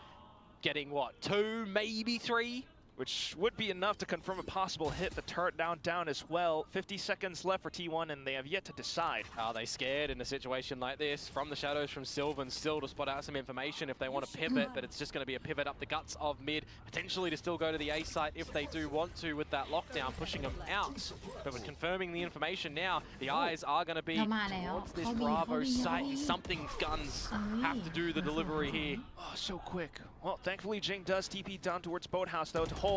Getting what? 2, maybe 3? Which would be enough to confirm a possible hit. The turret down as well. 50 seconds left for T1, and they have yet to decide. Are they scared in a situation like this? From the shadows from Sylvan, still to spot out some information if they want to pivot, but it's just going to be a pivot up the guts of mid, potentially to still go to the A site if they do want to with that lockdown, pushing them out. But with confirming the information now, the eyes are going to be towards this Bravo site. Something's guns have to do the delivery here. Oh, so quick. Well, thankfully, Jing does TP down towards Boathouse, though, to hold.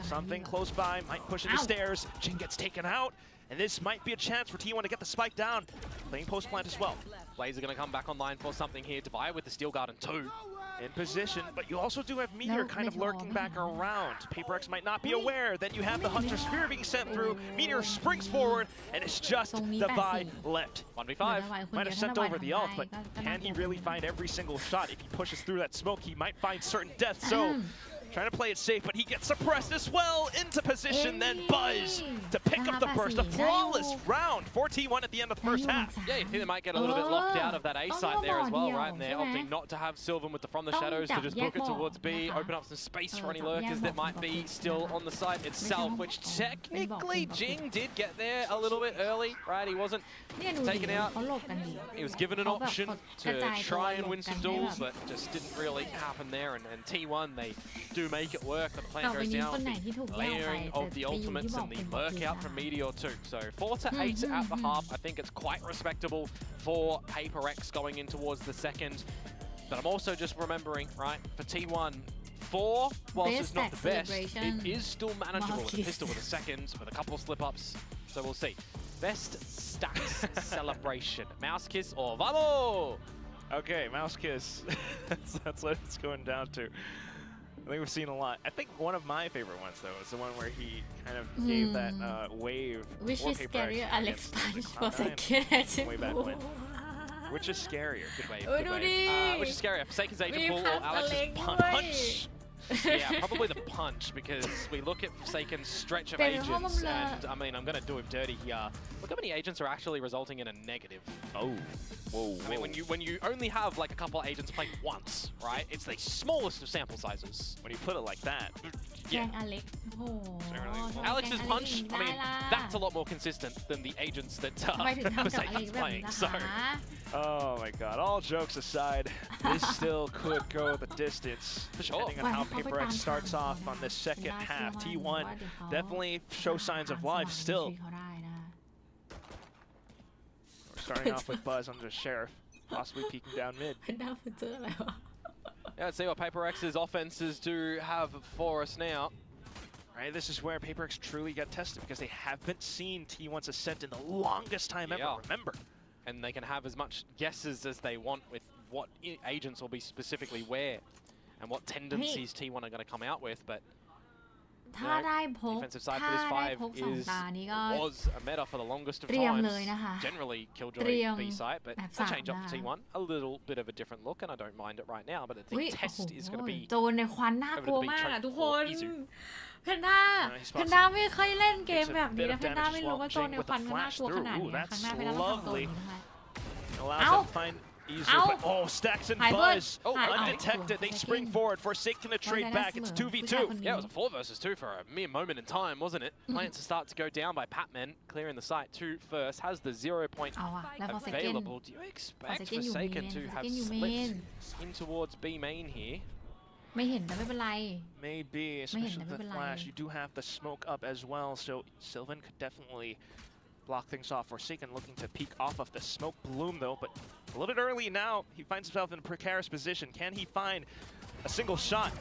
Something close by, might push into stairs. Jing gets taken out, and this might be a chance for T1 to get the spike down. Playing post plant as well. Blaze are going to come back online for Something here. Divide with the Steel Garden 2. In position, but you also do have Meteor kind of lurking back around. PRX might not be aware. Then you have the Hunter Spear being sent through. Meteor springs forward, and it's just Divide left. 1v5. Might have sent over the ult, but can he really find every single shot? If he pushes through that smoke, he might find certain death. So, trying to play it safe, but he gets suppressed as well. Into position, then Buzz to pick up the burst. A flawless round for T1 at the end of the first half. Yeah, you think they might get a little bit locked out of that A site there as well, right? And they're opting not to have Sylvan with the From the Shadows to just book it towards B, open up some space for any lurkers that might be still on the site itself, which technically Jing did get there a little bit early, right? He wasn't taken out. He was given an option to try and win some duels, but just didn't really happen there. And T1, they do to make it work, but the plan ต่อไป goes นี้ down. คนไหนที่ถูกแย่งไป Layering จะ of the ไปอยู่ที่ ultimates บอก and เป็ the นบอก lurk ผิด out นะ from Meteor too. So 4 to 8 at the half. I think it's quite respectable for PRX going in towards the second. But I'm also just remembering, right, for T1, 4, whilst it's not the best, it is still manageable with a pistol with a second, with a couple of slip-ups. So we'll see. Best stacks celebration. Mouse kiss or vamos? Okay, mouse kiss. That's what it's going down to. I think we've seen a lot. I think one of my favorite ones, though, is the one where he kind of gave that wave. Which is scarier, Alex Punch was a kid way back when. Which is scarier? Good wave. เออดูดิ Which is scarier, Forsaken's Agent มี Pool พั or นอเล็ก Alex's ด้วย punch? Yeah, probably the punch, because we look at Forsaken's stretch of Pero agents, vamos a- and I mean, I'm going to do him dirty here. Look how many agents are actually resulting in a negative. Oh. Whoa. I mean, when you only have like a couple of agents played once, right? It's the smallest of sample sizes. When you put it like that. แกล้งอเล็กโอ้โห Alex's แกล้งอเล็ก punch, อย่าง I นี้ mean, ได้ล่ะ that's a lot more consistent than the agents that ทำไมถึงทำกับอเล็ก Forsaken's แบบนี้ playing. ล่ะ So, คะ Oh my god, all jokes aside, this still could go the distance. For sure. Depending on how PRX starts off on the second half. T1 definitely show signs of life still. เขาได้นะ We're starting off with Buzz under Sheriff, possibly peeking down mid. เป็นดาวฟูเจอร์อะไรวะ yeah, let's see what PRX's offenses do have for us now. Right, this is where PRX truly got tested because they haven't seen T1's ascent in the longest time ever, remember? And they can have as much guesses as they want with what agents will be specifically where and what tendencies T1 are going to come out with, but ถ้าได้พก defensive side ถ้า for this ได้ 5 พกสอง is ตานี้ก็ was a meta for the longest of เตรียม times. เลยนะคะ Generally Killjoy เตรียม B site, but แบบ a สาม change up for ดา T1, a little bit of a different look, and I don't mind it right now. But I อุ๊ย think โอ้โห test is going to be โจรในควันน่ากลัวมากอะทุกคน Izu แพนด้าไม่เคยเล่นเกมแบบนี้นะแพนด้าไม่รู้ว่าโจรในควันมันน่ากลัวขนาดนี้ครั้งหน้าแพนด้าต้องทำตัวนี้นะคะ Allows them to find Izu, but oh, Stacks and Buzz undetected. They spring forward, forsaking the trade back. It's 2v2. Yeah, it was a 4 versus 2 for a mere moment in time, wasn't it? Plans to start to go down by Patman, clearing the site 2 first, has the 0 point เอาอะแล้วพอเซเกน available. Do you expect พอเซเกนอยู่เมน Forsaken to พอเซ have เกนอยู่เมน slipped in towards B main here? ไม่เห็นแต่ไม่เป็นไร Maybe, especially with the flash. You do have the smoke up as well, so Sylvan could definitely block things off. Forsaken looking to peek off of the smoke bloom though, but a little bit early now. He finds himself in a precarious position. Can he find a single shot?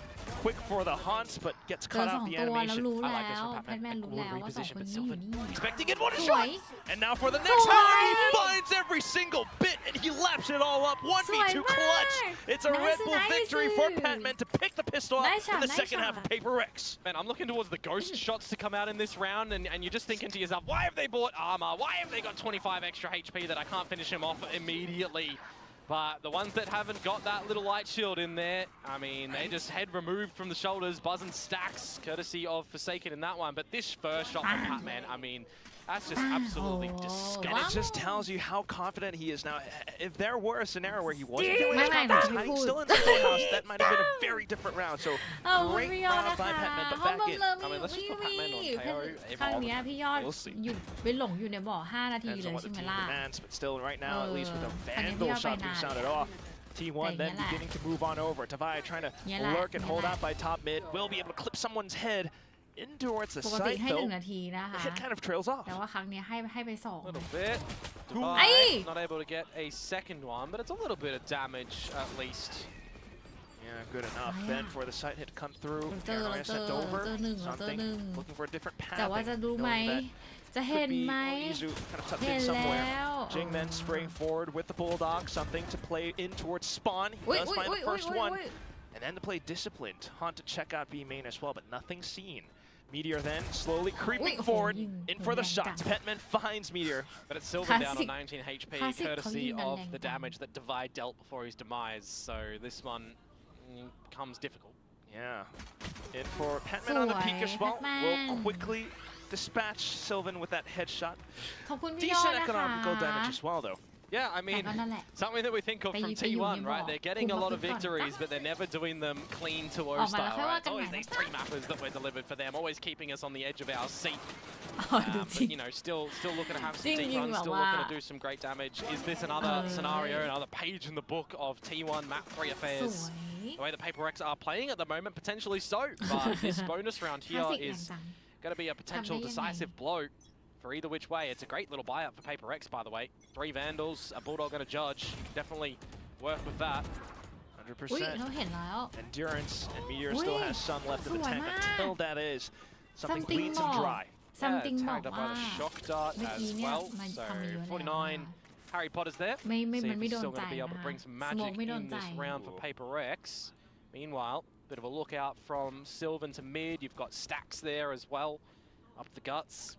Quick for the haunts, but gets เจอ caught สอ out ง the ตัวแล้ว animation. รู้ I แล้ like this ว from แพนแมน Patman. รู้แล้วว่าสองคนนี้อยู่นี่ Expecting it, what a สวย shot! And now for the next Sure. one, he finds every single bit and he laps it all up. 1v2 clutch. It's a Red Bull victory for Patman to pick the pistol up Nice in the shot, second nice half of shot. PRX. Man, I'm looking towards the ghost shots to come out in this round, and you're just thinking to yourself, why have they bought armor? Why have they got 25 extra HP that I can't finish him off immediately? But the ones that haven't got that little light shield in there, I mean, they just head removed from the shoulders, Buzz and Stacks, courtesy of Forsaken in that one. But this first shot from Patman, I mean, that's just absolutely disgusting. And it just tells you how confident he is now. If there were a scenario where he wasn't Wait, feeling as wait, confident, wait, hiding wait. still in the courthouse, that might have been a very different round. So เอาคุณ great พี่ยอด round นะ by คะ Patman, but ห้อง back บัง in. เลิม I mean, let's just put Patman on KO ครั้งนี้พี่ยอด We'll see. อยู่ไปหลงอยู่ในบ่อ5 นาที Depends เล on ย what ใช่ the ไหม team ล่ะ demands, but still right now, at least with a I mean, vandalพี่ยอด shot ไป being นาน sounded off. T1 then beginning to move on over. Tavai trying to lurk and hold out by top mid. Will be able to clip someone's head in towards the ปกติ site ให้ though. 1 นาทีนะคะ The hit kind of trails off. แต่ว่าครั้งนี้ให้ไป2 A little bit. Ay! Not able to get a second one, but it's a little bit of damage at least. Yeah, good enough. Oh, Then yeah. for the site hit to come through. Lỡ Paranoia sent tơ, over. tơ nừng, Something tơ nừng. looking for a different แต่ว่า pathing. จะรู้ไหม knowing that จะเห็น could be ไหม Izu kind of tucked เห็ in น somewhere. แล้ว Jing then spraying forward with the Bulldog. Something to play in towards Spawn. He อุ๊ย does อุ๊ย find อุ๊ย the อุ๊ย first อุ๊ย one. อุ๊ย And then to play Disciplined. Haunt to check out B main as well, but nothing seen. Meteor then slowly creeping Wait, forward oh, in for the yeah, shots. damn. Petman finds Meteor. But it's Silver down on Classic- 19 HP, classic courtesy Colleen of and the Langdon. damage that Divide dealt before his demise. So this one becomes difficult. Yeah. In for Petman on the peak as well. Will Petman. quickly dispatch Sylvan with that headshot. ขอบคุณพี่ยอด Decent นะคะ economical damage as well, though. Yeah, I แต่ mean, ก็นั่นแหละ something that we think of But from you think you T1, can right? walk. They're getting a Walk lot of with fun. victories, but they're never doing them clean to O Oh, man, style, I feel right? like It's always I'm these like- 3 mappers that we're delivered for them, always keeping us on the edge of our seat. อ๋อดูจริง But, you know, still looking to have some จริง deep จริง runs, แบบ still ว่า looking to do some great damage. Is this another scenario, another page in the book of T1 map 3 ส affairs? วย the way the PRX are playing at the moment, potentially so. But this bonus round here is going to be a potential decisive blow for either which way. It's a great little buyout for PRX, by the way. 3 Vandals, a Bulldog and a Judge. Definitely work with that. 100%. Endurance, and Meteor still has some left in the tank until that is something bleeds him dry. Tagged up by the shock dart as well. So 49 Harry Potter's there. See if he's still going to be able to bring some magic in this round for PRX. Meanwhile, bit of a lookout from Sylvan to mid. You've got Stacks there as well, up the guts.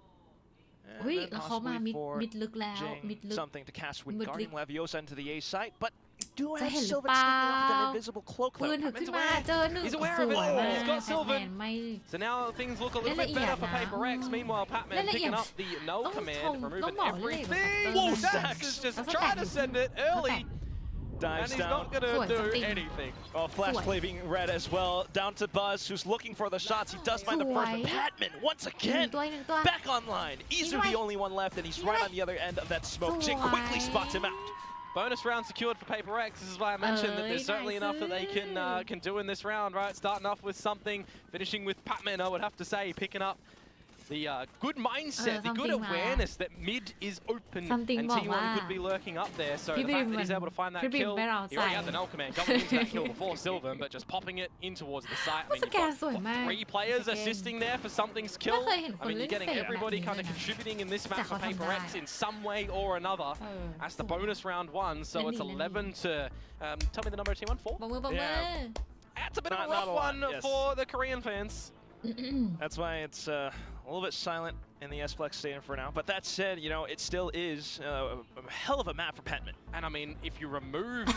Possibly for Jing, something to cast with Guardian Leviosa into the A site, but do have Sylvan sneaking off with an invisible cloak though. He's aware of it. He's got Sylvan. So now things look a little bit better for PRX. Meanwhile, Patman picking up the null command, removing everything. Whoa, Stacks is just trying to send it early. Dives and he's not going to do anything. Oh, flash play being read as well. Down to Buzz, who's looking for the shots. He does find the first, but Patman, once again, back online. Izu the only one left, and he's right on the other end of that smoke. Jing quickly spots him out. Bonus round secured for PRX. This is why I mentioned that there's certainly enough that they can do in this round, right? Starting off with something, finishing with Patman, I would have to say, picking up the good mindset, the good awareness that mid is open and T1 could be lurking up there. So the fact that he's able to find that kill, he already had the null command going into that kill before Sylvan, but just popping it in towards the site. I mean, you've got 3 players assisting there for something's kill. I mean, you're getting everybody kind of contributing in this map for PRX in some way or another. That's the bonus round 1, so it's 11 to, tell me the number of T1, 4? Yeah. That's a bit of a rough one for the Korean fans. That's why it's a little bit silent in the S-Flex stadium for now. But that said, you know, it still is a hell of a map for Patman. And I mean, if you remove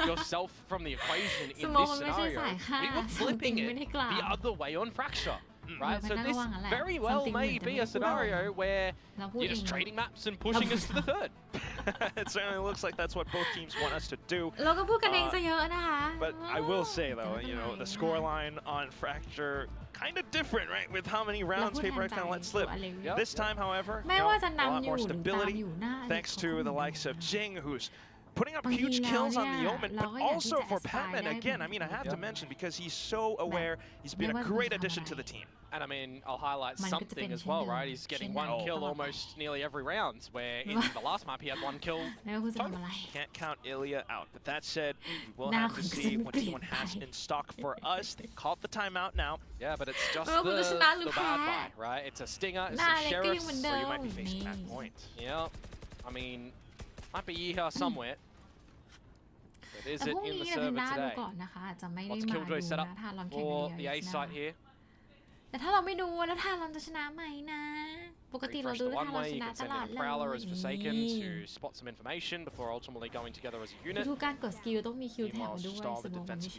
yourself from the equation in this scenario, we were flipping it the other way on Fracture. Right, so this very well may be a scenario where you're just trading maps and pushing us to the 3rd. It certainly looks like that's what both teams want us to do. But I will say though, you know, the scoreline on Fracture kind of different, right? With how many rounds PRX kind of let slip. This time, however, you know, a lot more stability, thanks to the likes of Jing, who's putting up huge kills on the Omen, but also for Patman again. I mean, I have to mention because he's so aware, he's been a great addition to the team. And I mean, I'll highlight something as well, right? He's getting 1 kill almost nearly every round, where in the last map he had 1 kill. Can't count Ilya out. But that said, we'll have to see what T1 has in stock for us. They've called the timeout now. Yeah, but it's just the bad buy, right? It's a Stinger, it's some Sheriffs. So you might be facing that point. Yeah, I mean, might be here somewhere. But is it in the server today? Lots of Killjoy set up for the A site here. แต่ถ้าเราไม่ดูแล้วถ้าเราจะชนะไหมนะปกติเราดูแล้วถ้าเราชนะตลอดเลยทุกการกดสกิลต้องมีคิวแถวด้วยสมมติมันไม่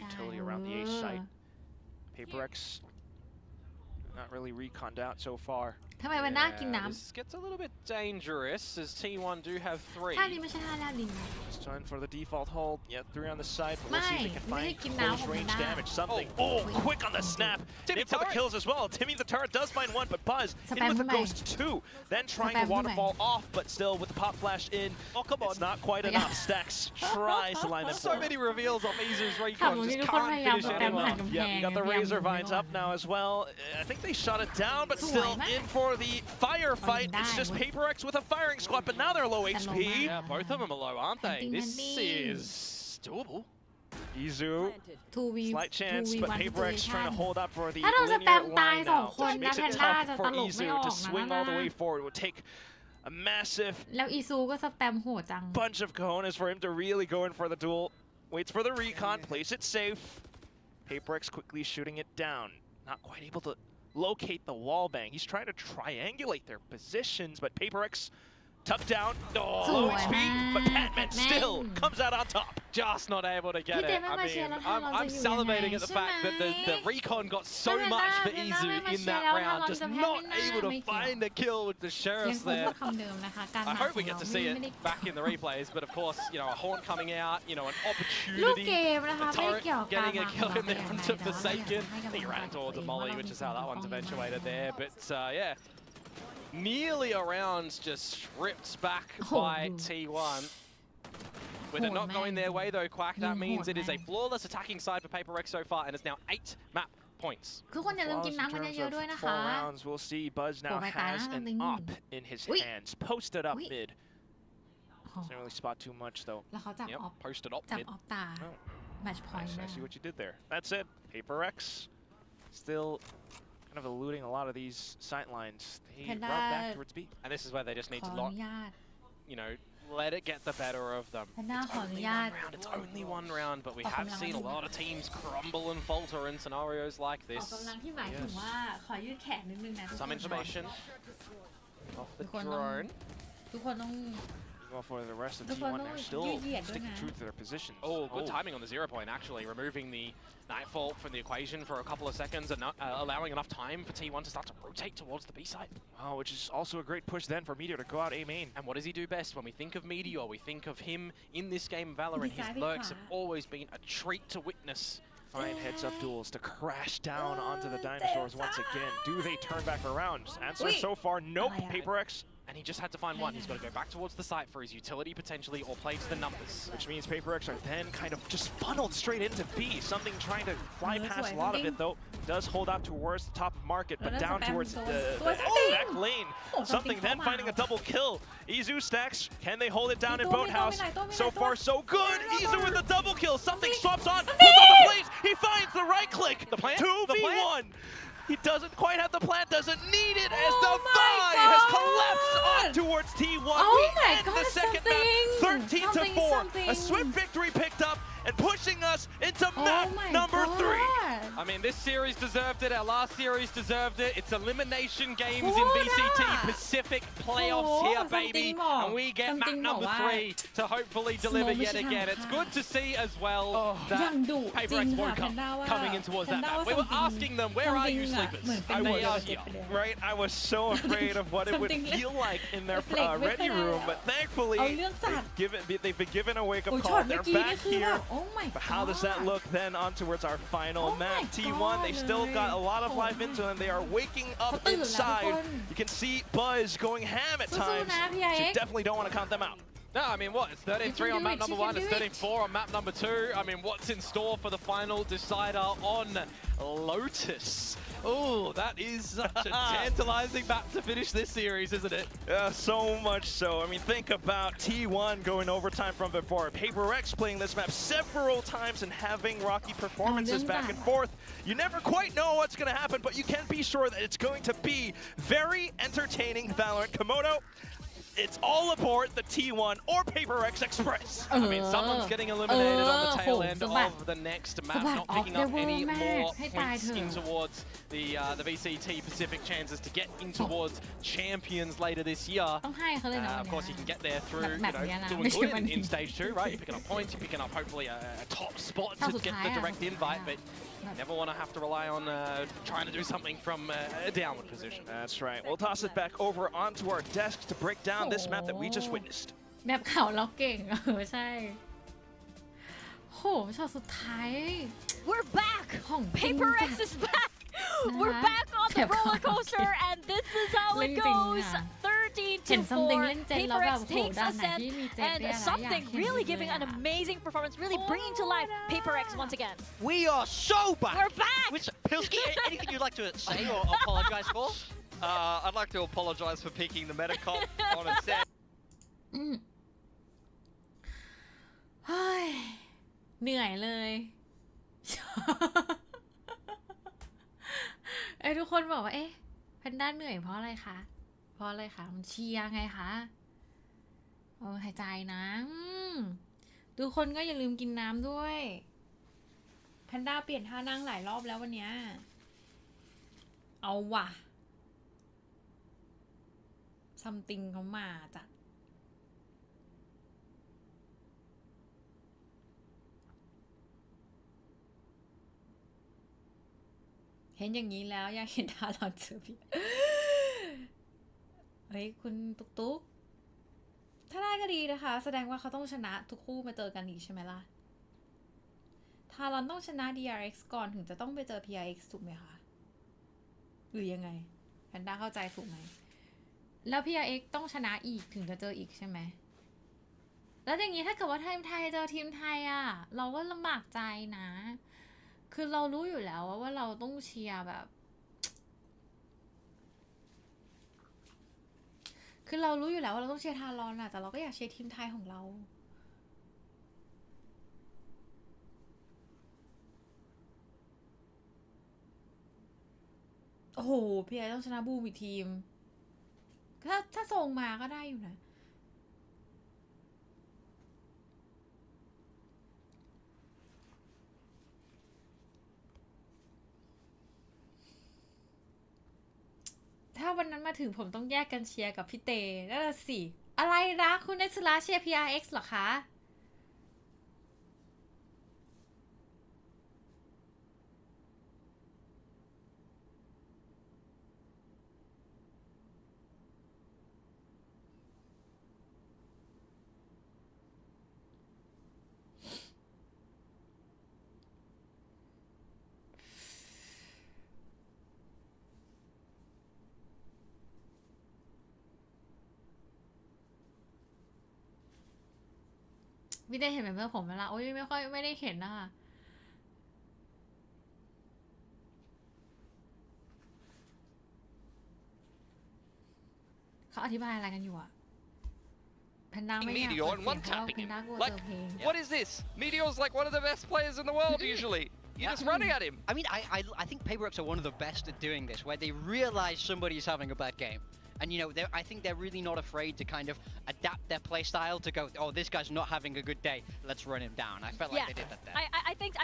ใช่ PRX not really reconned out so far. ทำไมมันน่ากินน้ำ This gets a little bit dangerous as T1 do have 3. ท่านี้ไม่ใช่ท่าแลบดิน Just trying for the default hold. Yeah, 3 on the side, but we'll see if they can find close range damage. Something. Oh, quick on the snap. Timmy for the kills as well. Timmy the turret does find 1, but Buzz in with the ghost 2. Then trying to waterfall off, but still with the pop flash in. Oh, come on. It's not quite enough. Stacks tries to line them. So many reveals of Izu's recon. Just can't finish anyone. Yeah, you got the Razor Vines up now as well. I think they shot it down, but still in for the firefight. It's just PRX with a firing squad, but now they're low HP. Yeah, both of them are low, aren't they? This is doable. Izu, slight chance, but PRX trying to hold up for the linear line now. Just makes it tough for Izu to swing all the way forward. It would take a massive bunch of cojones for him to really go in for the duel. Waits for the recon, plays it safe. PRX quickly shooting it down. Not quite able to locate the wall bang. He's trying to triangulate their positions, but PRX tucked down. Oh, low HP, but Patman still comes out on top. Just not able to get it. I mean, I'm salivating at the fact that the recon got so much for Izu in that round, just not able to find a kill with the Sheriffs there. I hope we get to see it back in the replays, but of course, you know, a Horn coming out, you know, an opportunity, a turret getting a kill in there into Forsaken. He ran towards a Molly, which is how that one's eventuated there, but yeah. Nearly a round just stripped back by T1. With it not going their way though, Quack, that means it is a flawless attacking side for PRX so far, and it's now 8 map points. ทุกคนอย่าลืมกินน้ำกันเยอะๆด้วยนะคะ 4 rounds, we'll see Buzz now has an op in his hands, posted up mid. Doesn't really spot too much though. แล้วเขาจับออฟ posted up จับ mid. ออฟตา match point I see what you did there. That's it. PRX still kind of eluding a lot of these sight lines. They rub back towards B. And this is where they just need to lock, you know, let it get the better of them. It's only one round, but we have seen a lot of teams crumble and falter in scenarios like this. Some information off the drone. ทุกคนต้อง Well, for the rest of T1, they're still sticking true to their positions. Oh, good timing on the 0 point, actually. Removing the Nightfall from the equation for a couple of seconds and not, allowing enough time for T1 to start to rotate towards the B side. Wow, which is also a great push then for Meteor to go out A main. And what does he do best? When we think of Meteor, we think of him in this game of Valorant. His lurks have always been a treat to witness. Fine heads-up duels to crash down onto the dinosaurs once again. Do they turn back around? Answer so far, nope. PRX. And he just had to find one. He's got to go back towards the site for his utility potentially, or play to the numbers. Which means PRX are then kind of just funneled straight into B. Something trying to fly past a lot of it though. Does hold out towards the top of market, but down towards the back lane. Something then finding a double kill. Izu stacks. Can they hold it down in Boathouse? So far so good. Izu with the double kill. Something swaps on. Pulls on the place. He finds the right click. The plant? 2v1. He doesn't quite have the plant, doesn't need it as the Vi has collapsed on towards T1. We end the second map 13-4. A swift victory picked up and pushing us into map number 3. I mean, this series deserved it. Our last series deserved it. It's elimination games in VCT Pacific playoffs here, baby. And we get map number 3 to hopefully deliver yet again. It's good to see as well that PRX woke up coming in towards that map. We were asking them, where are you, sleepers? And they are here. Right, I was so afraid of what it would feel like in their ready room, but thankfully they've been given a wake-up call. They're back here. But how does that look then on towards our final map? T1, they still got a lot of life into them. They are waking up inside. You can see Buzz going ham at times. So you definitely don't want to count them out. No, I mean, what? It's 13-3 on map number 1. It's 13-4 on map number 2. I mean, what's in store for the final decider on Lotus? Oh, that is such a tantalizing map to finish this series, isn't it? Yeah, so much so. I mean, think about T1 going overtime from before. PRX playing this map several times and having rocky performances back and forth. You never quite know what's going to happen, but you can be sure that it's going to be very entertaining Valorant. Komodo, it's all aboard the T1 or PRX Express. I mean, someone's getting eliminated on the tail end of the next map, not picking up any more points in towards the VCT Pacific chances to get in towards champions later this year. Of course, you can get there through, doing good in stage 2, right? You're picking up points, you're picking up hopefully a top spot to get the direct invite, but never want to have to rely on trying to do something from a downward position. That's right. We'll toss it back over onto our desk to break down this map that we just witnessed. แบบเขาเราเก่งใช่โหช็อตสุดท้าย We're back. PRX is back. We're back on the roller coaster, and this is how it goes. 13-4. PRX takes a set, and something really giving an amazing performance, really bringing to life PRX once again. We are so back. We're back. Which, Pilsky, anything you'd like to say or apologize for? I'd like to apologize for picking the Metacop on a set. เฮ้ยเหนื่อยเลยทุกคนบอกว่าแพนด้าเหนื่อยเพราะอะไรคะมันเชียร์ไงคะหายใจนะทุกคนก็อย่าลืมกินน้ำด้วยแพนด้าเปลี่ยนท่านั่งหลายรอบแล้ววันเนี้ยเอาว่ะซัมติงเขามาจัดเห็นอย่างนี้แล้วอยากเห็นท่าเราเจอพี่เฮ้ยคุณตุ๊กถ้าได้ก็ดีนะคะแสดงว่าเขาต้องชนะทุกคู่มาเจอกันอีกใช่ไหมล่ะทารอนต้องชนะ DRX ก่อนถึงจะต้องไปเจอ PRX ถูกไหมคะหรือยังไงแพนด้าเข้าใจถูกไหมแล้ว PRX ต้องชนะอีกถึงจะเจออีกใช่ไหมแ แล้วอย่างนี้ถ้าเกิดว่าทีมไทยเจอทีมไทยอ่ะเราก็ลำบากใจนะคือเรารู้อยู่แล้วว่าเราต้องเชียร์แบบคือเรารู้อยู่แล้วว่าเราต้องเชียร์ทารอนอะแต่เราก็อยากเชียร์ทีมไทยของเราโอ้โหพี่ไอต้องชนะบูมอีกทีมถ้าส่งมาก็ได้อยู่นะถ้าวันนั้นมาถึงผมต้องแยกกันเชียร์กับพี่เตนั่นแหละสิอะไรนะคุณเนสลาเชียร์ PRX เหรอคะไม่ได้เห็นแบบเพื่อนผมแล้วล่ะโอ้ยไม่ได้เห็นนะคะเขาอธิบายอะไรกันอยู่อะแพนด้าไม่อยาก Meteor and one tapping him. Like, what is this? Meteor's like one of the best players in the world usually. You're just running at him. I mean, I think PRX are one of the best at doing this, where they realize somebody's having a bad game. And, you know, I think they're really not afraid to kind of adapt their play style to go, oh, this guy's not having a good day. Let's run him down. I felt like they did that there.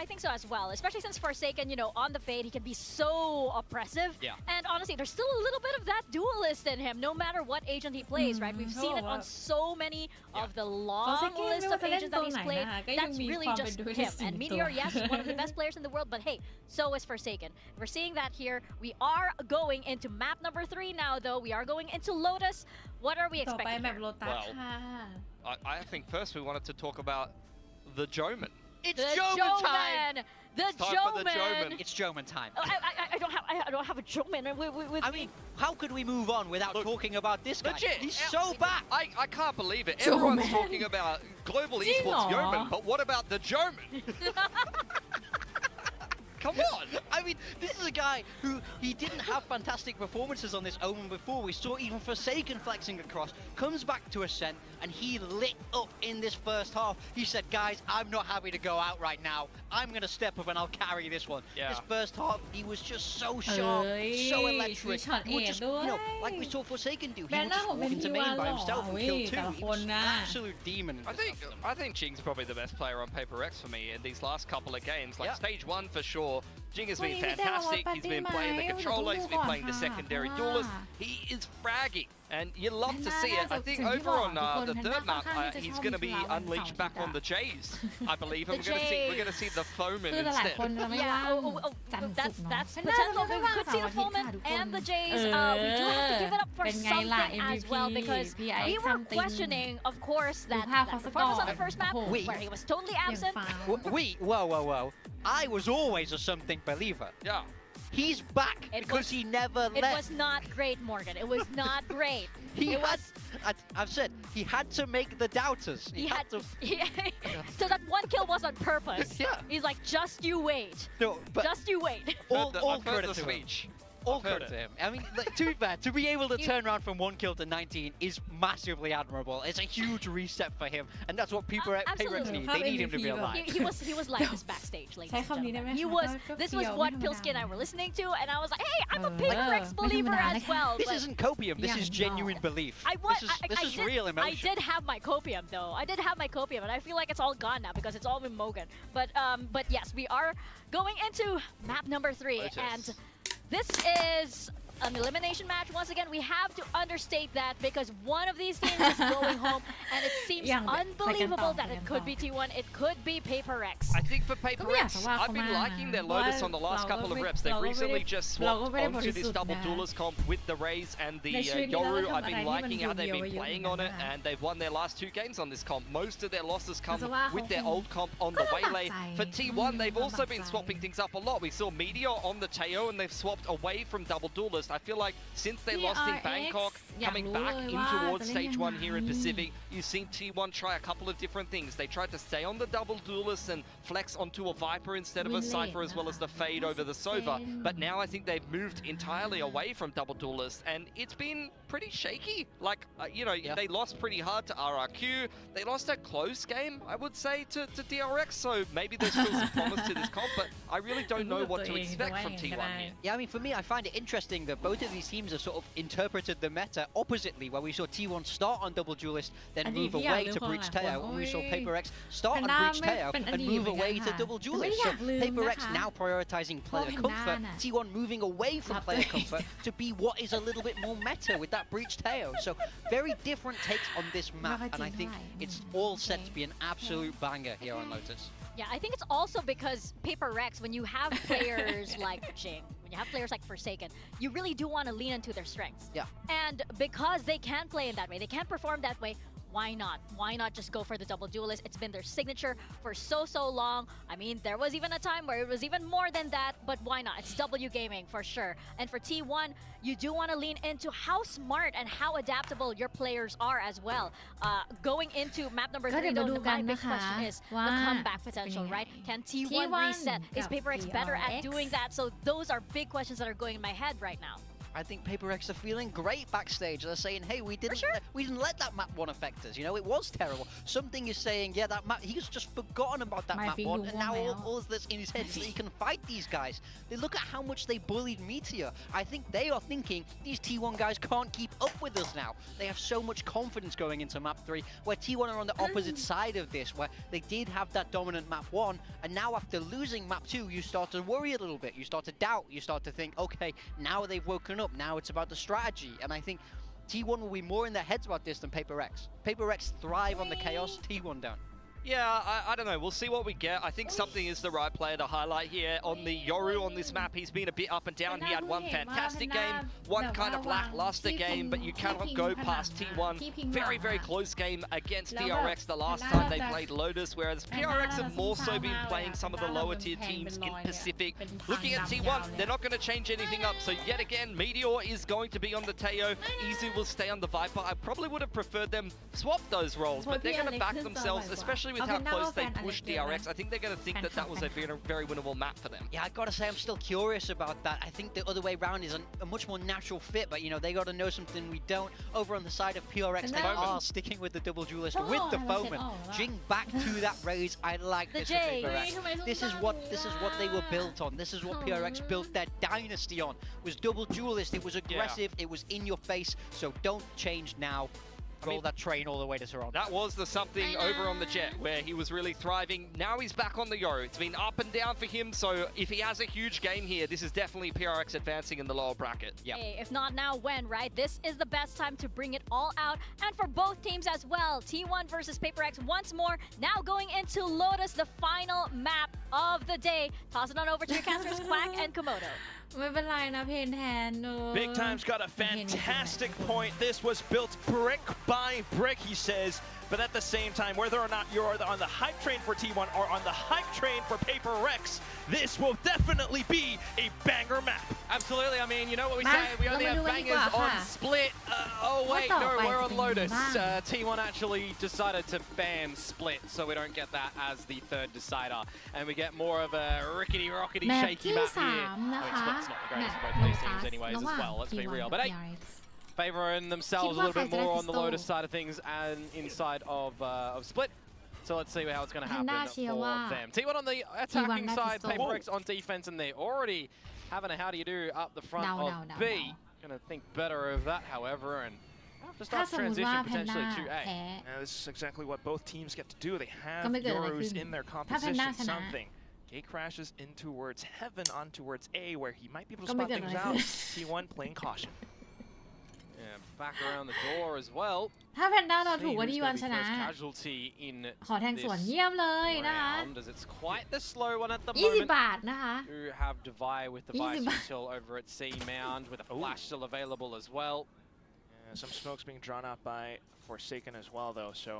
I think so as well, especially since Forsaken, you know, on the fade, he can be so oppressive. Yeah. And honestly, there's still a little bit of that dualist in him, no matter what agent he plays, right? We've seen it on so many of the long list of agents that he's played. That's really just him. And Meteor, yes, one of the best players in the world, but hey, so is Forsaken. We're seeing that here. We are going into map number 3 now, though. We are going into Lotus. What are we expecting here? Well, I think first we wanted to talk about the Joman. It's The Joman time! The Joman! It's Joman time. I don't have a Joman with I mean, how could we move on without talking about this guy? Legit. He's so back! I can't believe it. Everyone's talking about global esports Yeoman, but what about the Joman? Come on! I mean, this is a guy who, he didn't have fantastic performances on this Omen before. We saw even Forsaken flexing across, comes back to Ascent, and he lit up in this first half. He said, guys, I'm not happy to go out right now. I'm going to step up and I'll carry this one. Yeah. This first half, he was just so sharp, so electric. He would just, you know, like we saw Forsaken do, he would just walk into main by himself and kill two. He was an absolute demon. I think Jing's probably the best player on Paper X for me in these last couple of games. Like stage 1 for sure. Jing has been fantastic. He's been playing the controller. He's been playing the secondary duelist. He is fragging, and you love to see it. I think over on the third map, he's going to be unleashed back on the Jays, I believe. And we're going to see the Foeman instead. Yeah, that's potential. We could see the Foeman and the Jays. We do have to give it up for something as well, because we were questioning, of course, that performance on the first map where he was totally absent. Whoa. I was always a something believer. Yeah. He's back because he never left. It was not great, Morgan. It was not great. I've said, he had to make the doubters. He had to. So that one kill was on purpose. Yeah. He's like, just you wait. No, but just you wait. All credit to him. All credit to him. I mean, too bad. To be able to turn around from 1 kill to 19 is massively admirable. It's a huge reset for him, and that's what people need. They need him to be alive. He was like this backstage, ladies and gentlemen. He was. This was what Pilsky and I were listening to, and I was like, hey, I'm a PRX believer as well. This isn't copium. This is genuine belief. This is real emotion. I did have my copium though. I did have my copium, and I feel like it's all gone now because it's all been Mogan. But yes, we are going into map number 3, and this is an elimination match. Once again, we have to understate that because one of these teams is going home, and it seems unbelievable that it could be T1, it could be Paper X. I think for Paper X, I've been liking their Lotus on the last couple of reps. They've recently just swapped onto this double duelist comp with the Raze and the Yoru. I've been liking how they've been playing on it, and they've won their last 2 games on this comp. Most of their losses come with their old comp on the Waylay. For T1, they've also been swapping things up a lot. We saw Meteor on the Teo, and they've swapped away from double duelist honest, I feel like since they lost in PRX Bangkok, coming back in towards stage 1 here in Pacific, you've seen T1 try a couple of different things. They tried to stay on the double duelist and flex onto a Viper instead of a Cypher, as well as the fade over the Sova. But now I think they've moved entirely away from double duelist, and it's been pretty shaky. Like, you know, they lost pretty hard to RRQ. They lost a close game, I would say, to DRX, so maybe there's still some promise to this comp, but I really don't know what to expect from T1 here. Yeah, I mean, for me, I find it interesting that both of these teams have sort of interpreted the meta oppositely, where we saw T1 start on double duelist, then move away to breach Teo, and we saw PRX start on breach Teo and move away to double duelist. So PRX now prioritizing player comfort, T1 moving away from player comfort to be what is a little bit more meta with that breach Teo. So very different takes on this map, and I think it's all set to be an absolute banger here on Lotus. Yeah, I think it's also because PRX, when you have players like Jing, when you have players like Forsaken, you really do want to lean into their strengths. Yeah. And because they can play in that way, they can perform that way, why not? Why not just go for the double duelist? It's been their signature for so long. I mean, there was even a time where it was even more than that, but why not? It's W gaming for sure. And for T1, you do want to lean into how smart and how adaptable your players are as well. Going into map number 3, though, my big question is the comeback potential, right? Can T1 reset? Is PRX better at doing that? So those are big questions that are going in my head right now. I think PRX are feeling great backstage. They're saying, hey, we didn't let that map 1 affect us. You know, it was terrible. Something is saying, yeah, that map, he's just forgotten about that map 1, and now all that's in his head is that he can fight these guys. They look at how much they bullied Meteor. I think they are thinking these T1 guys can't keep up with us now. They have so much confidence going into map 3, where T1 are on the opposite side of this, where they did have that dominant map 1, and now after losing map 2, you start to worry a little bit. You start to doubt. You start to think, okay, now they've woken up. Now it's about the strategy, and I think T1 will be more in their heads about this than PRX. PRX thrive on the chaos, T1 don't. Yeah, I don't know. We'll see what we get. I think something is the right player to highlight here. On the Yoru on this map, he's been a bit up and down. He had one fantastic game, one kind of lackluster game, but you cannot go past T1. Very, very close game against PRX the last time they played Lotus, whereas PRX have more so been playing some of the lower tier teams in Pacific. Looking at T1, they're not going to change anything up. So yet again, Meteor is going to be on the Teo. Izu will stay on the Viper. I probably would have preferred them swap those roles, but they're going to back themselves, especially with how close they pushed DRX. I think they're going to think that that was a very winnable map for them. Yeah, I gotta say, I'm still curious about that. I think the other way around is a much more natural fit, but you know, they gotta know something we don't. Over on the side of PRX, they are sticking with the double duelist with the Foeman. Jing back to that raise. I like this for PRX. This is what they were built on. This is what PRX built their dynasty on. It was double duelist. It was aggressive. It was in your face. So don't change now. Roll that train all the way to Toronto. That was the something over on the Jet where he was really thriving. Now he's back on the Yoru. It's been up and down for him, so if he has a huge game here, this is definitely PRX advancing in the lower bracket. Yeah. Hey, if not now, when, right? This is the best time to bring it all out, and for both teams as well. T1 versus PRX once more, now going into Lotus, the final map of the day. Toss it on over to your casters, Quack and Komodo. ไม่เป็นไรนะเพนแทน Big Time's got a fantastic point. This was built brick by brick, he says. But at the same time, whether or not you're on the hype train for T1 or on the hype train for PRX, this will definitely be a banger map. Absolutely. I mean, you know what we say? We only have bangers on Split. Oh, wait, no, we're on Lotus. T1 actually decided to ban Split, so we don't get that as the third decider. And we get more of a rickety-rockety shaky map here. I mean, Split's not the greatest of both these teams anyways as well, let's be real. But hey, favoring themselves a little bit more on the Lotus side of things and inside of Split. So let's see how it's going to happen for them. T1 on the attacking side, PRX on defense, and they're already having a how do you do up the front of B. Going to think better of that, however, and have to start transition potentially to A. Now, this is exactly what both teams get to do. They have Yorus in their composition, something. Gate crashes in towards Heaven, on towards A, where he might be able to spot things out. T1 playing caution. Yeah, back around the door as well. ถ้าแพนด้าเราถูกว่าที่วันชนะ casualty in ขอแทงสวนเยี่ยมเลยนะคะ as it's quite the slow one at the 20 moment. บาทนะคะ You have Devi with the Vice over at C Mound with a flash still available as well. Some smoke's being drawn out by Forsaken as well, though, so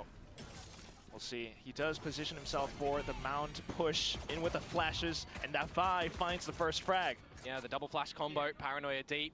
we'll see. He does position himself for the Mound push in with the flashes, and Devi finds the first frag. Yeah, the double flash combo, Paranoia deep.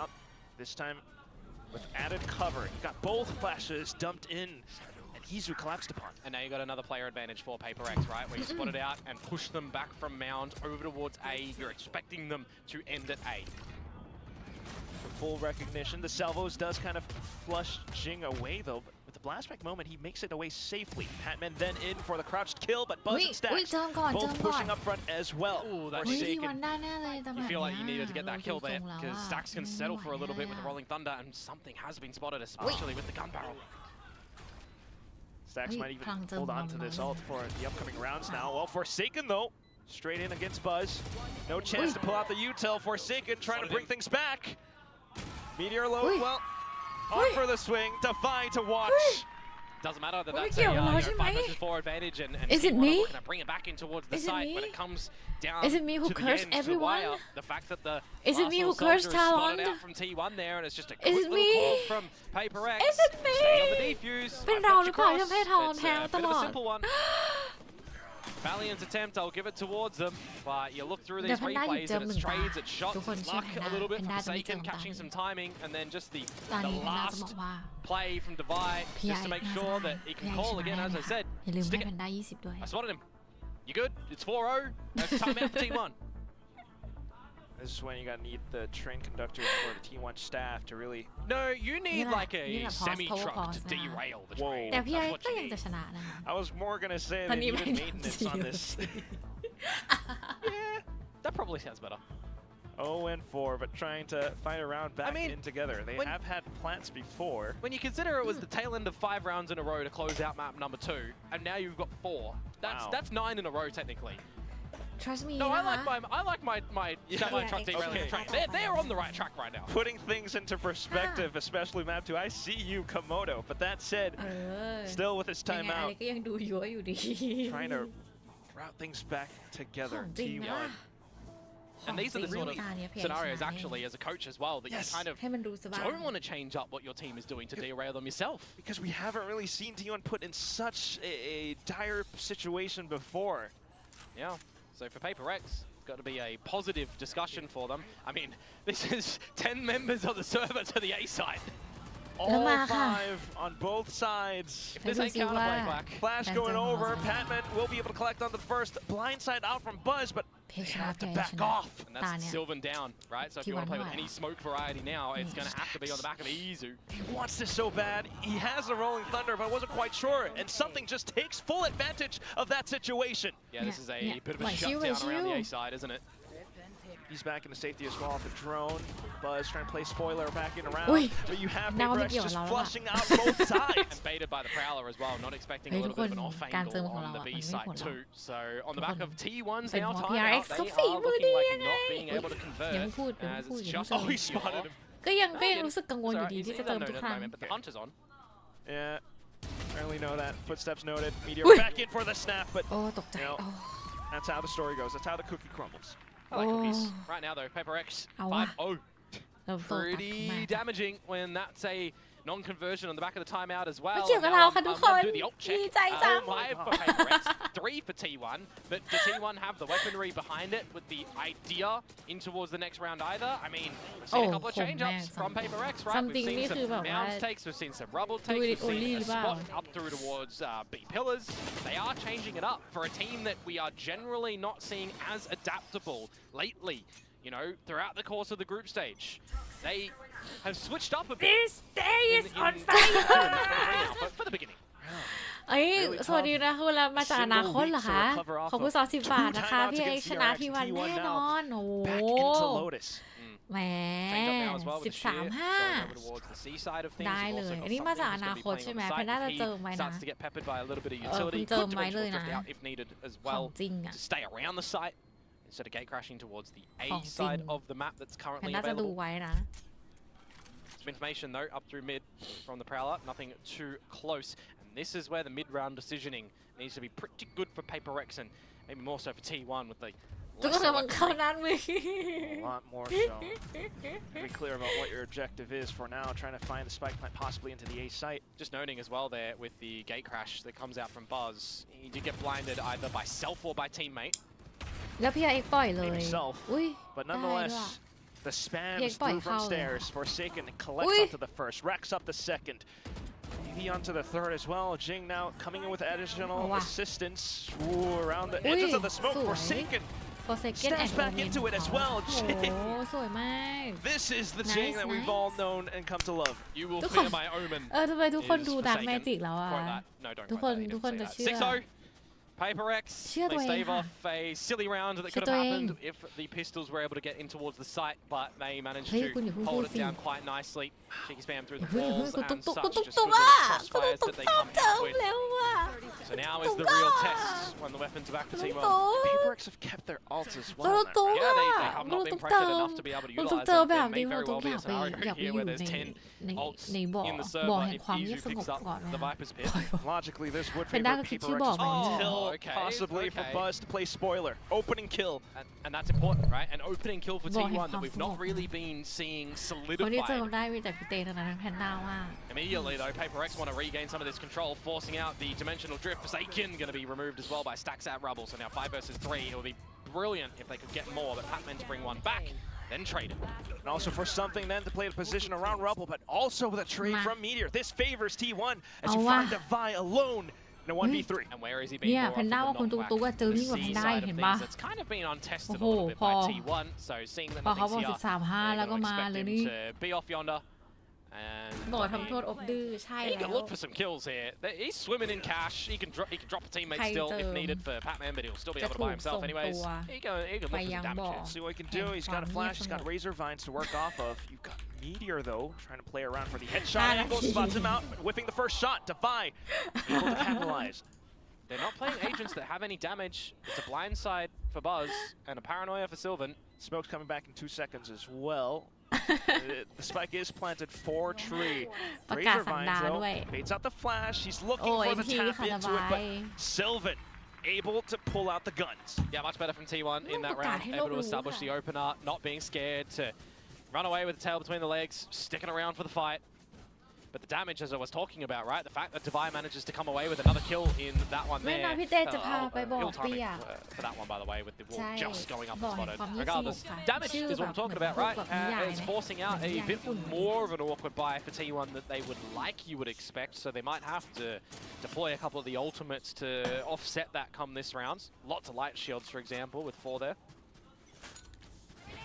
out. This time with added cover. He got both flashes dumped in. And Izu collapsed upon. And now you got another player advantage for PRX, right? Where you spot it out and push them back from Mound over towards A. You're expecting them to end at A. For full recognition, the Salvos does kind of flush Jing away though. But with the blastback moment, he makes it away safely. Patman then in for the crouched kill, but Buzz and Stacks both pushing up front as well. Ooh, that's Forsaken. You feel like you needed to get that kill there because Stacks can settle for a little bit with the Rolling Thunder, and something has been spotted, especially with the gun barrel. Stacks might even hold on to this ult for the upcoming rounds now. Well, Forsaken though, straight in against Buzz. No chance to pull out the util. Forsaken trying to bring things back. Meteor load, well, on for the swing. Defy to watch. Doesn't matter that that's a 5 versus 4 advantage, and is it me? Gonna bring it back in towards the site when it comes down. Is it me who cursed everyone? The fact that the is it me who cursed Talon? Out from T1 there, and it's just a quick little call from PRX. Is it me? Stay on the defuse. เป็นเราหรือเปล่าที่ทำให้ทอนแพ้ตลอด simple one. Valiant attempt, I'll give it towards them, but you look through these replays and it's trades, it's shots, it's luck a little bit from Forsaken, catching some timing, and then just the last play from Divide, just to make sure that he can call again, as I said. Stick it. I spotted him. You good? It's 4-0. That's timeout for T1. This is when you gotta need the train conductors for the T1 staff to really... No, you need like a semi-truck to derail the train. That's what you need. I was more gonna say they needed maintenance on this. Yeah, that probably sounds better. 0-4, but trying to find a round back in together. They have had plants before. When you consider it was the tail end of 5 rounds in a row to close out map number 2, and now you've got 4. That's 9 in a row technically. Trust me. No, I like my semi-truck derailing train. They're on the right track right now. Putting things into perspective, especially map 2. I see you, Komodo. But that said, still with his timeout, trying to route things back together. T1. And these are the sort of scenarios, actually, as a coach as well, that you kind of don't want to change up what your team is doing to derail them yourself. Because we haven't really seen T1 put in such a dire situation before. Yeah. So for PRX, got to be a positive discussion for them. I mean, this is 10 members of the server to the A side. All 5 on both sides. If this ain't counterplay back. Flash going over. Patman will be able to collect on the first. Blindside out from Buzz, but they have to back off. And that's Sylvan down, right? So if you want to play with any smoke variety now, it's going to have to be on the back of Izu. He wants this so bad. He has a Rolling Thunder, but I wasn't quite sure. And something just takes full advantage of that situation. Yeah, this is a bit of a shutdown around the A side, isn't it? He's back into safety as well off the drone. Buzz trying to play spoiler back in around. But you have PRX just flushing out both sides. And baited by the Prowler as well, not expecting a little bit of an off angle on the B side too. So on the back of T1's now timeout, they are looking like not being able to convert as it's just he spotted him. ก็ยังรู้สึกกังวลอยู่ดีที่จะเติมทุกครั้ง But the Hunter's on. Yeah, I only know that. Footsteps noted. Meteor back in for the snap, but you know, that's how the story goes. That's how the cookie crumbles. I like cookies. Right now though, PRX 5-0. Pretty damaging when that's a non-conversion on the back of the timeout as well. I'm going to do the ult check. 5 for PRX, 3 for T1. But does T1 have the weaponry behind it with the idea in towards the next round either? I mean, we've seen a couple of change-ups from PRX, right? We've seen some mounds takes, we've seen some rubble takes, we've seen a spot up through towards B pillars. They are changing it up for a team that we are generally not seeing as adaptable lately. You know, throughout the course of the group stage. They have switched up a bit. This day is on fire! But for the beginning. สวัสดีนะคุณแล้วมาจากอนาคตเหรอคะขอบคุณ10 บาทนะคะพี่เอกชนะที่วันแน่นอนโอ้โหแหม13-5ได้เลยอันนี้มาจากอนาคตใช่ไหมเพนน่าจะเจอไหมนะคุณเจอไหมเลยนะของจริงอ่ะ Instead of gate crashing towards the A side of the map that's currently available. น่าจะดูไว้นะ Some information though up through mid from the Prowler, nothing too close. And this is where the mid-round decisioning needs to be pretty good for PRX and maybe more so for T1 with the a lot more so. Be clear about what your objective is for now, trying to find the spike plant possibly into the A site. Just noting as well there with the gate crash that comes out from Buzz, he did get blinded either by self or by teammate. แล้วพี่เอกปล่อยเลย But nonetheless, the spams through from stairs. Forsaken collects onto the first, racks up the second. Maybe onto the third as well. Jing now coming in with additional assistance. Ooh, around the edges of the smoke. Forsaken steps back into it as well. Jing. This is the Jing that we've all known and come to love. You will fear my omen. ทำไมทุกคนดูดักแมจิกแล้วอ่ะ No, don't ทุกคนจะเชื่อ 6-0. PRX, they stave off a silly round that could have happened if the pistols were able to get in towards the site, but they managed to hold it down quite nicely. Cheeky spam through the walls and such, just good little crossfires that they come out with. So now is the real test when the weapons are back for T1. PRX have kept their ults as well. Yeah, they have not been pressured enough to be able to utilize them. There may very well be a scenario here where there's 10 ults in the server if Izu picks up the Viper's Pit. Logically, this would favor PRX until possibly for Buzz to play spoiler. Opening kill. And that's important, right? An opening kill for T1 that we've not really been seeing solidified. Immediately, though, PRX want to regain some of this control, forcing out the dimensional drift. Forsaken going to be removed as well by Stacks at Rubble. So now 5 versus 3. It would be brilliant if they could get more, but Pac-Man to bring one back, then trade it. And also for something then to play the position around Rubble, but also with a trade from Meteor. This favors T1 as you find Devi alone in a 1v3. And where is he being brought from the C side of things? It's kind of been untested a little bit by T1. So seeing them at things here, they're going to expect him to be off yonder. And he can look for some kills here. He's swimming in cash. He can drop a teammate still if needed for Pac-Man, but he'll still be able to buy himself anyways. He can look for some damage here. See what he can do. He's got a flash. He's got Razor Vines to work off of. You've got Meteor though, trying to play around for the headshot angle. Spots him out, whipping the first shot. Defi able to capitalize. They're not playing agents that have any damage. It's a blindside for Buzz and a paranoia for Sylvan. Smoke's coming back in 2 seconds as well. The spike is planted for tree. Razor Vines though baits out the flash. He's looking for the tap into it, but Sylvan able to pull out the guns. Yeah, much better from T1 in that round. Able to establish the opener, not being scared to run away with the tail between the legs, sticking around for the fight. But the damage, as I was talking about, right? The fact that Devi manages to come away with another kill in that one there. Ill timing for that one, by the way, with the wall just going up and spotted. Regardless, damage is what I'm talking about, right? It's forcing out a bit more of an awkward buy for T1 that they would like, you would expect. So they might have to deploy a couple of the ultimates to offset that come this round. Lots of light shields, for example, with 4 there.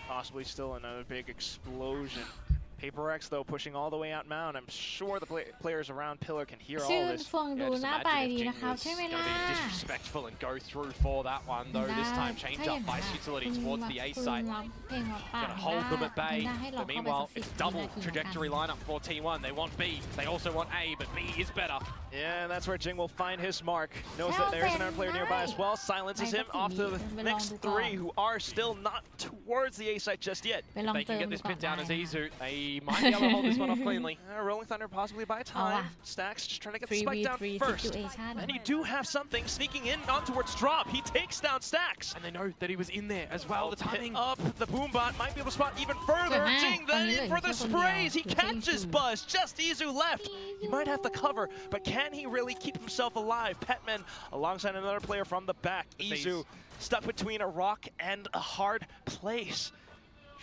Possibly still another big explosion. PRX though pushing all the way out mound. I'm sure the players around Pillar can hear all this. Just imagine if Jing was going to be disrespectful and go through for that one, though this time change up Vice utility towards the A site. Going to hold them at bay, but meanwhile it's double trajectory lineup for T1. They want B, they also want A, but B is better. Yeah, and that's where Jing will find his mark. Knows that there's another player nearby as well. Silences him off to the next 3 who are still not towards the A site just yet. If they can get this pit down as Izu, they might be able to hold this one off cleanly. Rolling Thunder possibly by time. Stacks just trying to get the spike down first. And you do have something sneaking in on towards drop. He takes down Stacks. And they know that he was in there as well. The timing up. The Boombot might be able to spot even further. Jing then in for the sprays. He catches Buzz. Just Izu left. He might have to cover, but can he really keep himself alive? Petman alongside another player from the back. Izu stuck between a rock and a hard place.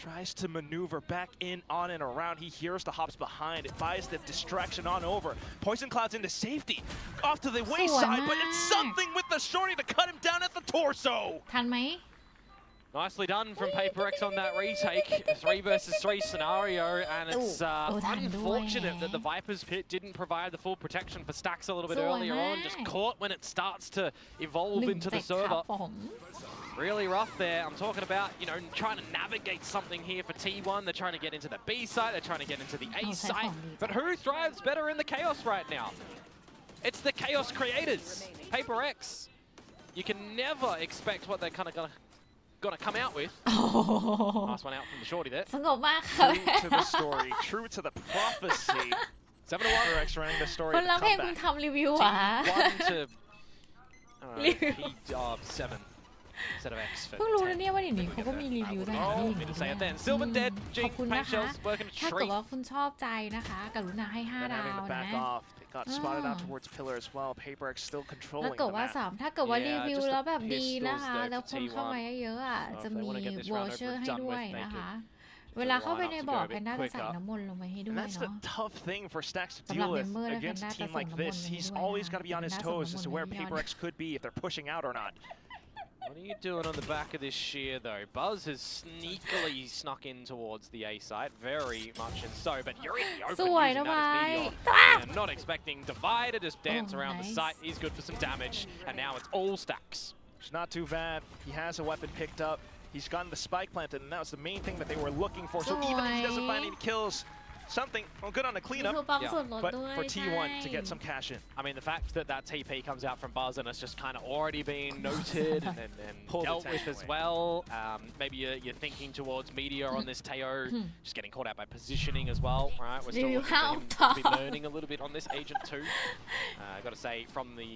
Tries to maneuver back in, on, and around. He hears the hops behind. It buys the distraction on over. Poison Cloud's into safety. Off to the wayside, but it's something with the shorty to cut him down at the torso. Nicely done from PRX on that retake. 3 versus 3 scenario, and it's unfortunate that the Viper's Pit didn't provide the full protection for Stacks a little bit earlier on. Just caught when it starts to evolve into the server. Really rough there. I'm talking about, you know, trying to navigate something here for T1. They're trying to get into the B site, they're trying to get into the A site. But who thrives better in the chaos right now? It's the chaos creators, PRX. You can never expect what they're kind of gonna come out with. Nice one out from the shorty there. True to the story, true to the prophecy. 7-1 PRX running the story. คนร้องเพลงคุณทำรีวิวอ่ะ 1 to P7 instead of X for เพิ่งรู้นะเนี่ยว่าเดี๋ยวนี้เขาก็มีรีวิวทหารผู้หญิงด้วย Sylvan dead. ขอบคุณนะคะถ้าเกิดว่าคุณชอบใจนะคะกรุณาให้5 ดาวนะ Got spotted out towards Pillar as well. PRX still แล้ว controlling เกิด the ว่า map. ถ้าเกิดว่ารีวิวแล้วแบบดีนะคะแล้วคนเข้ามาเยอะๆอ่ะจะมีวอเชอร์ให้ด้วยนะคะ เวลาเข้าไปในบ่อแพนด้าจะใส่น้ำมนต์ลงไปให้ด้วย And that's the เนาะ tough thing for Stacks to สำหรับ deal with member และ against a Panda team จะส่ง like น้ำมน this. ต์ He's ให้ด้วย always got to be on his Panda ส่ง toes น้ำม as น to ต์ where ให้ยอด PRX could be if they're pushing out or not. What are you doing on the back of this shear, though? Buzz has sneakily snuck in towards the A site, very much and so, but you're in the open สวย using นะ that ไว้ as meteor. And not expecting Divide to just dance Oh, around the nice. site. He's good for some damage, and now it's all Stacks. It's not too bad. He has a weapon picked up. He's gotten the spike planted, and that was the main thing that they were looking for. So even if he doesn't find any kills, something good on the มี cleanup. คูปอง Yeah. ส่วนลด But ด้วย for ใช่ T1 to get some cash in. I mean, the fact that that TP comes out from Buzz and it's just kind of already been noted and Pulled dealt with attention as away. well. Maybe you're thinking towards Meteor on this Teo, just getting caught out by positioning as well, right? We're still looking for him to be learning a little bit on this Agent 2. I got to say, from the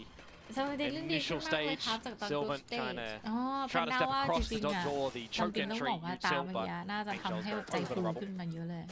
สวัสดีเล่นดีขึ้น initial มากเลย stage, ครับจากตอนดู Sylvan สเตจ trying to อ๋อแพ try น to ด้า step ว่า across จ to ริงๆ dodge อ่ะ all the จำ choke เป็นต้อง entry บอกว่าตาม util, เมื่อ but กี้น่าจะทำให้แบบใจฟูขึ้นมาเยอะเลย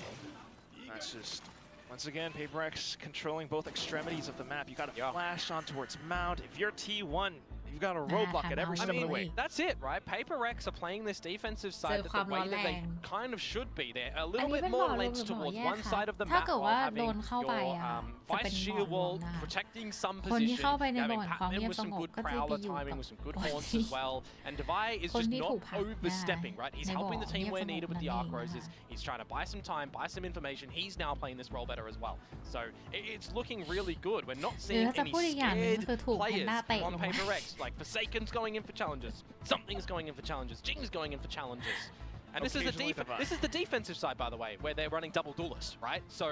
That's just, once again, PRX controlling both extremities of the map. You got to flash on towards Mount. If you're T1, you've got a roadblock at every I step of the way. that's it, right? PRX are playing this defensive side that the way that they kind of should be. They're a little bit more lengths towards one side of the ถ้า map เกิด while ว่า having โดนเข้าไป your อ่ะจะเป็น vice บ่อ shield รว wall มนะ protecting some คนที่ position. เข้าไปในบ่อ Having แห่งความ Patman เงียบ with ส some งบ good ก็จะไป prowler อยู่ timing กับ with some good คน haunts ที่ as well. And Divide is คน just ที่ not ถูกผลัก overstepping, right? He's ในบ่อ helping the เงี team ยบส where งบ needed with นั่น the เอง arc นะ roses. คะ He's trying to buy some time, buy some information. He's now playing this role better as well. So it's looking really good. We're not หรือ seeing ถ้าจะ any พูดอีกอย่างหนึง scared คือถูกแพน players ด้าเตะล on งมา PRX. Like Forsaken's going in for challenges. Something's going in for challenges. Jing's going in for challenges. And this is the defensive side, by the way, where they're running double duelists, right? So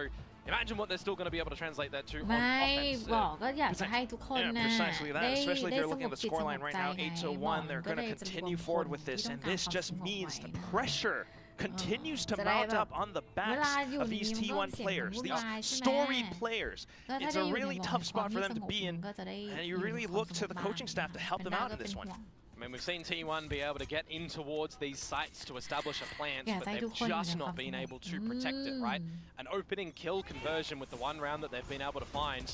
imagine what they're still going to be able to translate that to on ไม่ offense. บอกก็อยากจะให้ทุกคน Yeah, นะ precisely that. ได้ Especially if ได้ you're ส looking ง at บ the จิตสง scoreline บ right ใจ now, ไง 8 to บอก 1. They're ก็ going เล to ยจะรว continue มคน forward with ที่ this, ต้อง and การ this ความ just สงบ means ไว้ the นะ pressure continues to จะได้ mount แบบ up on the เวลา backs อยู่ of ใน these นี้มันก็ T1 เสียง players, วุ่น these วายใช่ไหม storied players. ก็ถ้า It's ได้ a อยู่ใน really บ่อ tough แห่งความ spot for เงียบ them ส to งบ be มั in, นก็จะได้ and อ you ยู่ใน really ความ look ส to งบ the บ้าง coaching staff to help แพ them นด้า out ก็ in เป็น this ห่ one. วง I mean, we've seen T1 be able to get in towards these sites to establish a plant, Yeah, but they they've do just point not out been something. able to protect it, right? An opening kill conversion with the one round that they've been able to find.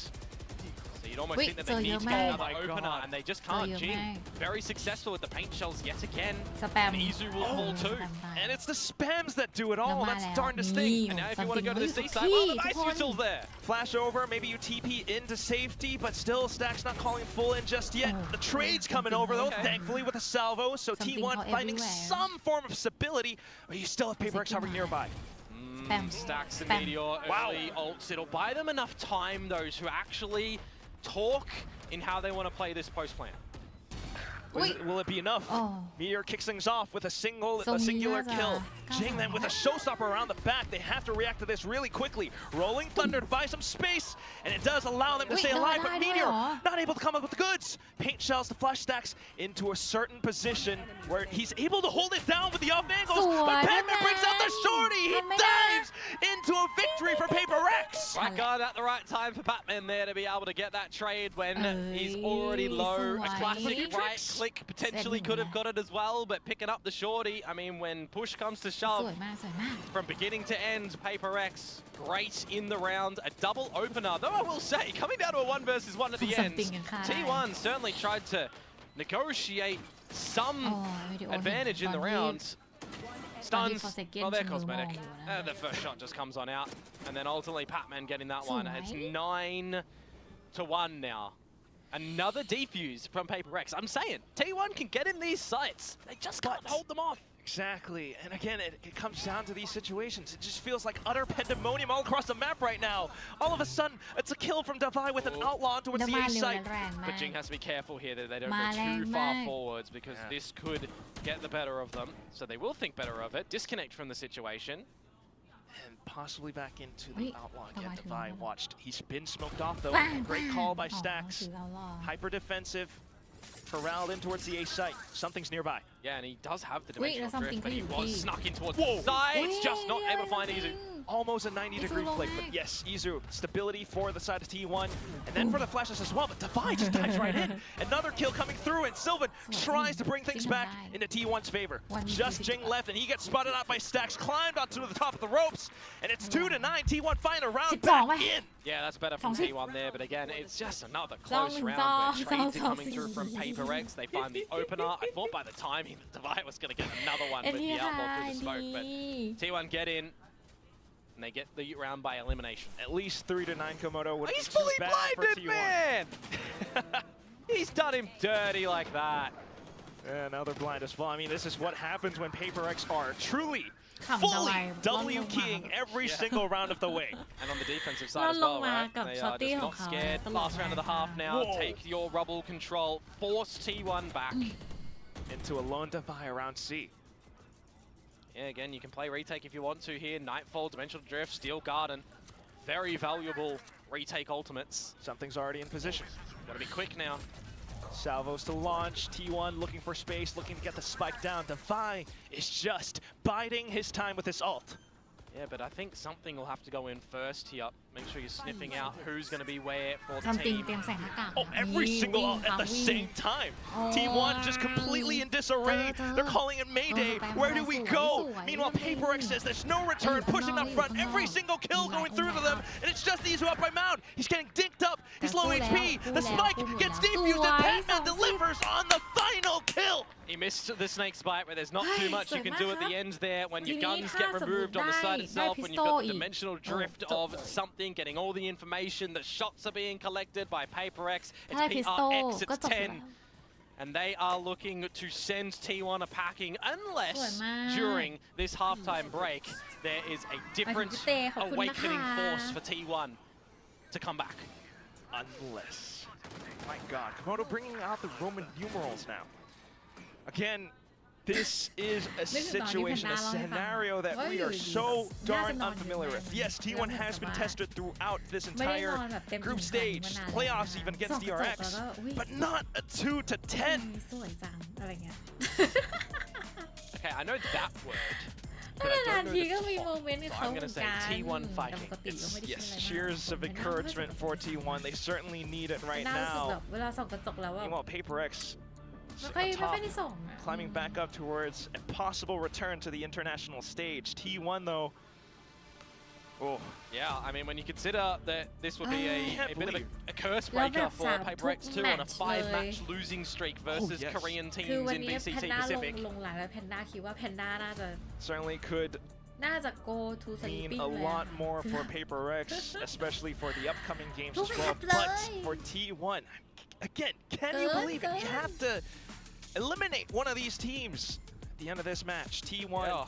So you'd almost Wait, think that so they need you're to get mad. another Oh my opener, God. and they just So can't. you're Jing, mad. very successful with the paint shells yet again. สแปม And Izu will fall too. And it's the spams that do it แล้ว all. มา That's แล้ว the darndest นี่ thing. And now if ซั you ม want ติ to ง go to เฮ้ the ยทุก seaside, ที่ well, the ทุก ice คน util's there. Flash over, maybe you TP into safety, but still Stack's not calling full in just yet. Oh, The trade's coming something over though, okay. thankfully with a salvo, so Something T1 for finding everywhere. some form of stability, but you still have PRX hovering Tequila. nearby. Spam. Stacks and Spam. Meteor early ults. It'll buy them enough time, though, to actually talk in how they want to play this post plan. Will it be enough? Oh. Meteor kicks things off with a singular Meteor kill. is Jing then with a showstopper around the back. They have to react to this really quickly. Rolling Thunder to buy some space, and it does allow them to Wait, stay no, alive, no, but no, Meteor no. not able to come up with the goods. Paint shells to flash Stacks into a certain position where he's able to hold it down with the off angles, but Padman brings out the shorty. He dives into a victory for PRX. Right guard at the right time for Batman there to be able to get that trade when he's already low. A classic right click potentially could have got it as well, but picking up the shorty, I mean, when push comes to ส shove, วยมากสวยมาก from beginning to end, PRX great in the round. A double opener, though I will say, coming down to a 1v1 at the end, Something in Kai. T1 certainly tried to negotiate some advantage in the round. Stuns, well, they're cosmetic. The first shot just comes on out, and then ultimately Patman getting that one. It's 9-1 now. Another defuse from PRX. I'm saying, T1 can get in these sites. They just can't hold them off. Exactly, and again, it comes down to these situations. It just feels like utter pandemonium all across the map right now. All of a sudden, it's a kill from Divide with an outlaw towards the A มาเร็ว site. และแรงมา But ก Jing has to be careful here that they don't go มาแรง too far มาก forwards because this could get the better of them. So they will think better of it, disconnect from the situation. And possibly back into the Wait, outlaw no, again. I Divide don't know. watched. He's been smoked off though. Bang, Great bang. call by อ๋อ Stacks. ถือเรารอ Hyper defensive. Corralled in towards the A site. Something's nearby. Yeah, and he does have the Wait, dimensional there's something drift, but he for you, was P. snuck in towards Whoa. the sides, Wait, just not able to find yeah, Izu. yeah. almost a 90-degree flick, but yes, Izu, stability for the side of T1, and then for the flashes as well, but Divine just dives right in. Another kill coming through, and Sylvan tries to bring things back into T1's favor. Just Jing left, and he gets spotted out by Stacks, climbed onto the top of the ropes, and it's 2-9, T1 find a round back in. Yeah, that's better from T1 there, but again, it's just another close round where trades are coming through from PRX. They find the opener. I thought by the timing that Divine was going to get another one with the outlaw through the smoke, but T1 get in, and they get the round by elimination. At least 3-9 Komodo would He's fully blinded, man! He's done him dirty like that. And now they're blind as well. I mean, this is what happens when PRX are truly fully W-keying every single round of the way. And on the defensive side as well, right? They are just not scared. Last round of the half now. Whoa. Take your rubble control. Force T1 back. Into a lone Defy around C. Yeah, again, you can play retake if you want to here. Nightfall, Dimensional Drift, Steel Garden. Very valuable retake ultimates. Something's already in position. Gotta be quick now. Salvos to launch, T1 looking for space, looking to get the spike down. Defy is just biding his time with this ult. Yeah, but I think something will have to go in first here. Make sure you're sniffing out who's going to be where for the team. Oh, every single ult at the same time. T1 just completely in disarray. They're calling it Mayday. Where do we go? Meanwhile, PRX says there's no return, pushing up front. Every single kill going through to them. And it's just Izu up by Mound. He's getting dinked up. He's low HP. The spike gets defused and Batman delivers on the final kill. He missed the snake's bite, but there's not too much you can do at the end there when your guns get removed on the side itself, when you've got the dimensional drift of something, getting all the information, the shots are being collected by PRX, it's PRX, it's 10. And they are looking to send T1 a packing unless during this halftime break there is a different awakening force for T1 to come back. Unless. My God, Komodo bringing out the Roman numerals now. Again, this is a situation, a scenario that we are so darn unfamiliar with. Yes, T1 has been tested throughout this entire group stage, playoffs even against DRX, but not a 2-10. Okay, I know that word. I'm gonna say T1 fighting. Yes, cheers of encouragement for T1. They certainly need it right now. Meanwhile, PRX climbing back up towards a possible return to the international stage. T1 though, oh. Yeah, I mean, when you consider that this would be a bit of a curse breaker for PRX 2 on a 5-match losing streak versus Korean teams in VCT Pacific. Certainly could mean a lot more for PRX, especially for the upcoming games as well. But for T1, again, can you believe it? You have to eliminate one of these teams at the end of this match. T1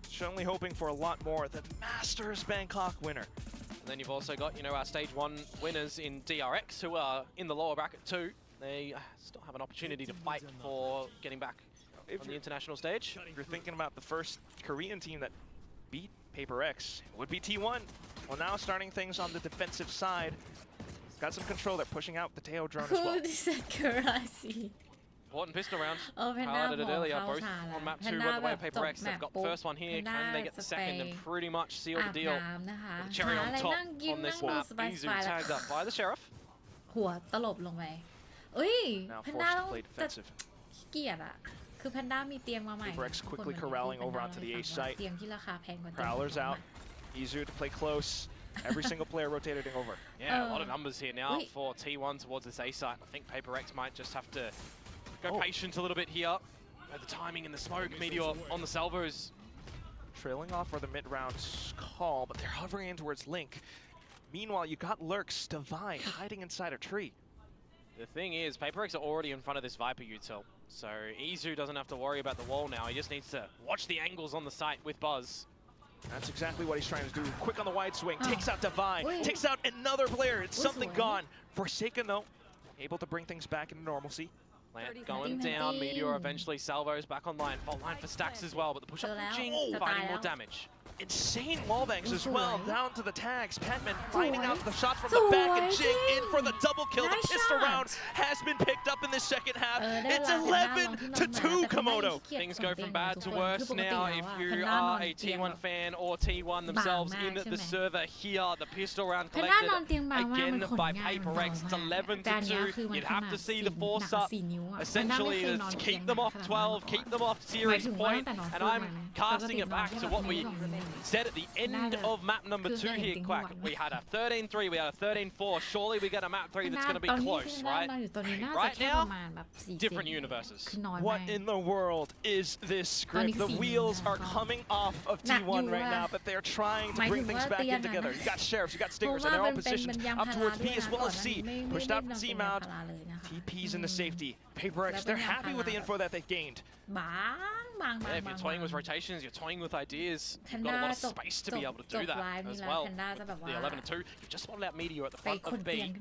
certainly hoping for a lot more. The Masters Bangkok winner. And then you've also got, you know, our stage 1 winners in DRX who are in the lower bracket too. They still have an opportunity to fight for getting back on the international stage. If you're thinking about the first Korean team that beat PRX, it would be T1. Well, now starting things on the defensive side. Got some control. They're pushing out the Teo drone as well. Important pistol round. Highlighted it earlier, both on map 2 by the way of PRX. They've got the first one here. Can they get the second and pretty much seal the deal? With the cherry on top on this map. Izu tagged up by the Sheriff. หัวตลบลงไปเอ้ย Now แพนด้า forced ต้ to อง play จะ defensive. ขี้เกียจอะคือแพนด้ามีเตียงมาใหม่ PRX quickly corralling over onto the A site. เตียงที่ราคาแพงกว่า Prowlers out. Izu to play close. Every single player rotating over. Yeah, a lot of numbers here now for T1 towards this A site. I think PRX might just have to go patient a little bit here. At the timing in the smoke, Meteor on the salvos. Trailing off for the mid-round call, but they're hovering in towards Link. Meanwhile, you got Lurks, Divine hiding inside a tree. The thing is, PRX are already in front of this Viper util, so Izu doesn't have to worry about the wall now. He just needs to watch the angles on the site with Buzz. That's exactly what he's trying to do. Quick on the wide swing, takes out Divine, takes out another player. It's something gone. Forsaken though, able to bring things back into normalcy. Plant going down, Meteor eventually salvos back online. Fault line for Stacks as well, but the push-up from Jing finding more damage. insane wallbangs as well, down to the tags. Penman finding out the shots from the back, and Jing in for the double kill. The pistol round has been picked up in the second half. It's 11-2, Komodo. Things go from bad to worse now. If you are a T1 fan or T1 themselves in the server here, the pistol round collected again by PRX. It's 11-2. You'd have to see the force up. Essentially, is keep them off 12, keep them off series point, and I'm casting it back to what we said at the end of map number 2 here, Quack. We had a 13-3, we had a 13-4. Surely we get a map 3 that's going to be close, right? Right now, different universes. What in the world is this script? The wheels are coming off of T1 right now, but they're trying to bring things back in together. You got Sheriffs, you got Stingers, and they're all positioned up towards B as well as C. Pushed out from C mount. TP's in the safety. PRX, they're happy with the info that they've gained. Yeah, if you're toying with rotations, you're toying with ideas, you've got a lot of space to be able to do that as well. The 11-2, you've just spotted out Meteor at the front of B. And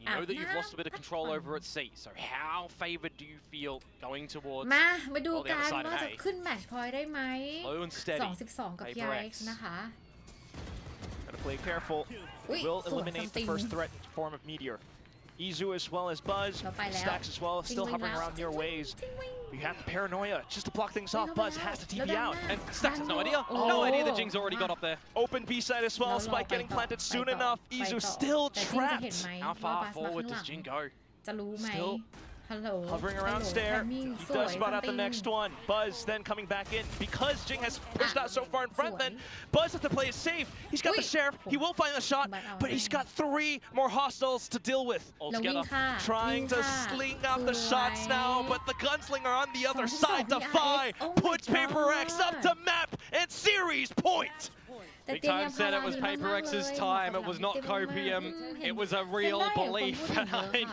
you know that you've lost a bit of control over at C. So how favored do you feel going towards มาดูกันว่าจะขึ้นแมตช์พอยต์ได้ไหม Low and steady. 22 กับ PRX นะคะ Gotta play careful. Will eliminate the first threat in the form of Meteor. Izu as well as Buzz, Stacks as well, still hovering around near ways. You have the paranoia just to block things off. Buzz has to TP out. And Stacks has no idea. No idea that Jing's already got up there. Open B side as well. Spike getting planted soon enough. Izu still trapped. How far forward does Jing go? Still hovering around stair. He does spot out the next one. Buzz then coming back in. Because Jing has pushed out so far in front, then Buzz has to play it safe. He's got the Sheriff. He will find the shot, but he's got 3 more hostiles to deal with. Altogether. Trying to sling out the shots now, but the gunslinger on the other side, Defy, puts PRX up to map and series point. Big Time said it was PRX's time, it was not copium, it was a real belief.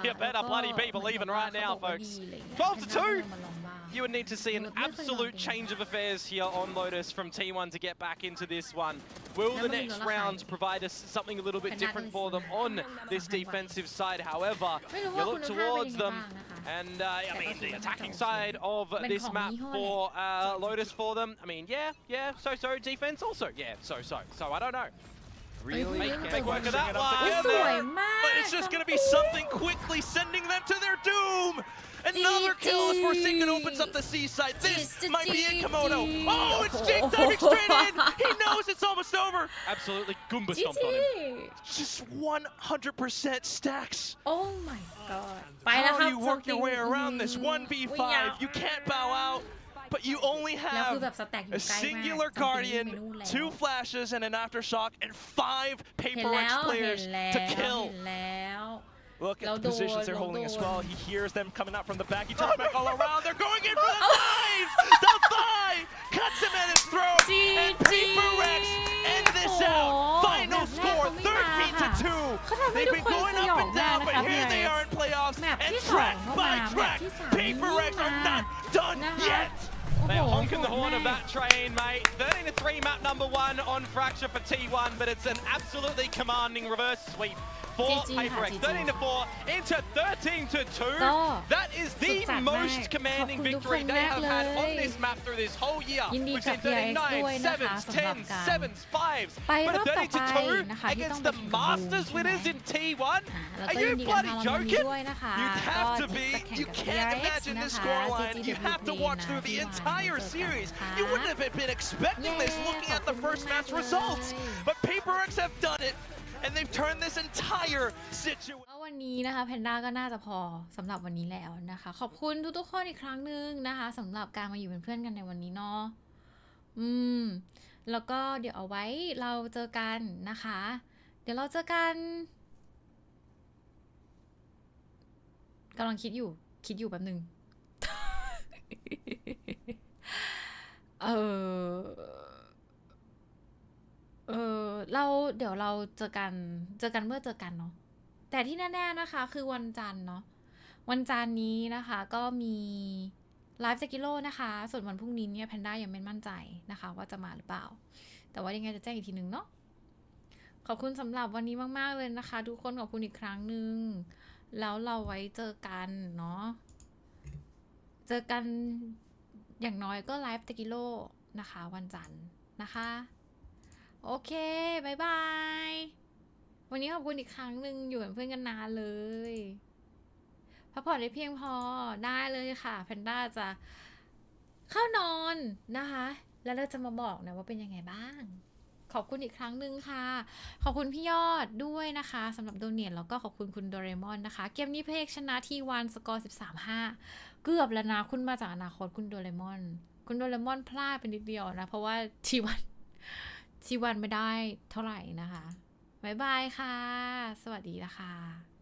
You better bloody be believing right now, folks. 12-2! You would need to see an absolute change of affairs here on Lotus from T1 to get back into this one. Will the next rounds provide us something a little bit different for them on this defensive side? However, you look towards them, and I mean, the attacking side of this map for Lotus for them, I mean, yeah, so. Defense also, yeah, so. So I don't know. Really make work of that one. But it's just going to be something quickly sending them to their doom. Another kill as Forsaken opens up the C side. This might be it, Komodo. Oh, it's Jing diving straight in. He knows it's almost over. Absolutely, Goomba stomped on him. Just 100% Stacks. Oh my god. How do you work your way around this 1v5? You can't bow out. But you only have a singular Guardian, 2 flashes and an Aftershock, and 5 PRX players to kill. Look at the positions they're holding as well. He hears them coming out from the back. He jumps back all around. They're going in for the knives! The thigh cuts him at his throat, and PRX end this out. Final score, 13-2. They've been going up and down, but here they are in playoffs, and track by track, PRX are not done yet. They're honking the horn of that train, mate. 13-3 map number 1 on Fracture for T1, but it's an absolutely commanding reverse sweep for PRX. 13-4 into 13-2. That is the most commanding victory they have had on this map through this whole year. We've seen 39, 7s, 10s, 7s, 5s. But a 32 against the Masters winners in T1? Are you bloody joking? You'd have to be. You can't imagine this scoreline. You have to watch through the entire series. You wouldn't have been expecting this looking at the first match results. But PRX have done it. And they've turned this entire situation. วันนี้นะคะแพนด้าก็น่าจะพอสำหรับวันนี้แล้วนะคะขอบคุณทุกๆคนอีกครั้งหนึ่งนะคะสำหรับการมาอยู่เป็นเพื่อนกันในวันนี้เนาะแล้วก็เดี๋ยวเอาไว้เราเจอกันนะคะเดี๋ยวเราเจอกันกำลังคิดอยู่แป๊บนึงเดี๋ยวเราเจอกันเมื่อเจอกันเนาะแต่ที่แน่ๆนะคะคือวันจันทร์เนาะวันจันทร์นี้นะคะก็มีไลฟ์จากกิโลนะคะส่วนวันพรุ่งนี้เนี่ยแพนด้ายังไม่มั่นใจนะคะว่าจะมาหรือเปล่าแต่ว่ายังไงจะแจ้งอีกทีนึงเนาะขอบคุณสำหรับวันนี้มากๆเลยนะคะทุกคนขอบคุณอีกครั้งนึงแล้วเราไว้เจอกันเนาะเจอกันอย่างน้อยก็ไลฟ์จากกิโลนะคะวันจันทร์นะคะ โอเคบายบายวันนี้ขอบคุณอีกครั้งหนึ่งอยู่เป็นเพื่อนกันนานเลยพักผ่อนได้เพียงพอได้เลยค่ะแพนด้าจะเข้านอนนะคะแล้วเราจะมาบอกนะว่าเป็นยังไงบ้างขอบคุณอีกครั้งหนึ่งค่ะขอบคุณพี่ยอดด้วยนะคะสำหรับโดเนทแล้วก็ขอบคุณคุณโดเรมอนนะคะเกมนี้เพกชนะทีวันสกอร์ 13-5 เกือบแล้วนะคุณมาจากอนาคตคุณโดเรมอนพลาดไปนิดเดียวนะเพราะว่าทีวันไม่ได้เท่าไหร่นะคะบ๊ายบายค่ะสวัสดีนะคะ